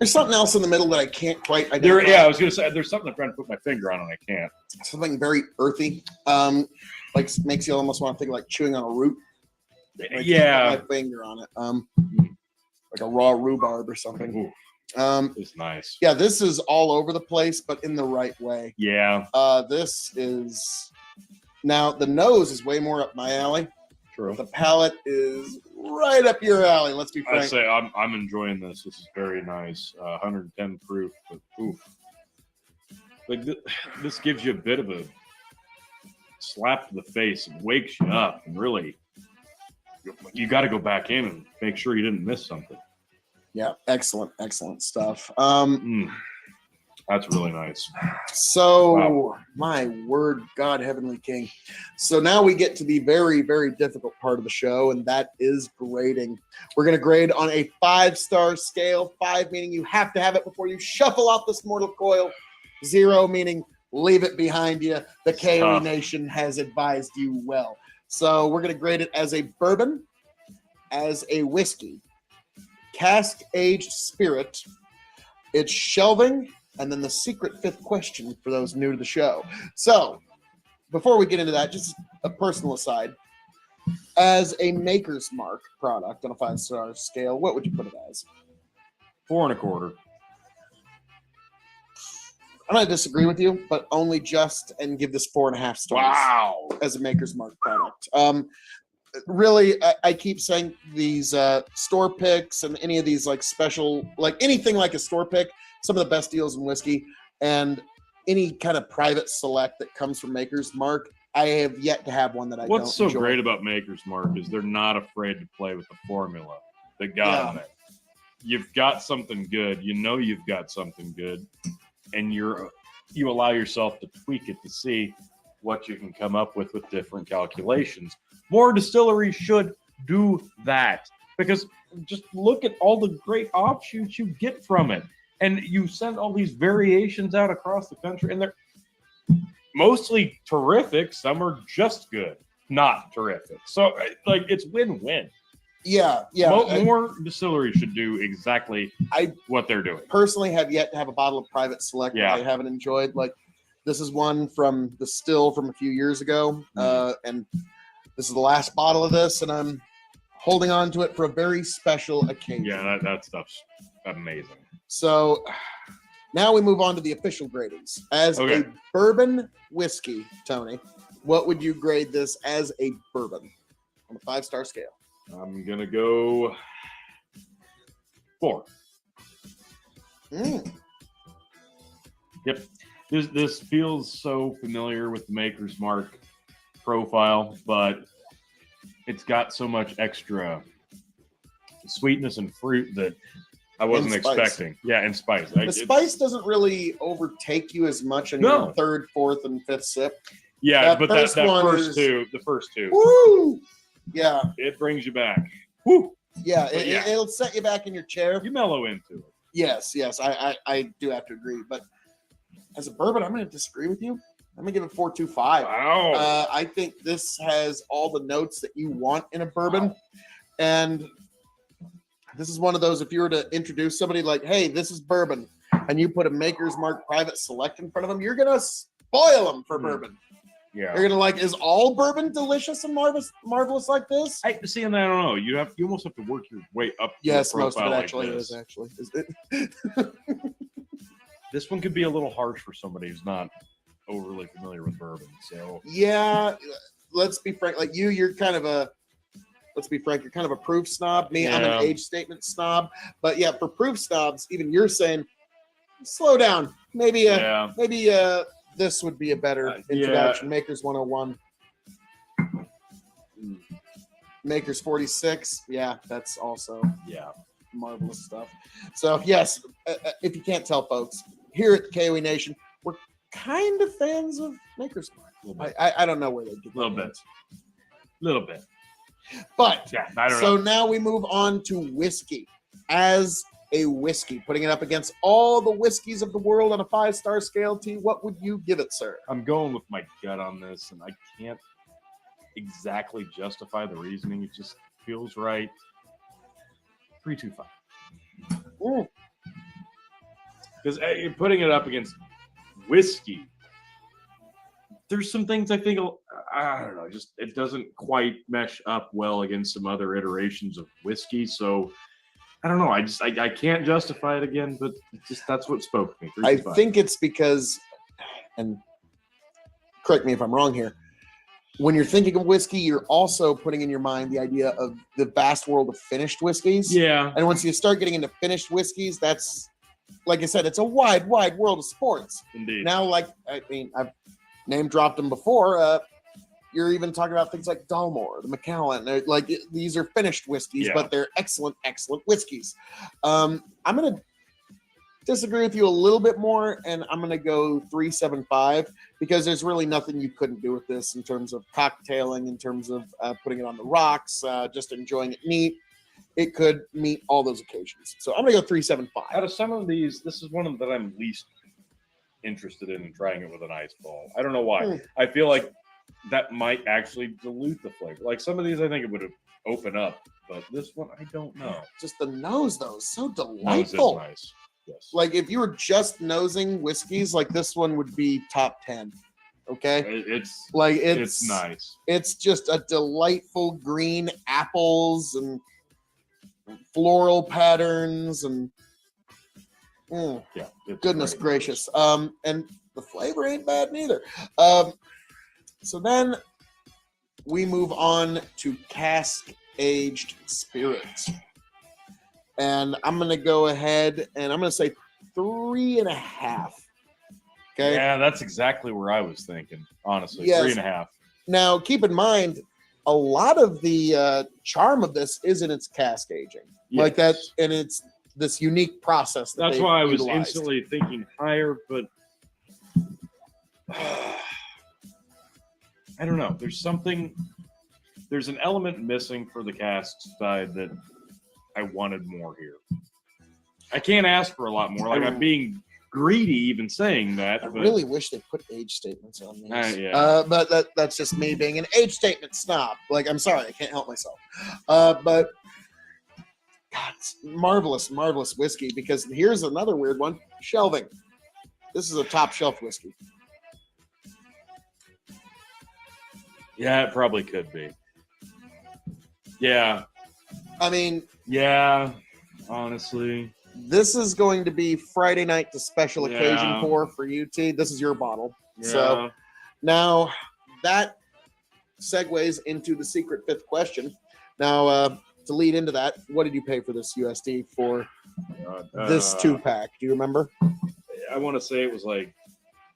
There's something else in the middle that I can't quite identify. There, yeah, I was gonna say there's something I'm trying to put my finger on and I can't. Something very earthy. Like makes you almost want to think like chewing on a root. Like, Yeah. put my finger on it. Like a raw rhubarb or something. Ooh, it's nice. Yeah, this is all over the place, but in the right way. Yeah. This is now the nose is way more up my alley. True. The palate is right up your alley. Let's be I'd frank. say I'm enjoying this. This is very nice. 110 proof. But oof. Like this gives you a bit of a slap to the face and wakes you up and really you got to go back in and make sure you didn't miss something. Yeah, excellent stuff. That's really nice. So, Wow. my word, God, Heavenly King. So now we get to the very, very difficult part of the show, and that is grading. We're going to grade on a 5-star scale. 5 meaning you have to have it before you shuffle off this mortal coil. 0 meaning leave it behind you. The K.O.E. tough. Nation has advised you well. So we're going to grade it as a bourbon, as a whiskey, cask-aged spirit, it's shelving, and then the secret 5th question for those new to the show. So, before we get into that, just a personal aside. As a Maker's Mark product on a 5-star scale, what would you put it as? 4 1/4. I'm going to disagree with you, but only just and give this 4.5 stars. Wow. As a Maker's Mark product. Really, I keep saying these store picks and any of these like special, like anything like a store pick, some of the best deals in whiskey, and any kind of private select that comes from Maker's Mark, I have yet to have one that I What's so don't enjoy. great about Maker's Mark is they're not afraid to play with the formula they got in there. You've got something good, you've got something good, and you allow yourself to tweak it to see what you can come up with different calculations. More distilleries should do that because just look at all the great offshoots you get from it. And you send all these variations out across the country, and they're mostly terrific. Some are just good, not terrific. So, like, it's win-win. Yeah. More distilleries should do exactly what they're doing. Personally have yet to have a bottle of private select that I haven't enjoyed. Like, this is one from the still from a few years ago, and this is the last bottle of this, and I'm holding on to it for a very special occasion. Yeah, that stuff's amazing. So now we move on to the official gradings. As a bourbon whiskey, Tony, what would you grade this as a bourbon on a 5-star scale? I'm going to go 4. Yep. This feels so familiar with the Maker's Mark profile, but it's got so much extra sweetness and fruit that I wasn't expecting. Yeah, and spice. The spice doesn't really overtake you as much in your 3rd, 4th, and 5th sip. Yeah, but that the first two. Woo! Yeah. It brings you back. Woo! Yeah, it'll set you back in your chair. You mellow into it. Yes, I do have to agree. But as a bourbon, I'm going to disagree with you. I'm going to give it 4.25. Wow. I think this has all the notes that you want in a bourbon. And This is one of those, if you were to introduce somebody like, hey, this is bourbon, and you put a Maker's Mark Private Select in front of them, you're going to spoil them for bourbon. Yeah. You're going to like, is all bourbon delicious and marvelous like this? I see, and I don't know. You almost have to work your way up. To Yes, a most of profile it like actually this. is, actually. Is it? This one could be a little harsh for somebody who's not overly familiar with bourbon. So Yeah, let's be frank. Like you're kind of a, let's be frank, you're kind of a proof snob. Me, I'm Yeah. an age statement snob. But yeah, for proof snobs, even you're saying, slow down. Maybe this would be a better introduction. Makers 101. Makers 46. Yeah, that's also marvelous stuff. So yes, if you can't tell, folks, here at the KOE Nation, we're kind of fans of Makers Mark. I don't know where they get a little bit. But Yeah, I don't so know. now we move on to whiskey. As a whiskey, putting it up against all the whiskeys of the world on a 5-star scale, T, what would you give it, sir? I'm going with my gut on this, and I can't exactly justify the reasoning. It just feels right. 3.25. Because you're putting it up against whiskey. There's some things I think, I don't know, just it doesn't quite mesh up well against some other iterations of whiskey. So I don't know. I can't justify it again, but just that's what spoke to me. I think it's because, and correct me if I'm wrong here, when you're thinking of whiskey, you're also putting in your mind the idea of the vast world of finished whiskeys. Yeah. And once you start getting into finished whiskeys, that's, like I said, it's a wide world of sports. Indeed. Now, like, I mean, I've name dropped them before. You're even talking about things like Dalmore, the Macallan. Like, these are finished whiskeys, but they're excellent whiskeys. I'm going to disagree with you a little bit more, and I'm going to go 3.75 because there's really nothing you couldn't do with this in terms of cocktailing, in terms of putting it on the rocks, just enjoying it neat. It could meet all those occasions. So I'm going to go 3.75. Out of some of these, this is one of them that I'm least interested in trying it with an ice ball. I don't know why. I feel like that might actually dilute the flavor. Like some of these, I think it would have opened up, but this one, I don't know. Just the nose, though, is so Nose delightful. is nice. Yes. Like if you were just nosing whiskeys, like this one would be top 10. Okay. It's Like it's nice. It's just a delightful green apples and floral patterns and Yeah. goodness great. gracious. And the flavor ain't bad neither. So then we move on to cask aged spirits. And I'm gonna go ahead and I'm gonna say 3.5. Okay. Yeah, that's exactly where I was thinking. Honestly, Yes. 3.5. Now, keep in mind, a lot of the charm of this is in its cask aging, like that, Yes. and it's this unique process. That's they've why I was utilized. instantly thinking higher, but I don't know. There's an element missing for the cask side that I wanted more here. I can't ask for a lot more. Like I'm being greedy even saying that. I but really wish they put age statements on these. yeah. But that's just me being an age statement snob. Like, I'm sorry, I can't help myself. But God, it's marvelous whiskey. Because here's another weird one: shelving. This is a top shelf whiskey. Yeah, it probably could be. Yeah. I mean, Yeah. Honestly. this is going to be Friday night to special occasion Yeah. for you, T. This is your bottle. Yeah. So now that segues into the secret fifth question. Now, to lead into that, what did you pay for this USD for this 2-pack? Do you remember? I want to say it was like,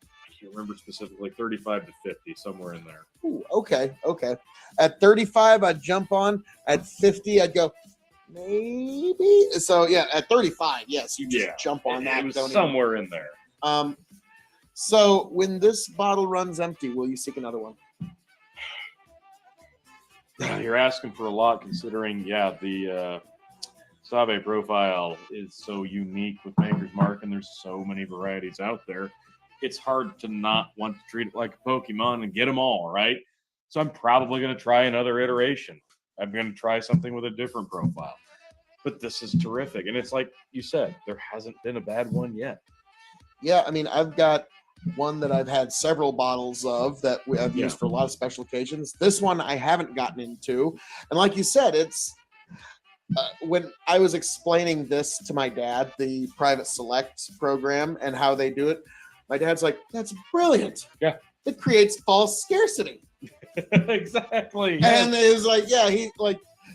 I can't remember specifically, 35 to 50, somewhere in there. Ooh, okay. At 35, I'd jump on. At 50, I'd go, maybe. So, yeah, at 35, yes, you just jump on that. It was don't somewhere in there. even- So, when this bottle runs empty, will you seek another one? You're asking for a lot considering, the Sabe profile is so unique with Maker's Mark, and there's so many varieties out there. It's hard to not want to treat it like a Pokemon and get them all, right? So I'm probably going to try another iteration. I'm going to try something with a different profile. But this is terrific. And it's like you said, there hasn't been a bad one yet. Yeah, I mean, I've got one that I've had several bottles of that I've Yeah. used for a lot of special occasions. This one I haven't gotten into. And like you said, it's when I was explaining this to my dad, the private select program and how they do it, my dad's like, that's brilliant. Yeah. It creates false scarcity. Exactly. And it was like, yeah, he's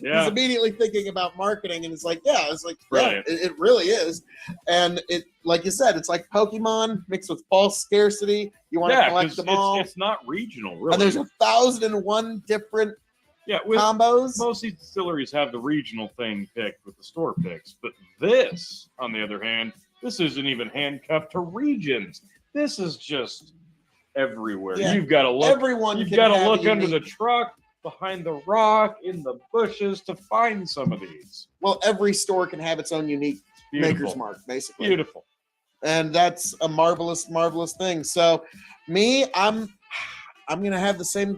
Yeah. immediately thinking about marketing, and it's like, yeah, it's like, Brilliant. yeah, it really is. And it, like you said, it's like Pokemon mixed with false scarcity. You want to Yeah, collect because them all, it's not regional, really. and there's 1,001 different with combos. most of these distilleries have the regional thing picked with the store picks, but this, on the other hand, this isn't even handcuffed to regions. This is just everywhere. Yeah. You've got to look. Everyone You've can got to have look a under the unique- truck, behind the rock, in the bushes to find some of these. Well, every store can have its own unique Beautiful. maker's mark, basically. Beautiful. And that's a marvelous, marvelous thing. So, me, I'm gonna have the same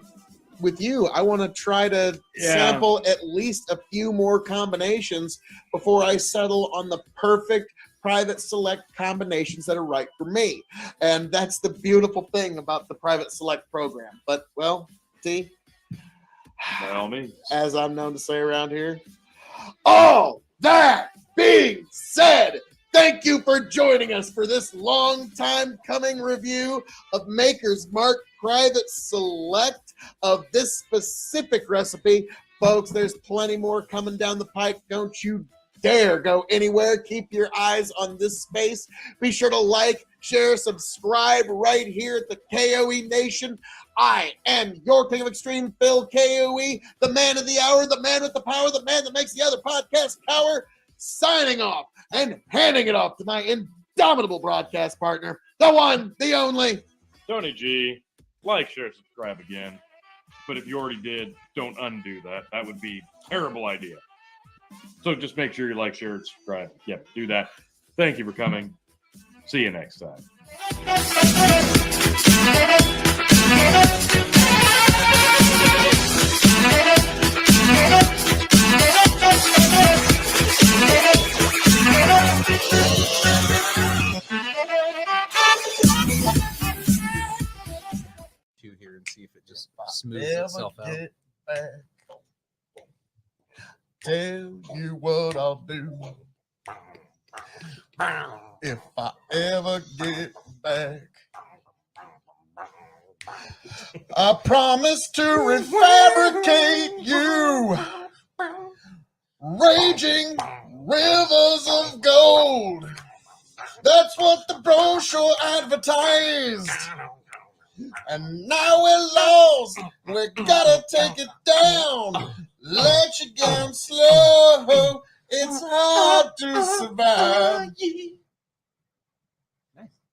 with you. I want to try to sample at least a few more combinations before I settle on the perfect private select combinations that are right for me. And that's the beautiful thing about the private select program. But well, T, By all means. as I'm known to say around here, all that being said, thank you for joining us for this long time coming review of Maker's Mark Private Select of this specific recipe. Folks, there's plenty more coming down the pipe. Don't you dare go anywhere. Keep your eyes on this space. Be sure to like, share, subscribe right here at the K.O.E. Nation. I am your King of Extreme, Phil K.O.E., the man of the hour, the man with the power, the man that makes the other podcast cower, signing off and handing it off to my indomitable broadcast partner, the one, the only, Tony G. Like, share, subscribe again. But if you already did, don't undo that. That would be a terrible idea. So just make sure you like, share, and subscribe. Yep, do that. Thank you for coming. See you next time. Two here and see if it just smooths itself out. get back. Tell you what I'll do if I ever get back. I promise to refabricate you, raging rivers of gold. That's what the brochure advertised. And now we're lost. We gotta take it down. Let you down slow. It's hard to survive.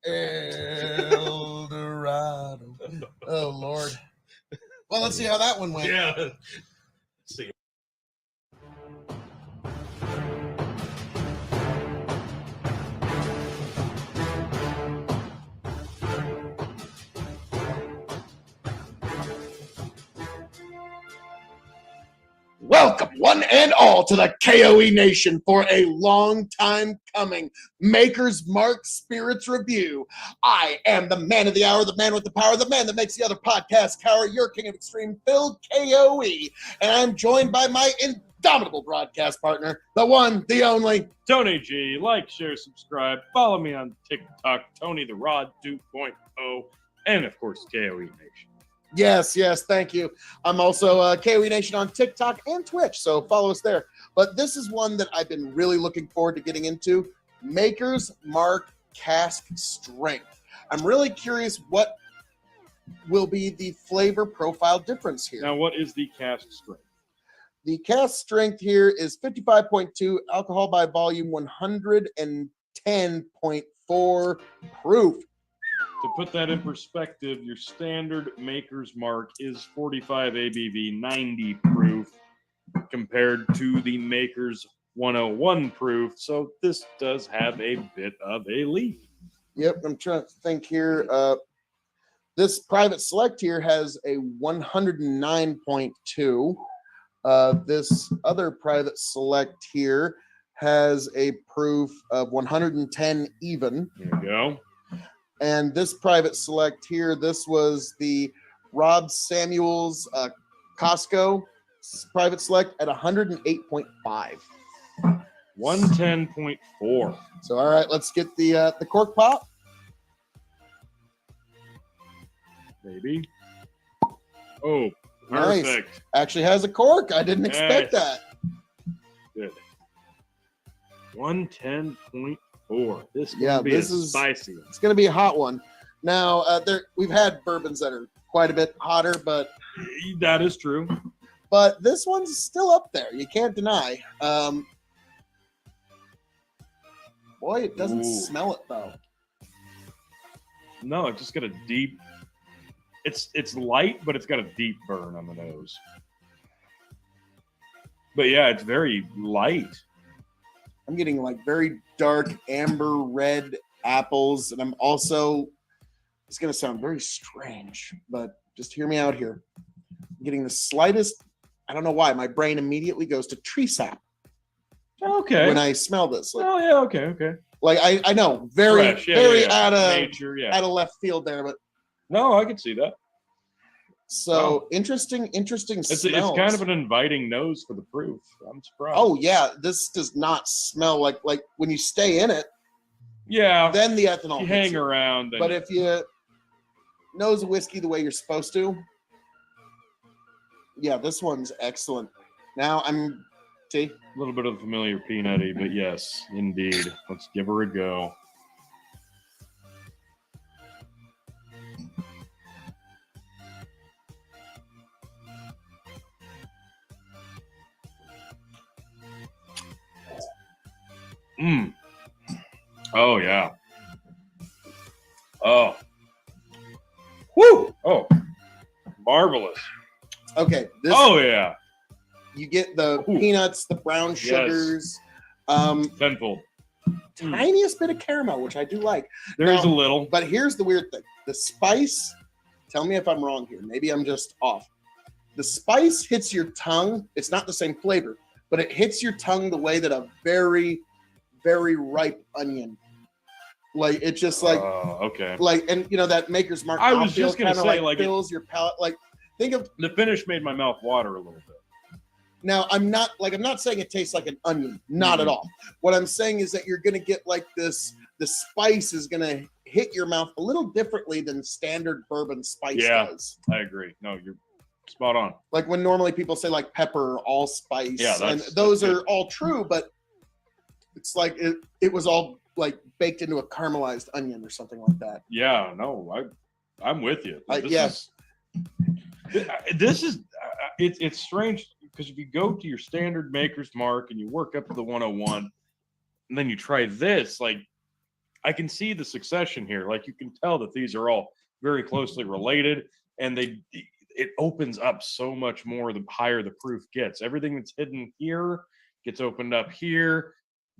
El Dorado. Oh Lord. Well, let's see how that one went. Yeah. See. Welcome, one and all, to the K.O.E. Nation for a long time coming Maker's Mark Spirits Review. I am the man of the hour, the man with the power, the man that makes the other podcast cower, your King of Extreme, Phil K.O.E. And I'm joined by my indomitable broadcast partner, the one, the only, Tony G. Like, share, subscribe. Follow me on TikTok, Tony the Rod 2.0, and of course, K.O.E. Nation. Yes, thank you. I'm also K.O.E. Nation on TikTok and Twitch, so follow us there. But this is one that I've been really looking forward to getting into, Maker's Mark Cask Strength. I'm really curious what will be the flavor profile difference here. Now, what is the cask strength? The cask strength here is 55.2, alcohol by volume 110.4 proof. To put that in perspective, your standard Maker's Mark is 45 ABV, 90 proof, compared to the Maker's 101 proof. So this does have a bit of a leap. Yep, I'm trying to think here. This private select here has a 109.2. This other private select here has a proof of 110 even. There you go. And this private select here, this was the Rob Samuels Costco private select at 108.5. 110.4. So, all right, let's get the cork pop. Maybe. Oh, Nice. perfect. Actually has a cork. I didn't expect Yes. that. Good. 110.4. This Yeah, will be this a is- spicy. It's going to be a hot one. Now, we've had bourbons that are quite a bit hotter, but That is true. this one's still up there. You can't deny. Boy, it doesn't Ooh. smell it though. No, it just got a deep. It's light, but it's got a deep burn on the nose. But yeah, it's very light. I'm getting like very dark amber red apples, and I'm also, it's going to sound very strange, but just hear me out here. I'm getting the slightest, I don't know why, my brain immediately goes to tree sap Okay. when I smell this. Like, Oh yeah. Okay. like I know, very, Fresh. Yeah, very yeah. out of Nature. Yeah. out of left field there, but No, I can see that. so interesting It's smells. kind of an inviting nose for the proof. I'm surprised. Oh yeah, this does not smell like when you stay in it, yeah. then the ethanol You hits hang you. around. Then But if you nose a whiskey the way you're supposed to, yeah, this one's excellent. Now I'm see. a little bit of familiar peanutty, but yes, indeed. Let's give her a go. Mmm. Oh yeah. Oh. Woo! Oh. Marvelous. Okay, this Oh yeah. you get the Ooh. peanuts, the brown sugars, Tenfold. tiniest bit of caramel, which I do like. There's Now- a little. But here's the weird thing: the spice. Tell me if I'm wrong here. Maybe I'm just off. The spice hits your tongue. It's not the same flavor, but it hits your tongue the way that a very, very ripe onion. Like it's just like Okay. and you know that Maker's Mark. I was just gonna kinda say, like, it- fills your palate. Like think of The finish made my mouth water a little bit. now. I'm not saying it tastes like an onion. Not at all. What I'm saying is that you're gonna get like this. The spice is gonna hit your mouth a little differently than standard bourbon spice Yeah. does. I agree. No, you're spot on. Like when normally people say like pepper, all-spice, Yeah, and that's those are good. all true, but it's like it was all like baked into a caramelized onion or something like that. Yeah, no, I'm with you. Yes. This is it's strange because if you go to your standard Maker's Mark and you work up to the 101, and then you try this, like I can see the succession here. Like you can tell that these are all very closely related, and it opens up so much more the higher the proof gets. Everything that's hidden here gets opened up here,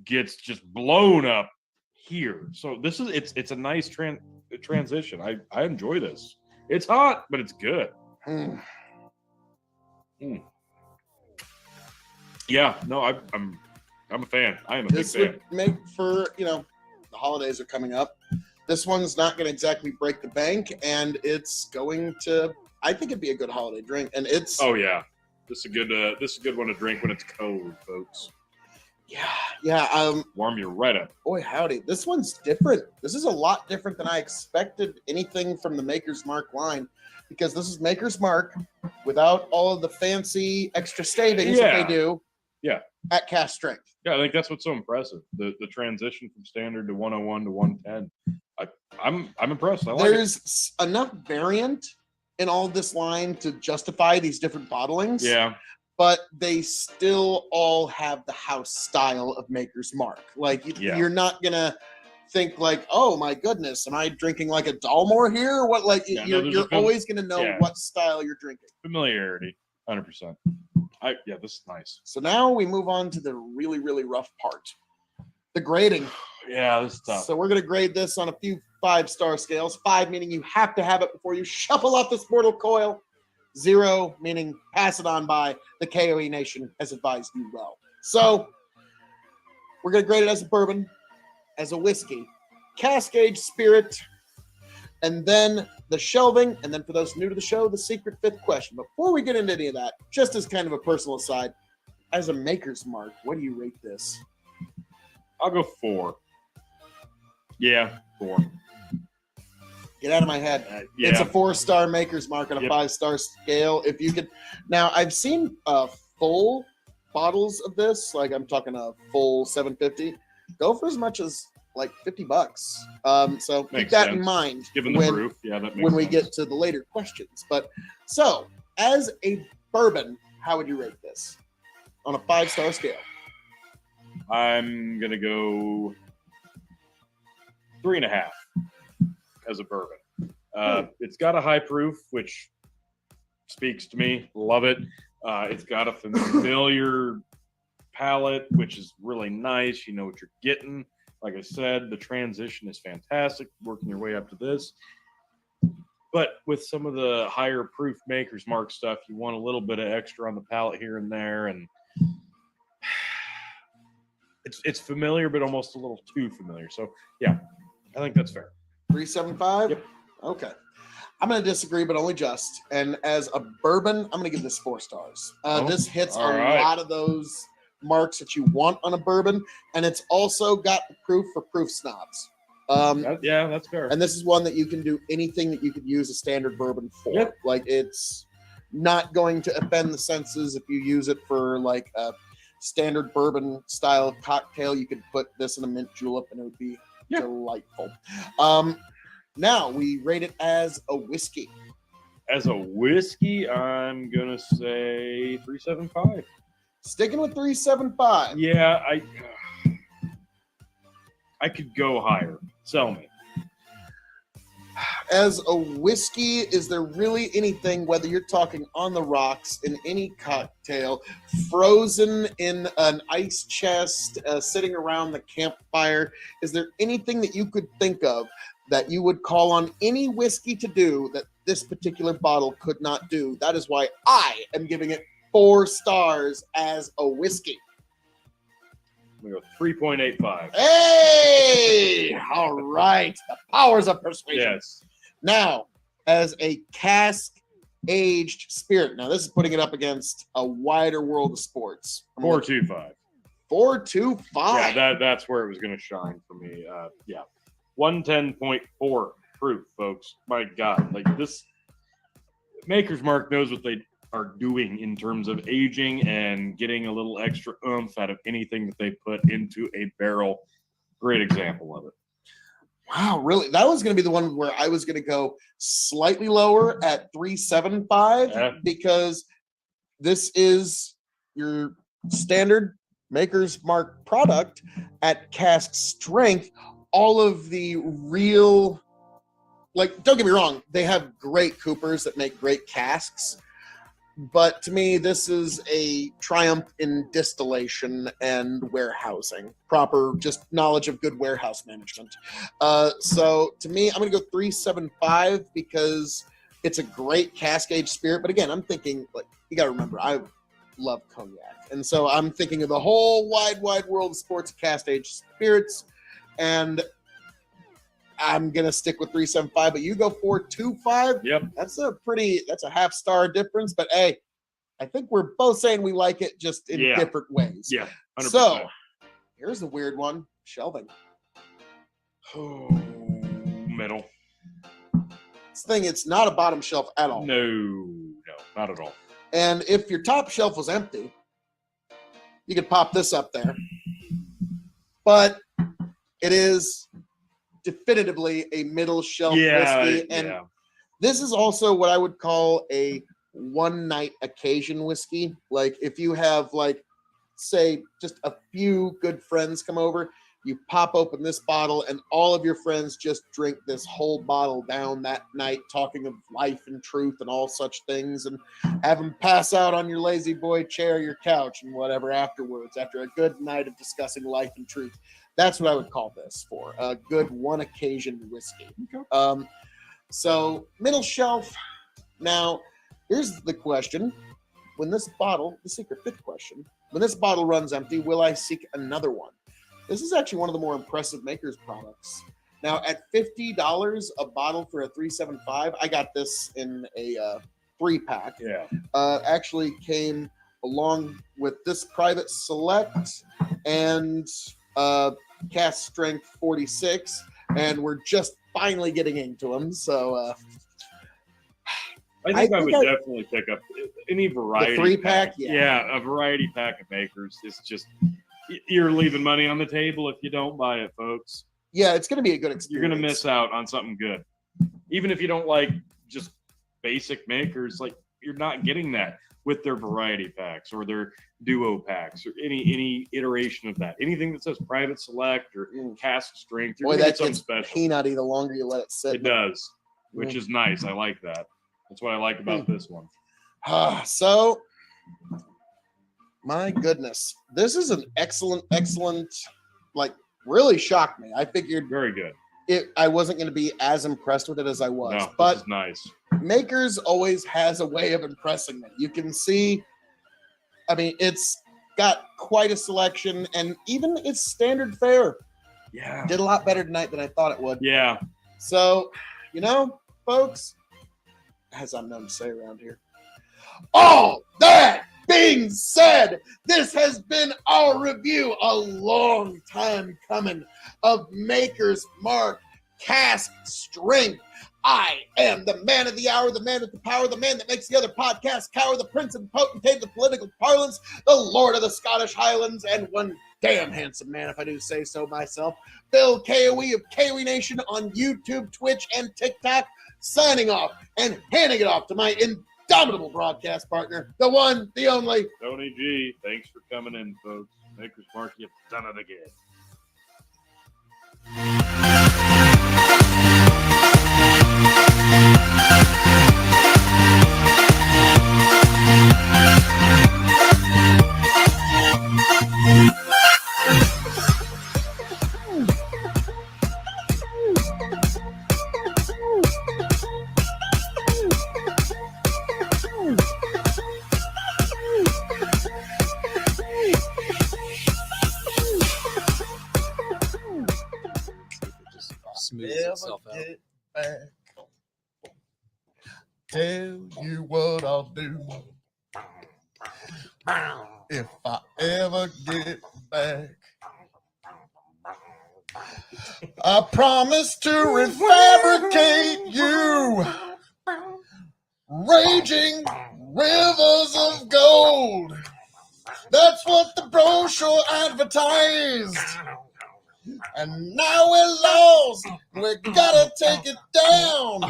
gets just blown up here. So this is it's a nice transition. I enjoy this. It's hot, but it's good. Hmm. Yeah, no, I'm a fan. I am a This big fan. would make for the holidays are coming up. This one's not going to exactly break the bank, and it's going to. I think it'd be a good holiday drink, and it's. Oh yeah, this is a good one to drink when it's cold, folks. Yeah. Warm you right up. Boy, howdy. This one's different. This is a lot different than I expected anything from the Maker's Mark line, because this is Maker's Mark without all of the fancy extra stavings that Yeah. they do. Yeah. At cast strength. Yeah, I think that's what's so impressive. The transition from standard to 101 to 110. I'm impressed. I like it. There's enough variant in all of this line to justify these different bottlings. Yeah. But they still all have the house style of Maker's Mark. Like Yeah. you're not gonna think like, oh my goodness, am I drinking like a Dalmore here? What like Yeah, no, you're there's a always gonna know yeah. what style you're drinking. Familiarity, 100%. This is nice. So now we move on to the really, really rough part. The grading. Yeah, this is tough. So we're gonna grade this on a few 5-star scales. 5 meaning you have to have it before you shuffle off this mortal coil. 0 meaning pass it on by. The K.O.E Nation has advised you well. So We're going to grade it as a bourbon, as a whiskey, cask aged spirit, and then the shelving. And then for those new to the show, the secret fifth question. Before we get into any of that, just as kind of a personal aside, as a maker's mark, what do you rate this? I'll go 4. Yeah, 4. Get out of my head. Yeah. It's a 4-star maker's mark on a Yep. 5-star scale. If you could, now I've seen full bottles of this, like I'm talking a full 750, go for as much as like $50. So keep Makes that in sense. mind Given the when, proof, yeah, that makes when we sense. get to the later questions. But so as a bourbon, how would you rate this on a 5-star scale? I'm gonna go 3.5 as a bourbon. It's got a high proof, which speaks to me. Love it. It's got a familiar palate, which is really nice. You know what you're getting. Like I said, the transition is fantastic, working your way up to this. But with some of the higher proof maker's mark stuff, you want a little bit of extra on the palate here and there, and it's familiar, but almost a little too familiar. So yeah, I think that's fair. 375? Yep. Okay. I'm going to disagree, but only just. And as a bourbon, I'm going to give this 4 stars. This hits all a right. lot of those marks that you want on a bourbon, and it's also got the proof for proof snobs. Yeah, that's fair. And this is one that you can do anything that you could use a standard bourbon for. Yep. Like, it's not going to offend the senses if you use it for like a standard bourbon style cocktail. You could put this in a mint julep and it would be delightful. Now we rate it as a whiskey. As a whiskey, I'm gonna say 3.75. Sticking with 375. Yeah, I could go higher. Sell me. As a whiskey, is there really anything, whether you're talking on the rocks, in any cocktail, frozen in an ice chest, sitting around the campfire, is there anything that you could think of that you would call on any whiskey to do that this particular bottle could not do? That is why I am giving it 4 stars as a whiskey. I'm gonna go 3.85. Hey! All right. The powers of persuasion. Yes. Now, as a cask-aged spirit, now this is putting it up against a wider world of sports. 4.25. 425. Yeah, that's where it was gonna shine for me. 110.4 proof, folks. My God, like this Maker's Mark knows what they are doing in terms of aging and getting a little extra oomph out of anything that they put into a barrel. Great example of it. Wow, really? That was going to be the one where I was going to go slightly lower at 375 Yeah. because this is your standard Maker's Mark product at cask strength. All of the real, like, don't get me wrong, they have great coopers that make great casks. But to me, this is a triumph in distillation and warehousing, proper just knowledge of good warehouse management. So to me, I'm going to go 375 because it's a great cask-aged spirit. But again, I'm thinking, like, you got to remember, I love cognac. And so I'm thinking of the whole wide world of sports cask-aged spirits. And I'm going to stick with 375, but you go 425. Yep. That's a half-star difference, but hey, I think we're both saying we like it just in different ways. Yeah. 100%. So here's the weird one, shelving. Oh, middle. This thing, it's not a bottom shelf at all. No, not at all. And if your top shelf was empty, you could pop this up there. But it is definitively a middle shelf whiskey. And this is also what I would call a one-night occasion whiskey. Like if you have, like, say, just a few good friends come over, you pop open this bottle and all of your friends just drink this whole bottle down that night, talking of life and truth and all such things, and have them pass out on your lazy boy chair, your couch, and whatever afterwards, after a good night of discussing life and truth. That's what I would call this for a good one occasion whiskey. Okay. So middle shelf. Now, here's the question. When this bottle, the secret fifth question, when this bottle runs empty, will I seek another one? This is actually one of the more impressive Makers products. Now, at $50 a bottle for a 375, I got this in a 3-pack. Yeah. Actually came along with this Private Select and Cast Strength 46, and we're just finally getting into them. So I think I would definitely pick up any variety. The 3-pack? Yeah, a variety pack of Makers. It's just, you're leaving money on the table if you don't buy it, folks. yeah, it's going to be a good experience. You're going to miss out on something good. Even if you don't like just basic Makers, like you're not getting that with their variety packs or their duo packs or any iteration of that. Anything that says Private Select or Cast Strength, you're Boy, gonna that get something gets special. peanutty the longer you let it sit. It does, which is nice. I like that. That's what I like about this one. So, my goodness, this is an excellent, like, really shocked me. I figured Very good. I wasn't going to be as impressed with it as I was. No, but this is nice. Makers always has a way of impressing me. You can see, I mean, it's got quite a selection, and even its standard fare Yeah. did a lot better tonight than I thought it would. Yeah. So, folks, as I'm known to say around here, all that being said, this has been our review, a long time coming, of Maker's Mark Cast Strength. I am the man of the hour, the man with the power, the man that makes the other podcast cower, the prince and potentate of the political parlance, the lord of the Scottish Highlands, and one damn handsome man, if I do say so myself, Bill K.O.E. of K.O.E. Nation on YouTube, Twitch, and TikTok, signing off and handing it off to my indomitable broadcast partner, the one, the only, Tony G, thanks for coming in, folks. Maker's Mark, you've done it again. Smooths itself out. get back. Tell you what I'll do if I ever get back. I promise to refabricate you, raging rivers of gold. That's what the brochure advertised. And now we're lost. We gotta take it down.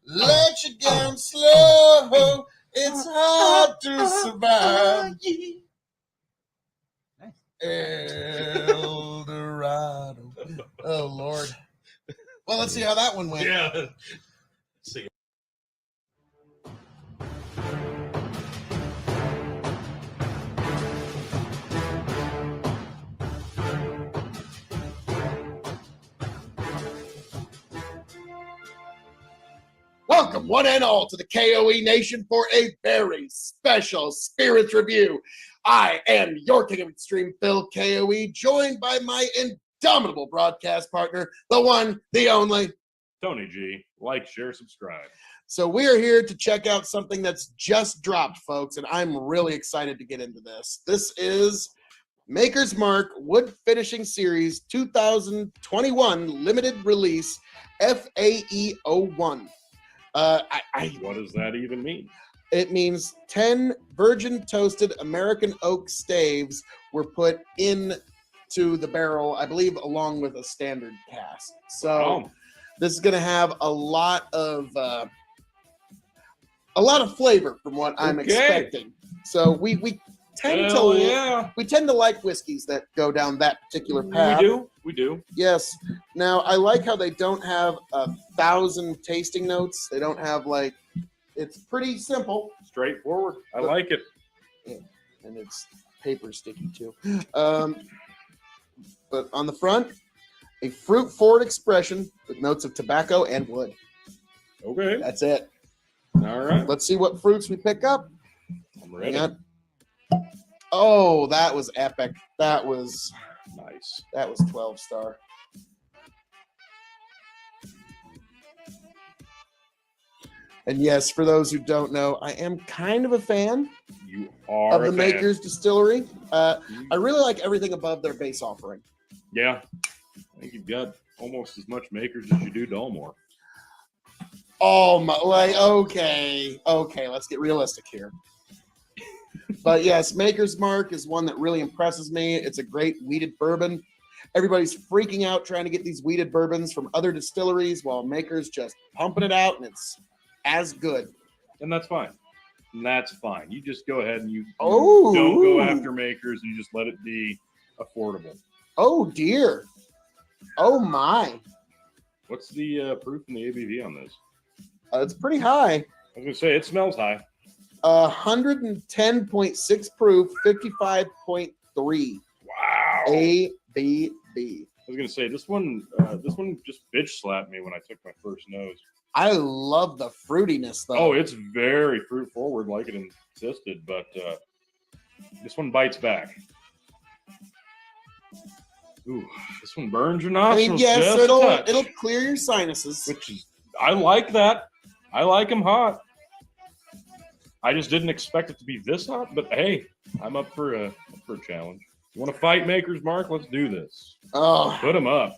Let you down slow. It's hard to survive. El Dorado. Oh Lord. Well, let's see how that one went. Yeah. See. Welcome, one and all, to the K.O.E. Nation for a very special Spirits Review. I am your King of Extreme, Phil K.O.E., joined by my indomitable broadcast partner, the one, the only, Tony G. Like, share, subscribe. So we are here to check out something that's just dropped, folks, and I'm really excited to get into this. This is Maker's Mark Wood Finishing Series 2021 limited release FAE01. What does that even mean? It means 10 virgin toasted American oak staves were put into the barrel, I believe, along with a standard cast. So this is going to have a lot of flavor from what I'm expecting. So we tend to like whiskeys that go down that particular path. We do. Yes. Now I like how they don't have 1,000 tasting notes. They don't have it's pretty simple. Straightforward. I like it. Yeah, and it's paper sticky too. But on the front, a fruit forward expression with notes of tobacco and wood. Okay. That's it. All right. Let's see what fruits we pick up. I'm ready. Oh, that was epic. That was Nice. That was 12-star. And yes, for those who don't know, I am kind of a fan You are of a the fan. Maker's Distillery. I really like everything above their base offering. Yeah. I think you've got almost as much Makers as you do Dalmore. Oh my! Like, okay, let's get realistic here. But yes, Maker's Mark is one that really impresses me. It's a great weeded bourbon. Everybody's freaking out trying to get these weeded bourbons from other distilleries, while Maker's just pumping it out, and it's as good. And that's fine. And that's fine. You just go ahead and you Oh. don't go after Makers. You just let it be affordable. Oh dear! Oh my! What's the proof and the ABV on this? It's pretty high. I was going to say, it smells high. 110.6 proof, 55.3 Wow. ABV. I was going to say, this one just bitch slapped me when I took my first nose. I love the fruitiness though. Oh, it's very fruit forward like it insisted, but this one bites back. Ooh, this one burns your I nostrils. mean, yes, just a touch, it'll clear your sinuses. which is, I like that. I like them hot. I just didn't expect it to be this hot, but hey, I'm up for a challenge. You want to fight Maker's Mark? Let's do this. Oh, Put them up.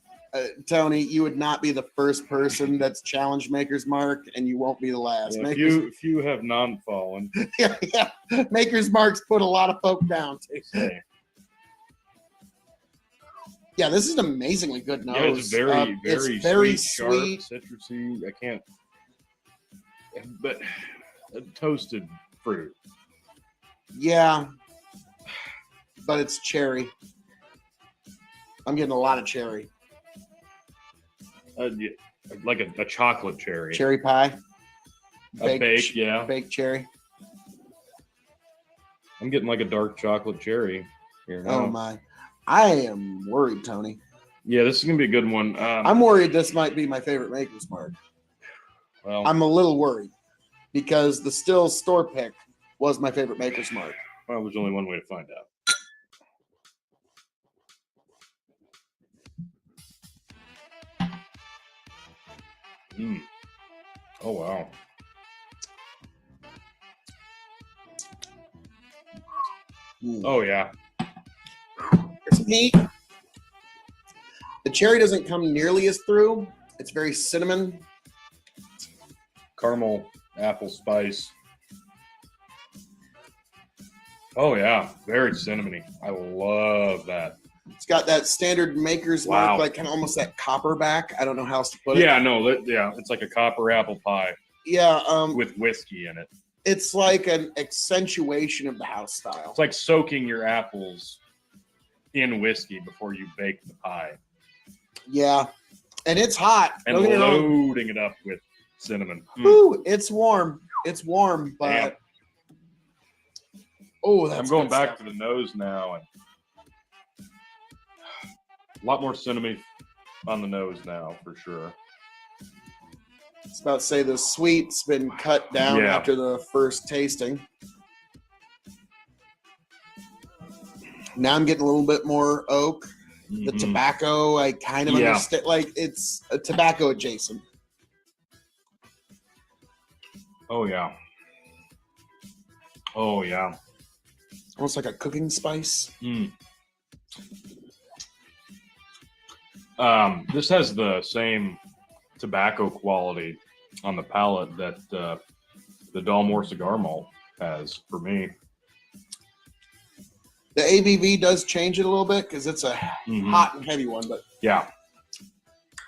Tony, you would not be the first person that's challenged Maker's Mark, and you won't be the last. Yeah, Maker's, few have non-fallen. yeah. Maker's Mark's put a lot of folk down. Say. Yeah, this is an amazingly good nose. Yeah, it's very, it's very sweet, sweet. sharp, citrusy. I can't, but toasted fruit. Yeah, but it's cherry. I'm getting a lot of cherry. Yeah, like a chocolate cherry. Cherry pie. A baked, yeah. Baked cherry. I'm getting like a dark chocolate cherry here now. Oh my. I am worried, Tony. Yeah, this is gonna be a good one. I'm worried this might be my favorite Maker's Mark. Well, I'm a little worried because the still store pick was my favorite Maker's Mark. well, there's only one way to find out. Mm. Oh wow. Oh yeah. It's neat. The cherry doesn't come nearly as through. It's very cinnamon. Caramel, apple spice. Oh yeah, very cinnamony. I love that. It's got that standard Maker's Wow. Mark, like kind of almost that copper back. I don't know how else to put it. Yeah, no, yeah, it's like a copper apple pie Yeah, with whiskey in it. it's like an accentuation of the house style. It's like soaking your apples in whiskey before you bake the pie Yeah, and it's hot. and Don't get me wrong. loading it up with cinnamon. Mm. Ooh, it's warm. It's warm, but Damn. oh, that's I'm going good back stuff. to the nose now, and a lot more cinnamon on the nose now for sure. It's about to say the sweet's been cut down Yeah. after the first tasting. Now I'm getting a little bit more oak. The Mhm. tobacco, I kind of Yeah. understand. Like it's a tobacco adjacent. Oh yeah. Oh yeah. Almost like a cooking spice. Mm. This has the same tobacco quality on the palate that the Dalmore cigar malt has for me. The ABV does change it a little bit because it's a Mhm. hot and heavy one. But Yeah.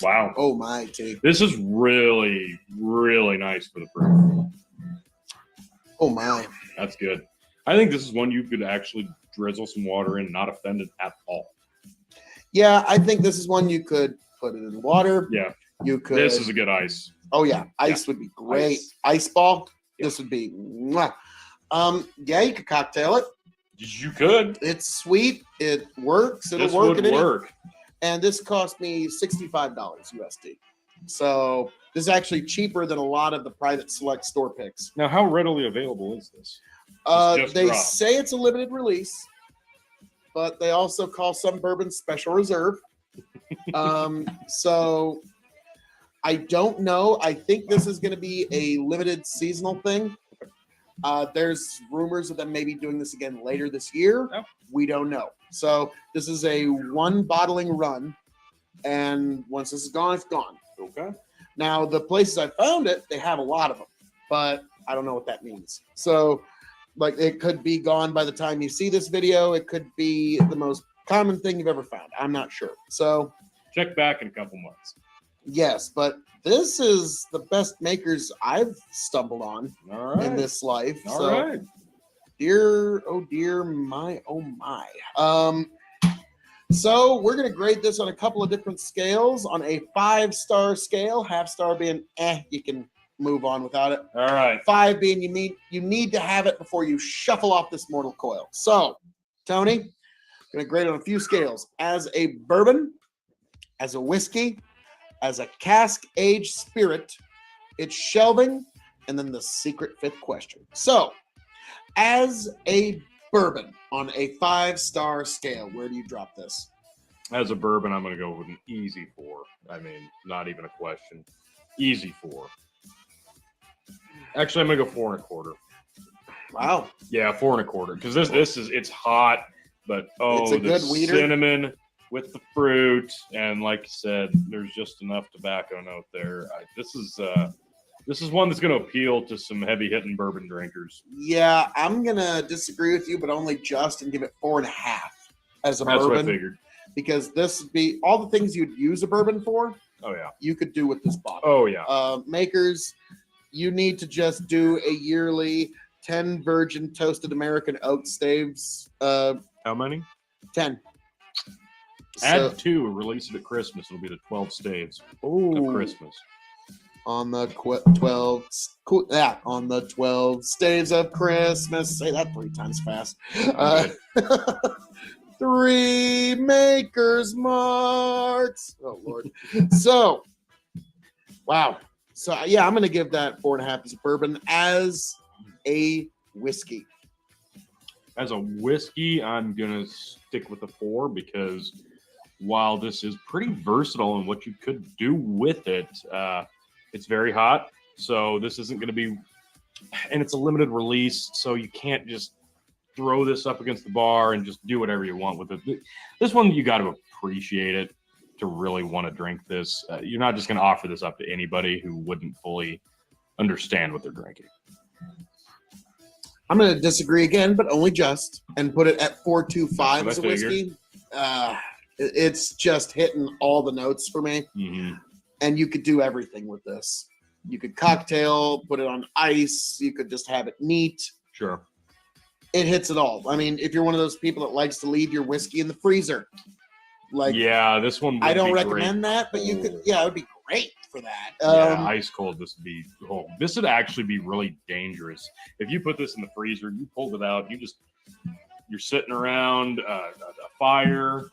Wow. oh my, T. This is really, really nice for the proof. Oh my. That's good. I think this is one you could actually drizzle some water in, not offended at all. Yeah, I think this is one you could put it in water. Yeah. You could. This is a good ice. Oh yeah, ice would be great. Ice ball. This would be. Mwah. Yeah, you could cocktail it. You could. It's sweet. It works. It'll This work. would in it. work. And this cost me $65 USD. So this is actually cheaper than a lot of the private select store picks. Now, how readily available is this? Just They dropped. say it's a limited release. but they also call some bourbons special reserve. So I don't know. I think this is going to be a limited seasonal thing. There's rumors of them maybe doing this again later this year. Oh. We don't know. So this is a one bottling run, and once this is gone, it's gone. Okay. Now, the places I found it, they have a lot of them, but I don't know what that means. So, like, it could be gone by the time you see this video. It could be the most common thing you've ever found. I'm not sure. So, Check back in a couple months. yes, but this is the best makers I've stumbled on All right. in this life. All so, right. dear, oh dear, my, oh my. So we're going to grade this on a couple of different scales. On a 5-star scale, half star being you can move on without it. All right. 5 being you need to have it before you shuffle off this mortal coil. So, Tony, going to grade on a few scales. As a bourbon, as a whiskey, as a cask-aged spirit, it's shelving, and then the secret 5th question. So, as a bourbon on a 5-star scale, where do you drop this? As a bourbon, I'm going to go with an easy 4. I mean, not even a question. Easy 4. Actually, I'm going to go 4 1/4. Wow. Yeah, 4 1/4. Because this is, it's hot, but It's a the good weeder. cinnamon with the fruit, and like you said, there's just enough tobacco note there. This is one that's going to appeal to some heavy hitting bourbon drinkers. Yeah, I'm going to disagree with you, but only just, and give it 4.5 as a That's what I bourbon. figured. Because this would be all the things you'd use a bourbon for, Oh yeah. you could do with this bottle. Oh yeah. Makers, you need to just do a yearly 10 virgin toasted American oak staves. How many? 10. Add 2, release it at Christmas. It'll be the 12 staves of Christmas. On the 12 staves of Christmas. Say that 3 times fast. 3 makers marks. Oh Lord. So, wow. So yeah, I'm gonna give that 4.5 as a bourbon. As a whiskey. As a whiskey, I'm gonna stick with the 4 because while this is pretty versatile in what you could do with it, it's very hot. So this isn't going to be, and it's a limited release, so you can't just throw this up against the bar and just do whatever you want with it. This one, you got to appreciate it to really want to drink this. You're not just going to offer this up to anybody who wouldn't fully understand what they're drinking. I'm going to disagree again, but only just, and put it at 4.25 as a That's what I whiskey. It's just hitting all the notes for me. Mm-hmm. And you could do everything with this. You could cocktail, put it on ice. You could just have it neat. Sure. It hits it all. I mean, if you're one of those people that likes to leave your whiskey in the freezer, like, Yeah, this one would I don't be recommend great. that, but you could, yeah, it would be great for that. Yeah, ice cold. This would be. Oh, this would actually be really dangerous if you put this in the freezer. You pulled it out. You're sitting around a fire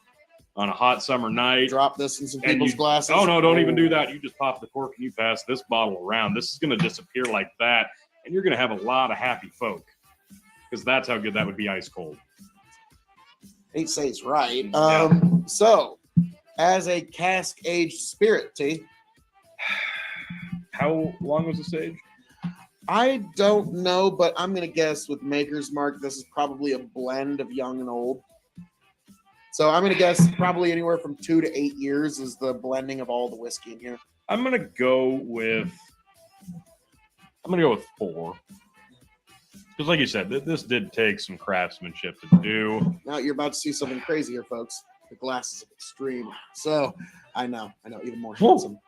on a hot summer night. Drop this in some And people's glasses. Oh no! Don't even do that. You just pop the cork and you pass this bottle around. This is going to disappear like that, and you're going to have a lot of happy folk because that's how good that would be ice cold. Ain't say it's right. Yeah. So, as a cask-aged spirit, T, How long was this aged? I don't know, but I'm going to guess with Maker's Mark, this is probably a blend of young and old. So I'm going to guess probably anywhere from 2 to 8 years is the blending of all the whiskey in here. I'm going to go with 4. Because like you said, this did take some craftsmanship to do. Now you're about to see something crazy here, folks. The glass is extreme. So I know, even more handsome.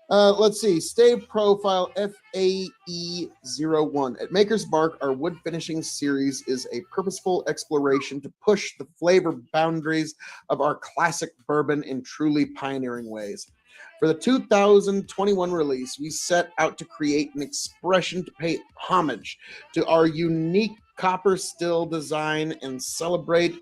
Let's see. Stave Profile FAE01. At Maker's Mark, our wood finishing series is a purposeful exploration to push the flavor boundaries of our classic bourbon in truly pioneering ways. For the 2021 release, we set out to create an expression to pay homage to our unique copper still design and celebrate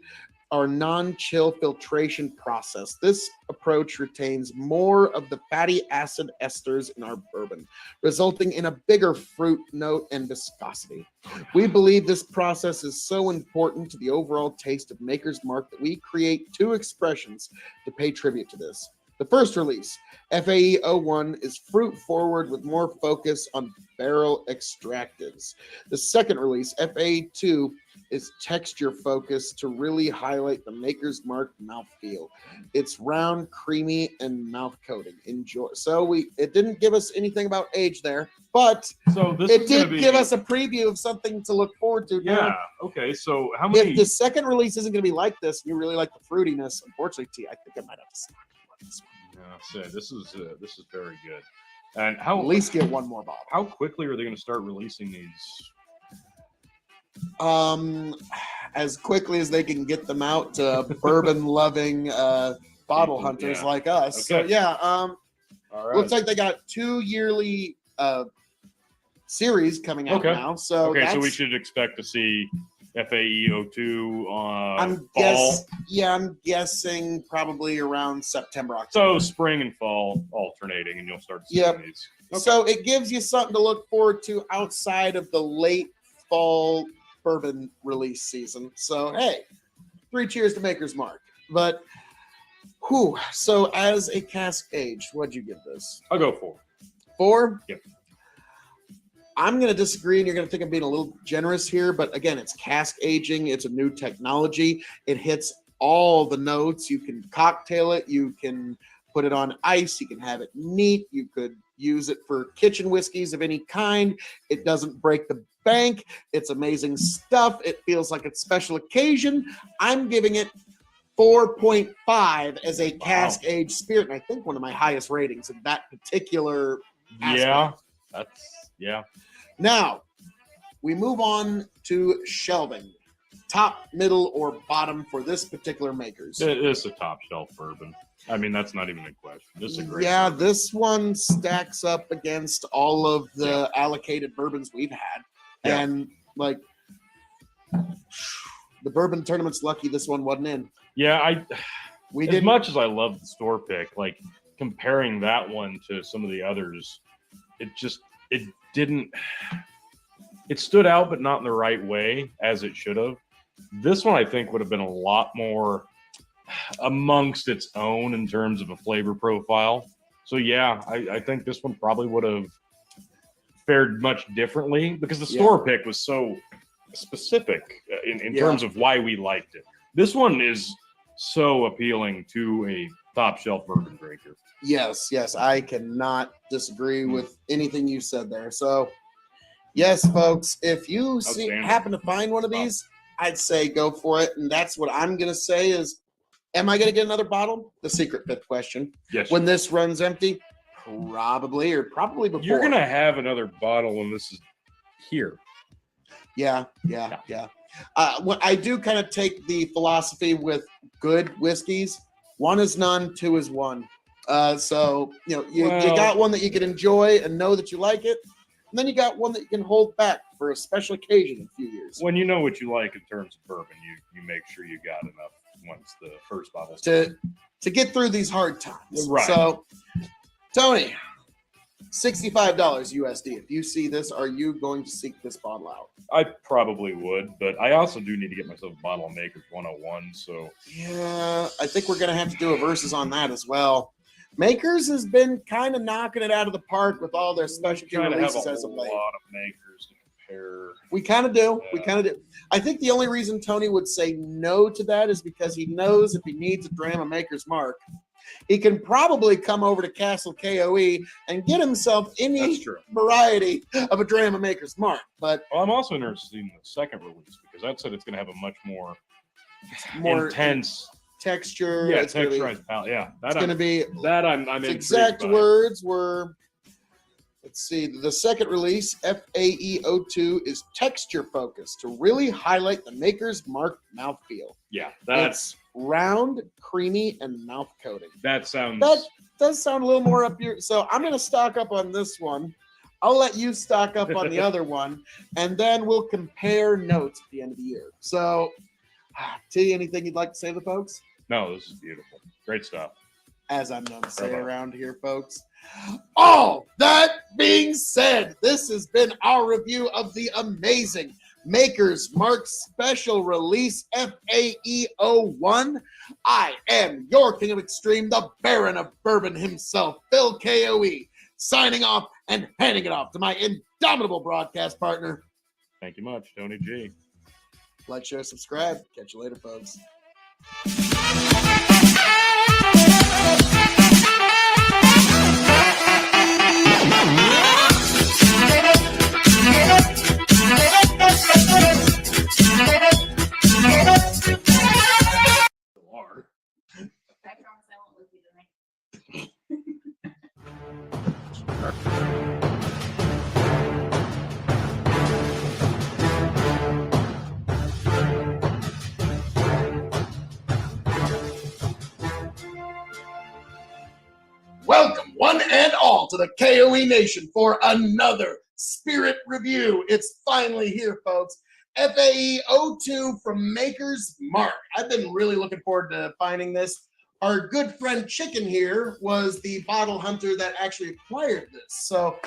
our non-chill filtration process. This approach retains more of the fatty acid esters in our bourbon, resulting in a bigger fruit note and viscosity. We believe this process is so important to the overall taste of Maker's Mark that we create 2 expressions to pay tribute to this. The first release, FAE 01, is fruit forward with more focus on barrel extractives. The second release, FAE 2, is texture focused to really highlight the Maker's Mark mouthfeel. It's round, creamy, and mouth coating. Enjoy. So it didn't give us anything about age there, but So this it is gonna did be, give us a preview of something to look forward to. Yeah. Now, Okay. So how many? if the second release isn't going to be like this, and you really like the fruitiness, unfortunately, T, I think I might have to stop on this one. Yeah. So this is very good. And how At least get one more bottle. how quickly are they going to start releasing these? As quickly as they can get them out to bourbon loving bottle People, hunters yeah. like us. So Okay. yeah, All right. looks like they got 2 yearly series coming out Okay. now. So Okay. So we that's- should expect to see FAE 02 I'm fall. I'm guessing probably around September, October. So spring and fall alternating, and you'll start seeing Yep. these. Okay. So it gives you something to look forward to outside of the late fall bourbon release season. So hey, 3 cheers to Maker's Mark. But whew, so as a cask age, what'd you give this? I'll go 4. 4? Yep. I'm going to disagree, and you're going to think I'm being a little generous here, but again, it's cask aging. It's a new technology. It hits all the notes. You can cocktail it. You can put it on ice. You can have it neat. You could use it for kitchen whiskeys of any kind. It doesn't break the bank. It's amazing stuff. It feels like it's special occasion. I'm giving it 4.5 as a cask aged spirit, and I think one of my highest ratings in that particular aspect. Yeah. Yeah. Now, we move on to shelving. Top, middle, or bottom for this particular Maker's. It's a top shelf bourbon. I mean, that's not even a question. This is a great. Yeah, bourbon. this one stacks up against all of the allocated bourbons we've had. Yeah. And, like, the bourbon tournament's lucky this one wasn't in. Yeah, We as didn't. much as I love the store pick, like comparing that one to some of the others, it didn't. It stood out, but not in the right way as it should have. This one, I think, would have been a lot more amongst its own in terms of a flavor profile. So yeah, I think this one probably would have fared much differently because the store pick was so specific in terms of why we liked it. This one is so appealing to a top shelf bourbon drinker. Yes, I cannot disagree with anything you said there. So, yes, folks, if you happen to find one of these, I'd say go for it. And that's what I'm going to say is, am I going to get another bottle? The secret 5th question. Yes. When this runs empty, probably before. You're going to have another bottle when this is here. Yeah. I do kind of take the philosophy with good whiskeys. 1 is none, 2 is 1. So, you got one that you can enjoy and know that you like it. And then you got one that you can hold back for a special occasion in a few years. When you know what you like in terms of bourbon, you make sure you got enough once the first bottle's to get through these hard times. Right. So, Tony, $65 USD. If you see this, are you going to seek this bottle out? I probably would, but I also do need to get myself a bottle of Maker's 101. So Yeah, I think we're going to have to do a versus on that as well. Makers has been kind of knocking it out of the park with all their specialty trying to have releases a as of late. lot of Makers to compare. We kind of do. Yeah. I think the only reason Tony would say no to that is because he knows if he needs a dram of Maker's Mark, he can probably come over to Castle K.O.E. and get himself any That's true. variety of a dram of Maker's Mark. But Well, I'm also interested in the second release because that said it's going to have a much more intense, texture. yeah, it's gonna be- texturized palate. Yeah, It's going to be I'm Its intrigued exact by. words were, let's see, the second release, FAE 02, is texture focused to really highlight the Maker's Mark mouthfeel. Yeah, that's It's round, creamy, and mouth coating. that sounds. That does sound a little more up your. So I'm going to stock up on this one. I'll let you stock up on the other one, and then we'll compare notes at the end of the year. So T, anything you'd like to say to the folks? No, this is beautiful. Great stuff. As I'm known to say Bravo. around here, folks. All that being said, this has been our review of the amazing Maker's Mark Special Release FAE01. I am your King of Extreme, the Baron of Bourbon himself, Phil K.O.E., signing off and handing it off to my indomitable broadcast partner. Thank you much, Tony G. Like, share, subscribe. Catch you later, folks. I promise I won't leave you tonight. Welcome, one and all, to the K.O.E. Nation for another Spirit Review. It's finally here, folks. FAE02 from Maker's Mark. I've been really looking forward to finding this. Our good friend Chicken here was the bottle hunter that actually acquired this. So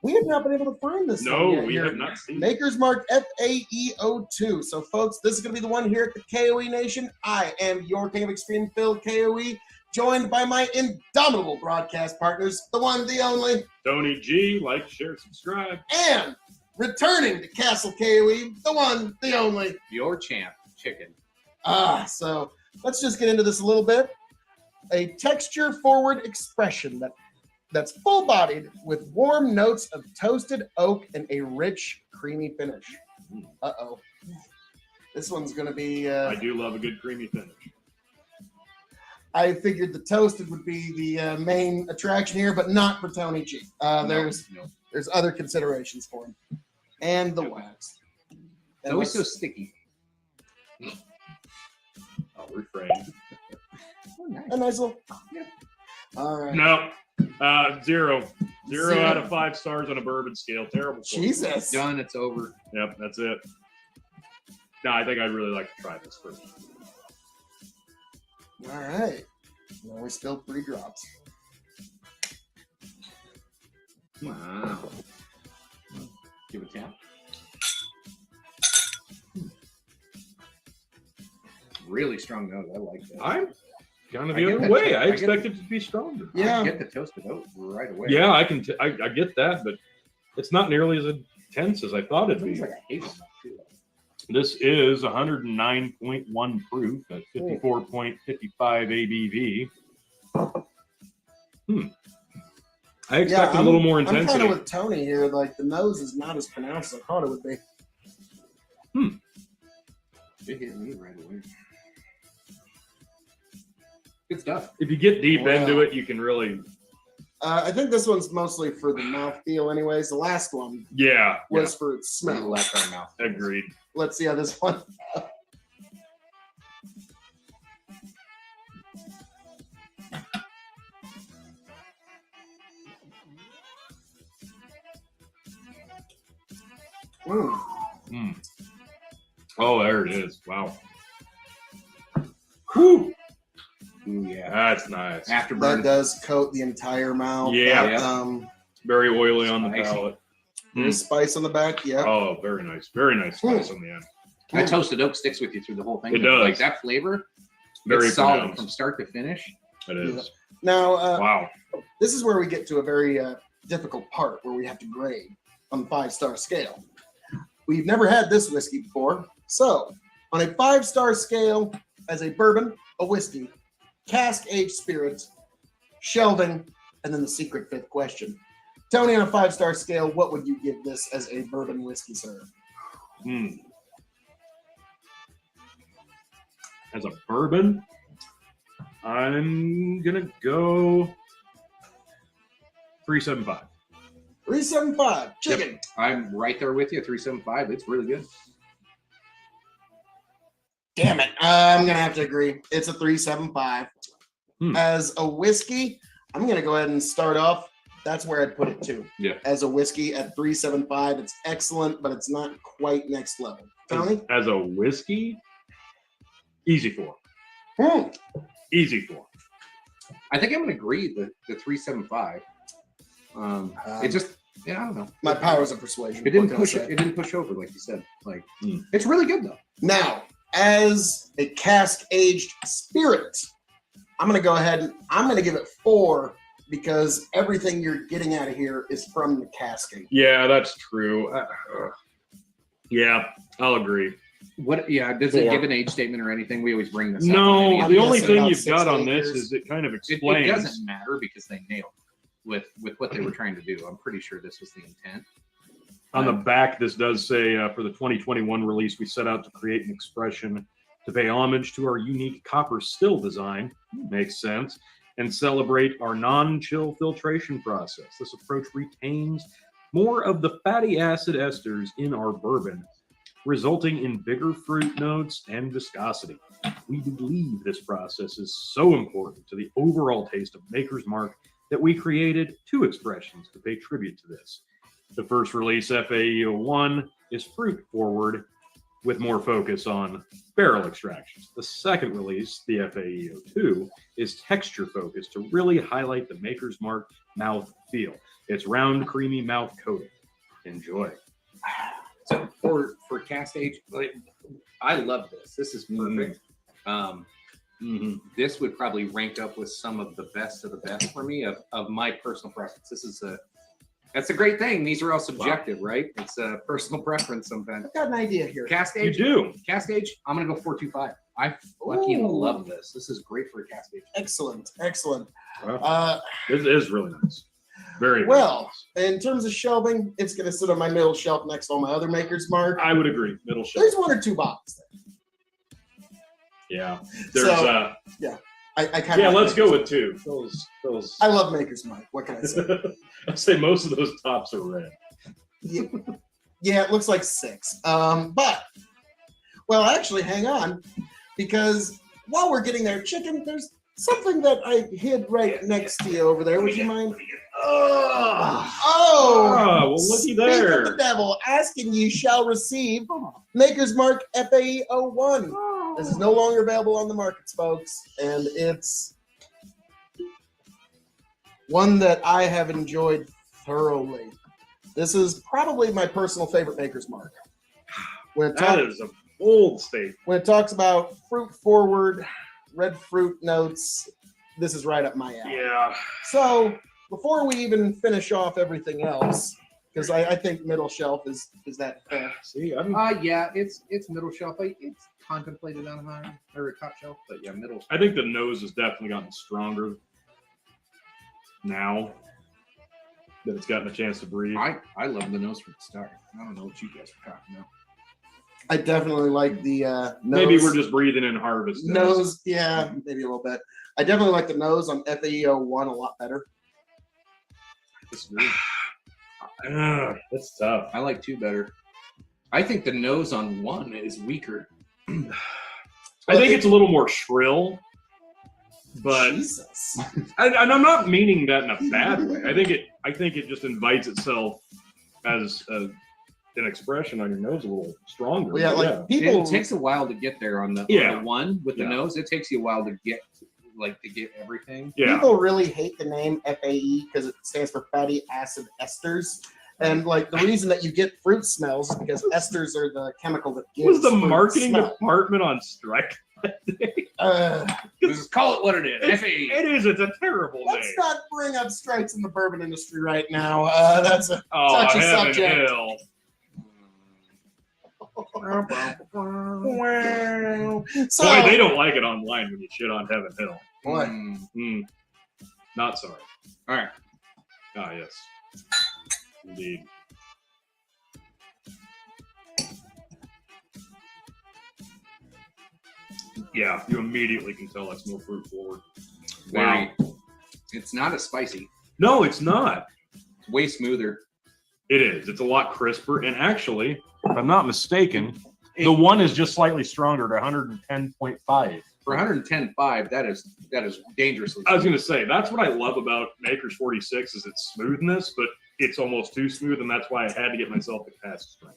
we have not been able to find this one No, yet we here. have not seen it. Maker's Mark FAE02. So, folks, this is going to be the one here at the K.O.E. Nation. I am your King of Extreme, Phil K.O.E., joined by my indomitable broadcast partners, the one, the only, Tony G. Like, share, subscribe. and returning to Castle K.O.E., the one, the only. Your champ, Chicken. So let's just get into this a little bit. A texture-forward expression that's full-bodied with warm notes of toasted oak and a rich, creamy finish. Uh-oh. This one's going to be... I do love a good creamy finish. I figured the toasted would be the main attraction here, but not for Tony G. There's other considerations for him. And the wax. It's always so sticky. I'll refrain. Oh, nice. A nice little... All right. No. Zero. Zero Zero. out of 5 stars on a bourbon scale. Terrible. for me. Jesus. Done. It's over. Yep, that's it. No, I think I'd really like to try this first. All right. Well, we spilled 3 drops. Wow. Give it a tap. Really strong nose. I like that. I'm kind of I the get other that. way. I I get- expected it to be stronger. Yeah. I get the toasted oat right away. Yeah, I can. I get that, but it's not nearly as intense as I thought it'd It's be. like a hazelnut too. This is 109.1 proof at 54.55 ABV. I expected a little more I'm intensity. kind of with Tony here. Like, the nose is not as pronounced as I thought it would be. It hit me right away. Good stuff. If you get deep Wow. into it, you can really, I think this one's mostly for the mouthfeel anyways. The last one yeah, was for its Smell smell. left our mouth. agreed. Let's see how this one... Mm. Mm. Oh, there it is. Wow. Whew. Ooh, yeah. That's nice. That Afterburn. does coat the entire mouth. Yeah. Yeah. Very oily on the Spicy. palate. There's spice on the back. Yeah. Oh, very nice. Very nice spice on the end. That toasted oak sticks with you through the whole thing. It does. Like that flavor. Very it's solid pronounced. from start to finish. It is. Now, Wow. this is where we get to a very difficult part where we have to grade on the 5-star scale. We've never had this whiskey before. So, on a 5-star scale, as a bourbon, a whiskey, cask aged spirit, shelving, and then the secret 5th question. Tony, on a 5-star scale, what would you give this as a bourbon whiskey, sir? Hmm. As a bourbon, I'm gonna go 3.75. 3.75. Chicken. I'm right there with you. 3.75. It's really good. Damn it. I'm going to have to agree. It's a 3.75. Hmm. As a whiskey, I'm going to go ahead and start off. That's where I'd put it too. Yeah. As a whiskey at 3.75, it's excellent, but it's not quite next level. Tony? As a whiskey, Easy 4. Easy 4. I think I'm gonna agree the 375. It just I don't know. My powers of persuasion. It didn't what can I push say? it didn't push over like you said. Like it's really good though. Now, as a cask aged spirit, I'm going to go ahead and I'm going to give it 4 because everything you're getting out of here is from the casking. Yeah, that's true. Yeah, I'll agree. What? Yeah. Does it 4. give an age statement or anything? We always bring this up. No, on the any- only guessing thing about you've 6 got to on 8 this years. is it kind of It explains. doesn't matter because they nailed it with what they were trying to do. I'm pretty sure this was the intent. On the back, this does say for the 2021 release, we set out to create an expression to pay homage to our unique copper still design. Makes sense. And celebrate our non-chill filtration process. This approach retains more of the fatty acid esters in our bourbon, resulting in bigger fruit notes and viscosity. We believe this process is so important to the overall taste of Maker's Mark that we created 2 expressions to pay tribute to this. The first release, FAE01, is fruit forward with more focus on barrel extractions. The second release, the FAE02, is texture focused to really highlight the Maker's Mark mouth feel. It's round, creamy mouth coating. Enjoy. So for cast age, like, I love this. This is perfect. This would probably rank up with some of the best for me of my personal preference. That's a great thing. These are all subjective, right? It's a personal preference sometimes. I've got an idea here. Cast You age, do. I'm gonna go 425. I fucking Ooh. love this. This is great for a cast age. Excellent. Excellent. Well, it is really nice. Very Well, nice. in terms of shelving, it's going to sit on my middle shelf next to all my other Maker's Mark. I would agree. Middle shelf. There's 1 or 2 bottles there. Yeah. There's So- I kind yeah, of let's go with 2. Those I love Maker's Mark. What can I say? I'd say most of those tops are red. Yeah, it looks like 6. But, well, actually, hang on, because while we're getting there, chicken, there's something that I hid right next to you over there. Would you mind? Oh, Oh, well, looky Speak there. of the devil, asking you shall receive Maker's Mark FAE01. This is no longer available on the markets, folks, and it's one that I have enjoyed thoroughly. This is probably my personal favorite Maker's Mark. When it, That talk, is a bold statement. when it talks about fruit forward, red fruit notes, this is right up my alley. Yeah. So before we even finish off everything else, because I think middle shelf is that fair. See, I'm, Yeah, it's middle shelf. It's contemplated on high or top shelf, but yeah, middle. I think the nose has definitely gotten stronger now that it's gotten a chance to breathe. I love the nose from the start. I don't know what you guys are talking about. I definitely like the nose. Maybe we're just breathing in harvest. nose. Yeah, maybe a little bit. I definitely like the nose on FAE01 a lot better. That's tough. I like 2 better. I think the nose on 1 is weaker. I think it's a little more shrill, but Jesus. and I'm not meaning that in a bad way. I think it just invites itself as an expression on your nose a little stronger. Well, yeah, But like people. It takes a while to get there on the Yeah. 1 with the Yeah. nose. It takes you a while to get everything. yeah. People really hate the name FAE because it stands for fatty acid esters. And like the reason that you get fruit smells is because esters are the chemical that gives Was the fruit marketing smell. department on strike that day? Just call it what it is. FAE. It is. It's a terrible Let's name. not bring up strikes in the bourbon industry right now. That's a Oh, touchy Heaven subject. Hill. so. Boy, they don't like it online when you shit on Heaven Hill. Boy. Hmm. Not sorry. All right. Ah, yes. Indeed. Yeah, you immediately can tell that's more fruit forward. Very. It's not as spicy. No, it's not. It's way smoother. It is. It's a lot crisper. And actually, if I'm not mistaken, the one is just slightly stronger at 110.5. For 110.5, that is dangerously. I was going to say, that's what I love about Maker's 46 is its smoothness, but it's almost too smooth, and that's why I had to get myself the cask strength.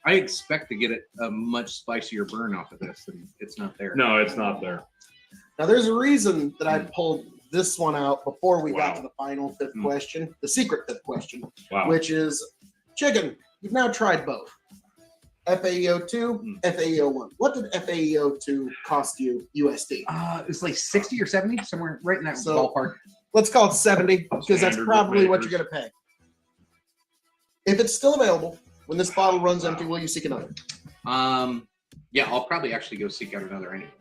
I expect to get a much spicier burn off of this, and it's not there. No, it's not there. Now, there's a reason that I pulled this one out before we got Wow. to the final fifth Mm. question, the secret fifth question, Wow. which is chicken. You've now tried both. FAEO2, Mm. FAEO1. What did FAEO2 cost you USD? It's like 60 or 70, somewhere right in that So- ballpark. Let's call it 70 because that's Standard with probably what makers. you're going to pay. If it's still available, when this bottle runs empty, will you seek another? Yeah, I'll probably actually go seek out another anyway.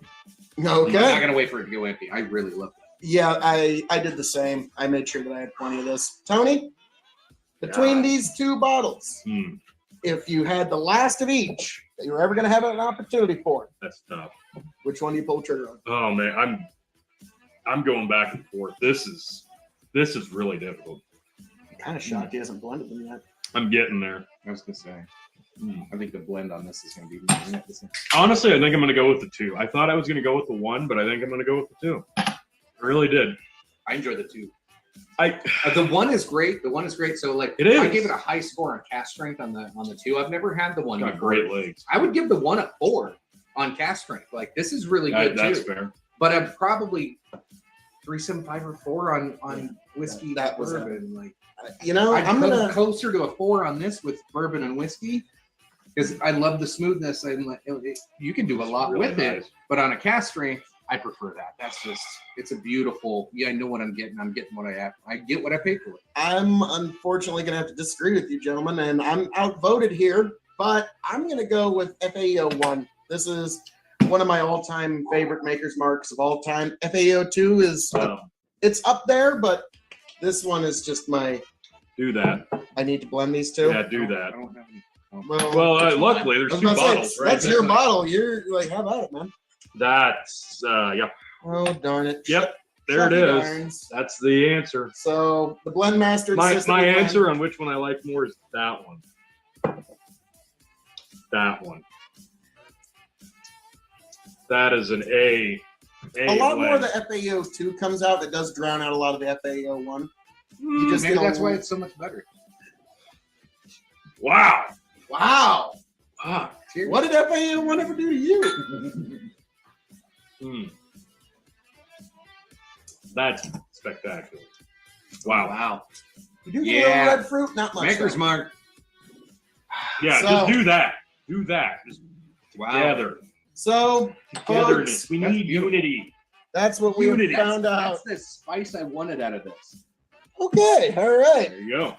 I'm Okay. not gonna wait for it to go empty. I really love that. Yeah, I did the same. I made sure that I had plenty of this. Tony, between God. these two bottles, Hmm, if you had the last of each that you were ever going to have an opportunity for, that's tough. which one do you pull the trigger on? Oh man, I'm going back and forth. This is really difficult. I'm kind of shocked he hasn't blended them yet. I'm getting there. I was gonna say, Hmm. I think the blend on this is gonna be. Honestly, I think I'm going to go with the 2. I thought I was going to go with the 1, but I think I'm going to go with the 2. I really did. I enjoy the 2. I The 1 is great. The 1 is great. So like, It is. I gave it a high score on cast strength on the 2. I've never had the 1. got before. great legs. I would give the 1 a 4 on cast strength. Like this is really good That's too. fair. But I'm probably 3.75 or 4 on whiskey. That was bourbon. Like You know, I'd I'm come going to. closer to a 4 on this with bourbon and whiskey because I love the smoothness and like, you can do a lot Really with it. nice. But on a cast strength, I prefer that. That's just it's a beautiful. Yeah, I know what I'm getting. I'm getting what I have. I get what I paid for it. I'm unfortunately going to have to disagree with you, gentlemen, and I'm outvoted here, but I'm going to go with FAEO1. This is one of my all-time favorite Maker's Marks of all time. FAEO2 is it's up there, but this one is just my. Do that. I need to blend these two. Yeah, do that. I don't have any. Well, luckily I there's was 2 about to say, bottles, right? that's your bottle. You're like, how about it, man? That's yeah. Oh darn it! Yep. There it Chucky is. darns. That's the answer. So the blend master. My insisted we blend. answer on which one I like more is that one. That one. That is an A. A lot more of blend. the FAEO2 comes out that does drown out a lot of the FAEO1. You just Maybe get a- that's why it's so much better. Wow. Wow. Fuck. Cheers. What did FAEO1 ever do to you? Hmm. That's spectacular. Wow. Wow. You do get a Yeah. little red fruit, not much. Maker's though. Mark. Yeah, So- just do that. Do that. Just Wow. together. So, Togetherness. folks, We That's need beautiful. unity. that's what we Unity. found out. That's the spice I wanted out of this. Okay, all right. There you go.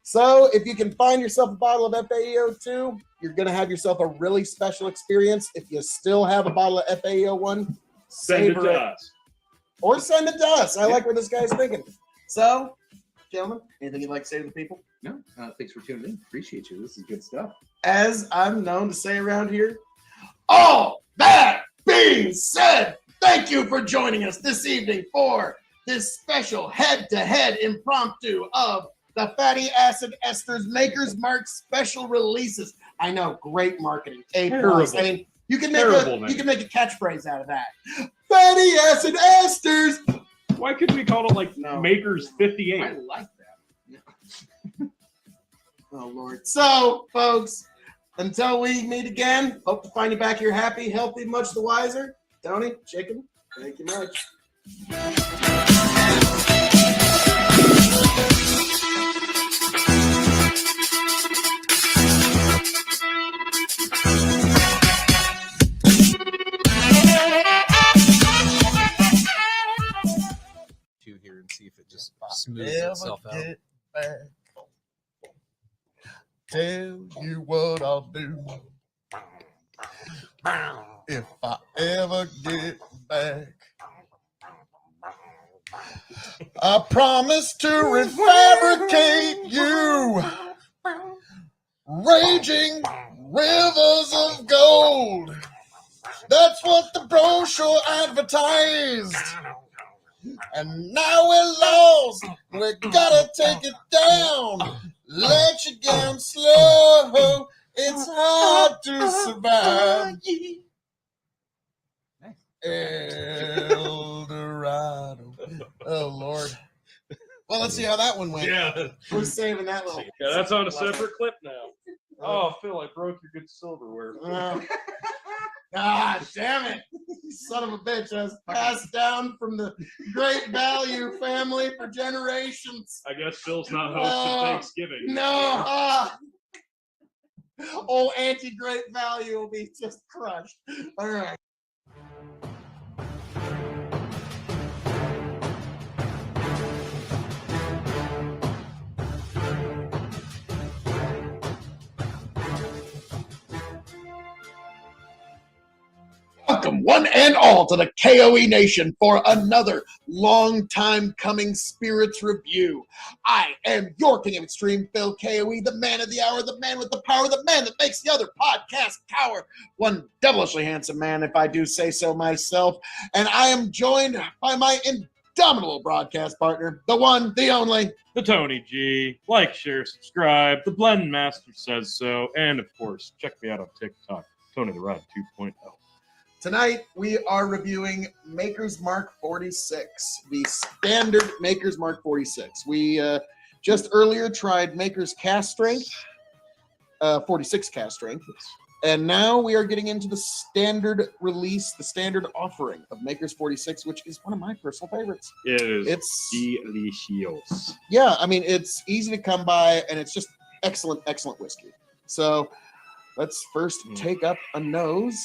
So, if you can find yourself a bottle of FAEO2, you're going to have yourself a really special experience. If you still have a bottle of FAEO1, Send it savor to it. us. Or send it to us. I like where this guy's thinking. So, gentlemen, anything you'd like to say to the people? No, thanks for tuning in. Appreciate you. This is good stuff. As I'm known to say around here, all that being said, thank you for joining us this evening for this special head-to-head impromptu of the Fatty Acid Esters Maker's Mark special releases. I know, great marketing. A+. Terrible. I mean, you can Terrible make name. a catchphrase out of that. Fatty Acid Esters. Why couldn't we call it like No. Makers I 58? like that. Oh Lord. So, folks, until we meet again, hope to find you back here happy, healthy, much the wiser. Tony, Chicken, thank you much. To here and see if it just smooths itself out. Get back. Tell you what I'll do. If I ever get back, I promise to refabricate you. Raging rivers of gold. That's what the brochure advertised. And now we're lost. We gotta take it down. Let you down slow. It's hard to survive. El Dorado. Oh Lord. Well, let's see how that one went. Yeah. We're saving that little. Yeah, that's on a separate clip now. Oh, Phil, I broke your good silverware. God damn it. Son of a bitch. I was passed down from the Great Value family for generations. I guess Phil's not hosting Thanksgiving. No. Old anti-Great Value will be just crushed. All right. Welcome, one and all, to the K.O.E. Nation for another long time coming spirits review. I am your King of Extreme, Phil K.O.E., the man of the hour, the man with the power, the man that makes the other podcast cower. One devilishly handsome man, if I do say so myself. And I am joined by my indomitable broadcast partner, the one, the only, The Tony G. Like, share, subscribe. The Blend Master says so. And, of course, check me out on TikTok, Tony the Rod 2.0. Tonight, we are reviewing Maker's Mark 46, the standard Maker's Mark 46. We just earlier tried Maker's Cast Strength, 46 Cast Strength, and now we are getting into the standard release, the standard offering of Maker's 46, which is one of my personal favorites. It is It's, delicious. yeah, I mean, it's easy to come by, and it's just excellent, excellent whiskey. So let's first take up a nose.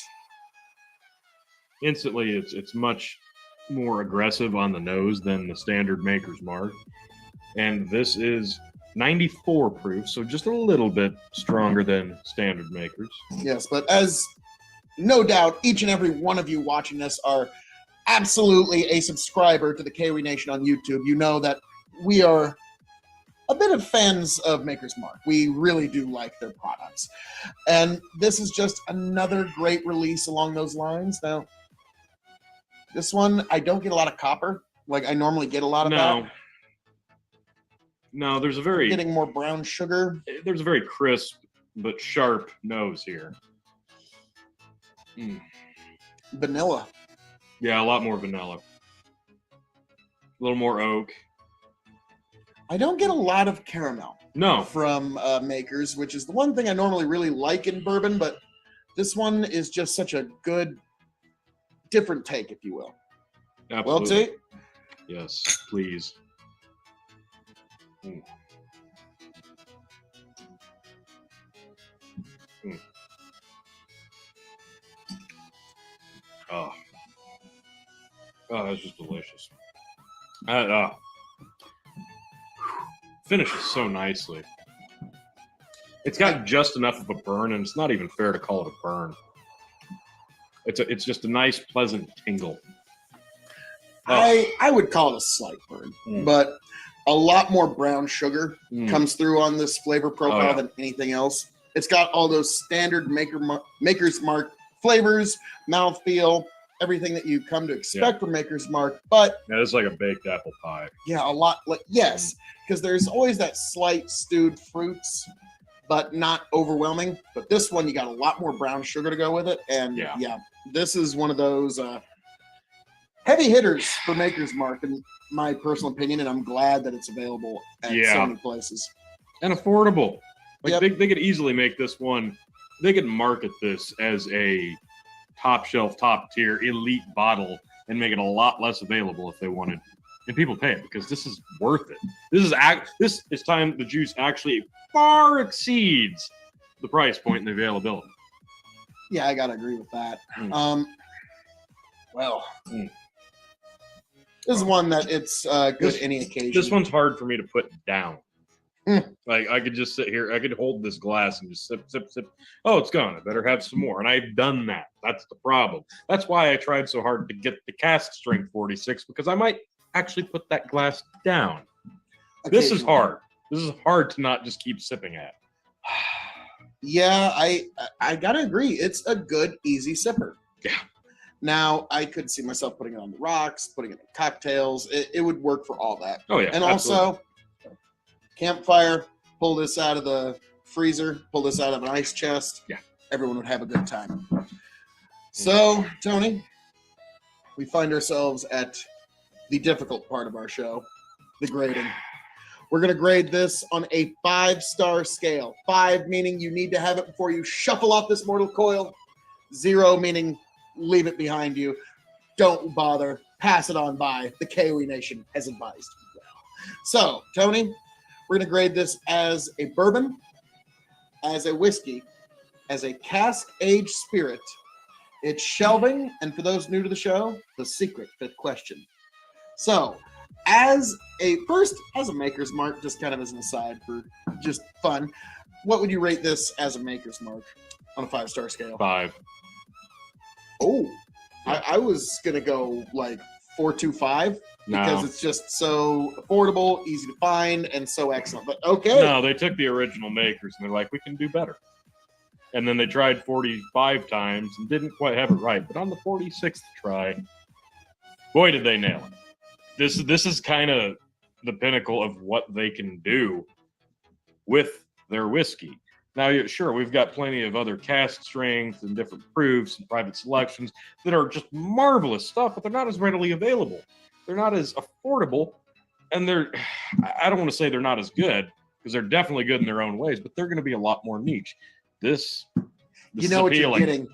Instantly, it's much more aggressive on the nose than the standard Maker's Mark. And this is 94 proof, so just a little bit stronger than standard Makers. Yes, but as no doubt each and every one of you watching this are absolutely a subscriber to the K.O.E. Nation on YouTube, you know that we are a bit of fans of Maker's Mark. We really do like their products. And this is just another great release along those lines. Now, this one, I don't get a lot of copper. Like I normally get a lot of that. No, there's a I'm very getting more brown sugar. there's a very crisp but sharp nose here. Vanilla. Yeah, a lot more vanilla. A little more oak. I don't get a lot of caramel. No. From Makers, which is the one thing I normally really like in bourbon, but this one is just such a good, different take, if you will. Absolutely. Well, T, Yes, please. Oh. Oh, that's just delicious. Finishes so nicely. It's got just enough of a burn, and it's not even fair to call it a burn. It's just a nice, pleasant tingle. Oh. I would call it a slight burn, Mm. but a lot more brown sugar Mm. comes through on this flavor profile yeah. than anything else. It's got all those standard Maker's Mark flavors, mouthfeel, everything that you come to expect from Maker's Mark, but Yeah, it's like a baked apple pie. yeah, a lot like yes, because there's always that slight stewed fruits, but not overwhelming. But this one, you got a lot more brown sugar to go with it, and Yeah. this is one of those heavy hitters for Maker's Mark, in my personal opinion, and I'm glad that it's available at so many places. And affordable. Like Yep. they could easily make this one. They could market this as a top shelf, top tier, elite bottle, and make it a lot less available if they wanted. And people pay it because this is worth it. This is time the juice actually far exceeds the price point and the availability. Yeah, I gotta agree with that. Mm. This is one that it's good any occasion. This one's hard for me to put down. Mm. Like I could just sit here, I could hold this glass and just sip, sip, sip. Oh, it's gone. I better have some more. And I've done that. That's the problem. That's why I tried so hard to get the cask strength 46, because I might actually put that glass down. This is Occasionally. hard. This is hard to not just keep sipping at. Yeah, I gotta agree. It's a good, easy sipper. Yeah. Now, I could see myself putting it on the rocks, putting it in cocktails. It would work for all that. Oh, yeah. And absolutely. also, campfire, pull this out of the freezer, pull this out of an ice chest. Yeah. Everyone would have a good time. So, Tony, we find ourselves at the difficult part of our show, the grading. We're going to grade this on a 5-star scale. 5 meaning you need to have it before you shuffle off this mortal coil. 0 meaning leave it behind you. Don't bother. Pass it on by. The K.O.E Nation has advised. So, Tony, we're going to grade this as a bourbon, as a whiskey, as a cask-aged spirit. It's shelving, and for those new to the show, the secret 5th question. So, as a maker's mark, just kind of as an aside for just fun, what would you rate this as a maker's mark on a 5-star scale? 5. Oh, I was going to go like 4.25 because No. it's just so affordable, easy to find, and so excellent. But okay. No, they took the original makers and they're like, we can do better. And then they tried 45 times and didn't quite have it right. But on the 46th try, boy, did they nail it. This is kind of the pinnacle of what they can do with their whiskey. Now, sure, we've got plenty of other cask strengths and different proofs and private selections that are just marvelous stuff, but they're not as readily available. They're not as affordable, and I don't want to say they're not as good, because they're definitely good in their own ways, but they're going to be a lot more niche. This You know what appealing. you're getting.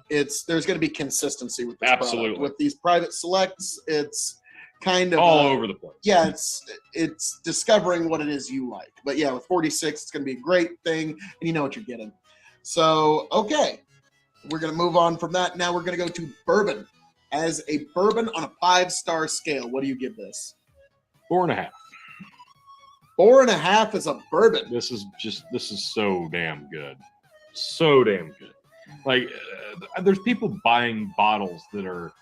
There's going to be consistency with this Absolutely. product. With these private selects, it's kind of all over the place. Yeah, it's discovering what it is you like. But yeah, with 46, it's going to be a great thing, and you know what you're getting. So, okay, we're going to move on from that. Now we're going to go to bourbon. As a bourbon on a 5-star scale, what do you give this? 4.5. 4.5 is a bourbon. This is so damn good. So damn good. Like, there's people buying bottles that are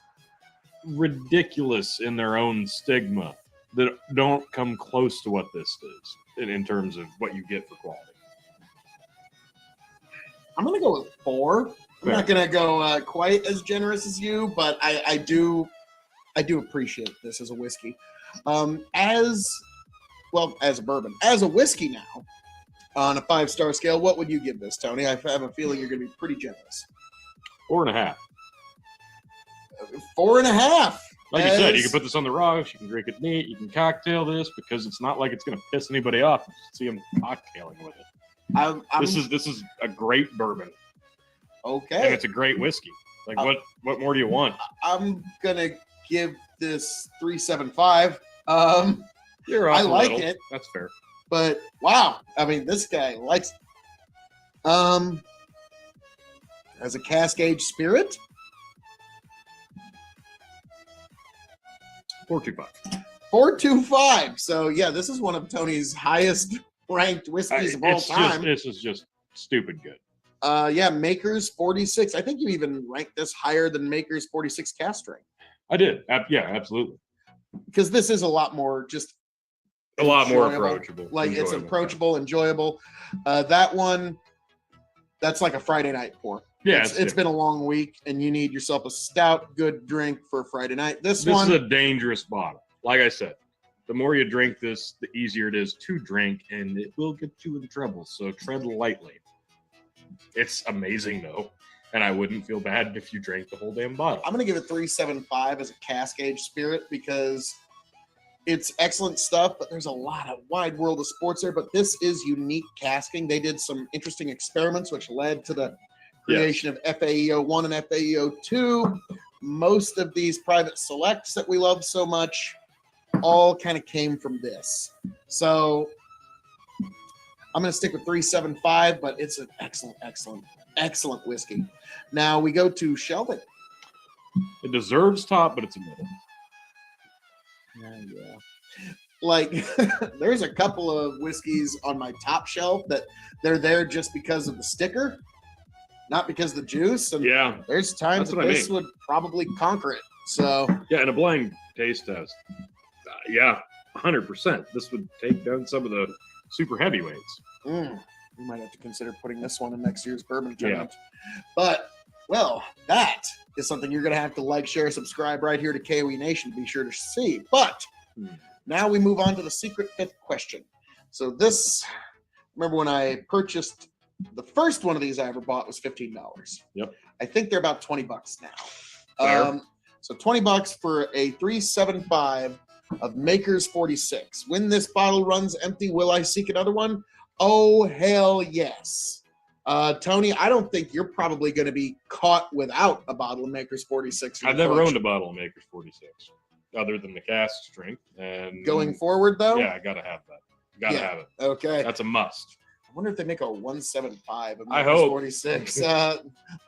ridiculous in their own stigma that don't come close to what this is in terms of what you get for quality. I'm going to go with 4. I'm not going to go quite as generous as you, but I do appreciate this as a whiskey. As a bourbon. As a whiskey now, on a 5-star scale, what would you give this, Tony? I have a feeling you're going to be pretty generous. 4.5. 4.5. Like you said, you can put this on the rocks, you can drink it neat, you can cocktail this because it's not like it's going to piss anybody off. You see them cocktailing with it. This is a great bourbon. Okay. And it's a great whiskey. Like, what more do you want? I'm going to give this 3.75. You're off I a like little. it. That's fair. But wow, I mean, this guy likes it. As a cask-aged spirit, 4.25. 4.25. So yeah, this is one of Tony's highest ranked whiskeys of all time. This is just stupid good. Yeah, Maker's 46. I think you even ranked this higher than Maker's 46 cask strength. I did. Yeah, absolutely. Because this is a lot more just A lot more enjoyable. approachable. Like it's Enjoyable. approachable, enjoyable. That one, that's like a Friday night pour. Yeah, it's been a long week, and you need yourself a stout, good drink for Friday night. This This one is a dangerous bottle. Like I said, the more you drink this, the easier it is to drink, and it will get you in trouble. So tread lightly. It's amazing though, and I wouldn't feel bad if you drank the whole damn bottle. I'm going to give it 3.75 as a cask-aged spirit because it's excellent stuff, but there's a lot of wide world of sports there. But this is unique casking. They did some interesting experiments, which led to the creation of FAEO1 and FAEO2. Most of these private selects that we love so much all kind of came from this. So I'm going to stick with 3.75, but it's an excellent whiskey. Now we go to shelving. It deserves top, but it's a middle. Yeah. Like there's a couple of whiskeys on my top shelf that they're there just because of the sticker, not because of the juice. And Yeah, there's times That's that what I this mean. would probably conquer it. So yeah, and a blind taste test. Yeah, 100%. This would take down some of the super heavyweights. we might have to consider putting this one in next year's bourbon tournament. But well, that is something you're going to have to like, share, subscribe right here to K.O.E Nation to be sure to see. But now we move on to the secret 5th question. So this, remember when I purchased the first one of these I ever bought was $15. Yep. I think they're about $20 now. Fair. So $20 for a 3.75 of Maker's 46. When this bottle runs empty, will I seek another one? Oh, hell yes. Tony, I don't think you're probably going to be caught without a bottle of Maker's 46. in I've your never owned collection. a bottle of Maker's 46, other than the cask strength. And Going forward, though? yeah, I gotta have that. Gotta Yeah. have it. Okay. That's a must. I wonder if they make a 175 of I Maker's hope. 46. Let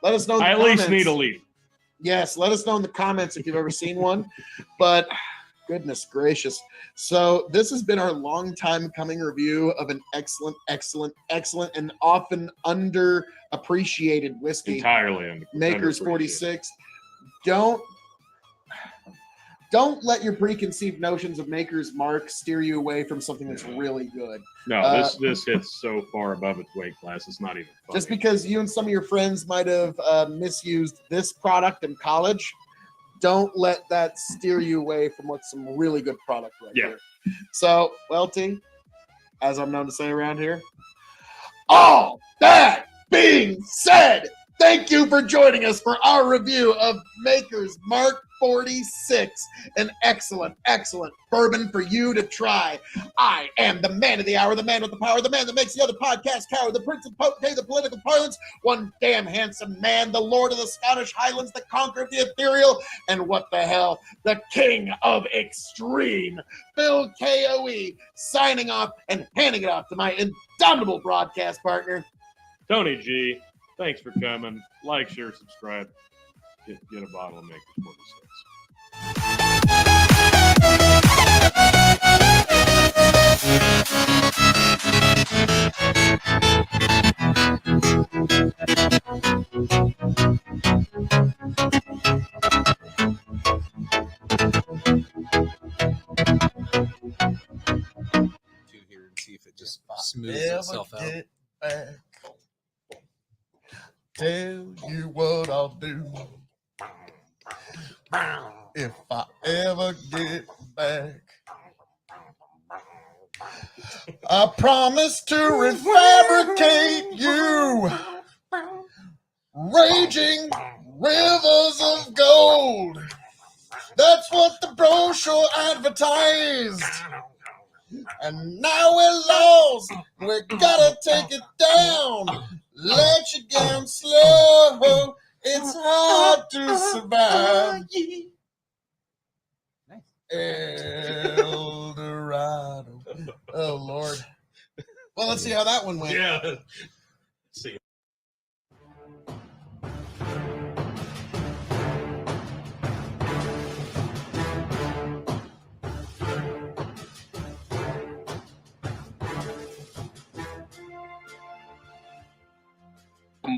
us know in the I at comments. least need a liter. Yes, let us know in the comments if you've ever seen one. But goodness gracious. So this has been our long time coming review of an excellent, and often underappreciated whiskey. Entirely Maker's underappreciated. 46. Don't let your preconceived notions of Maker's Mark steer you away from something that's really good. No, this hits so far above its weight class. It's not even funny. Just because you and some of your friends might have misused this product in college, don't let that steer you away from what's some really good product right here. So, well, T, as I'm known to say around here, all that being said, thank you for joining us for our review of Maker's Mark 46, an excellent bourbon for you to try. I am the man of the hour, the man with the power, the man that makes the other podcast cower, the prince of potentate, the political parlance, one damn handsome man, the lord of the Scottish Highlands, the conqueror of the ethereal, and what the hell, the king of extreme, Phil K.O.E., signing off and handing it off to my indomitable broadcast partner, Tony G, thanks for coming. Like, share, subscribe. Get a bottle of Maker's 46. To here and see if it just smooths itself out. get back. Tell you what I'll do if I ever get back. I promise to refabricate you, raging rivers of gold. That's what the brochure advertised. And now we're lost. We gotta take it down. Let you down slow. It's hard to survive. El Dorado. Oh Lord. Well, let's see how that one went. Yeah. See.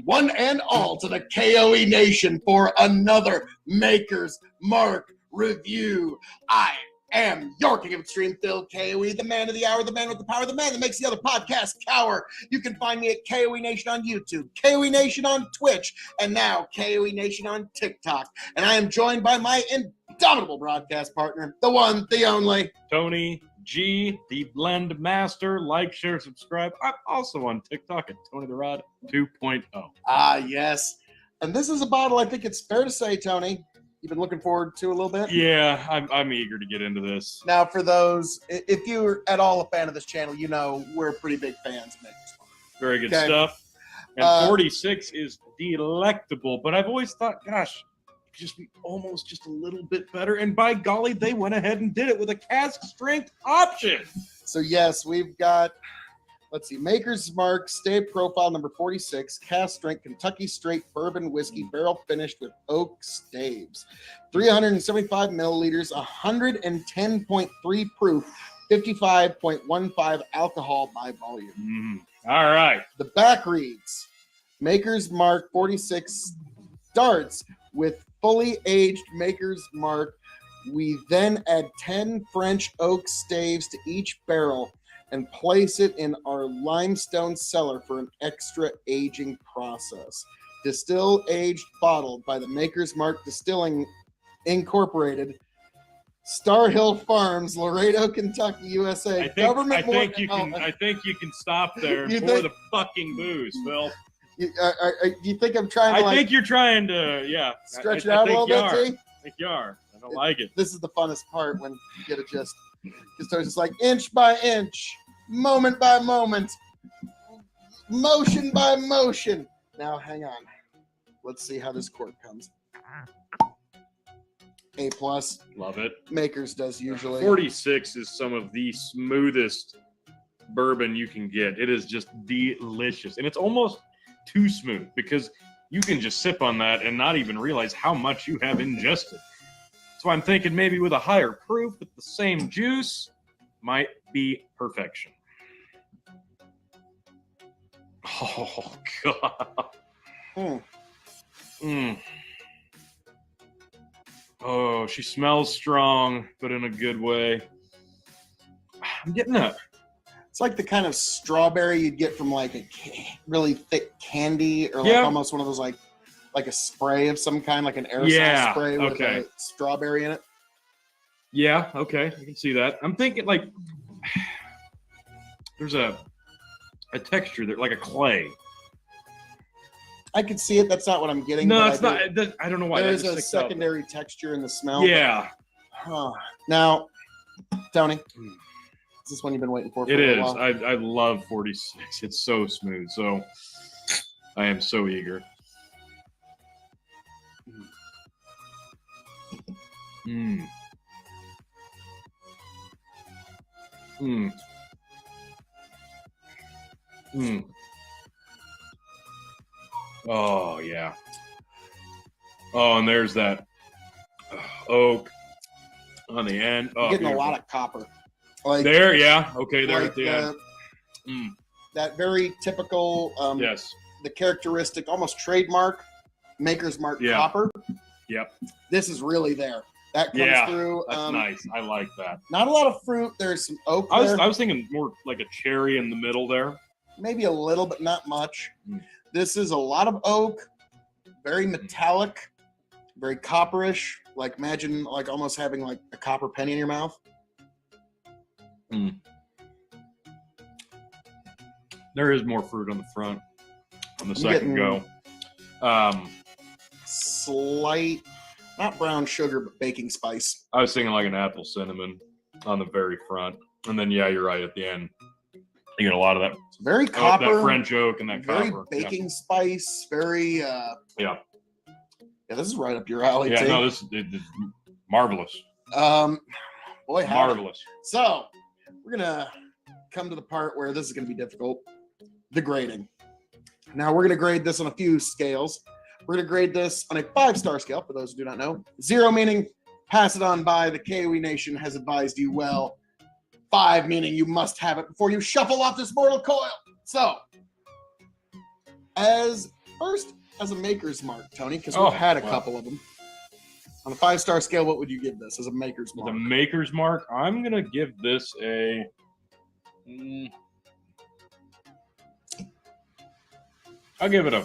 One and all to the K.O.E. Nation for another Maker's Mark review. I am your king of extreme, Phil K.O.E., the man of the hour, the man with the power, the man that makes the other podcast cower. You can find me at K.O.E. Nation on YouTube, K.O.E. Nation on Twitch, and now K.O.E. Nation on TikTok. And I am joined by my indomitable broadcast partner, the one, the only, Tony G, the Blend Master. Like, share, subscribe. I'm also on TikTok at Tony the Rod 2.0. Ah, yes. And this is a bottle I think it's fair to say, Tony, you've been looking forward to a little bit. Yeah, I'm eager to get into this. Now, for those, if you're at all a fan of this channel, you know we're pretty big fans of Maker's Mark. Very good Okay. stuff. And 46 is delectable, but I've always thought, gosh, it could just be almost just a little bit better. And by golly, they went ahead and did it with a cask strength option. So, yes, we've got, let's see, Maker's Mark Stave Profile number 46, cast strength Kentucky straight bourbon whiskey, barrel finished with oak staves. 375 milliliters, 110.3 proof, 55.15 alcohol by volume. All right. The back reads, Maker's Mark 46 starts with fully aged Maker's Mark. We then add 10 French oak staves to each barrel and place it in our limestone cellar for an extra aging process. Distill, aged, bottled by the Maker's Mark Distilling Incorporated, Star Hill Farms, Laredo, Kentucky, USA. I think you can stop there and You pour think- the fucking booze, Phil. You think I'm trying to I think you're trying to, stretch I it out a think little you bit, are. T? I think you are. I I don't like it. This is the funnest part when you get a gist. Because Tony's just like inch by inch, moment by moment, motion by motion. Now, hang on. Let's see how this quart comes. A+. Love it. Makers does usually. 46 is some of the smoothest bourbon you can get. It is just delicious. And it's almost too smooth because you can just sip on that and not even realize how much you have ingested. So I'm thinking maybe with a higher proof with the same juice might be perfection. Oh, God. Oh, she smells strong, but in a good way. I'm getting a... It's like the kind of strawberry you'd get from like a really thick candy or like almost one of those like a spray of some kind, like an aerosol spray with a strawberry in it. Yeah, okay. I can see that. I'm thinking like there's a texture there, like a clay. I could see it. That's not what I'm getting. No, it's not. I don't know why. There's a secondary texture in the smell. Yeah. Huh. Now, Tony, is this one you've been waiting for It a is. while? I love 46. It's so smooth. So I am so eager. Mm. Mm. Mm. Oh, yeah. Oh, and there's that oak on the end. Oh, You're getting beautiful. a lot of copper. Like There, yeah. Okay, there like at the end. that very typical, Yes. the characteristic, almost trademark, maker's mark copper. Yep. This is really there. That comes through. That's nice. I like that. Not a lot of fruit. There's some oak I there. was thinking more like a cherry in the middle there. Maybe a little, but not much. Mm. This is a lot of oak, very metallic, very copperish. Like imagine like almost having like a copper penny in your mouth. Mm. There is more fruit on the front on the second go. Slight, not brown sugar, but baking spice. I was thinking like an apple cinnamon on the very front. And then, yeah, you're right. At the end, you get a lot of that. Very copper. That French oak and that very copper. baking spice. Very, Yeah, this is right up your alley, yeah. too. No, this is marvelous. Boy, howdy. Marvelous. So, we're going to come to the part where this is going to be difficult. The grading. Now, we're going to grade this on a few scales. We're going to grade this on a 5-star scale, for those who do not know. 0 meaning pass it on by, the K.O.E Nation has advised you well. 5 meaning you must have it before you shuffle off this mortal coil. So, as a maker's mark, Tony, because we've had a couple of them. On a 5-star scale, what would you give this as a maker's mark? The maker's mark, I'm going to give this a... I'll give it a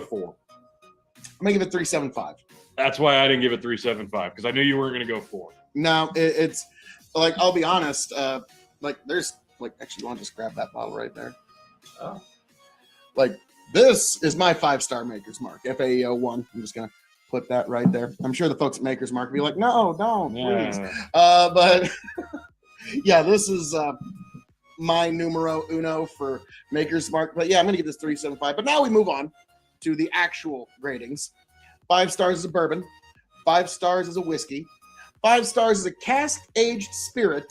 4. I'm going to give it 3.75. That's why I didn't give it 3.75, because I knew you weren't going to go 4. No, it's like, I'll be honest. Like, there's like, actually, you want to just grab that bottle right there? Oh. Like, this is my 5-star maker's mark, FAEO1. I'm just going to put that right there. I'm sure the folks at Maker's Mark will be like, no, don't, please. But yeah, this is my numero uno for Maker's Mark. But yeah, I'm going to give this 3.75. But now we move on to the actual gradings. 5 stars is a bourbon. 5 stars is a whiskey. 5 stars is a cask-aged spirit.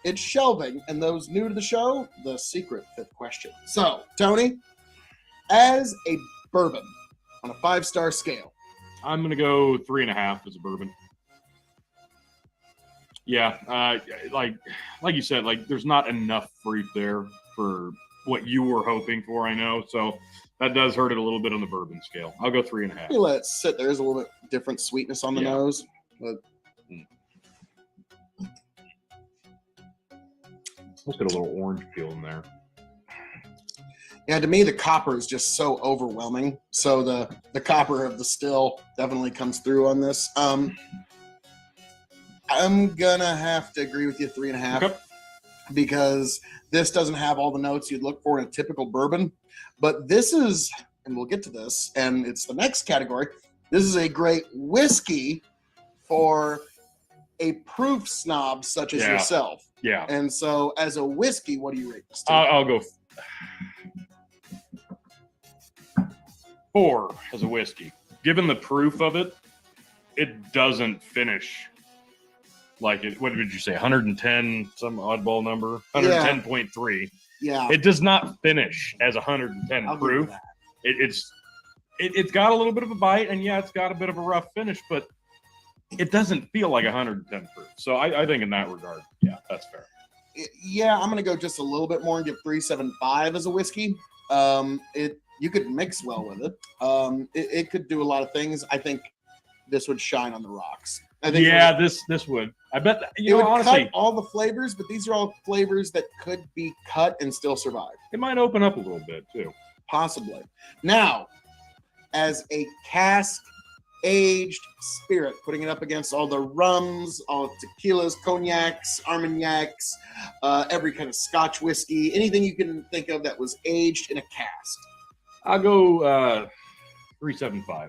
It's shelving. And those new to the show, the secret 5th question. So, Tony, as a bourbon on a 5-star scale, I'm going to go 3.5 as a bourbon. Yeah, like you said, like there's not enough fruit there for what you were hoping for, I know. So that does hurt it a little bit on the bourbon scale. I'll go 3.5. you let it sit. There's a little bit different sweetness on the nose. But Let's get a little orange peel in there. yeah, to me, the copper is just so overwhelming. So the copper of the still definitely comes through on this. I'm gonna have to agree with you, 3.5, Okay. because this doesn't have all the notes you'd look for in a typical bourbon. But this is, and we'll get to this, and it's the next category. This is a great whiskey for a proof snob such as Yeah. yourself. Yeah. And so, as a whiskey, what do you rate this to? I'll go 4 as a whiskey. Given the proof of it, it doesn't finish like it. What did you say? 110, some oddball number? 110.3. Yeah. It does not finish as 110 I'll give you proof. that. It's got a little bit of a bite, and yeah, it's got a bit of a rough finish, but it doesn't feel like 110 proof. So I think in that regard, yeah, that's fair. Yeah, I'm gonna go just a little bit more and give 3.75 as a whiskey. You could mix well with it. It could do a lot of things. I think this would shine on the rocks. I think this would. I bet that, it would honestly, cut all the flavors, but these are all flavors that could be cut and still survive. it might open up a little bit too. Possibly. Now, as a cask aged spirit, putting it up against all the rums, all tequilas, cognacs, armagnacs, every kind of Scotch whiskey, anything you can think of that was aged in a cask. I'll go 3.75.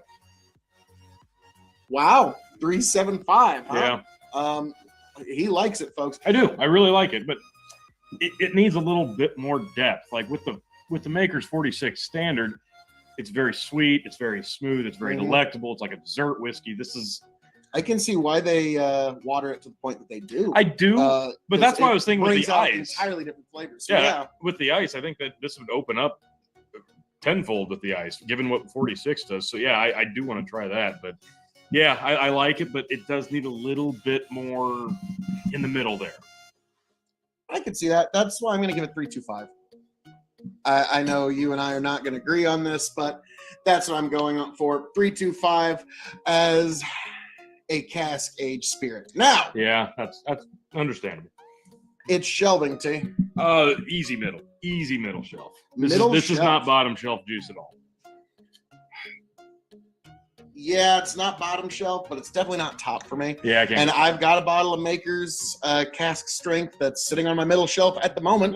Wow, 3.75. Huh? Yeah, He likes it, folks. I do. I really like it, but it needs a little bit more depth. Like with the Maker's 46 standard, it's very sweet, it's very smooth, it's very delectable. It's like a dessert whiskey. This is. I can see why they water it to the point that they do. I do, but that's why I was thinking with brings the out ice. entirely different flavors. So, Yeah, with the ice, I think that this would open up tenfold with the ice, given what 46 does. So yeah, I do want to try that, but yeah, I like it, but it does need a little bit more in the middle there. I could see that. That's why I'm going to give it 3.25. I know you and I are not going to agree on this, but that's what I'm going up for. 3.25 as a cask aged spirit. Now, Yeah, that's understandable. it's shelving, T. Easy middle shelf. Middle This is shelf. not bottom shelf juice at all. Yeah, it's not bottom shelf, but it's definitely not top for me. Yeah, I can't. And I've got a bottle of Maker's cask strength that's sitting on my middle shelf at the moment,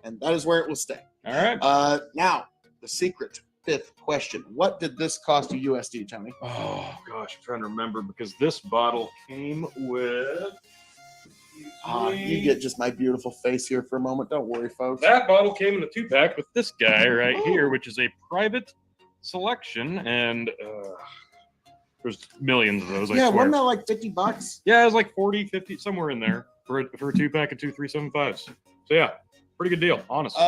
and that is where it will stay. All right. Now, the secret fifth question. What did this cost you USD, Tony? Oh gosh, I'm trying to remember because this bottle came with. You get just my beautiful face here for a moment. Don't worry, folks. That bottle came in a 2-pack with this guy right here, which is a private selection, and there's millions of those. I Yeah, swear. wasn't that like $50? Yeah, it was like 40, 50, somewhere in there for a 2-pack of 2 375s. So yeah, pretty good deal, honestly.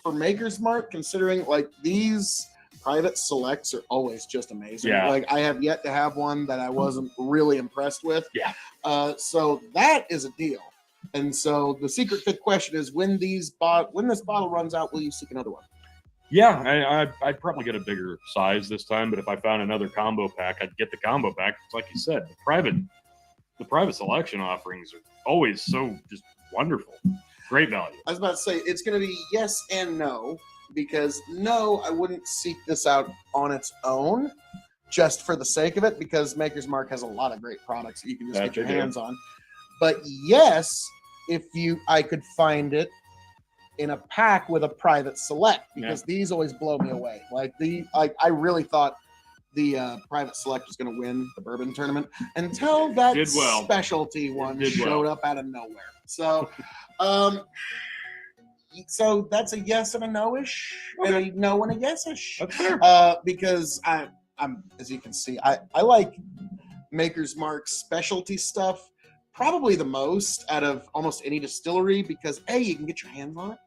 For Maker's Mark, considering like these private selects are always just amazing. Yeah. Like I have yet to have one that I wasn't really impressed with. Yeah. So that is a deal. And so the secret fifth question is when this bottle runs out, will you seek another one? Yeah, I'd probably get a bigger size this time, but if I found another combo pack, I'd get the combo pack. It's like you said, the private selection offerings are always so just wonderful. Great value. I was about to say it's going to be yes and no, because no, I wouldn't seek this out on its own just for the sake of it, because Maker's Mark has a lot of great products that you can just That get your they do. hands on. But yes, if I could find it in a pack with a private select, because these always blow me away. Like I really thought the private select was going to win the bourbon tournament until that Did well. specialty one Did showed well. up out of nowhere. So, so that's a yes and a no-ish, and a no and a yes-ish. That's fair. Because I'm, as you can see, I like Maker's Mark specialty stuff probably the most out of almost any distillery, because A, you can get your hands on it.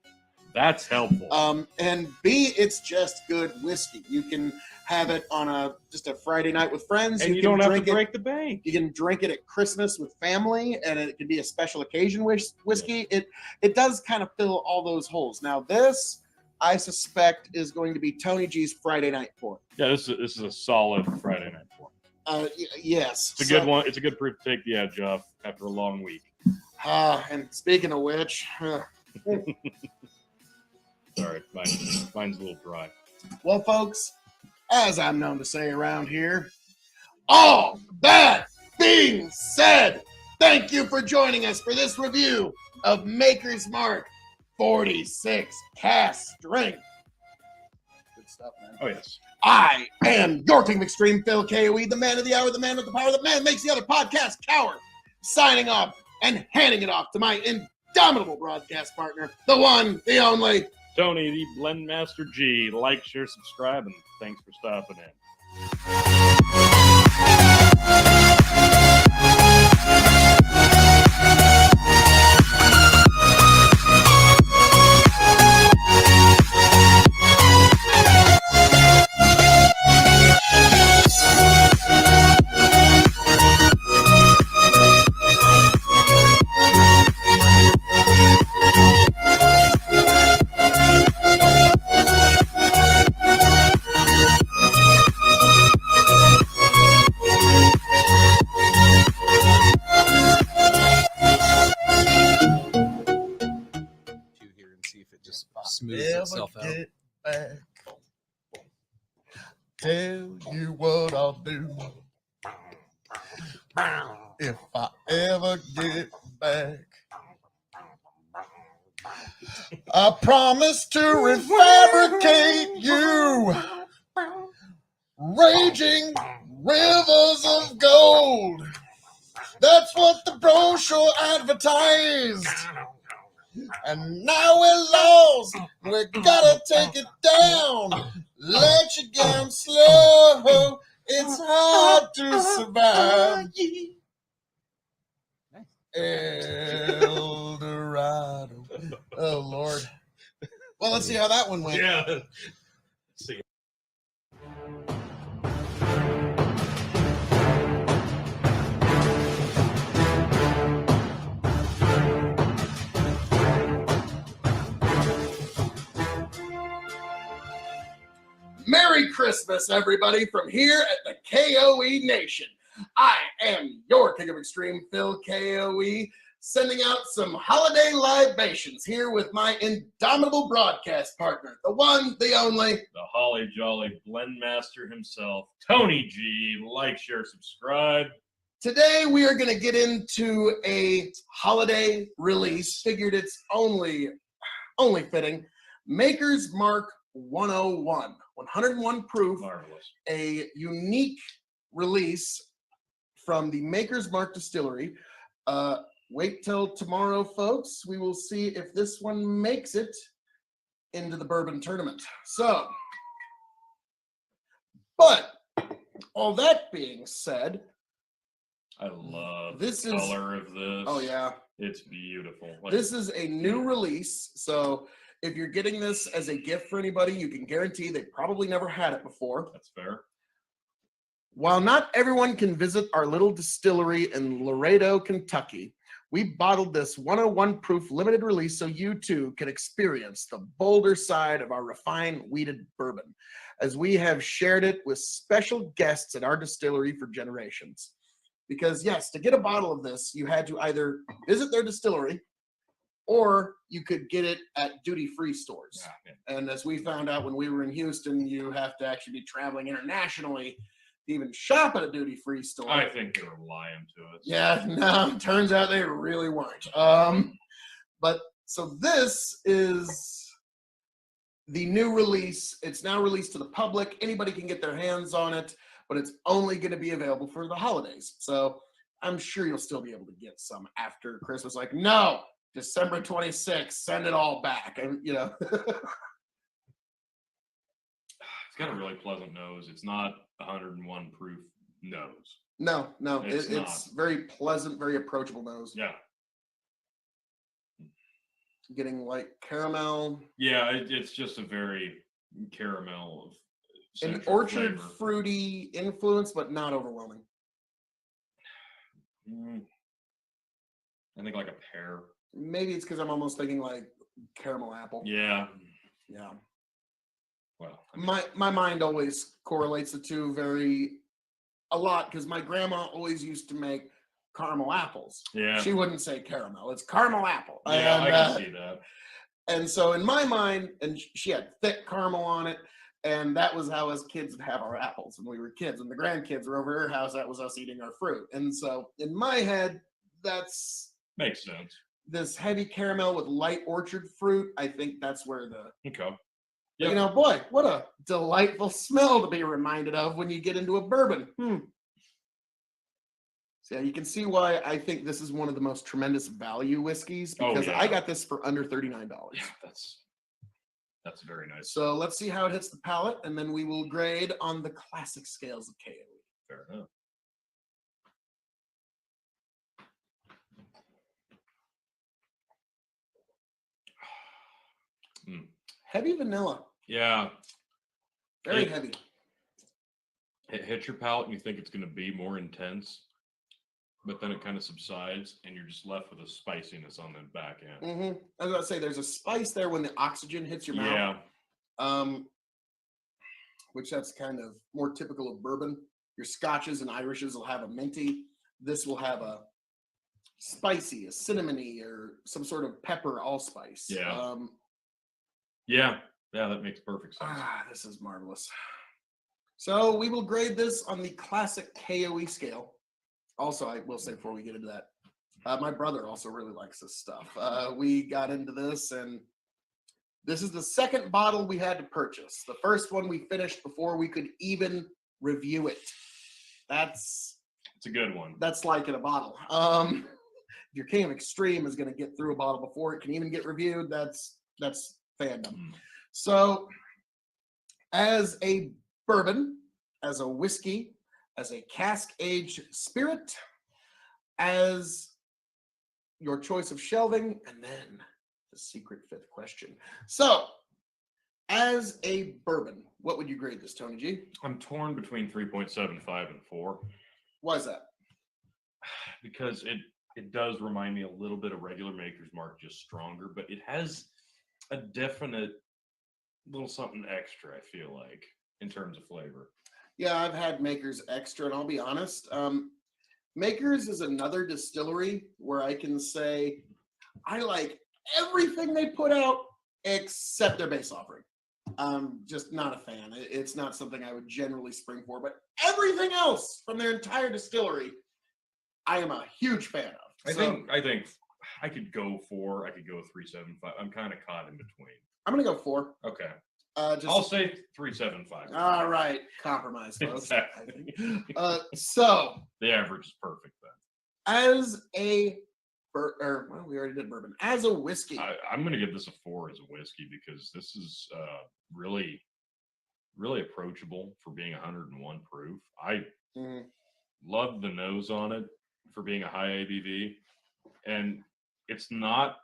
That's helpful. And B, it's just good whiskey. You can have it on just a Friday night with friends. And you can don't have to drink it. break the bank. You can drink it at Christmas with family, and it can be a special occasion whiskey. It does kind of fill all those holes. Now, this, I suspect, is going to be Tony G's Friday night pour. Yeah, this is a solid Friday night pour. Yes. It's a good one. It's a good proof to take the edge off after a long week. And speaking of which, Sorry, mine's a little dry. well, folks, as I'm known to say around here, all that being said, thank you for joining us for this review of Maker's Mark 46 Cask Strength. Good stuff, man. Oh yes. I am your King of Extreme, Phil K.O.E., the man of the hour, the man with the power, the man makes the other podcast cower. Signing off and handing it off to my indomitable broadcast partner, the one, the only, Tony, the Blend Master G. Like, share, subscribe, and thanks for stopping in. Here and see if it just smooths itself out. get back. Tell you what I'll do. If I ever get back, I promise to refabricate you. Raging rivers of gold. That's what the brochure advertised. And now we're lost. We gotta take it down. Let you down slow. It's hard to survive. El Dorado. Oh, Lord. Well, let's see how that one went. Yeah. See. Merry Christmas, everybody, from here at the K.O.E. Nation. I am your King of Extreme, Phil K.O.E., sending out some holiday libations here with my indomitable broadcast partner, the one, the only, The Holly Jolly Blend Master himself, Tony G. Like, share, subscribe. Today we are going to get into a holiday release. Figured it's only fitting. Maker's Mark 101, 101 proof, Marvelous. a unique release from the Maker's Mark Distillery. Wait till tomorrow, folks. We will see if this one makes it into the bourbon tournament. So, but all that being said, I love This the is- color of this. oh yeah, It's beautiful. Like, this is a new release. So if you're getting this as a gift for anybody, you can guarantee they probably never had it before. that's fair. While not everyone can visit our little distillery in Laredo, Kentucky, we bottled this 101 proof limited release so you too can experience the bolder side of our refined wheated bourbon, as we have shared it with special guests at our distillery for generations. Because yes, to get a bottle of this, you had to either visit their distillery or you could get it at duty-free stores. Yeah, yeah. And as we found out when we were in Houston, you have to actually be traveling internationally to even shop at a duty-free store. I think they were lying to us. Yeah, no, turns out they really weren't. But so this is the new release. It's now released to the public. Anybody can get their hands on it, but it's only going to be available for the holidays. So I'm sure you'll still be able to get some after Christmas. Like, no, December 26th, send it all back. And, you know. It's got a really pleasant nose. It's not 101 proof nose. No, It's it's very pleasant, very approachable nose. Yeah. Getting like caramel, Yeah, it's just a very caramel. an central orchard flavor. fruity influence, but not overwhelming. I think like a pear. Maybe it's because I'm almost thinking like caramel apple. Yeah. Yeah. Well, I mean, My mind always correlates the two a lot because my grandma always used to make caramel apples. yeah. She wouldn't say caramel; it's caramel apple. Yeah, and, I can see that. And so in my mind, and she had thick caramel on it, and that was how us kids would have our apples when we were kids. When the grandkids were over her house, that was us eating our fruit. And so in my head, that's Makes sense. this heavy caramel with light orchard fruit. I think that's where Okay. But, you know, boy, what a delightful smell to be reminded of when you get into a bourbon. So yeah, you can see why I think this is one of the most tremendous value whiskeys, because I got this for under $39. Yeah, that's very nice. So let's see how it hits the palate, and then we will grade on the classic scales of K.O.E. Fair enough. Heavy vanilla. Yeah. Very heavy. It hits your palate and you think it's going to be more intense, but then it kind of subsides and you're just left with a spiciness on the back end. I was about to say, there's a spice there when the oxygen hits your mouth. Yeah. Which that's kind of more typical of bourbon. Your Scotches and Irishes will have a minty. This will have a spicy, a cinnamony, or some sort of pepper allspice. Yeah. Yeah, that makes perfect sense. This is marvelous. So we will grade this on the classic K.O.E. scale. Also, I will say before we get into that, my brother also really likes this stuff. We got into this, and this is the second bottle we had to purchase. The first one we finished before we could even review it. It's a good one. That's like in a bottle. If your King of Extreme is going to get through a bottle before it can even get reviewed, that's fandom. So, as a bourbon, as a whiskey, as a cask-aged spirit, as your choice of shelving, and then the secret fifth question. So, as a bourbon, what would you grade this, Tony G? I'm torn between 3.75 and 4. Why is that? Because it does remind me a little bit of regular Maker's Mark, just stronger, but it has a definite little something extra, I feel like, in terms of flavor. Yeah, I've had Maker's Extra, and I'll be honest. Maker's is another distillery where I can say I like everything they put out except their base offering. Just not a fan. It's not something I would generally spring for, but everything else from their entire distillery, I am a huge fan of. I think I could go 4. I could go 3.75. I'm kind of caught in between. I'm gonna go 4. Okay. I'll say 3.75. All right, compromise, folks. Exactly. So the average is perfect then. As a we already did bourbon. As a whiskey, I'm going to give this a 4 as a whiskey because this is really, really approachable for being 101 proof. I love the nose on it for being a high ABV, and it's not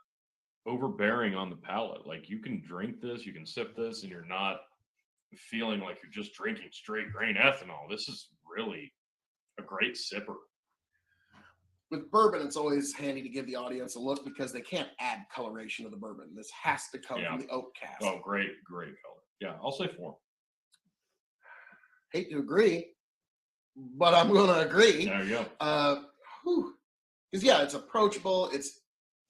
overbearing on the palate. Like, you can drink this, you can sip this, and you're not feeling like you're just drinking straight grain ethanol. This is really a great sipper. With bourbon, it's always handy to give the audience a look because they can't add coloration to the bourbon. This has to come from the oak cask. Oh, great color. Yeah, I'll say 4. Hate to agree, but I'm going to agree. There you go. Because, yeah, it's approachable. It's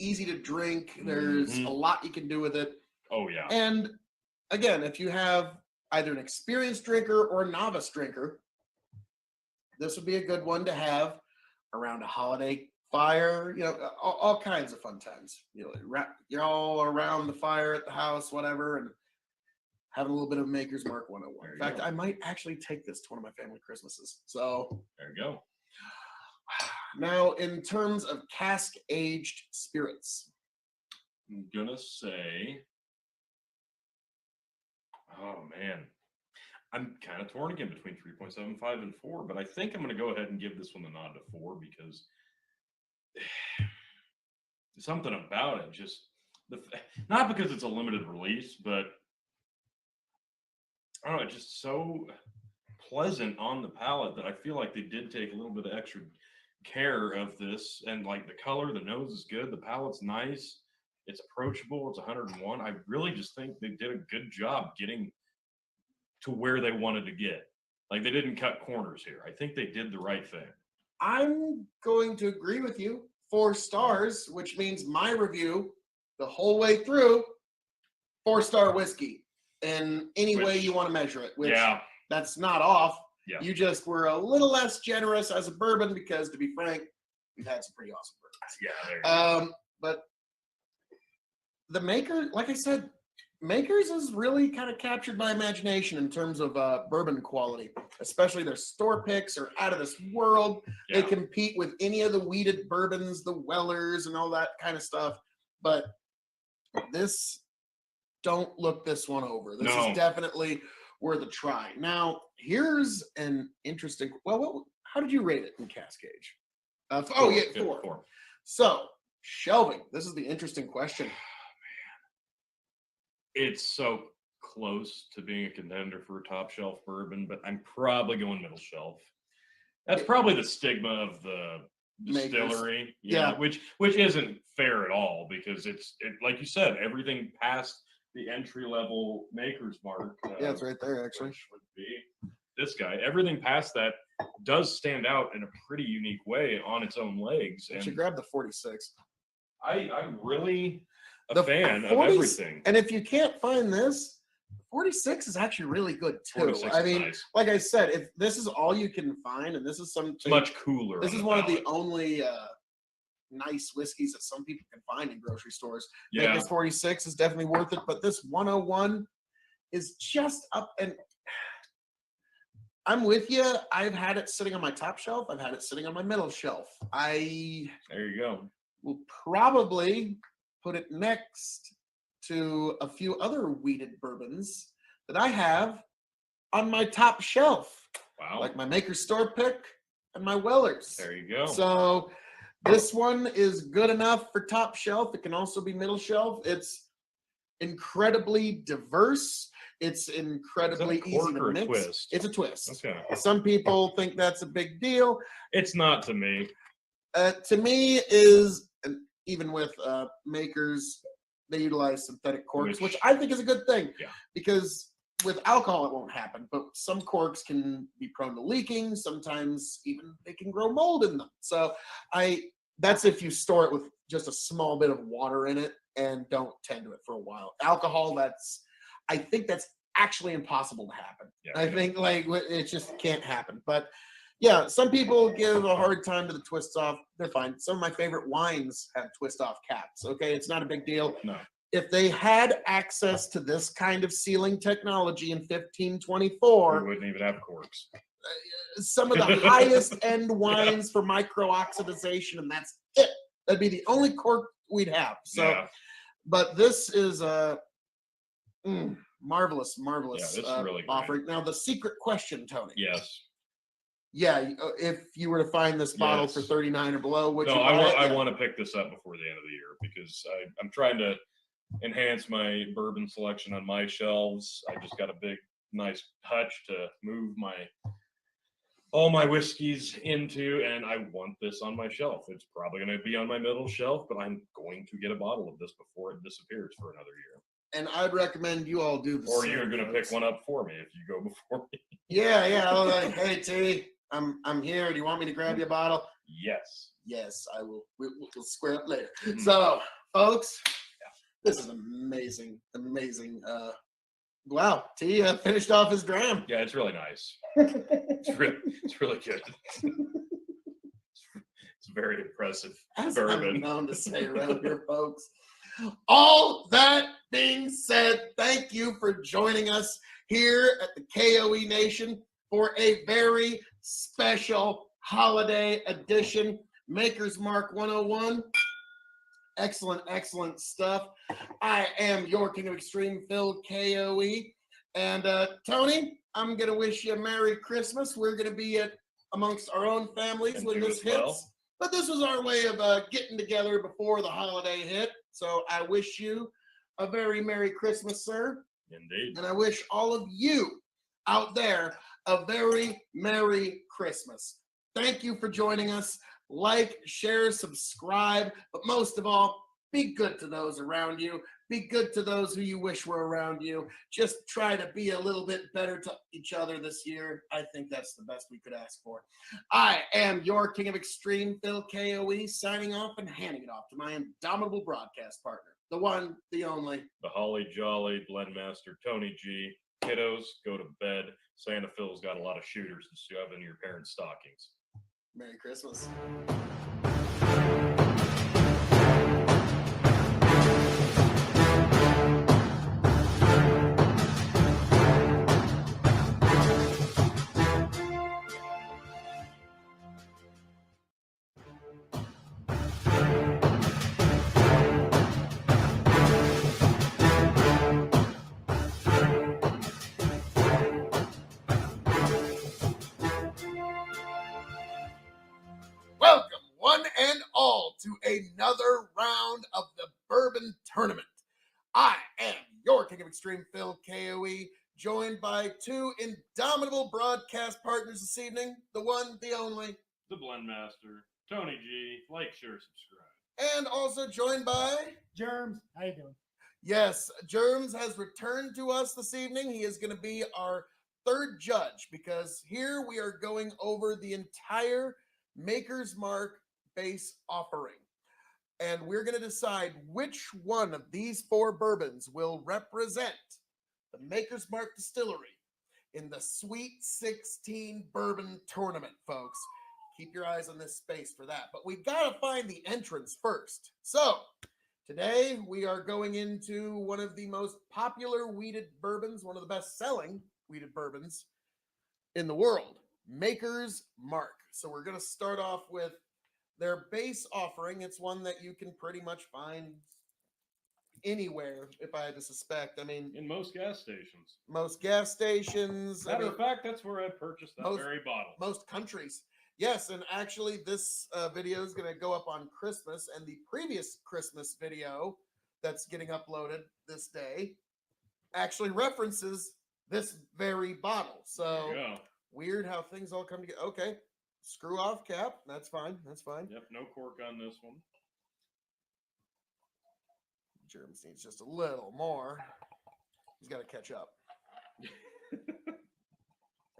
easy to drink. There's a lot you can do with it. Oh, yeah. And, again, if you have either an experienced drinker or a novice drinker, this would be a good one to have around a holiday fire, all kinds of fun times. You're all around the fire at the house, whatever, and having a little bit of Maker's Mark 101. In fact, I might actually take this to one of my family Christmases. So there you go. Now, in terms of cask-aged spirits, I'm gonna say, oh man, I'm kind of torn again between 3.75 and 4, but I think I'm going to go ahead and give this one the nod to 4 because something about it just, not because it's a limited release, but I don't know, it's just so pleasant on the palate that I feel like they did take a little bit of extra care of this. And like the color, the nose is good, the palate's nice, it's approachable, it's 101. I really just think they did a good job getting to where they wanted to get. Like, they didn't cut corners here. I think they did the right thing. I'm going to agree with you. 4 stars, which means my review the whole way through, 4-star whiskey in any way you want to measure it. Which that's not off. Yeah. You just were a little less generous as a bourbon because, to be frank, we've had some pretty awesome bourbons. Yeah. There you go. But the Maker, like I said, Makers has really kind of captured my imagination in terms of bourbon quality, especially their store picks are out of this world. Yeah. They compete with any of the weeded bourbons, the Wellers, and all that kind of stuff. But this, don't look this one over. This No. is definitely worth a try. Now, here's an interesting. Well, how did you rate it in Cascade? Four. 4. So, shelving. This is the interesting question. It's so close to being a contender for a top shelf bourbon, but I'm probably going middle shelf. That's probably the stigma of the distillery, Yeah. which isn't fair at all, because it's like you said, everything past the entry level maker's mark. Yeah, it's right there actually. Which would be this guy. Everything past that does stand out in a pretty unique way on its own legs. I should And grab the 46. I'm really a The fan of 40s everything. And if you can't find this, 46 is actually really good too. 46 I is mean, nice. like I said, if this is all you can find, and this is It's much cooler. this on is the one of the palate. only nice whiskeys that some people can find in grocery stores. Yeah. Maker's 46 is definitely worth it, but this 101 is just up. And I'm with you. I've had it sitting on my top shelf. I've had it sitting on my middle shelf. I There you go. will probably put it next to a few other weeded bourbons that I have on my top shelf, Wow. like my Maker's Store pick and my Weller's. There you go. So this one is good enough for top shelf. It can also be middle shelf. It's incredibly diverse. It's incredibly easy cork to or a mix. twist? It's a twist. Okay. Some people think that's a big deal. It's not to me. To me, is even with makers, they utilize synthetic corks, which I think is a good thing. Yeah. Because with alcohol, it won't happen, but some corks can be prone to leaking. Sometimes even they can grow mold in them. So that's if you store it with just a small bit of water in it and don't tend to it for a while. Alcohol, I think that's actually impossible to happen. Yeah, I think like it just can't happen. But yeah, some people give a hard time to the twist off. They're fine. Some of my favorite wines have twist off caps. Okay, it's not a big deal. No. If they had access to this kind of sealing technology in We 1524, wouldn't even have corks. some of the highest end wines for micro-oxidization, and that's it. That'd be the only cork we'd have. So, Yeah. but this is marvelous Yeah, it's really great. offering. Now, the secret question, Tony. Yes. Yeah, if you were to find this bottle Yes. for 39 or below, would No, you I buy want it? I Yeah. want to pick this up before the end of the year, because I'm trying to enhance my bourbon selection on my shelves. I just got a big, nice hutch to move all my whiskeys into, and I want this on my shelf. It's probably going to be on my middle shelf, but I'm going to get a bottle of this before it disappears for another year. And I'd recommend you all do the Or same, you're going to folks. pick one up for me if you go before me. Yeah. I was like, hey, T, I'm here. Do you want me to grab you a bottle? Yes. Yes, I will. We'll square up later. Mhm. So, folks, this is amazing. Wow, T finished off his dram. Yeah, it's really nice. It's really good. It's very impressive As I'm bourbon. known to say around here, folks. All that being said, thank you for joining us here at the KOE Nation for a very special holiday edition. Maker's Mark 101. Excellent stuff. I am your King of Extreme, Phil KOE. And Tony, I'm going to wish you a Merry Christmas. We're going to be amongst our own families And when you this as hits. well. But this was our way of getting together before the holiday hit. So I wish you a very Merry Christmas, sir. Indeed. And I wish all of you out there a very Merry Christmas. Thank you for joining us. Like, share, subscribe, but most of all, be good to those around you. Be good to those who you wish were around you. Just try to be a little bit better to each other this year. I think that's the best we could ask for. I am your King of Extreme, Phil KOE, signing off and handing it off to my indomitable broadcast partner, the one, the only. The Holly Jolly Blendmaster Tony G. Kiddos, go to bed. Santa Phil's got a lot of shooters to shove in your parents' stockings. Merry Christmas. all to another round of the Bourbon Tournament. I am your King of Extreme, Phil K.O.E., joined by two indomitable broadcast partners this evening, the one, the only, The Blend Master, Tony G. Like, share, subscribe. and also joined by... Germs, how you doing? Yes, Germs has returned to us this evening. He is going to be our third judge because here we are going over the entire Maker's Mark base offering. And we're going to decide which one of these four bourbons will represent the Maker's Mark Distillery in the Sweet 16 Bourbon Tournament, folks. Keep your eyes on this space for that. But we got to find the entrance first. So, today we are going into one of the most popular wheated bourbons, one of the best-selling wheated bourbons in the world, Maker's Mark. So we're going to start off with their base offering. It's one that you can pretty much find anywhere, if I had to suspect. I mean, In most gas stations. most gas stations. Matter of fact, that's where I purchased that most- very bottle. Most countries. Yes, and actually this video is going to go up on Christmas, and the previous Christmas video that's getting uploaded this day actually references this very bottle. There you So go. weird how things all come together. Okay, screw off cap. That's fine. That's fine. Yep, no cork on this one. Germs needs just a little more. He's got to catch up.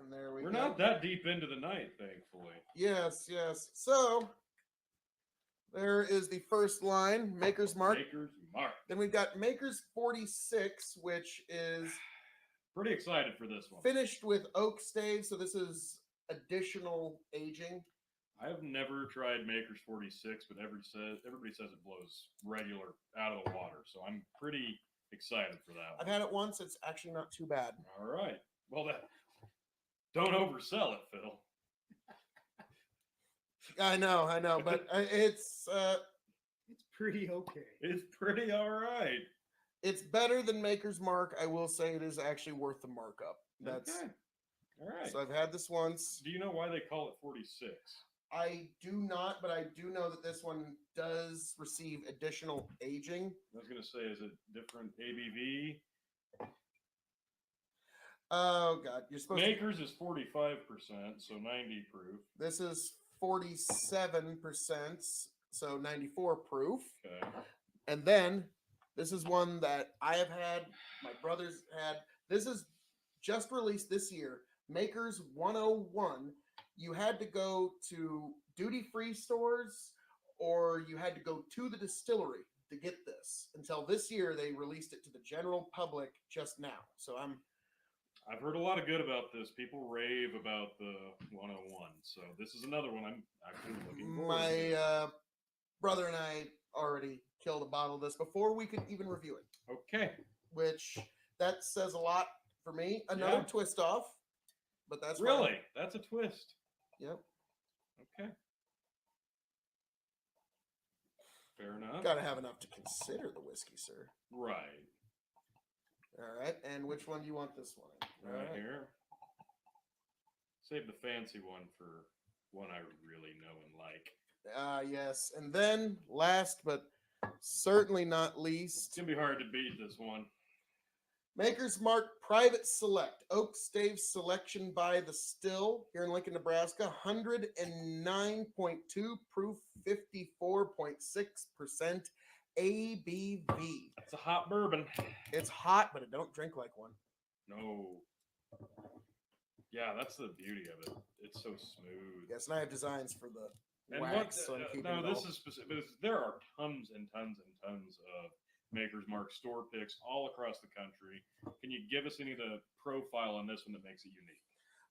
And there we We're go. not that deep into the night, thankfully. Yes, yes. So there is the first line, Maker's Mark. Maker's Mark. Then we've got Maker's 46, which is Pretty excited for this one. finished with oak stave. So this is additional aging. I've never tried Maker's 46, but everybody says it blows regular out of the water. So I'm pretty excited for that I've one. had it once. It's actually not too bad. All right. Well, don't oversell it, Phil. I know, but It's pretty okay. It's pretty all right. it's better than Maker's Mark. I will say it is actually worth the markup. That's Okay. All right. so I've had this once. Do you know why they call it 46? I do not, but I do know that this one does receive additional aging. I was going to say, is it different ABV? Oh God, you're supposed to. Maker's is 45%, so 90 proof. This is 47%, so 94 proof. Okay. And then this is one that I have had, my brothers had. This is just released this year. Maker's 101. You had to go to duty-free stores or you had to go to the distillery to get this. Until this year, they released it to the general public just now. So I've heard a lot of good about this. People rave about the 101. So this is another one I'm actually looking forward to. my brother and I already killed a bottle of this before we could even review it, Okay. which that says a lot for me. Another Yeah. twist off, but that's fine. Really? That's a twist. Yep. Okay. Fair enough. Got to have enough to consider the whiskey, sir. Right. All right. And which one do you want this one in? Right here. Save the fancy one for one I really know and like. Yes. And then last but certainly not It's least, going to be hard to beat this one. Maker's Mark Private Select Oak Stave Selection by the Still here in Lincoln, Nebraska. 109.2 proof, 54.6% ABV. It's a hot bourbon. It's hot, but it don't drink like one. No. Yeah, that's the beauty of it. It's so smooth. Yes, and I have designs for the And wax. So I'm keeping no, it this all. is specific. There are tons and tons and tons of Maker's Mark store picks all across the country. Can you give us any of the profile on this one that makes it unique?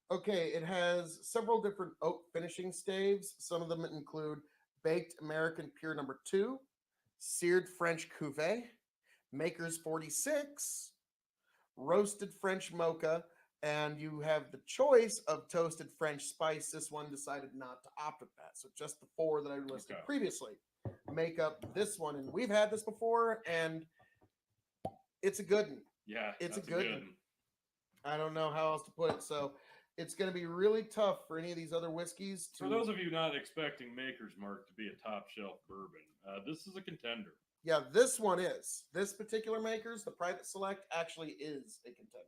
Okay, it has several different oak finishing staves. Some of them include Baked American Pure Number 2, Seared French Cuvée, Maker's 46, Roasted French Mocha, and you have the choice of Toasted French Spice. This one decided not to opt with that. So just the four that I listed Okay. previously make up this one. And we've had this before, and it's a good one. Yeah, It's a that's good one. I don't know how else to put it. So It's going to be really tough for any of these other whiskeys to. For those of you not expecting Maker's Mark to be a top shelf bourbon, this is a contender. Yeah, this one is. This particular Maker's, the Private Select, actually is a contender.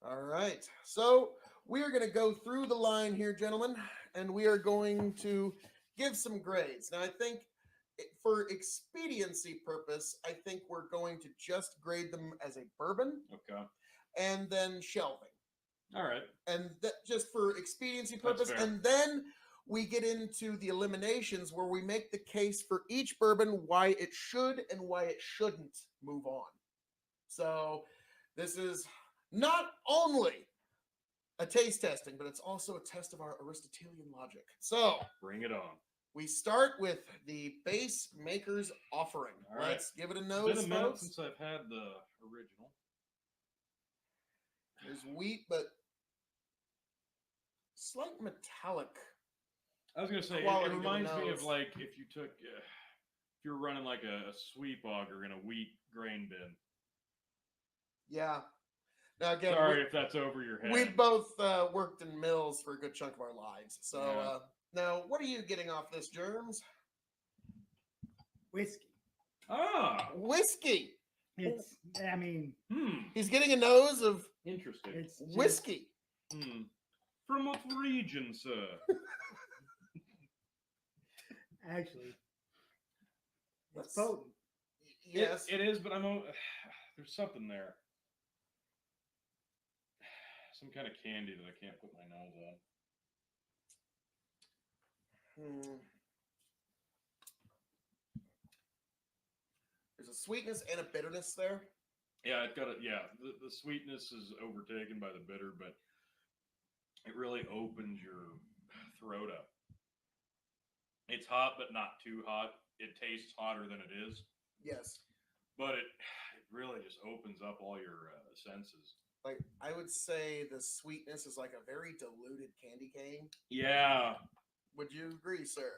All right. So we are going to go through the line here, gentlemen, and we are going to give some grades. Now, I think for expediency purpose, I think we're going to just grade them as a bourbon Okay. and then shelving. All right. And that just for expediency That's purpose. fair. And then we get into the eliminations where we make the case for each bourbon why it should and why it shouldn't move on. So this is not only a taste testing, but it's also a test of our Aristotelian logic. So Bring it on. we start with the base Maker's offering. All right. Let's give it a It's nose, been a minute folks. since I've had the original. There's wheat, but slight metallic. I was gonna say it Quality to the reminds me of nose. like if you took if you're running like a sweet auger in a wheat grain bin. Yeah. Now again, Sorry if that's over your head. we both worked in mills for a good chunk of our lives. So Yeah. now, what are you getting off this, Germs? Whiskey. Ah, Whiskey. It's, I mean, He's getting a nose of interesting. it's just, whiskey. From what region, sir? actually, Let's- it's potent. Yes. it is, but there's something there. Some kind of candy that I can't put my nose on. There's a sweetness and a bitterness there. Yeah, it got it. Yeah, the sweetness is overtaken by the bitter, but it really opens your throat up. It's hot, but not too hot. It tastes hotter than it is, Yes. but it really just opens up all your senses. Like I would say the sweetness is like a very diluted candy cane. Yeah, Would you agree, sir?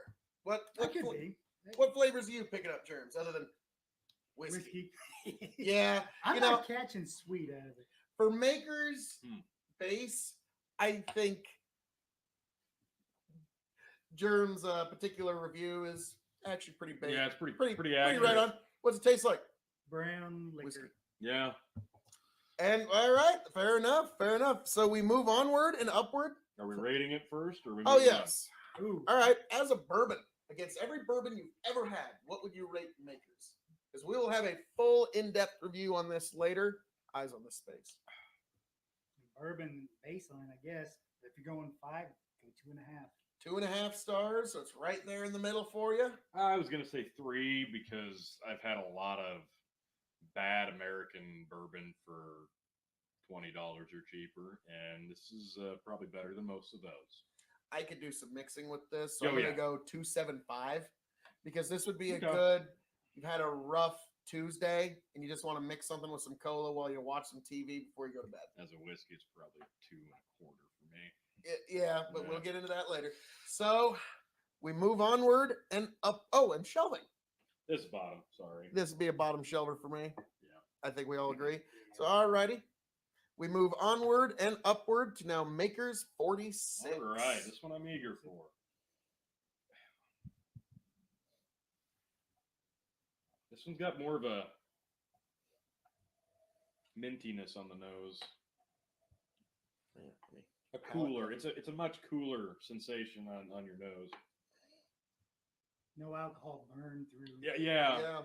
What That could be. what flavors are you picking up, Germs, other than whiskey? Whiskey. Yeah. I'm you not catching sweet out of it. For Maker's base, I think Germ's particular review is actually pretty big. yeah, it's pretty pretty accurate. right on. What's it taste like? Brown liquor. Whiskey. Yeah. And all right, fair enough, fair enough. So we move onward and upward. Are we rating it first, or are we? Oh moving on? yes. Ooh. All right, as a bourbon, against every bourbon you've ever had, what would you rate Maker's? Because we will have a full in-depth review on this later. Eyes on this space. Bourbon baseline, I guess. If you're going 5, go 2.5. 2.5 stars, so it's right there in the middle for you. I was gonna say 3 because I've had a lot of bad American bourbon for $20 or cheaper, and this is probably better than most of those. I could do some mixing with this, so Oh, I'm gonna yeah. go 2.75 because this would be a Okay. good. You've had a rough Tuesday, and you just want to mix something with some cola while you watch some TV before you go to bed. As a whiskey, it's probably 2.25 for me. Yeah, but Yeah. we'll get into that later. So we move onward and up. Oh, and shelving. This is bottom. Sorry. This would be a bottom shelver for me. Yeah. I think we all agree. So, alrighty. We move onward and upward to now Maker's 46. All right. This one I'm eager for. This one's got more of a mintiness on the nose. A cooler. It's a much cooler sensation on your nose. No alcohol burn through. Yeah.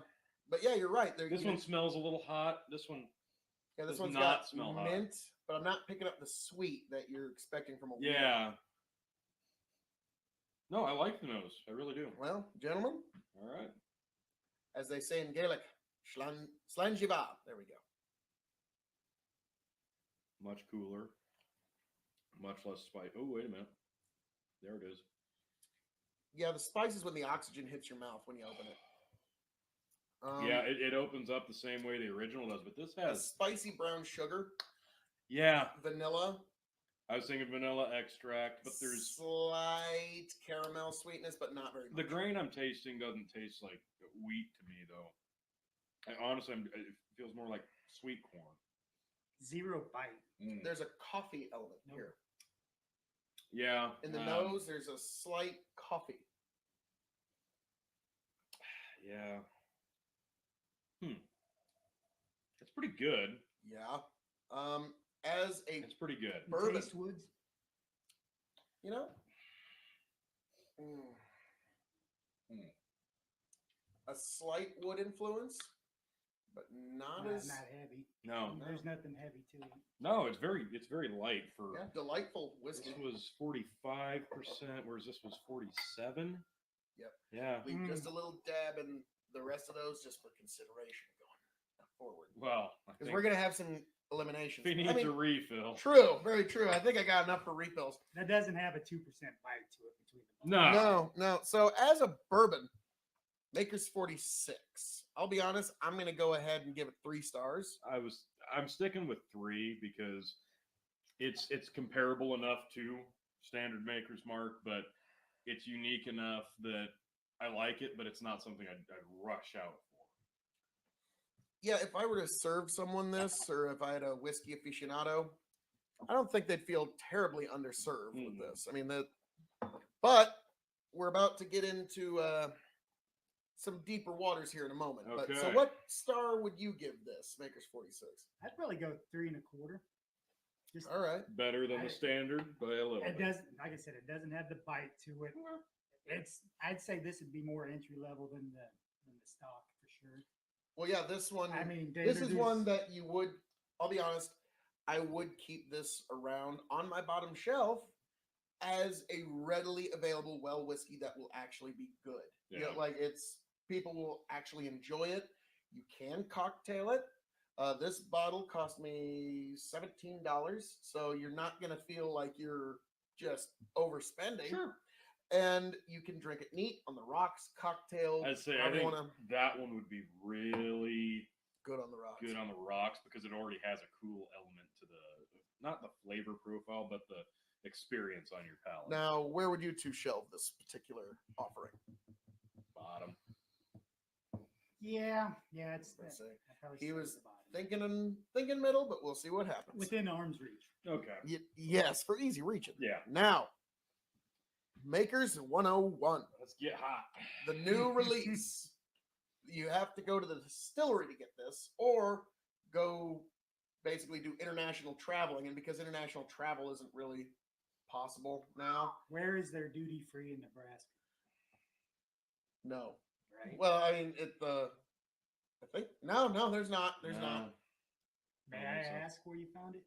But yeah, you're right. This one smells a little hot. This one, this does one's not got smell hot. mint, but I'm not picking up the sweet that you're expecting from a wheat. yeah. No, I like the nose. I really do. Well, gentlemen, All right. as they say in Gaelic, Slanjiva. There we go. Much cooler. Much less spice. Oh, wait a minute. There it is. Yeah, the spice is when the oxygen hits your mouth when you open it. Yeah, it opens up the same way the original does, but this a has spicy brown sugar, yeah. vanilla, I was thinking vanilla extract, but there's slight caramel sweetness, but not very much. the grain I'm tasting doesn't taste like wheat to me though. Honestly, it feels more like sweet corn. Zero bite. Mm. There's a coffee element Nope. here. Yeah. In the nose, there's a slight coffee. Yeah. It's pretty good. Yeah. As a It's pretty good. You Bourbon. taste woods. you know, a slight wood influence, but not Not, as not heavy. No, There's nothing heavy to it. no, it's very light for. yeah, delightful whiskey. This was 45%, whereas this was 47. Yep. Yeah. Leave just a little dab in the rest of those just for consideration going forward. Well, I Because think we're gonna have some eliminations. if he needs a refill. True, very true. I think I got enough for refills. That doesn't have a 2% bite to it between the No. No. So as a bourbon, Maker's 46. I'll be honest, I'm gonna go ahead and give it 3 stars. I'm sticking with 3 because it's comparable enough to standard Maker's Mark, but it's unique enough that I like it, but it's not something I'd rush out for. Yeah, if I were to serve someone this, or if I had a whiskey aficionado, I don't think they'd feel terribly underserved with this. I mean, but we're about to get into some deeper waters here in a moment. But so, Okay. what star would you give this Maker's 46? I'd probably go 3.25. Just All right. Better than the standard by a little it bit. doesn't, like I said, it doesn't have the bite to it. I'd say this would be more entry level than the stock for sure. Well, yeah, this one. I mean, this is one that you would. I'll be honest. I would keep this around on my bottom shelf as a readily available well whiskey that will actually be good. You know, Yeah. like people will actually enjoy it. You can cocktail it. This bottle cost me $17, so you're not gonna feel like you're just overspending. Sure. And you can drink it neat on the rocks, cocktail. I'd say I however you think wanna- that one would be really good on the rocks. good on the rocks because it already has a cool element to not the flavor profile, but the experience on your palate. Now, where would you two shelve this particular offering? Bottom. Yeah, it's Let's see. I'd probably He say was the bottom. thinking middle, but we'll see what happens. Within arm's reach. Okay. Yes, for easy reaching. Yeah. Now, Makers 101, Let's get hot. the new release. You have to go to the distillery to get this, or go basically do international traveling. And because international travel isn't really possible now, Where is their duty free in Nebraska? no. Right. Well, I mean, I think no, there's not. There's not. May I I think so. ask where you found it?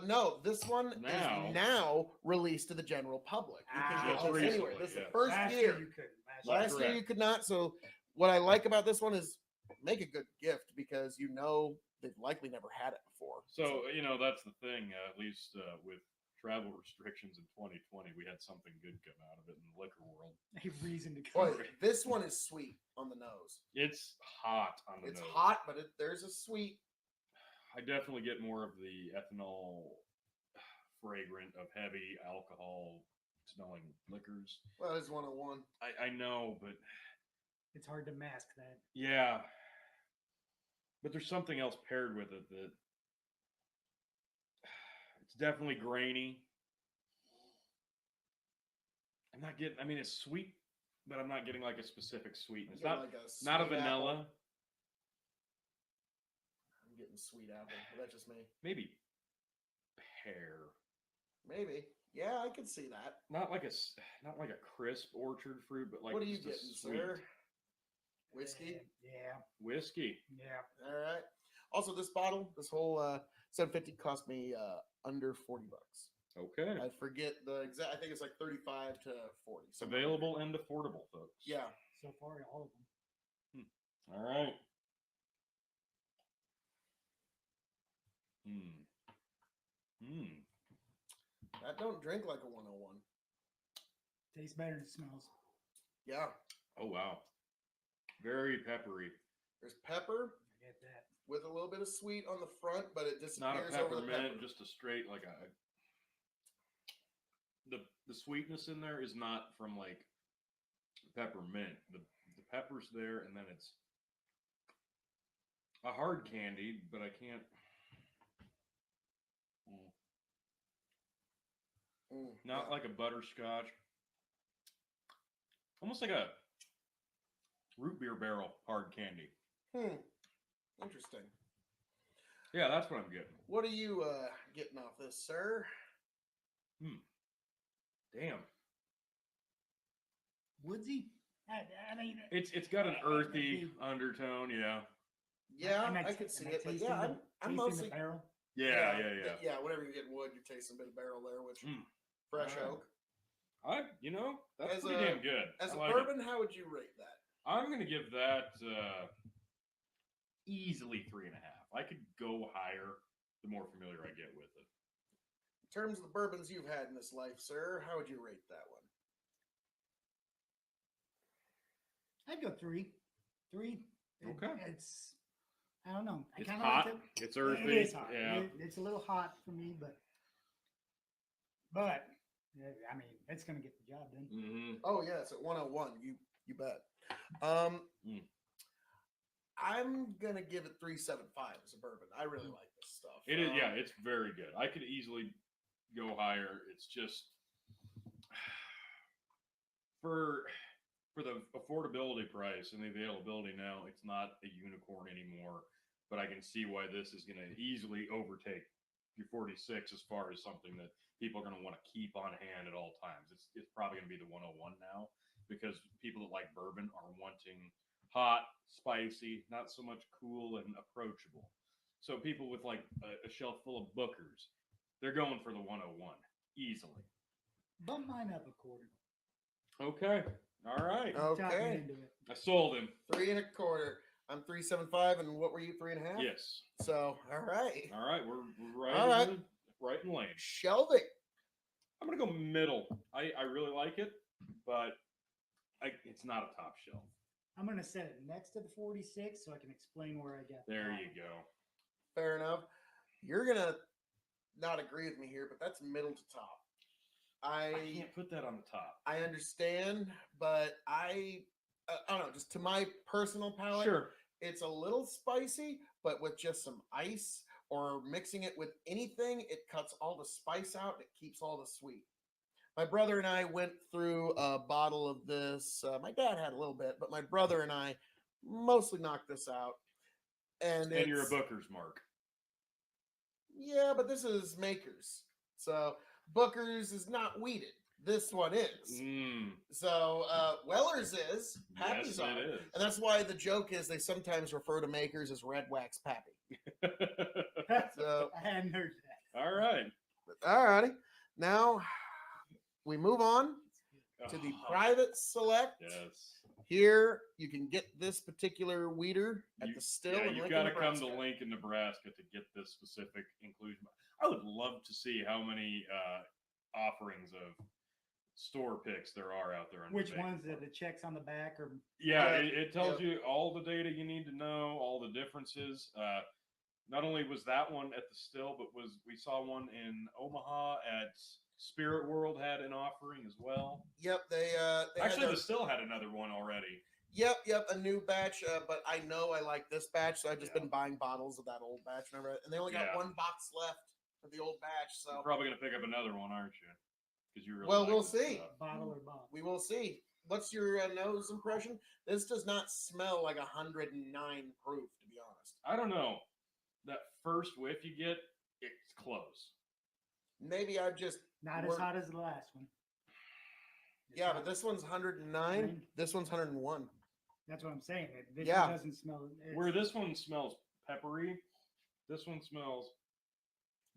No, this one Now. is now released to the general public. You can get Just this anywhere. recently, This is the yeah. first Last year. year you couldn't. Last year Correct. you could not. So what I like about this one is make a good gift because you know they've likely never had it before. So, that's the thing, at least with travel restrictions in 2020, we had something good come out of it in the liquor world. A reason to boy, come. this one is sweet on the nose. It's hot on the It's nose. hot, but there's a sweet. I definitely get more of the ethanol fragrant of heavy alcohol smelling liquors. Well, it's 101. I know, but It's hard to mask that. yeah. But there's something else paired with it that it's definitely grainy. I'm not getting, it's sweet, but I'm not getting like a specific sweetness. Getting Not, like a not a sweet vanilla. apple. I'm getting sweet apple. But that's just me. Maybe pear. Maybe. Yeah, I can see that. Not like a crisp orchard fruit, but like What are you just a getting, sweet sir? Whiskey. Yeah. whiskey. Yeah. All right. Also, this bottle, this whole 750 cost me under $40. Okay. I forget the exact. I think it's like 35 to 40. It's somewhere available and affordable, folks. there. Yeah. So far, all of them. All right. That don't drink like a 101. Tastes better than it smells. Yeah. Oh wow. Very peppery. There's pepper I get that. with a little bit of sweet on the front, but it It's not a disappears over the peppermint, pepper. just a straight like a. The sweetness in there is not from like peppermint. The pepper's there, and then it's a hard candy, but I can't. Not like a butterscotch. Almost like a root beer barrel hard candy. Interesting. Yeah, that's what I'm getting. What are you getting off this, sir? Damn. Woodsy. I mean, It's got an earthy undertone, yeah. Yeah, am I could see it, but tasting yeah, the- I'm tasting mostly the barrel. Yeah. Yeah, whenever you're getting wood, you're tasting a bit of barrel there, which fresh Alright. oak. That's As pretty a- damn good. As I a like it. bourbon, how would you rate that? I'm gonna give that easily 3.5. I could go higher the more familiar I get with it. In terms of the bourbons you've had in this life, sir, how would you rate that one? I'd go 3. 3. Okay. It's I don't know. I It's kinda hot. like it. It's earthy. It is hot. Yeah. It's a little hot for me, but yeah, I mean, it's gonna get the job done. Mm-hmm. Oh yeah, it's at 101. You bet. Mm. I'm gonna give it 3.75 as a bourbon. I really like this stuff. It is. Yeah, it's very good. I could easily go higher. It's just for the affordability price and the availability now, it's not a unicorn anymore. But I can see why this is going to easily overtake your 46 as far as something that people are going to want to keep on hand at all times. It's probably going to be the 101 now because people that like bourbon are wanting hot, spicy, not so much cool and approachable. So people with like a shelf full of Bookers, they're going for the 101 easily. Bump mine up a quarter. Okay. All right. Talk me Okay. into it. I sold him. 3.25. I'm 3.75, and what were you? 3.5. Yes. So all right. All right. We're right, All right. right in lane. Shelving. I'm going to go middle. I really like it, but it's not a top shelf. I'm gonna set it next to the 46 so I can explain where I got. There that. you go. Fair enough. You're gonna not agree with me here, but that's middle to top. I can't put that on the top. I understand, but I don't know. Just to my personal palate, Sure. it's a little spicy, but with just some ice or mixing it with anything, it cuts all the spice out. It keeps all the sweet. My brother and I went through a bottle of this. My dad had a little bit, but my brother and I mostly knocked this out. And you're a it's- Booker's mark. Yeah, but this is Makers. So Booker's is not weeded. This one is. So Weller's is. Pappy's Yes, are. it is. And that's why the joke is they sometimes refer to Makers as red wax Pappy. So I hadn't heard that. All right. all righty. Now we move on to the private select. Yes. Here you can get this particular weeder at You- the still. Yeah, in you've Lincoln, got to come to Nebraska. Lincoln, Nebraska to get this specific inclusion. I would love to see how many offerings of store picks there are out there. Which ones are the checks on the back or Yeah, it tells you all the data you need to know, all the differences. Not only was that one at the still, but we saw one in Omaha at Spirit World had an offering as well. Yep, they had Actually, their- the still had another one already. Yep, a new batch. But I know I like this batch, so I've just Yeah. been buying bottles of that old batch. And they only got Yeah. one box left of the old batch. So You're probably gonna pick up another one, aren't you? Because you really Well, like we'll this see. stuff. bottle or box? we will see. What's your nose impression? This does not smell like 109 proof, to be honest. I don't know. That first whiff you get, it's close. Maybe I've just Not as worked- hot as the last one. It's Yeah, not- but this one's 109. Nine. This one's 101. That's what I'm saying. This Yeah. one doesn't smell. Where this one smells peppery, this one smells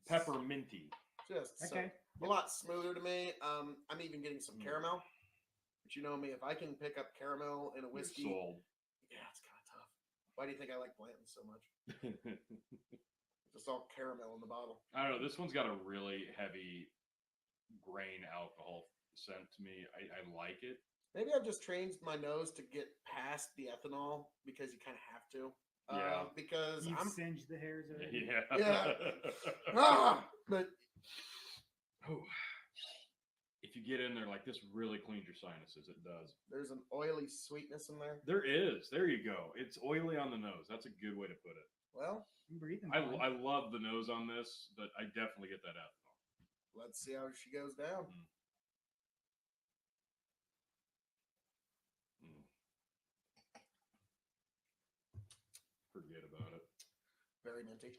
pepperminty. Just Okay. a lot smoother to me. I'm even getting some caramel. But you know me, if I can pick up caramel in a You're whiskey, sold. yeah, it's kind of tough. Why do you think I like Blanton so much? Just all caramel in the bottle. I don't know. This one's got a really heavy grain alcohol scent to me. I like it. Maybe I've just trained my nose to get past the ethanol because you kind of have to. Yeah. Because You've I'm. singed the hairs already. Yeah. Ah, but Oh. If you get in there, like this really cleans your sinuses. It does. there's an oily sweetness in there. There is. There you go. It's oily on the nose. That's a good way to put it. Well, I'm breathing. I fine. love the nose on this, but I definitely get that ethanol. let's see how she goes down. Mm. Forget about it. Very minty.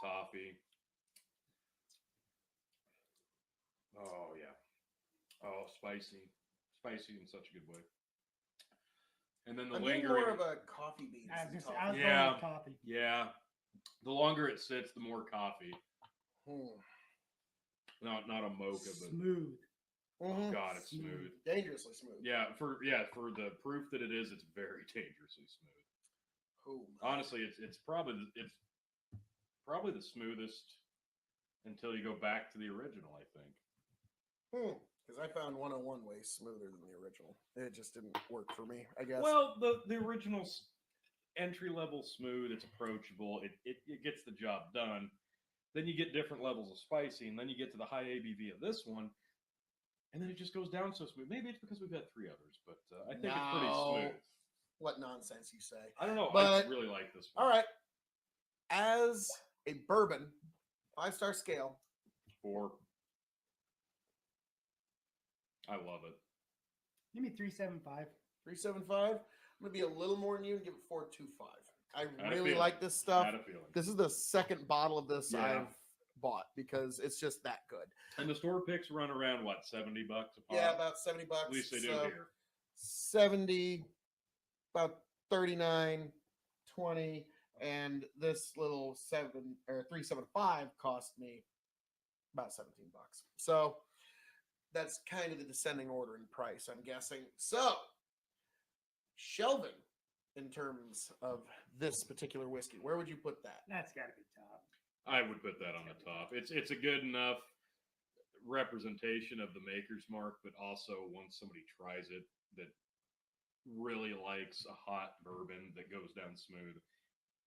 Toffee. Oh yeah. Oh, spicy in such a good way. And then the I'm getting lingering. more of a coffee bean. I was than gonna say, toffee. I was Yeah. going with coffee. Yeah. The longer it sits, the more coffee. Not a mocha, but Smooth. oh god, it's smooth. Dangerously smooth. Yeah, for the proof that it is, it's very dangerously smooth. Oh, Honestly, it's probably the smoothest until you go back to the original, I think. Because I found 101 way smoother than the original. It just didn't work for me, I guess. Well, the original's entry level smooth, it's approachable, it gets the job done. Then you get different levels of spicy, and then you get to the high ABV of this one, and then it just goes down so smooth. Maybe it's because we've had 3 others, but I think it's pretty smooth. What nonsense you say. I don't know. But- I really like this one. All right. As a bourbon, 5-star scale, 4. I love it. Give me 375. 375. I'm going to be a little more than you and give it 425. I had a really feeling. like this I stuff. had a feeling. This is the second bottle of this Yeah. I've bought because it's just that good. And the store picks run around what, $70 a pop? Yeah, about 70 bucks. At least they do so here. 70, about 39, 20, and this little 375 cost me about 17 bucks. So that's kind of the descending order in price, I'm guessing. So shelving in terms of this particular whiskey, where would you put that? That's got to be top. I would put that on the top. It's a good enough representation of the maker's mark, but also once somebody tries it that really likes a hot bourbon that goes down smooth,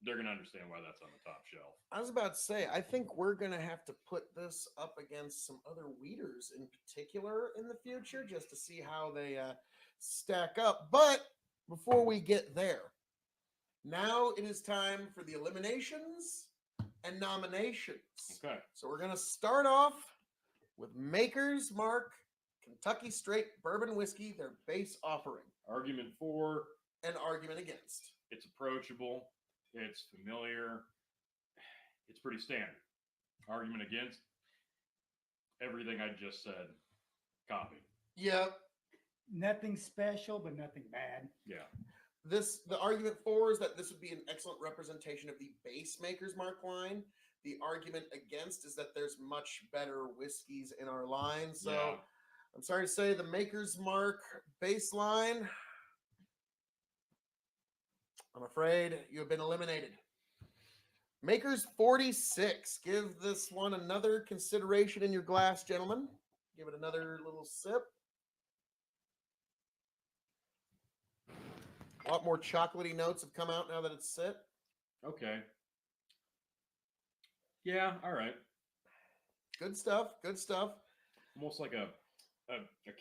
they're going to understand why that's on the top shelf. I was about to say, I think we're going to have to put this up against some other wheaters in particular in the future just to see how they stack up. But before we get there, now it is time for the eliminations and nominations. Okay. So we're going to start off with Maker's Mark Kentucky Straight Bourbon Whiskey, their base offering. Argument for, And argument against. it's approachable, it's familiar, it's pretty standard. Argument against, everything I just said, copy. Yep. Nothing special, but nothing bad. Yeah. The argument for is that this would be an excellent representation of the base Maker's Mark line. The argument against is that there's much better whiskeys in our line. So Yeah. I'm sorry to say the Maker's Mark baseline, I'm afraid you have been eliminated. Maker's 46. Give this one another consideration in your glass, gentlemen. Give it another little sip. A lot more chocolatey notes have come out now that it's sit. Okay. Yeah, all right. Good stuff. Good stuff. Almost like a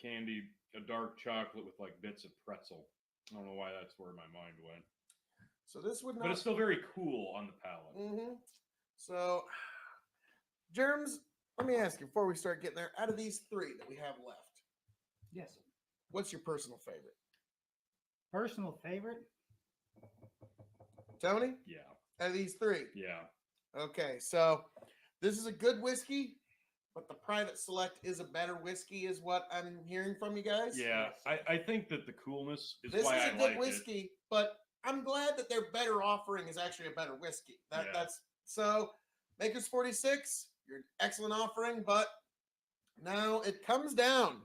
candy, a dark chocolate with like bits of pretzel. I don't know why that's where my mind went. So this would not. But it's still very cool on the palate. Mm-hmm. So, Germs, let me ask you before we start getting there. Out of these 3 that we have left, Yes. what's your personal favorite? Personal favorite? Tony? Yeah. Out of these 3. Yeah. Okay, so this is a good whiskey, but the Private Select is a better whiskey, is what I'm hearing from you guys. Yeah. I think that the coolness is This why is I a good like it. whiskey, but I'm glad that their better offering is actually a better whiskey. Yeah. That's so. Maker's 46, you're an excellent offering, but now it comes down.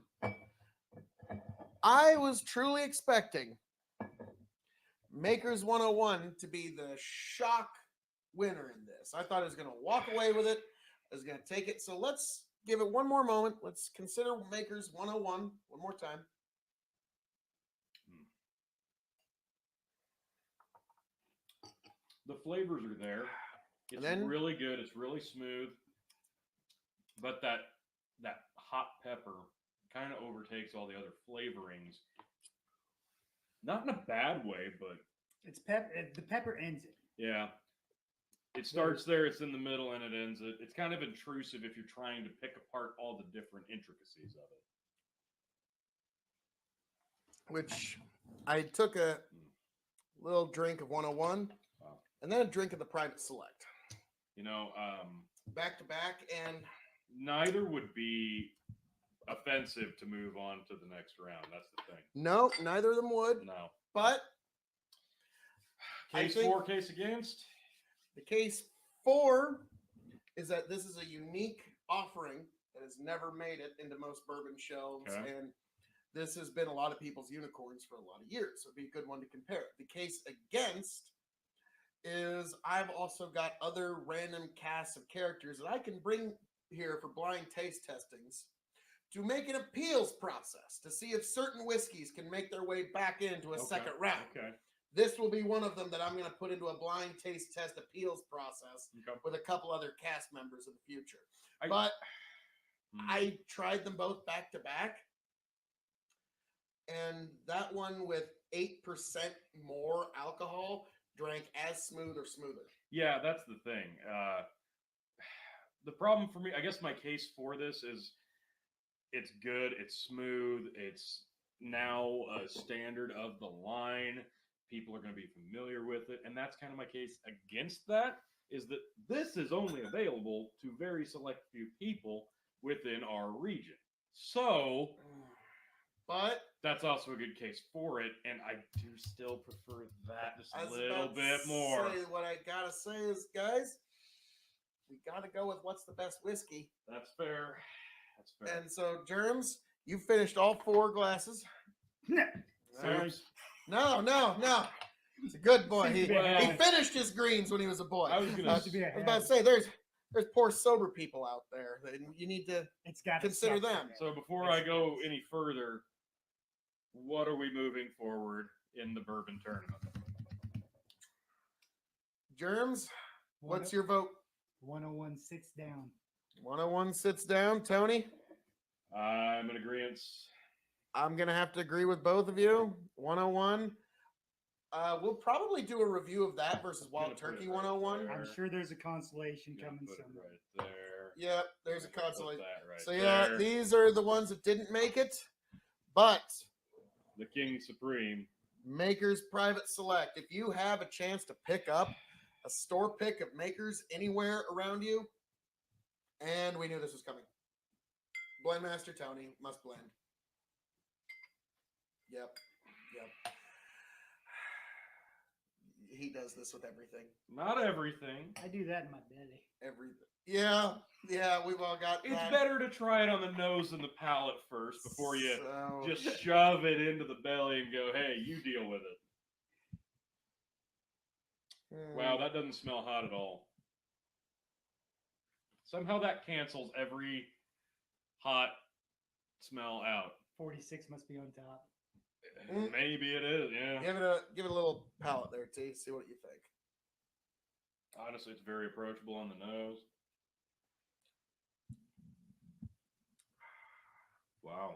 I was truly expecting Maker's 101 to be the shock winner in this. I thought I was going to walk away with it. I was going to take it. So let's give it one more moment. Let's consider Maker's 101 one more time. The flavors are there. It's then- really good. It's really smooth. But that hot pepper kind of overtakes all the other flavorings. Not in a bad way, but It's the pepper ends it. yeah. It starts there, it's in the middle, and it ends. It's kind of intrusive if you're trying to pick apart all the different intricacies of it. Which I took a little drink of 101 Wow. and then a drink of the Private Select. You know, Back to back, and neither would be offensive to move on to the next round. That's the thing. no, neither of them would. No. But I Case think- for, case against. the case for is that this is a unique offering that has never made it into most bourbon shelves. Okay. And this has been a lot of people's unicorns for a lot of years. So it'd be a good one to compare. The case against is I've also got other random casts of characters that I can bring here for blind taste testings to make an appeals process to see if certain whiskeys can make their way back into a Okay, second round. Okay. This will be one of them that I'm going to put into a blind taste test appeals process Okay. with a couple other cast members in the future. I- But Hmm. I tried them both back to back. And that one with 8% more alcohol drank as smooth or smoother. Yeah, that's the thing. The problem for me, I guess my case for this is it's good, it's smooth, it's now a standard of the line. People are going to be familiar with it. And that's kind of my case against that, is that this is only available to very select few people within our region. So But that's also a good case for it. And I do still prefer that just I a was little about to bit more. say, what I got to say is, guys, we got to go with what's the best whiskey. That's fair. That's fair. And so, Germs, you finished all 4 glasses. All right. Soups. No. He's a good boy. He Well- finished his greens when he was a boy. I was gonna Uh, to be a I was about habit. to say, there's poor sober people out there. That you need to. It's got to consider suck them. together. So before I go any further, what are we moving forward in the bourbon tournament? Germs, what's your vote? 101 sits down. 101 sits down. Tony, I'm in agreement. I'm gonna have to agree with both of you. 101. We'll probably do a review of that versus Wild Gonna put it Turkey right 101. there. I'm sure there's a consolation Gonna coming put it somewhere. right there. Yep, there's a Gonna put consolation. that right So yeah, there. these are the ones that didn't make it, but The King Supreme. Makers Private Select. If you have a chance to pick up a store pick of Makers anywhere around you, and we knew this was coming. Blendmaster Tony must blend. Yep. He does this with everything. Not everything. I do that in my belly. Everything. Yeah, we've all got It's that. better to try it on the nose and the palate first before you So- just shove it into the belly and go, hey, you deal with it. Wow, that doesn't smell hot at all. Somehow that cancels every hot smell out. 46 must be on top. Mm. Maybe it is, yeah. Give it a little palate there, T. See what you think. Honestly, it's very approachable on the nose. Wow.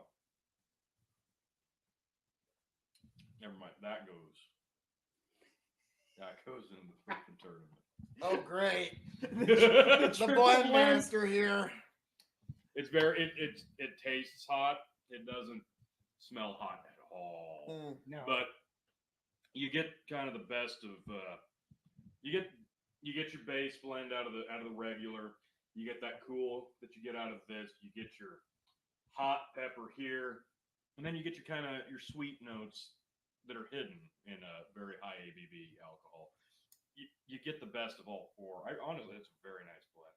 Never mind. That goes in the freaking tournament. Oh, great. the The blend master here. It's very it tastes hot. It doesn't smell hot at all. Mm. No. But you get kind of the best of you get your base blend out of the regular. You get that cool that you get out of this. You get your hot pepper here, and then you get your kind of your sweet notes that are hidden in a very high ABV alcohol. You get the best of all 4. Honestly, it's a very nice blend.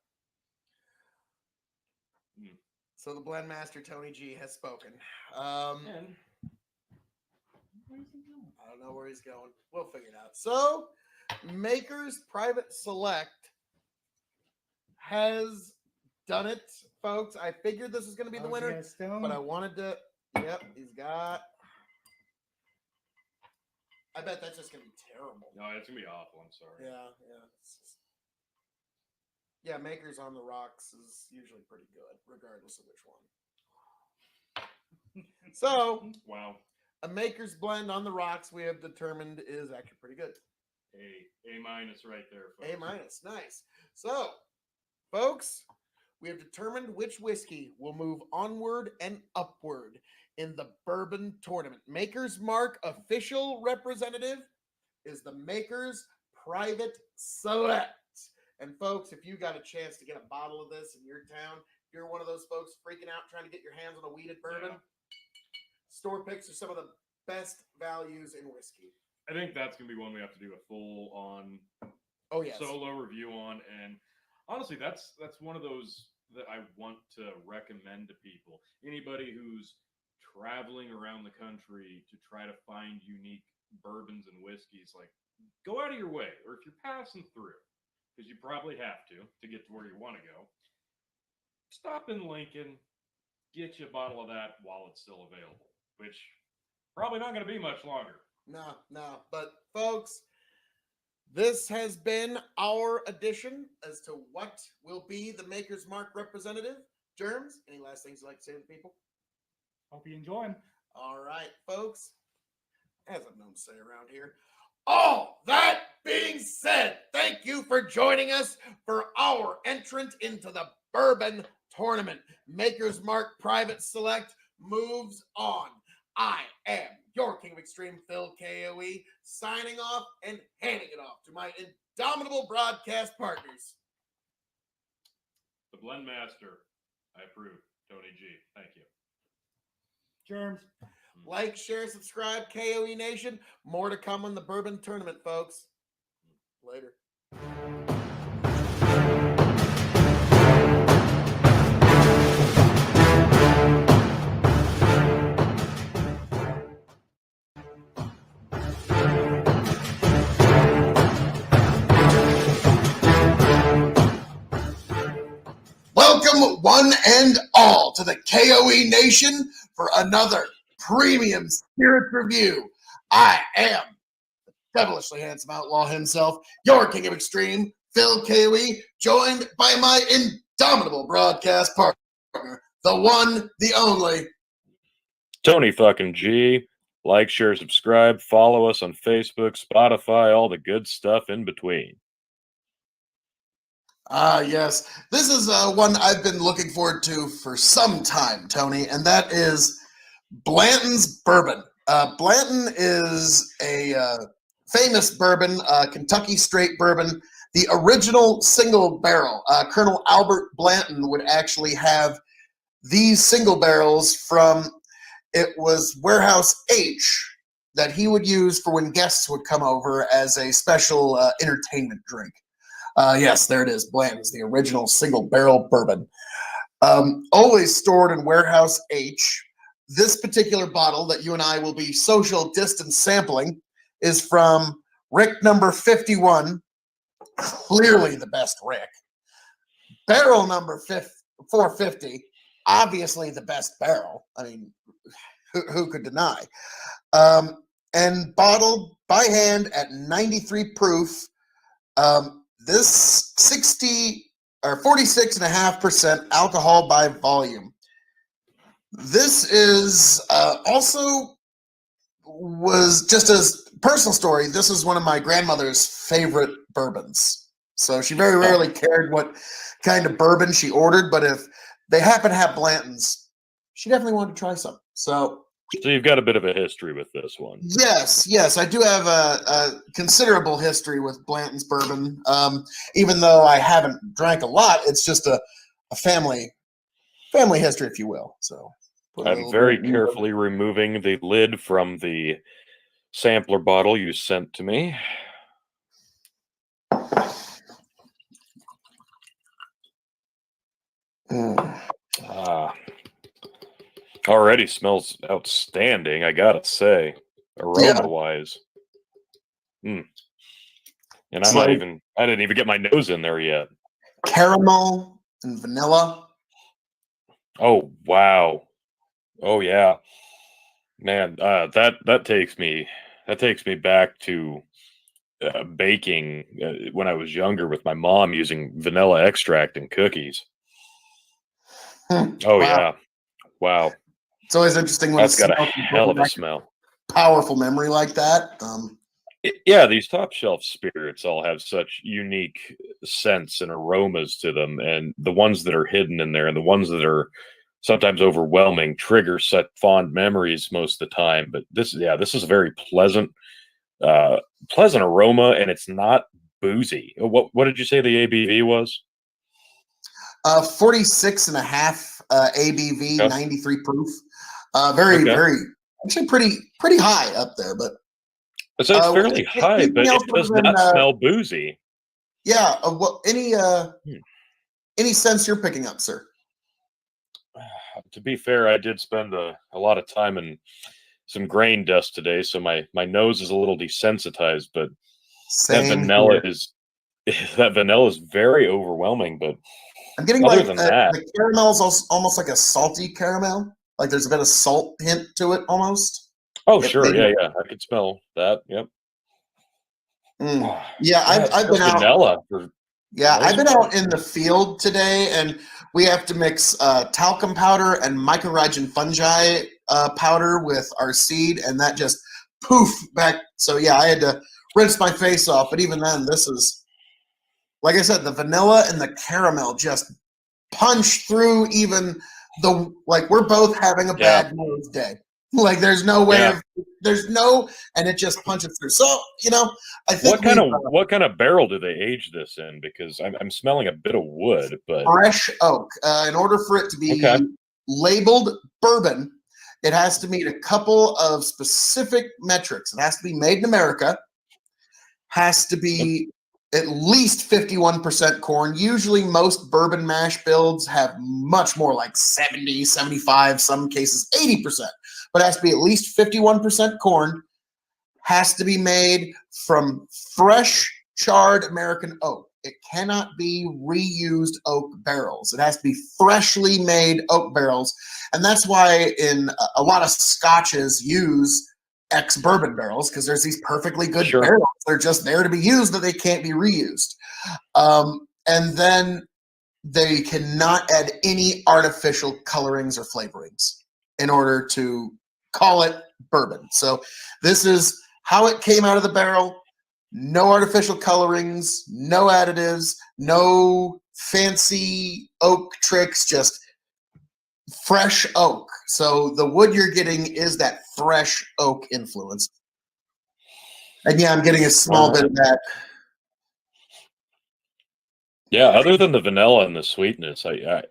So the blend master Tony G has spoken. And Where's he going? I don't know where he's going. We'll figure it out. So, Makers Private Select has done it, folks. I figured this was going to be the Oh, winner, yeah, Stone. but I wanted to. Yep, he's got. I bet that's just going to be terrible. no, it's gonna be awful. I'm sorry. Yeah. It's just... Yeah, Makers on the Rocks is usually pretty good, regardless of which one. So, Wow. a Maker's blend on the rocks we have determined is actually pretty good. A minus right there, folks. A minus. Nice. So, folks, we have determined which whiskey will move onward and upward in the bourbon tournament. Maker's Mark official representative is the Maker's Private Select. And folks, if you got a chance to get a bottle of this in your town, if you're one of those folks freaking out trying to get your hands on a weeded bourbon, store picks are some of the best values in whiskey. I think that's gonna be one we have to do a full on yes. solo review on. And honestly, that's one of those that I want to recommend to people. Anybody who's traveling around the country to try to find unique bourbons and whiskeys, like, go out of your way, or if you're passing through, because you probably have to get to where you want to go, stop in Lincoln, get you a bottle of that while it's still available, which probably not going to be much longer. No. But folks, this has been our edition as to what will be the Maker's Mark representative. Germs, any last things you'd like to say to people? Hope you enjoy them. All right, folks, as I'm known to say around here, all that being said, thank you for joining us for our entrant into the bourbon tournament. Maker's Mark Private Select moves on. I am your King of Extreme, Phil K.O.E., signing off and handing it off to my indomitable broadcast partners. The Blend Master, I approve. Tony G, thank you. Germs. Like, share, subscribe, KOE Nation. More to come on the bourbon tournament, folks. Later. Welcome, one and all, to the KOE Nation for another premium spirit review. I am the devilishly handsome outlaw himself, your King of Extreme, Phil KOE, joined by my indomitable broadcast partner, the one, the only, Tony fucking G. Like, share, subscribe, follow us on Facebook, Spotify, all the good stuff in between. Yes. This is one I've been looking forward to for some time, Tony, and that is Blanton's Bourbon. Blanton is a famous bourbon, Kentucky straight bourbon, the original single barrel. Colonel Albert Blanton would actually have these single barrels from, it was Warehouse H, that he would use for when guests would come over as a special entertainment drink. Yes, there it is. Blanton's, the original single barrel bourbon. Always stored in Warehouse H. This particular bottle that you and I will be social distance sampling is from Rick number 51. Clearly the best Rick. Barrel number 450. Obviously the best barrel. I mean, who could deny? And bottled by hand at 93 proof. This 46.5% alcohol by volume. This is also was just a personal story. This is one of my grandmother's favorite bourbons. So she very rarely cared what kind of bourbon she ordered, but if they happen to have Blanton's, she definitely wanted to try some. So you've got a bit of a history with this one. Yes, I do have a considerable history with Blanton's bourbon. Even though I haven't drank a lot, it's just a family history, if you will. So I'm very carefully removing the lid from the sampler bottle you sent to me. Already smells outstanding, I gotta say, aroma-wise. And I didn't even get my nose in there yet. Caramel and vanilla. Oh wow! Oh yeah, man. That takes me back to baking when I was younger with my mom using vanilla extract in cookies. Oh wow. Yeah, wow. It's always interesting when that's got a hell of a smell. Powerful memory like that. Yeah, these top shelf spirits all have such unique scents and aromas to them, and the ones that are hidden in there and the ones that are sometimes overwhelming trigger such fond memories most of the time. But this is a very uh, pleasant aroma, and it's not boozy. What did you say the ABV was? 46 and a half ABV, Okay. 93 proof. Very, Okay. very, actually pretty high up there. But So it's fairly high, anything but it else other does than not smell boozy. yeah? What Hmm. any sense you're picking up, sir? To be fair, I did spend a lot of time in some grain dust today, so my nose is a little desensitized. But that Same vanilla here. is that vanilla is very overwhelming. But I'm getting other like than that, the caramel's almost like a salty caramel. Like there's a bit of salt hint to it almost. oh It sure, maybe. yeah, I could smell that. Yep. Yeah, I've Just been out. vanilla for the Yeah, I've most been part. out in the field today, and we have to mix talcum powder and mycorrhizal fungi powder with our seed, and that just poof back. So yeah, I had to rinse my face off, but even then, this is like I said, the vanilla and the caramel just punch through even like we're both having a Yeah, bad nose day. Like yeah. there's no, and it just punches through. So I think What kind of barrel do they age this in? Because I'm smelling a bit of wood, but fresh oak. In order for it to okay. be labeled bourbon, it has to meet a couple of specific metrics. It has to be made in America, has to be at least 51% corn. Usually most bourbon mash builds have much more, like 70, 75, some cases 80%, but it has to be at least 51% corn, has to be made from fresh charred American oak. It cannot be reused oak barrels. It has to be freshly made oak barrels. And that's why in a lot of scotches use ex-bourbon barrels, because there's these perfectly good Sure. barrels. They're just there to be used, that they can't be reused. And then they cannot add any artificial colorings or flavorings in order to call it bourbon. So this is how it came out of the barrel. No artificial colorings, no additives, no fancy oak tricks, just fresh oak. So the wood you're getting is that fresh oak influence. And yeah, I'm getting a small All bit right. of that. Yeah, other than the vanilla and the sweetness,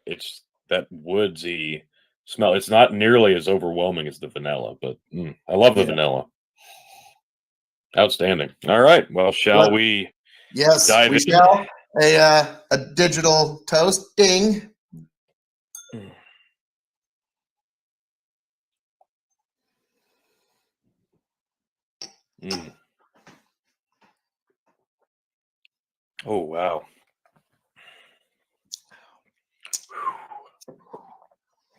it's that woodsy smell. It's not nearly as overwhelming as the vanilla, but I love the Yeah. vanilla. Outstanding. All right. Well, shall What? we Yes, dive we in? shall. A digital toast. Ding. Mm. Oh, wow.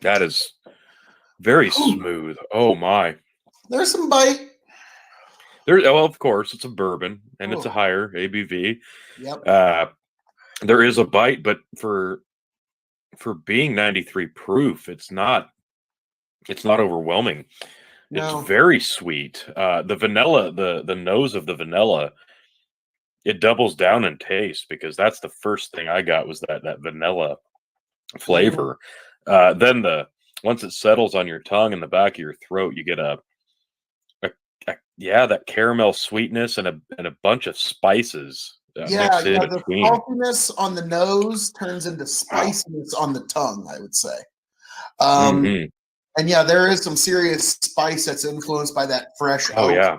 That is very smooth. Oh, my. There's some bite. Well, of course, it's a bourbon and it's a Oh, higher ABV. yep. There is a bite, but for being 93 proof, it's not overwhelming. It's No. very sweet. The vanilla, the nose of the vanilla, it doubles down in taste because that's the first thing I got was that vanilla flavor. Then once it settles on your tongue and the back of your throat, you get a that caramel sweetness and a bunch of spices Yeah, mixed in the between. saltiness on the nose turns into spiciness on the tongue, I would say. Hmm. And yeah, there is some serious spice that's influenced by that fresh Oh oak. yeah,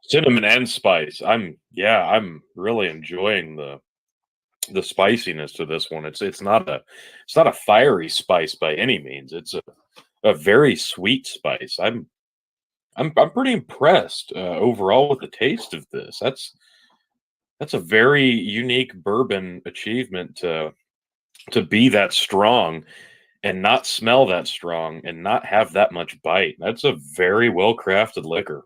cinnamon and spice. I'm really enjoying the spiciness to this one. It's not a fiery spice by any means. It's a very sweet spice. I'm pretty impressed overall with the taste of this. That's a very unique bourbon achievement to be that strong and not smell that strong and not have that much bite. That's a very well crafted liquor.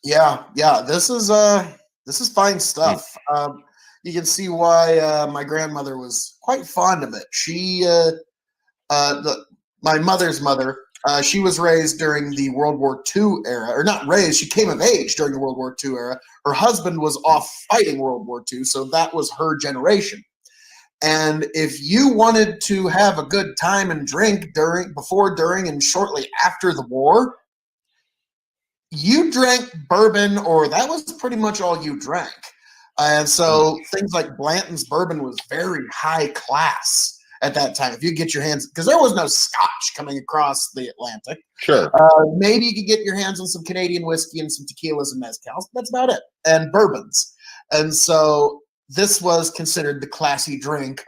Yeah, this is fine stuff. You can see why my grandmother was quite fond of it. My mother's mother She was raised during the World War II era, or not raised, she came of age during the World War II era. Her husband was off fighting World War II, so that was her generation. And if you wanted to have a good time and drink before, during, and shortly after the war, you drank bourbon, or that was pretty much all you drank. And so things like Blanton's bourbon was very high class at that time. If you get your hands, because there was no scotch coming across the Atlantic. Sure. Maybe you could get your hands on some Canadian whiskey and some tequilas and mezcals. That's about it. And bourbons. And so this was considered the classy drink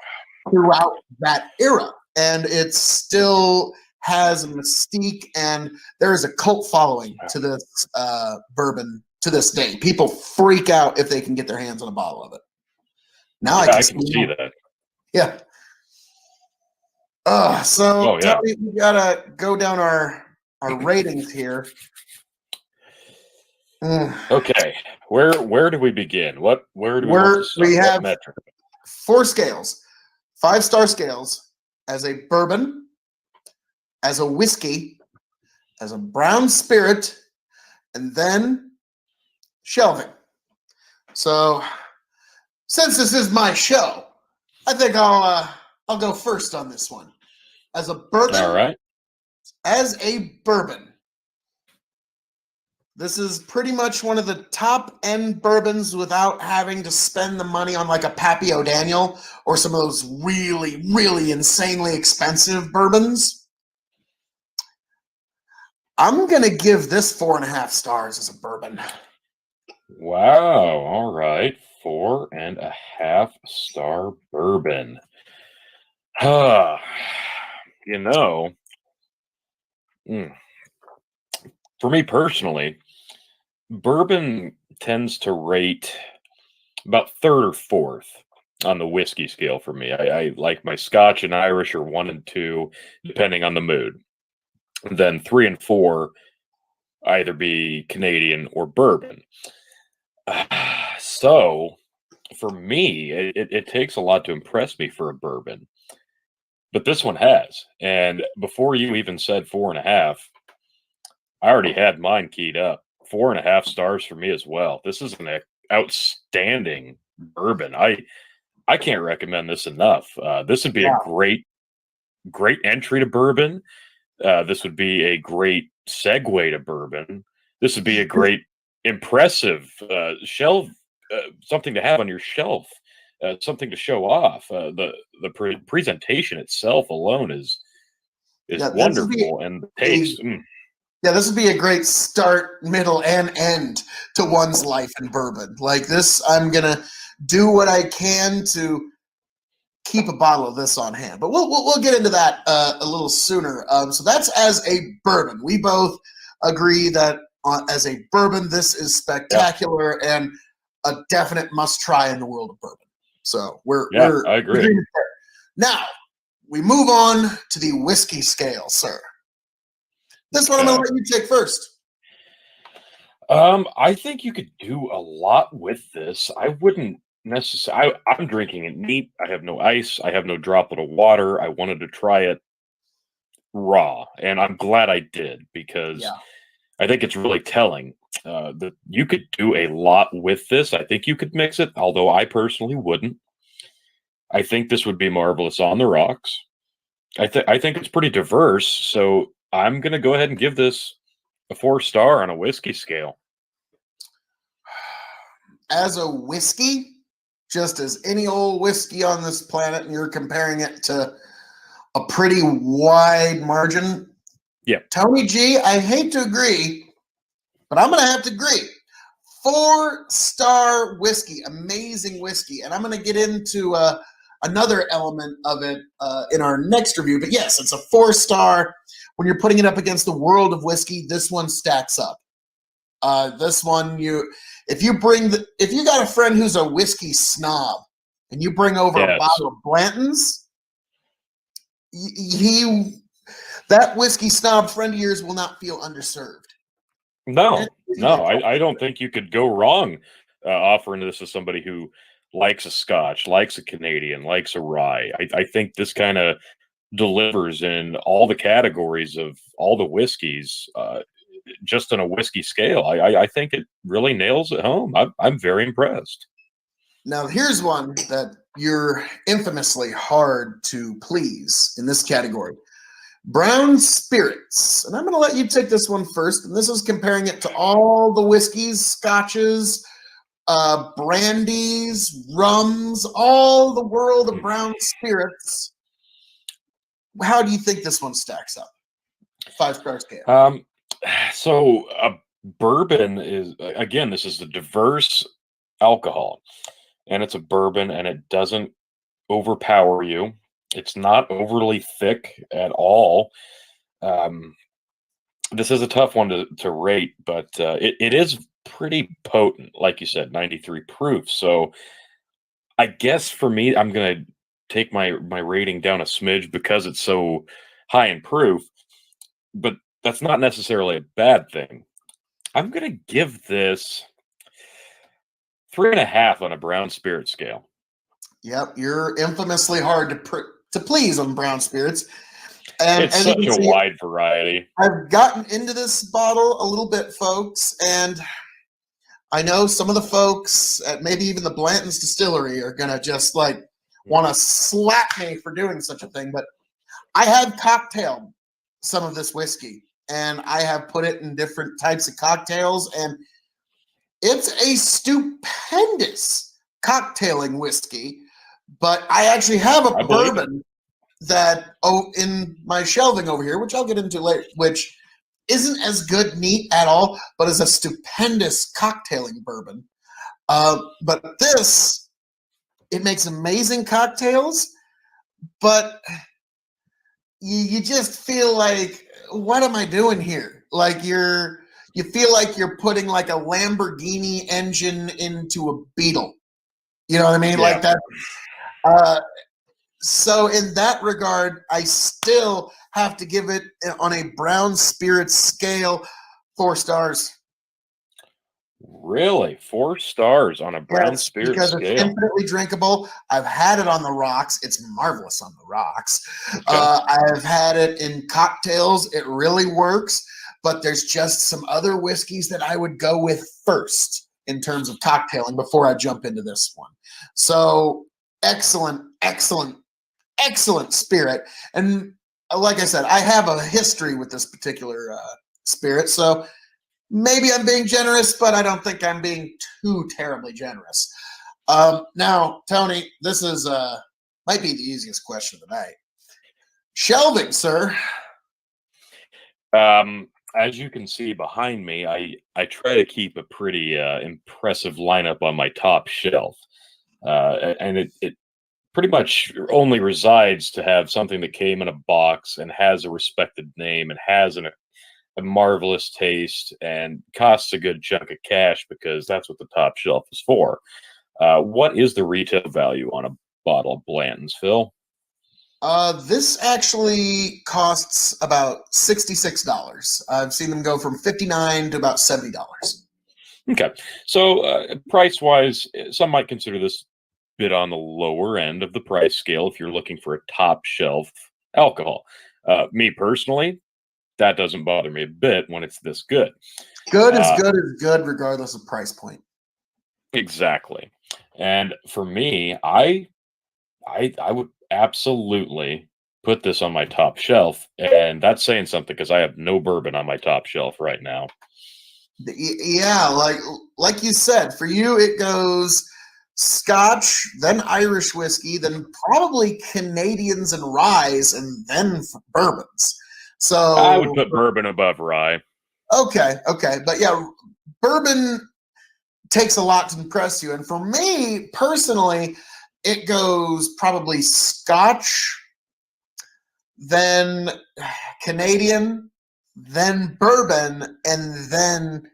throughout that era. And it still has a mystique, and there is a cult following to this bourbon to this day. People freak out if they can get their hands on a bottle of it. Now Yeah, I I can can see that. Yeah. So Tony, we gotta go down our ratings here. Okay, where do we begin? Where do we want to start? We What have metric? 4 scales, 5-star scales, as a bourbon, as a whiskey, as a brown spirit, and then shelving. So, since this is my show, I think I'll go first on this one. As a bourbon, All right. As a bourbon, this is pretty much one of the top end bourbons without having to spend the money on like a Pappy O'Daniel or some of those really, really insanely expensive bourbons. I'm going to give this 4.5 stars as a bourbon. Wow. All right. 4.5 star bourbon. You know, for me personally, bourbon tends to rate about 3rd or 4th on the whiskey scale for me. I like my Scotch and Irish are 1 and 2, depending on the mood. Then 3 and 4 either be Canadian or bourbon. So for me, it takes a lot to impress me for a bourbon, but this one has. And before you even said 4.5, I already had mine keyed up. 4.5 stars for me as well. This is an outstanding bourbon. I can't recommend this enough. This would be a great entry to bourbon. This would be a great segue to bourbon. This would be a great, impressive shelf, something to have on your shelf, something to show off. The presentation itself alone is wonderful, and the taste. Yeah, this would be a great start, middle, and end to one's life in bourbon. Like this, I'm gonna do what I can to keep a bottle of this on hand, but we'll get into that a little sooner. So that's as a bourbon. We both agree that as a bourbon, this is spectacular and a definite must try in the world of bourbon. So I agree. Now we move on to the whiskey scale, sir. This one I'm gonna let you take first. I think you could do a lot with this. I wouldn't necessarily. I'm drinking it neat. I have no ice. I have no droplet of water. I wanted to try it raw, and I'm glad I did because I think it's really telling that you could do a lot with this. I think you could mix it, although I personally wouldn't. I think this would be marvelous on the rocks. I think it's pretty diverse, so I'm going to go ahead and give this a 4 star on a whiskey scale. As a whiskey, just as any old whiskey on this planet, and you're comparing it to a pretty wide margin. Yeah. Tony G, I hate to agree, but I'm going to have to agree. 4-star whiskey, amazing whiskey. And I'm going to get into another element of it in our next review. But yes, it's a 4-star. When you're putting it up against the world of whiskey, this one stacks up. This one, if you got a friend who's a whiskey snob and you bring over a bottle of Blanton's, that whiskey snob friend of yours will not feel underserved. No, I don't think you could go wrong offering this to somebody who likes a Scotch, likes a Canadian, likes a rye. I think this kind of delivers in all the categories of all the whiskeys, just on a whiskey scale. I think it really nails it home. I'm very impressed. Now, here's one that you're infamously hard to please in this category. Brown spirits. And I'm going to let you take this one first. And this is comparing it to all the whiskeys, scotches, brandies, rums, all the world of brown spirits. How do you think this one stacks up? 5-star scale. So bourbon is, again, this is a diverse alcohol, and it's a bourbon, and it doesn't overpower you. It's not overly thick at all. This is a tough one to rate, but it is pretty potent, like you said, 93 proof. So I guess for me, I'm going to take my rating down a smidge because it's so high in proof, but that's not necessarily a bad thing. I'm going to give this 3.5 on a brown spirit scale. Yep, you're infamously hard to please on brown spirits. And it's such a wide variety. I've gotten into this bottle a little bit, folks, and I know some of the folks at maybe even the Blanton's Distillery are going to just like want to slap me for doing such a thing, but I have cocktailed some of this whiskey, and I have put it in different types of cocktails, and it's a stupendous cocktailing whiskey. But I actually have a bourbon that in my shelving over here, which I'll get into later, which isn't as good neat at all, but is a stupendous cocktailing bourbon. But this, it makes amazing cocktails, but you just feel like, what am I doing here? Like you feel like you're putting like a Lamborghini engine into a Beetle. You know what I mean? Yeah. Like that. So in that regard, I still have to give it on a brown spirit scale 4 stars. Really? 4 stars on a brown spirit because scale? It's infinitely drinkable. I've had it on the rocks. It's marvelous on the rocks. Okay. I've had it in cocktails. It really works. But there's just some other whiskeys that I would go with first in terms of cocktailing before I jump into this one. So excellent, excellent, excellent spirit. And like I said, I have a history with this particular spirit. So maybe I'm being generous, but I don't think I'm being too terribly generous. Now, Tony, this is might be the easiest question of the night. Shelving, sir. As you can see behind me, I try to keep a pretty impressive lineup on my top shelf. And it pretty much only resides to have something that came in a box and has a respected name and has a marvelous taste and costs a good chunk of cash, because that's what the top shelf is for. What is the retail value on a bottle of Blanton's, Phil? This actually costs about $66. I've seen them go from $59 to about $70. Okay, so price-wise, some might consider this bit on the lower end of the price scale if you're looking for a top shelf alcohol. Me personally, that doesn't bother me a bit when it's this good. Good is good regardless of price point. Exactly. And for me, I would absolutely put this on my top shelf, and that's saying something because I have no bourbon on my top shelf right now. Yeah, like you said, for you it goes Scotch, then Irish whiskey, then probably Canadians and ryes, and then bourbons. So I would put bourbon above rye. Okay, but yeah, bourbon takes a lot to impress you, and for me personally, it goes probably Scotch, then Canadian, then bourbon, and then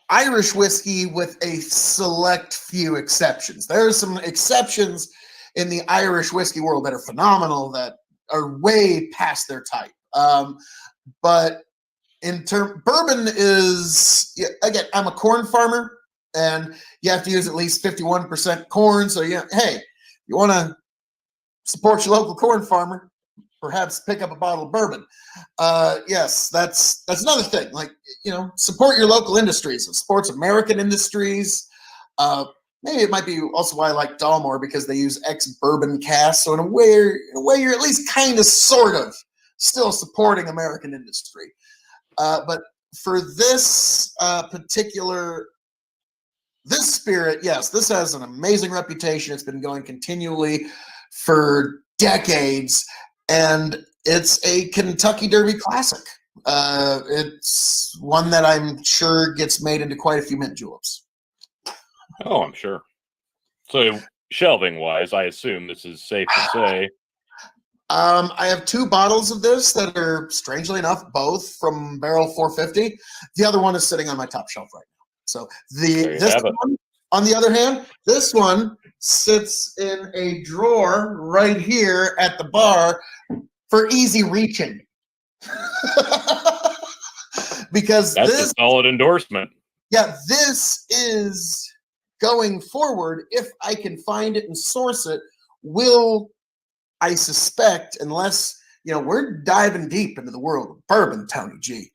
Irish whiskey with a select few exceptions. There are some exceptions in the Irish whiskey world that are phenomenal, that are way past their type. But bourbon is, again, I'm a corn farmer, and you have to use at least 51% corn. So hey, you want to support your local corn farmer, perhaps pick up a bottle of bourbon. Yes, that's another thing. Like, support your local industries. It supports American industries. Maybe it might be also why I like Dalmore, because they use ex-bourbon casks. So in a way, you're at least kind of, sort of, still supporting American industry. But for this this spirit, yes, this has an amazing reputation. It's been going continually for decades, and it's a Kentucky Derby classic. It's one that I'm sure gets made into quite a few mint juleps. Oh, I'm sure. So, shelving wise, I assume this is safe to say. I have 2 bottles of this that are, strangely enough, both from Barrel 450. The other one is sitting on my top shelf right now. So this one, on the other hand, this one sits in a drawer right here at the bar for easy reaching. Because That's this a solid endorsement. Yeah, this is going forward. If I can find it and source it, I suspect, unless, we're diving deep into the world of bourbon, Tony G.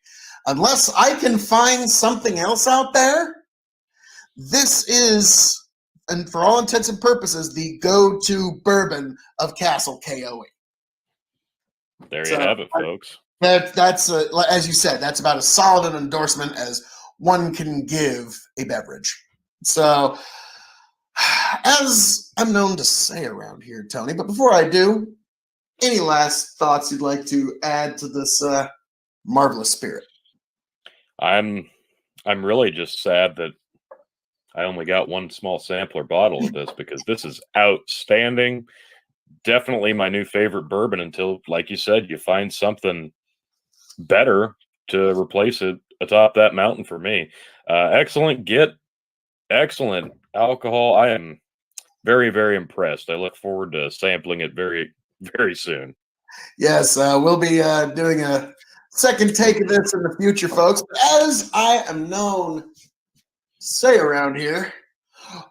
Unless I can find something else out there, this is, and for all intents and purposes, the go-to bourbon of Castle K.O.E. There you have it, folks. That's as you said, that's about as solid an endorsement as one can give a beverage. So, as I'm known to say around here, Tony, but before I do, any last thoughts you'd like to add to this marvelous spirit? I'm really just sad that I only got one small sampler bottle of this, because this is outstanding. Definitely my new favorite bourbon until, like you said, you find something better to replace it atop that mountain for me. Excellent excellent alcohol. I am very, very impressed. I look forward to sampling it very, very soon. Yes, we'll be doing a second take of this in the future, folks. As I am known say around here,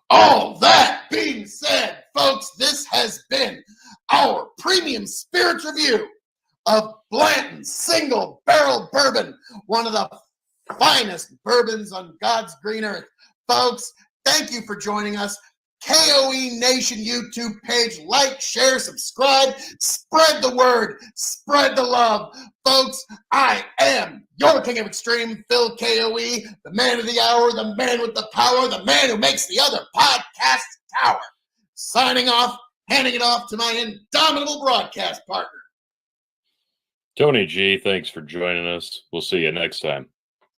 all that being said, folks, this has been our premium spirits review of Blanton's Single Barrel Bourbon, one of the finest bourbons on God's green earth. Folks, thank you for joining us. KOE Nation YouTube page, like, share, subscribe, spread the word, spread the love. Folks, I am your King of Extreme, Phil KOE, the man of the hour, the man with the power, the man who makes the other podcasts tower. Signing off, handing it off to my indomitable broadcast partner. Tony G, thanks for joining us. We'll see you next time.